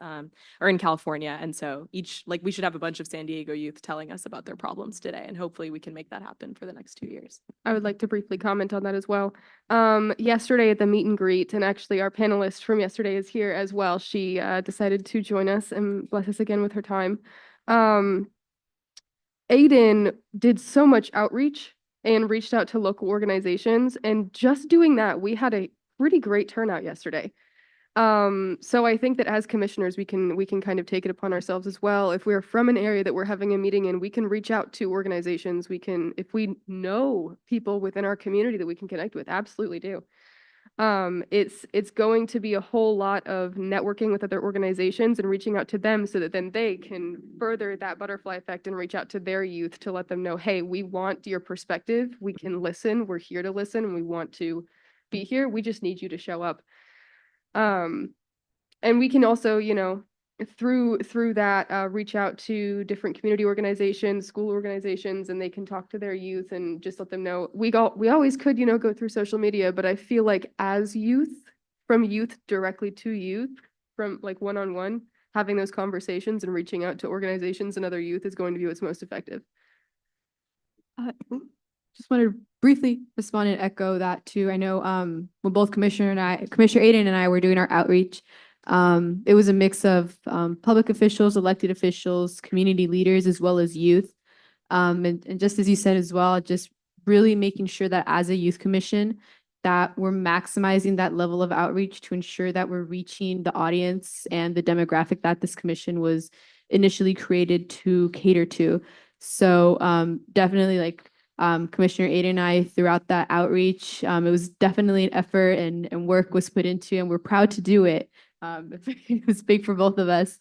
or in California. And so we should have a bunch of San Diego youth telling us about their problems today. And hopefully we can make that happen for the next 2 years. I would like to briefly comment on that as well. Yesterday at the meet and greet, and actually our panelist from yesterday is here as well. She decided to join us and bless us again with her time. Aiden did so much outreach and reached out to local organizations, and just doing that, we had a pretty great turnout yesterday. So I think that as commissioners, we can kind of take it upon ourselves as well. If we're from an area that we're having a meeting in, we can reach out to organizations. If we know people within our community that we can connect with, absolutely do. It's going to be a whole lot of networking with other organizations and reaching out to them so that then they can further that butterfly effect and reach out to their youth to let them know, hey, we want your perspective. We can listen. We're here to listen and we want to be here. We just need you to show up. And we can also, you know, through that, reach out to different community organizations, school organizations, and they can talk to their youth and just let them know. We always could, you know, go through social media, but I feel like as youth, from youth directly to youth, from like one-on-one, having those conversations and reaching out to organizations and other youth is going to be what's most effective. Just want to briefly respond and echo that too. I know when both Commissioner Aiden and I were doing our outreach, it was a mix of public officials, elected officials, community leaders, as well as youth. And just as you said as well, just really making sure that as a youth commission, that we're maximizing that level of outreach to ensure that we're reaching the audience and the demographic that this commission was initially created to cater to. So definitely like Commissioner Aiden and I throughout that outreach, it was definitely an effort and work was put into, and we're proud to do it. It was big for both of us,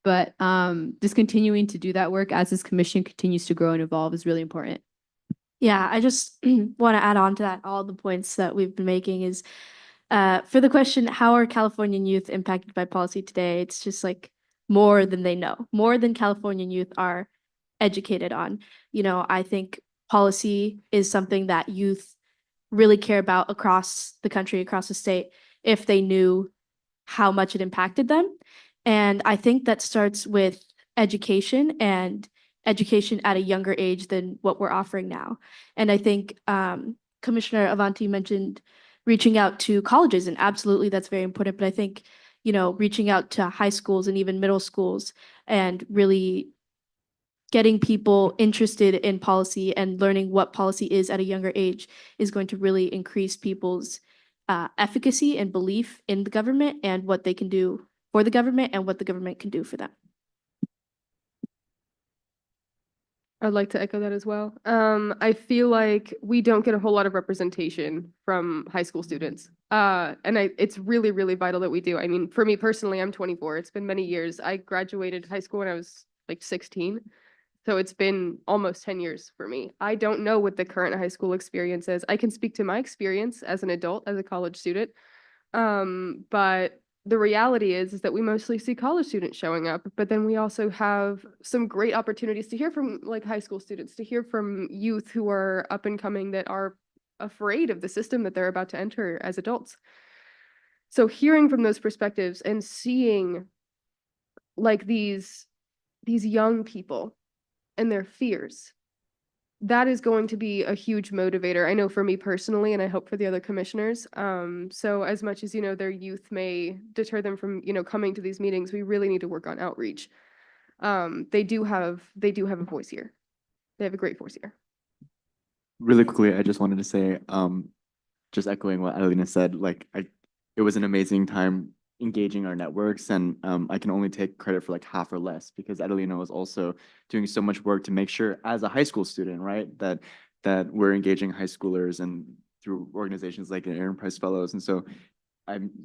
but just continuing to do that work as this commission continues to grow and evolve is really important. Yeah, I just want to add on to that. All the points that we've been making is for the question, how are Californian youth impacted by policy today? It's just like more than they know, more than Californian youth are educated on. You know, I think policy is something that youth really care about across the country, across the state, if they knew how much it impacted them. And I think that starts with education, and education at a younger age than what we're offering now. And I think Commissioner Avanti mentioned reaching out to colleges, and absolutely that's very important. But I think, reaching out to high schools and even middle schools and really getting people interested in policy and learning what policy is at a younger age is going to really increase people's efficacy and belief in the government and what they can do for the government and what the government can do for them. I'd like to echo that as well. I feel like we don't get a whole lot of representation from high school students. It's really, really vital that we do. I mean, for me personally, I'm 24. It's been many years. I graduated high school when I was like 16. So it's been almost 10 years for me. I don't know what the current high school experience is. I can speak to my experience as an adult, as a college student. But the reality is that we mostly see college students showing up, but then we also have some great opportunities to hear from like high school students, to hear from youth who are up and coming that are afraid of the system that they're about to enter as adults. So hearing from those perspectives and seeing like these young people and their fears, that is going to be a huge motivator. I know for me personally, and I hope for the other commissioners. So as much as, their youth may deter them from, coming to these meetings, we really need to work on outreach. They do have a voice here. They have a great voice here. Really quickly, I just wanted to say, just echoing what Adelina said, it was an amazing time engaging our networks, and I can only take credit for like half or less because Adelina was also doing so much work to make sure as a high school student, right, that we're engaging high schoolers and through organizations like Aaron Price Fellows. And so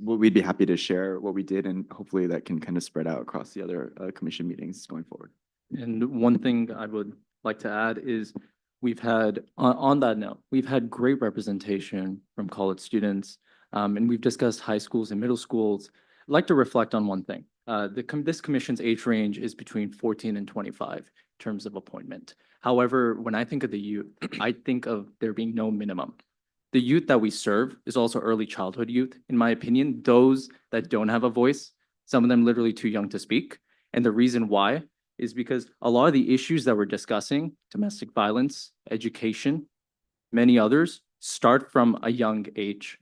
we'd be happy to share what we did, and hopefully that can kind of spread out across the other commission meetings going forward. And one thing I would like to add is we've had, on that note, we've had great representation from college students, and we've discussed high schools and middle schools. I'd like to reflect on one thing. This commission's age range is between 14 and 25 in terms of appointment. However, when I think of the youth, I think of there being no minimum. The youth that we serve is also early childhood youth. In my opinion, those that don't have a voice, some of them literally too young to speak. And the reason why is because a lot of the issues that we're discussing, domestic violence, education, many others, start from a young age.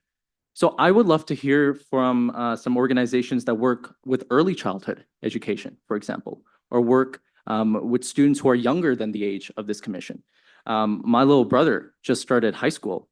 So I would love to hear from some organizations that work with early childhood education, for example, or work with students who are younger than the age of this commission. My little brother just started high school.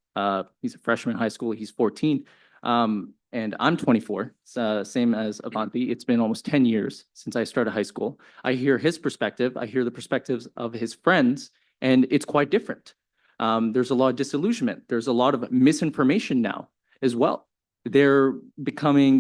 He's a freshman in high school. He's 14, and I'm 24, same as Avanti. It's been almost 10 years since I started high school. I hear his perspective. I hear the perspectives of his friends, and it's quite different. There's a lot of disillusionment. There's a lot of misinformation now as well. They're becoming,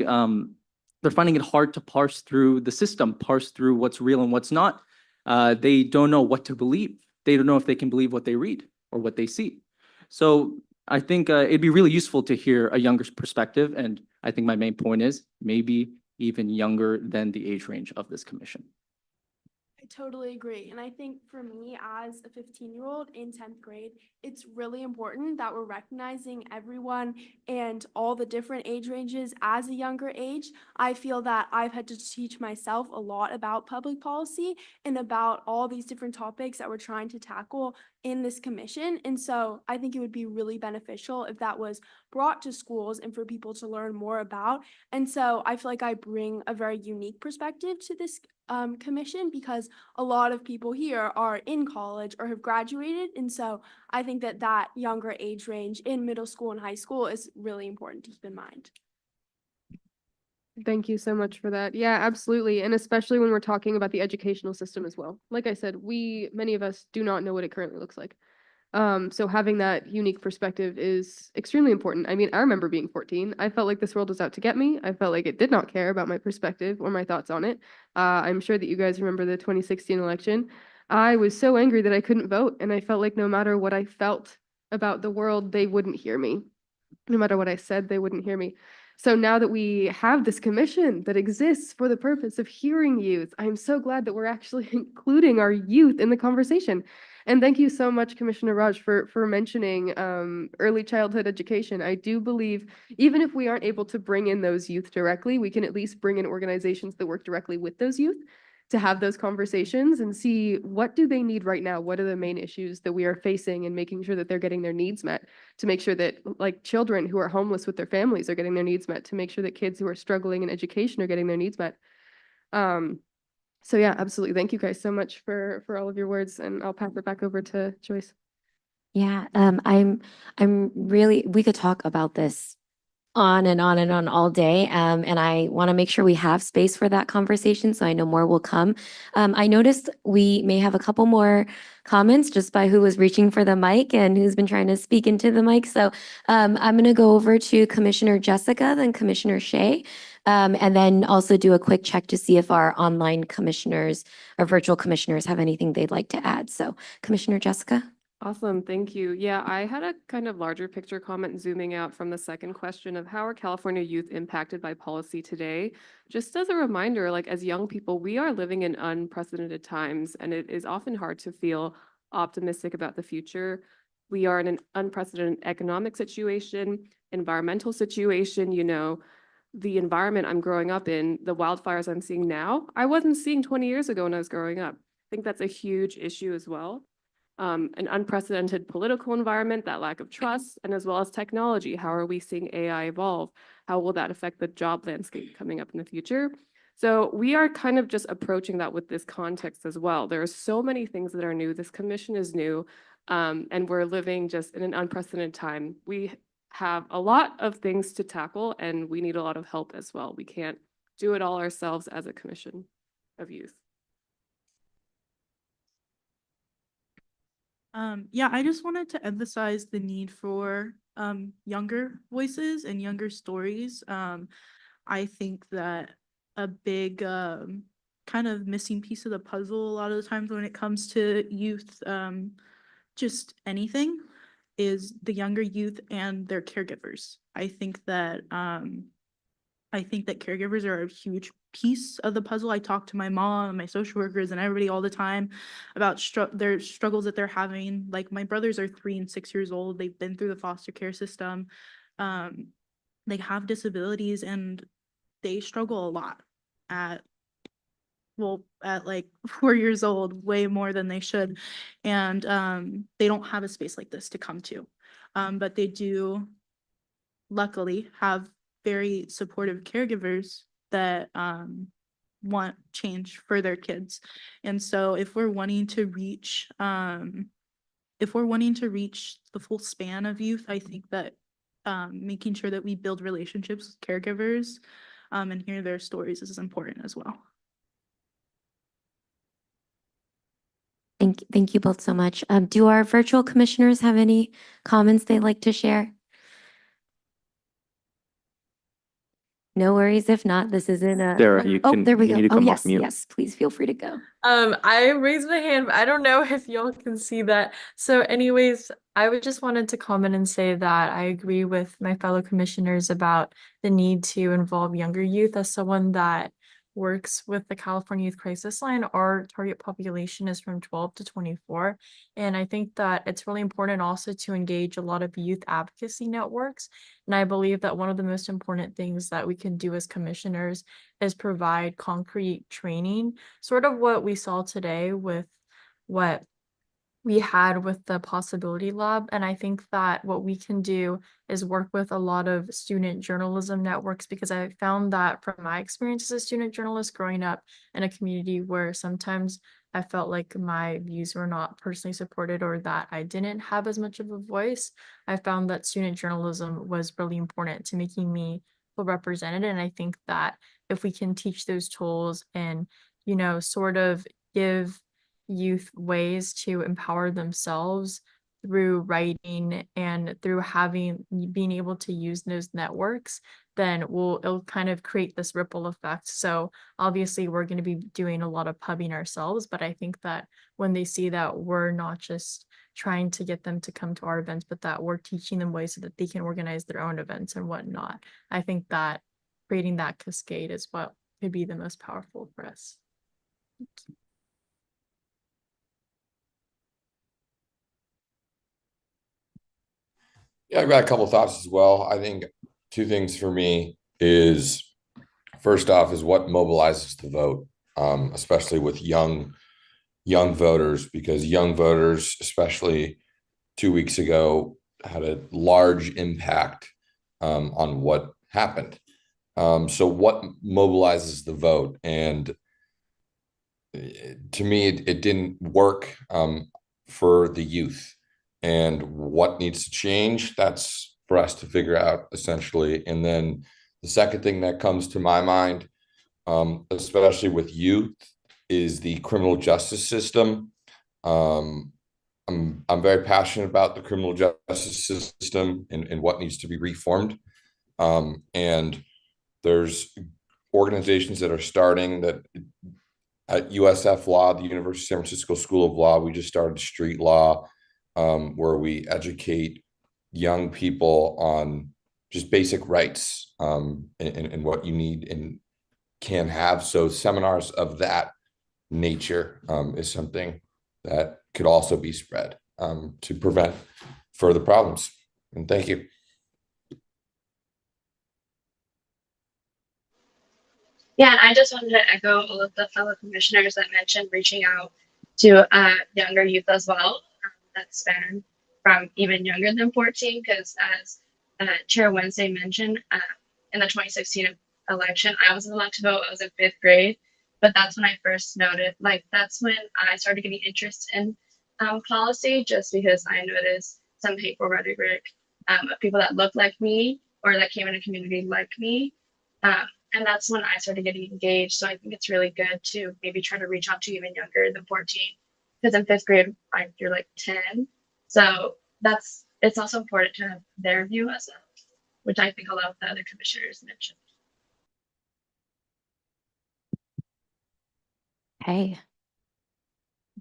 they're finding it hard to parse through the system, parse through what's real and what's not. They don't know what to believe. They don't know if they can believe what they read or what they see. So I think it'd be really useful to hear a younger perspective. And I think my main point is maybe even younger than the age range of this commission. I totally agree. And I think for me as a 15-year-old in 10th grade, it's really important that we're recognizing everyone and all the different age ranges as a younger age. I feel that I've had to teach myself a lot about public policy and about all these different topics that we're trying to tackle in this commission. And so I think it would be really beneficial if that was brought to schools and for people to learn more about. And so I feel like I bring a very unique perspective to this commission because a lot of people here are in college or have graduated. And so I think that that younger age range in middle school and high school is really important to keep in mind. Thank you so much for that. Yeah, absolutely. And especially when we're talking about the educational system as well. Like I said, many of us do not know what it currently looks like. So having that unique perspective is extremely important. I mean, I remember being 14. I felt like this world was out to get me. I felt like it did not care about my perspective or my thoughts on it. I'm sure that you guys remember the 2016 election. I was so angry that I couldn't vote, and I felt like no matter what I felt about the world, they wouldn't hear me. No matter what I said, they wouldn't hear me. So now that we have this commission that exists for the purpose of hearing youth, I'm so glad that we're actually including our youth in the conversation. And thank you so much, Commissioner Raj, for mentioning early childhood education. I do believe even if we aren't able to bring in those youth directly, we can at least bring in organizations that work directly with those youth to have those conversations and see what do they need right now? What are the main issues that we are facing, and making sure that they're getting their needs met, to make sure that like children who are homeless with their families are getting their needs met, to make sure that kids who are struggling in education are getting their needs met. So yeah, absolutely. Thank you guys so much for all of your words, and I'll pass it back over to Joyce. Yeah, I'm really, we could talk about this on and on and on all day. And I want to make sure we have space for that conversation. So I know more will come. I noticed we may have a couple more comments just by who was reaching for the mic and who's been trying to speak into the mic. So I'm going to go over to Commissioner Jessica, then Commissioner Shea, and then also do a quick check to see if our online commissioners or virtual commissioners have anything they'd like to add. So Commissioner Jessica. Awesome, thank you. Yeah, I had a kind of larger picture comment zooming out from the second question of how are California youth impacted by policy today? Just as a reminder, like as young people, we are living in unprecedented times, and it is often hard to feel optimistic about the future. We are in an unprecedented economic situation, environmental situation, you know, the environment I'm growing up in, the wildfires I'm seeing now, I wasn't seeing 20 years ago when I was growing up. I think that's a huge issue as well. An unprecedented political environment, that lack of trust, and as well as technology. How are we seeing AI evolve? How will that affect the job landscape coming up in the future? So we are kind of just approaching that with this context as well. There are so many things that are new. This commission is new, and we're living just in an unprecedented time. We have a lot of things to tackle, and we need a lot of help as well. We can't do it all ourselves as a commission of youth. Yeah, I just wanted to emphasize the need for younger voices and younger stories. I think that a big kind of missing piece of the puzzle a lot of the times when it comes to youth, just anything, is the younger youth and their caregivers. I think that caregivers are a huge piece of the puzzle. I talk to my mom, my social workers, and everybody all the time about their struggles that they're having. Like my brothers are 3 and 6 years old. They've been through the foster care system. They have disabilities, and they struggle a lot at like 4 years old, way more than they should. And they don't have a space like this to come to. But they do, luckily, have very supportive caregivers that want change for their kids. And so if we're wanting to reach the full span of youth, I think that making sure that we build relationships with caregivers and hear their stories is important as well. Thank you both so much. Do our virtual commissioners have any comments they'd like to share? No worries. If not, this isn't a. Sarah, you Oh, can- there we you go. need to Oh, come yes, off mute. yes, please feel free to go. I raised my hand, but I don't know if y'all can see that. So anyways, I would just wanted to comment and say that I agree with my fellow commissioners about the need to involve younger youth. As someone that works with the California Youth Crisis Line, our target population is from 12 to 24. And I think that it's really important also to engage a lot of youth advocacy networks. And I believe that one of the most important things that we can do as commissioners is provide concrete training, sort of what we saw today with what we had with the Possibility Lab. And I think that what we can do is work with a lot of student journalism networks, because I found that from my experience as a student journalist growing up in a community where sometimes I felt like my views were not personally supported or that I didn't have as much of a voice, I found that student journalism was really important to making me feel represented. And I think that if we can teach those tools and, you know, sort of give youth ways to empower themselves through writing and through being able to use those networks, then it'll kind of create this ripple effect. So obviously we're going to be doing a lot of pubbing ourselves, but I think that when they see that we're not just trying to get them to come to our events, but that we're teaching them ways so that they can organize their own events and whatnot, I think that creating that cascade is what could be the most powerful for us. Yeah, I've got a couple of thoughts as well. I think two things for me is, first off, is what mobilizes the vote. especially with young voters, because young voters, especially 2 weeks ago, had a large impact on what happened. So what mobilizes the vote? And to me, it didn't work for the youth. And what needs to change? That's for us to figure out, essentially. And then the second thing that comes to my mind, especially with youth, is the criminal justice system. I'm very passionate about the criminal justice system and what needs to be reformed. And there's organizations that are starting that at USF Law, the University of San Francisco School of Law. We just started Street Law, where we educate young people on just basic rights and what you need and can have. So seminars of that nature is something that could also be spread to prevent further problems. And thank you. Yeah, and I just wanted to echo all of the fellow commissioners that mentioned reaching out to younger youth as well, that span from even younger than 14, because as Chair Wednesday mentioned, in the 2016 election, I wasn't allowed to vote. I was in 5th grade, but that's when I first noted, like, that's when I started getting interest in policy, just because I noticed some hateful rhetoric of people that looked like me or that came in a community like me. And that's when I started getting engaged. So I think it's really good to maybe try to reach out to even younger than 14, because in 5th grade, you're like 10. So it's also important to have their view as well, which I think a lot of the other commissioners mentioned. Okay.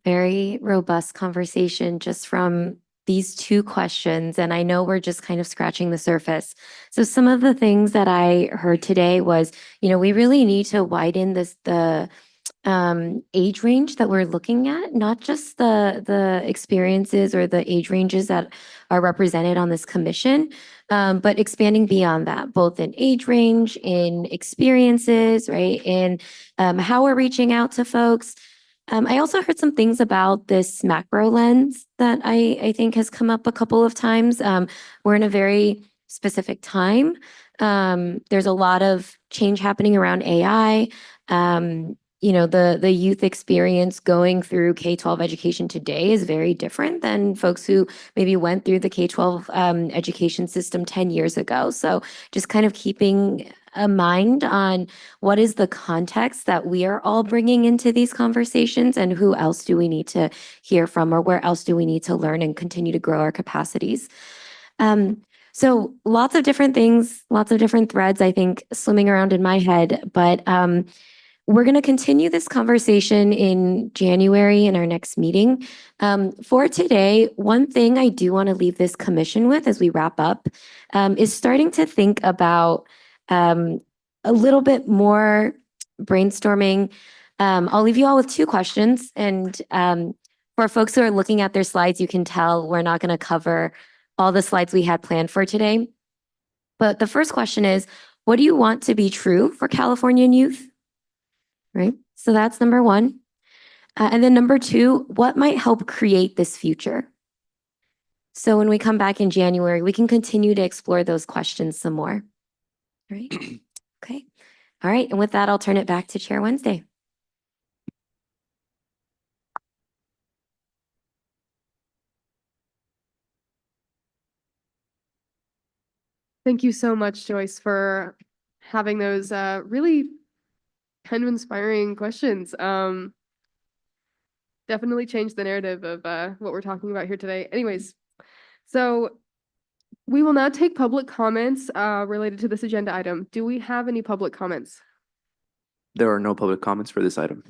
Very robust conversation just from these 2 questions. And I know we're just kind of scratching the surface. So some of the things that I heard today was, we really need to widen the age range that we're looking at, not just the experiences or the age ranges that are represented on this commission, but expanding beyond that, both in age range, in experiences, right? In how we're reaching out to folks. I also heard some things about this macro lens that I think has come up a couple of times. We're in a very specific time. There's a lot of change happening around AI. The youth experience going through K-12 education today is very different than folks who maybe went through the K-12 education system 10 years ago. So just kind of keeping a mind on what is the context that we are all bringing into these conversations, and who else do we need to hear from, or where else do we need to learn and continue to grow our capacities. So lots of different things, lots of different threads, I think, swimming around in my head, but we're going to continue this conversation in January in our next meeting. For today, one thing I do want to leave this commission with as we wrap up is starting to think about a little bit more brainstorming. I'll leave you all with 2 questions. And for folks who are looking at their slides, you can tell we're not going to cover all the slides we had planned for today. But the first question is, what do you want to be true for Californian youth? Right? So that's number 1. And then number 2, what might help create this future? So when we come back in January, we can continue to explore those questions some more. Right? Okay. All right. And with that, I'll turn it back to Chair Wednesday. Thank you so much, Joyce, for having those really kind of inspiring questions. Definitely changed the narrative of what we're talking about here today. Anyways, so we will now take public comments related to this agenda item. Do we have any public comments? There are no public comments for this item.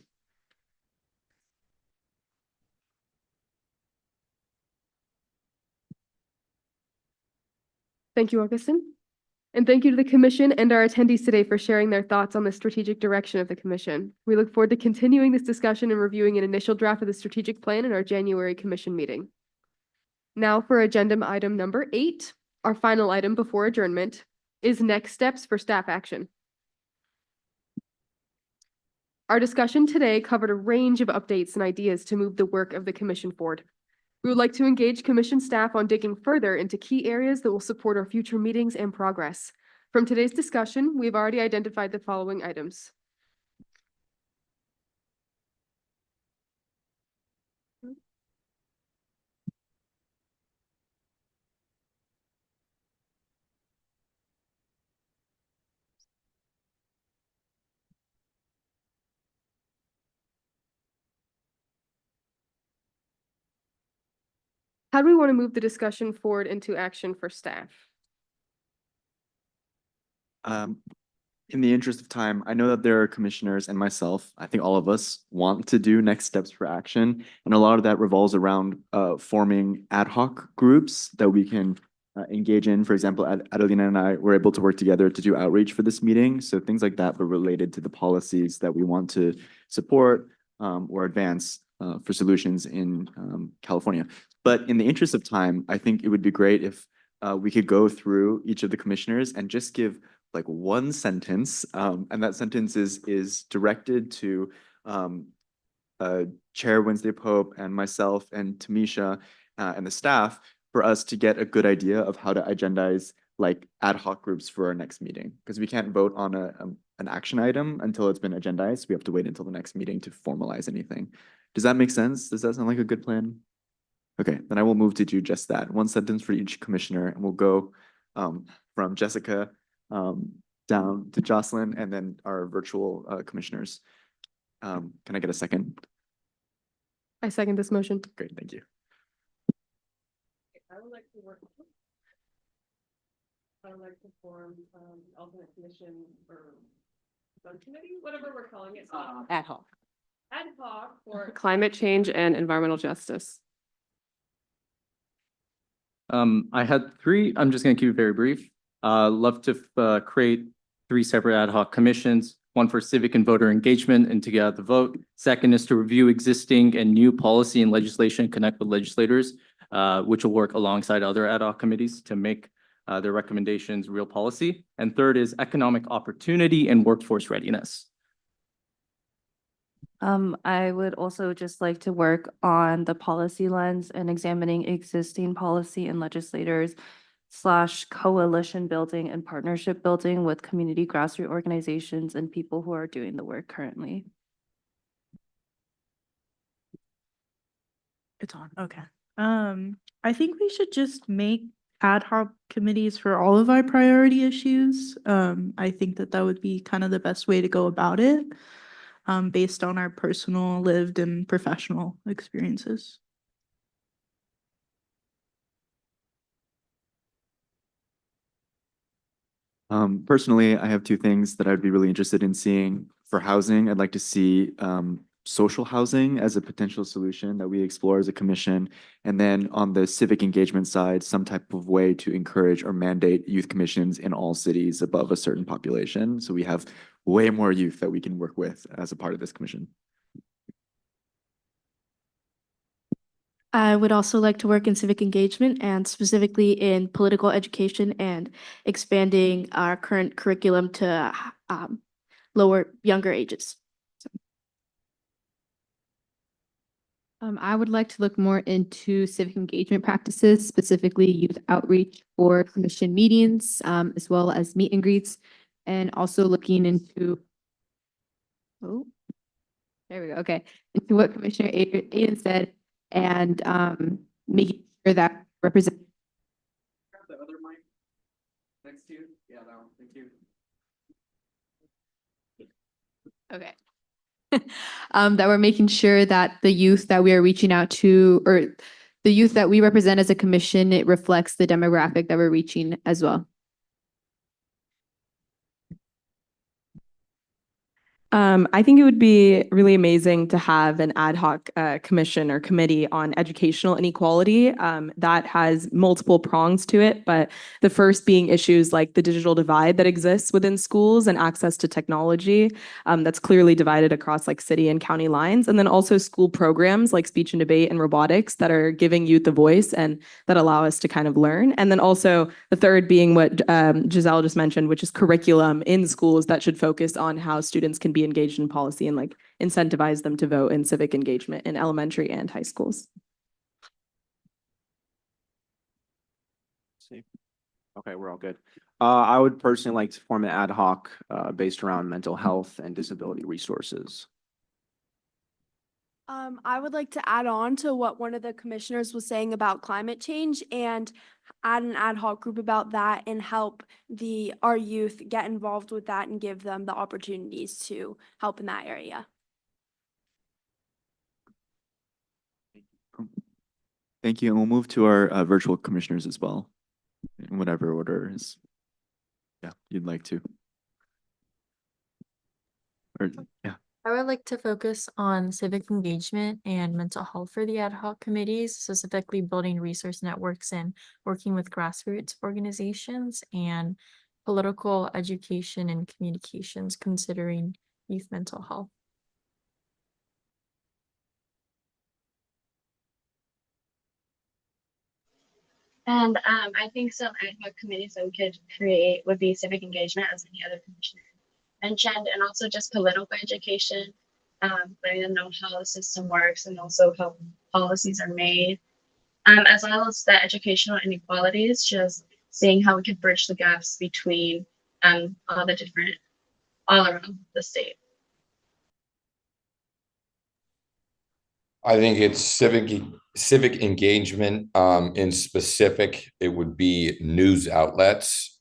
Thank you, Augustin. And thank you to the commission and our attendees today for sharing their thoughts on the strategic direction of the commission. We look forward to continuing this discussion and reviewing an initial draft of the strategic plan in our January commission meeting. Now for agenda item number 8, our final item before adjournment, is next steps for staff action. Our discussion today covered a range of updates and ideas to move the work of the commission forward. We would like to engage commission staff on digging further into key areas that will support our future meetings and progress. From today's discussion, we've already identified the following items. How do we want to move the discussion forward into action for staff? In the interest of time, I know that there are commissioners and myself, I think all of us want to do next steps for action. And a lot of that revolves around forming ad hoc groups that we can engage in. For example, Adelina and I were able to work together to do outreach for this meeting. So things like that, but related to the policies that we want to support or advance for solutions in California. But in the interest of time, I think it would be great if we could go through each of the commissioners and just give like one sentence, and that sentence is directed to Chair Wednesday Pope and myself and Tamisha and the staff for us to get a good idea of how to agendize like ad hoc groups for our next meeting. Because we can't vote on an action item until it's been agendized. We have to wait until the next meeting to formalize anything. Does that make sense? Does that sound like a good plan? Okay, then I will move to do just that. One sentence for each commissioner, and we'll go from Jessica down to Jocelyn and then our virtual commissioners. Can I get a second? I second this motion. Great, thank you. I would like to work. I would like to form alternate commission or subcommittee, whatever we're calling it. Ad hoc. Ad hoc for Climate change and environmental justice. I had three, I'm just gonna keep it very brief. Love to create 3 separate ad hoc commissions, one for civic and voter engagement and to get out the vote. Second is to review existing and new policy and legislation, connect with legislators, which will work alongside other ad hoc committees to make their recommendations real policy. And third is economic opportunity and workforce readiness. I would also just like to work on the policy lens and examining existing policy and legislators / coalition building and partnership building with community grassroots organizations and people who are doing the work currently. It's on, okay. I think we should just make ad hoc committees for all of our priority issues. I think that would be kind of the best way to go about it, based on our personal, lived, and professional experiences. Personally, I have 2 things that I'd be really interested in seeing for housing. I'd like to see social housing as a potential solution that we explore as a commission. And then on the civic engagement side, some type of way to encourage or mandate youth commissions in all cities above a certain population. So we have way more youth that we can work with as a part of this commission. I would also like to work in civic engagement and specifically in political education and expanding our current curriculum to younger ages. I would like to look more into civic engagement practices, specifically youth outreach for commission meetings, as well as meet and greets, and also looking into, oh, there we go, okay, into what Commissioner Aiden said, and making sure that represent. Grab the other mic next to you. Yeah, that one. Thank you. Okay. That we're making sure that the youth that we are reaching out to, or the youth that we represent as a commission, it reflects the demographic that we're reaching as well. I think it would be really amazing to have an ad hoc commission or committee on educational inequality that has multiple prongs to it, but the first being issues like the digital divide that exists within schools and access to technology that's clearly divided across like city and county lines, and then also school programs like speech and debate and robotics that are giving youth a voice and that allow us to kind of learn. And then also the third being what Giselle just mentioned, which is curriculum in schools that should focus on how students can be be engaged in policy and like incentivize them to vote in civic engagement in elementary and high schools. See. Okay, we're all good. I would personally like to form an ad hoc based around mental health and disability resources. I would like to add on to what one of the commissioners was saying about climate change and add an ad hoc group about that and help our youth get involved with that and give them the opportunities to help in that area. Thank you. And we'll move to our virtual commissioners as well, in whatever order is, yeah, you'd like to. Or, yeah. I would like to focus on civic engagement and mental health for the ad hoc committees, specifically building resource networks and working with grassroots organizations and political education and communications considering youth mental health. And I think some ad hoc committees that we could create would be civic engagement, as any other commissioner mentioned, and also just political education, letting them know how the system works and also how policies are made, as well as the educational inequalities, just seeing how we could bridge the gaps between all around the state. I think it's civic engagement. In specific, it would be news outlets.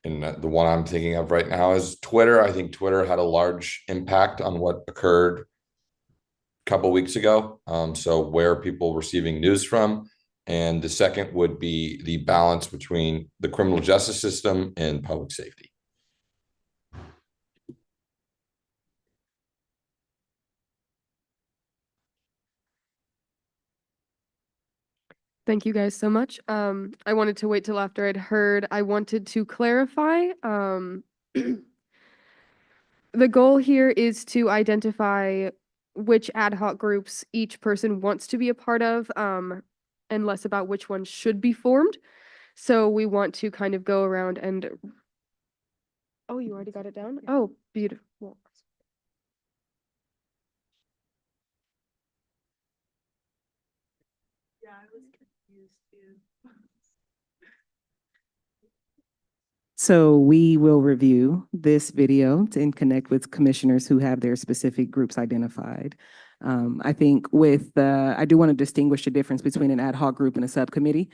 And the one I'm thinking of right now is Twitter. I think Twitter had a large impact on what occurred a couple weeks ago. So where are people receiving news from? And the second would be the balance between the criminal justice system and public safety. Thank you guys so much. I wanted to wait till after I'd heard. I wanted to clarify. The goal here is to identify which ad hoc groups each person wants to be a part of, and less about which ones should be formed. So we want to kind of go around and, oh, you already got it down? Oh, beautiful. Yeah, I was confused too. So we will review this video and connect with commissioners who have their specific groups identified. I think I do want to distinguish the difference between an ad hoc group and a subcommittee.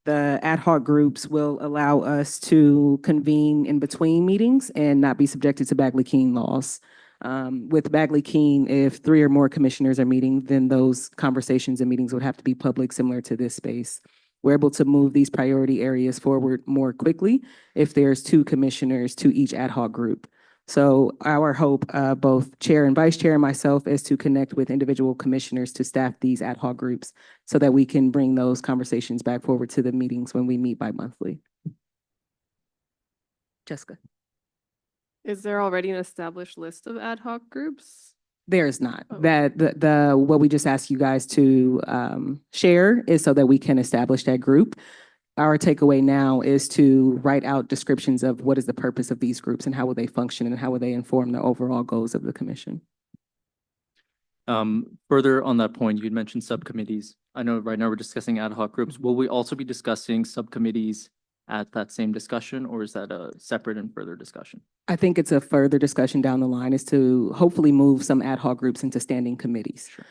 The ad hoc groups will allow us to convene in between meetings and not be subjected to Bagley-Keene laws. With Bagley-Keene, if 3 or more commissioners are meeting, then those conversations and meetings would have to be public, similar to this space. We're able to move these priority areas forward more quickly if there's 2 commissioners to each ad hoc group. So our hope, both chair and vice chair and myself, is to connect with individual commissioners to staff these ad hoc groups so that we can bring those conversations back forward to the meetings when we meet bi-monthly. Jessica. Is there already an established list of ad hoc groups? There's not. Oh. That what we just asked you guys to share is so that we can establish that group. Our takeaway now is to write out descriptions of what is the purpose of these groups and how will they function and how will they inform the overall goals of the commission. Further on that point, you'd mentioned subcommittees. I know right now we're discussing ad hoc groups. Will we also be discussing subcommittees at that same discussion, or is that a separate and further discussion? I think it's a further discussion down the line is to hopefully move some ad hoc groups into standing committees. Sure.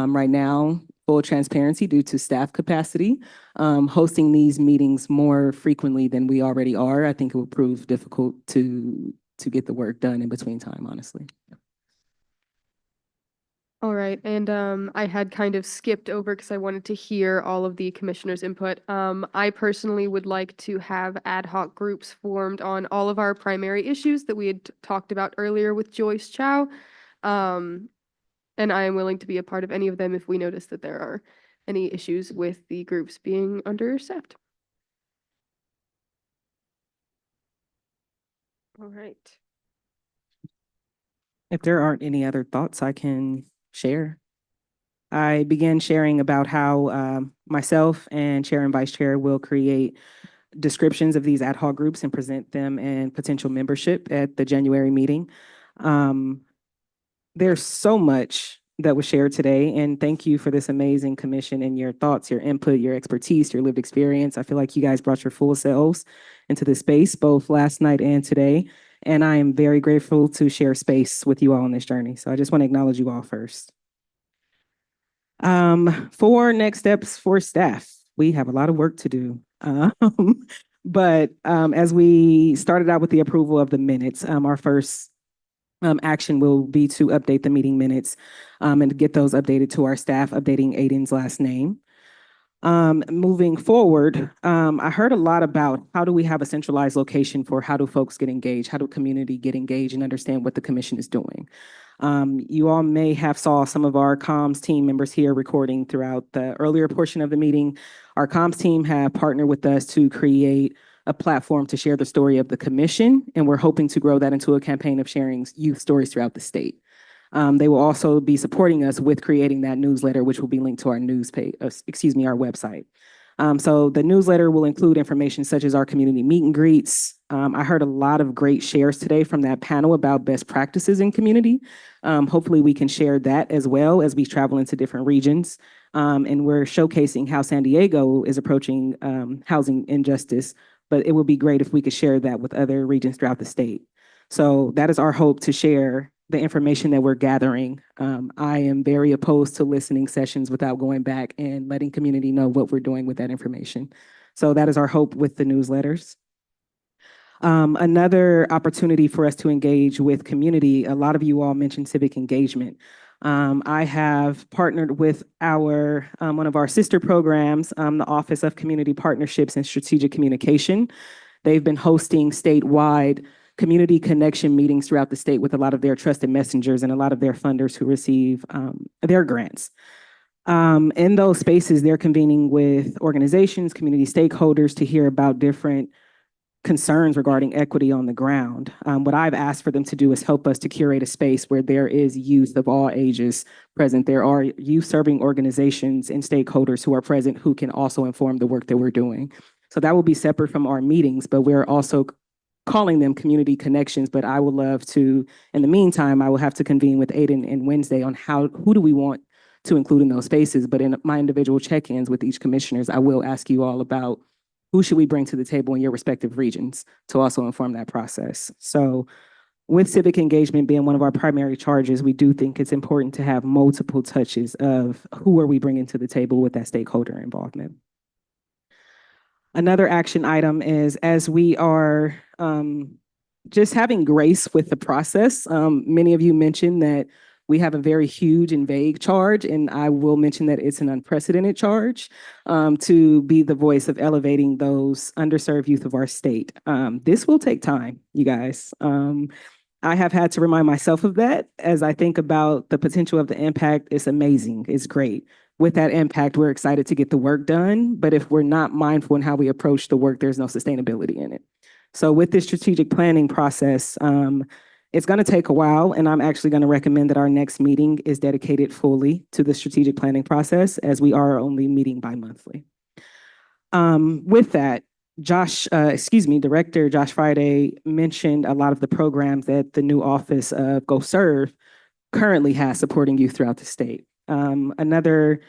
Right now, full transparency due to staff capacity, hosting these meetings more frequently than we already are, I think it will prove difficult to get the work done in between time, honestly. All right, and I had kind of skipped over because I wanted to hear all of the commissioners' input. I personally would like to have ad hoc groups formed on all of our primary issues that we had talked about earlier with Joyce Chow. And I am willing to be a part of any of them if we notice that there are any issues with the groups being understaffed. All right. If there aren't any other thoughts, I can share. I began sharing about how myself and chair and vice chair will create descriptions of these ad hoc groups and present them in potential membership at the January meeting. There's so much that was shared today, and thank you for this amazing commission and your thoughts, your input, your expertise, your lived experience. I feel like you guys brought your full selves into the space, both last night and today, and I am very grateful to share space with you all on this journey. So I just want to acknowledge you all first. For next steps for staff, we have a lot of work to do. But as we started out with the approval of the minutes, our first action will be to update the meeting minutes and get those updated to our staff, updating Aiden's last name. Moving forward, I heard a lot about how do we have a centralized location for how do folks get engaged? How do community get engaged and understand what the commission is doing? You all may have saw some of our comms team members here recording throughout the earlier portion of the meeting. Our comms team have partnered with us to create a platform to share the story of the commission, and we're hoping to grow that into a campaign of sharing youth stories throughout the state. They will also be supporting us with creating that newsletter, which will be linked to our news page, our website. So the newsletter will include information such as our community meet and greets. I heard a lot of great shares today from that panel about best practices in community. Hopefully we can share that as well as we travel into different regions. And we're showcasing how San Diego is approaching housing injustice, but it would be great if we could share that with other regions throughout the state. So that is our hope, to share the information that we're gathering. I am very opposed to listening sessions without going back and letting community know what we're doing with that information. So that is our hope with the newsletters. Another opportunity for us to engage with community, a lot of you all mentioned civic engagement. I have partnered with our one of our sister programs, the Office of Community Partnerships and Strategic Communication. They've been hosting statewide community connection meetings throughout the state with a lot of their trusted messengers and a lot of their funders who receive their grants. In those spaces, they're convening with organizations, community stakeholders to hear about different concerns regarding equity on the ground. What I've asked for them to do is help us to curate a space where there is youth of all ages present. There are youth serving organizations and stakeholders who are present who can also inform the work that we're doing. So that will be separate from our meetings, but we're also calling them community connections. But I would love to, in the meantime, I will have to convene with Aiden and Wednesday on who do we want to include in those spaces. But in my individual check-ins with each commissioners, I will ask you all about who should we bring to the table in your respective regions to also inform that process. So with civic engagement being one of our primary charges, we do think it's important to have multiple touches of who are we bringing to the table with that stakeholder involvement. Another action item is, as we are just having grace with the process, many of you mentioned that we have a very huge and vague charge, and I will mention that it's an unprecedented charge to be the voice of elevating those underserved youth of our state. This will take time, you guys. I have had to remind myself of that as I think about the potential of the impact. It's amazing, it's great. With that impact, we're excited to get the work done, but if we're not mindful in how we approach the work, there's no sustainability in it. So with this strategic planning process, it's going to take a while, and I'm actually going to recommend that our next meeting is dedicated fully to the strategic planning process, as we are only meeting bi-monthly. With that, Director Josh Friday mentioned a lot of the programs that the new office of Go Serve currently has supporting youth throughout the state. Another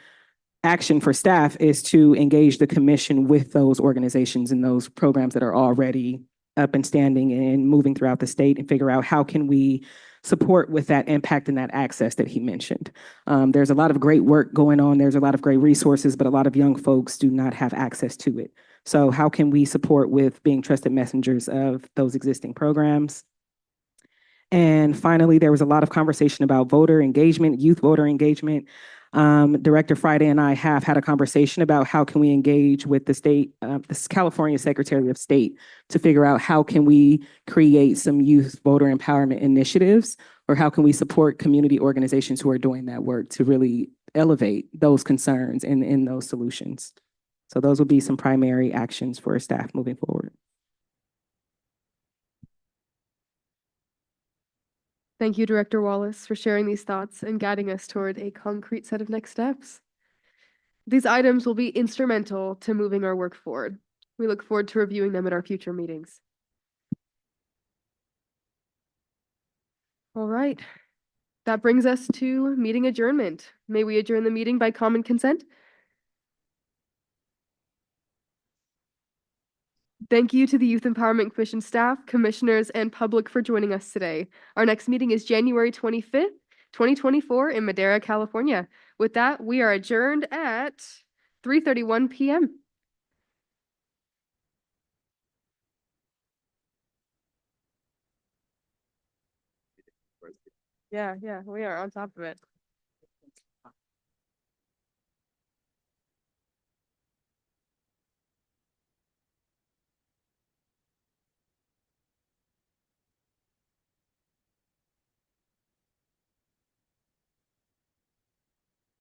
action for staff is to engage the commission with those organizations and those programs that are already up and standing and moving throughout the state, and figure out how can we support with that impact and that access that he mentioned. There's a lot of great work going on. There's a lot of great resources, but a lot of young folks do not have access to it. So how can we support with being trusted messengers of those existing programs? And finally, there was a lot of conversation about voter engagement, youth voter engagement. Director Friday and I have had a conversation about how can we engage with the state, the California Secretary of State, to figure out how can we create some youth voter empowerment initiatives, or how can we support community organizations who are doing that work to really elevate those concerns in those solutions. So those will be some primary actions for staff moving forward. Thank you, Director Wallace, for sharing these thoughts and guiding us toward a concrete set of next steps. These items will be instrumental to moving our work forward. We look forward to reviewing them at our future meetings. All right. That brings us to meeting adjournment. May we adjourn the meeting by common consent? Thank you to the Youth Empowerment Commission staff, commissioners, and public for joining us today. Our next meeting is January 25th, 2024 in Madera, California. With that, we are adjourned at 3:31 p.m. Yeah, we are on top of it.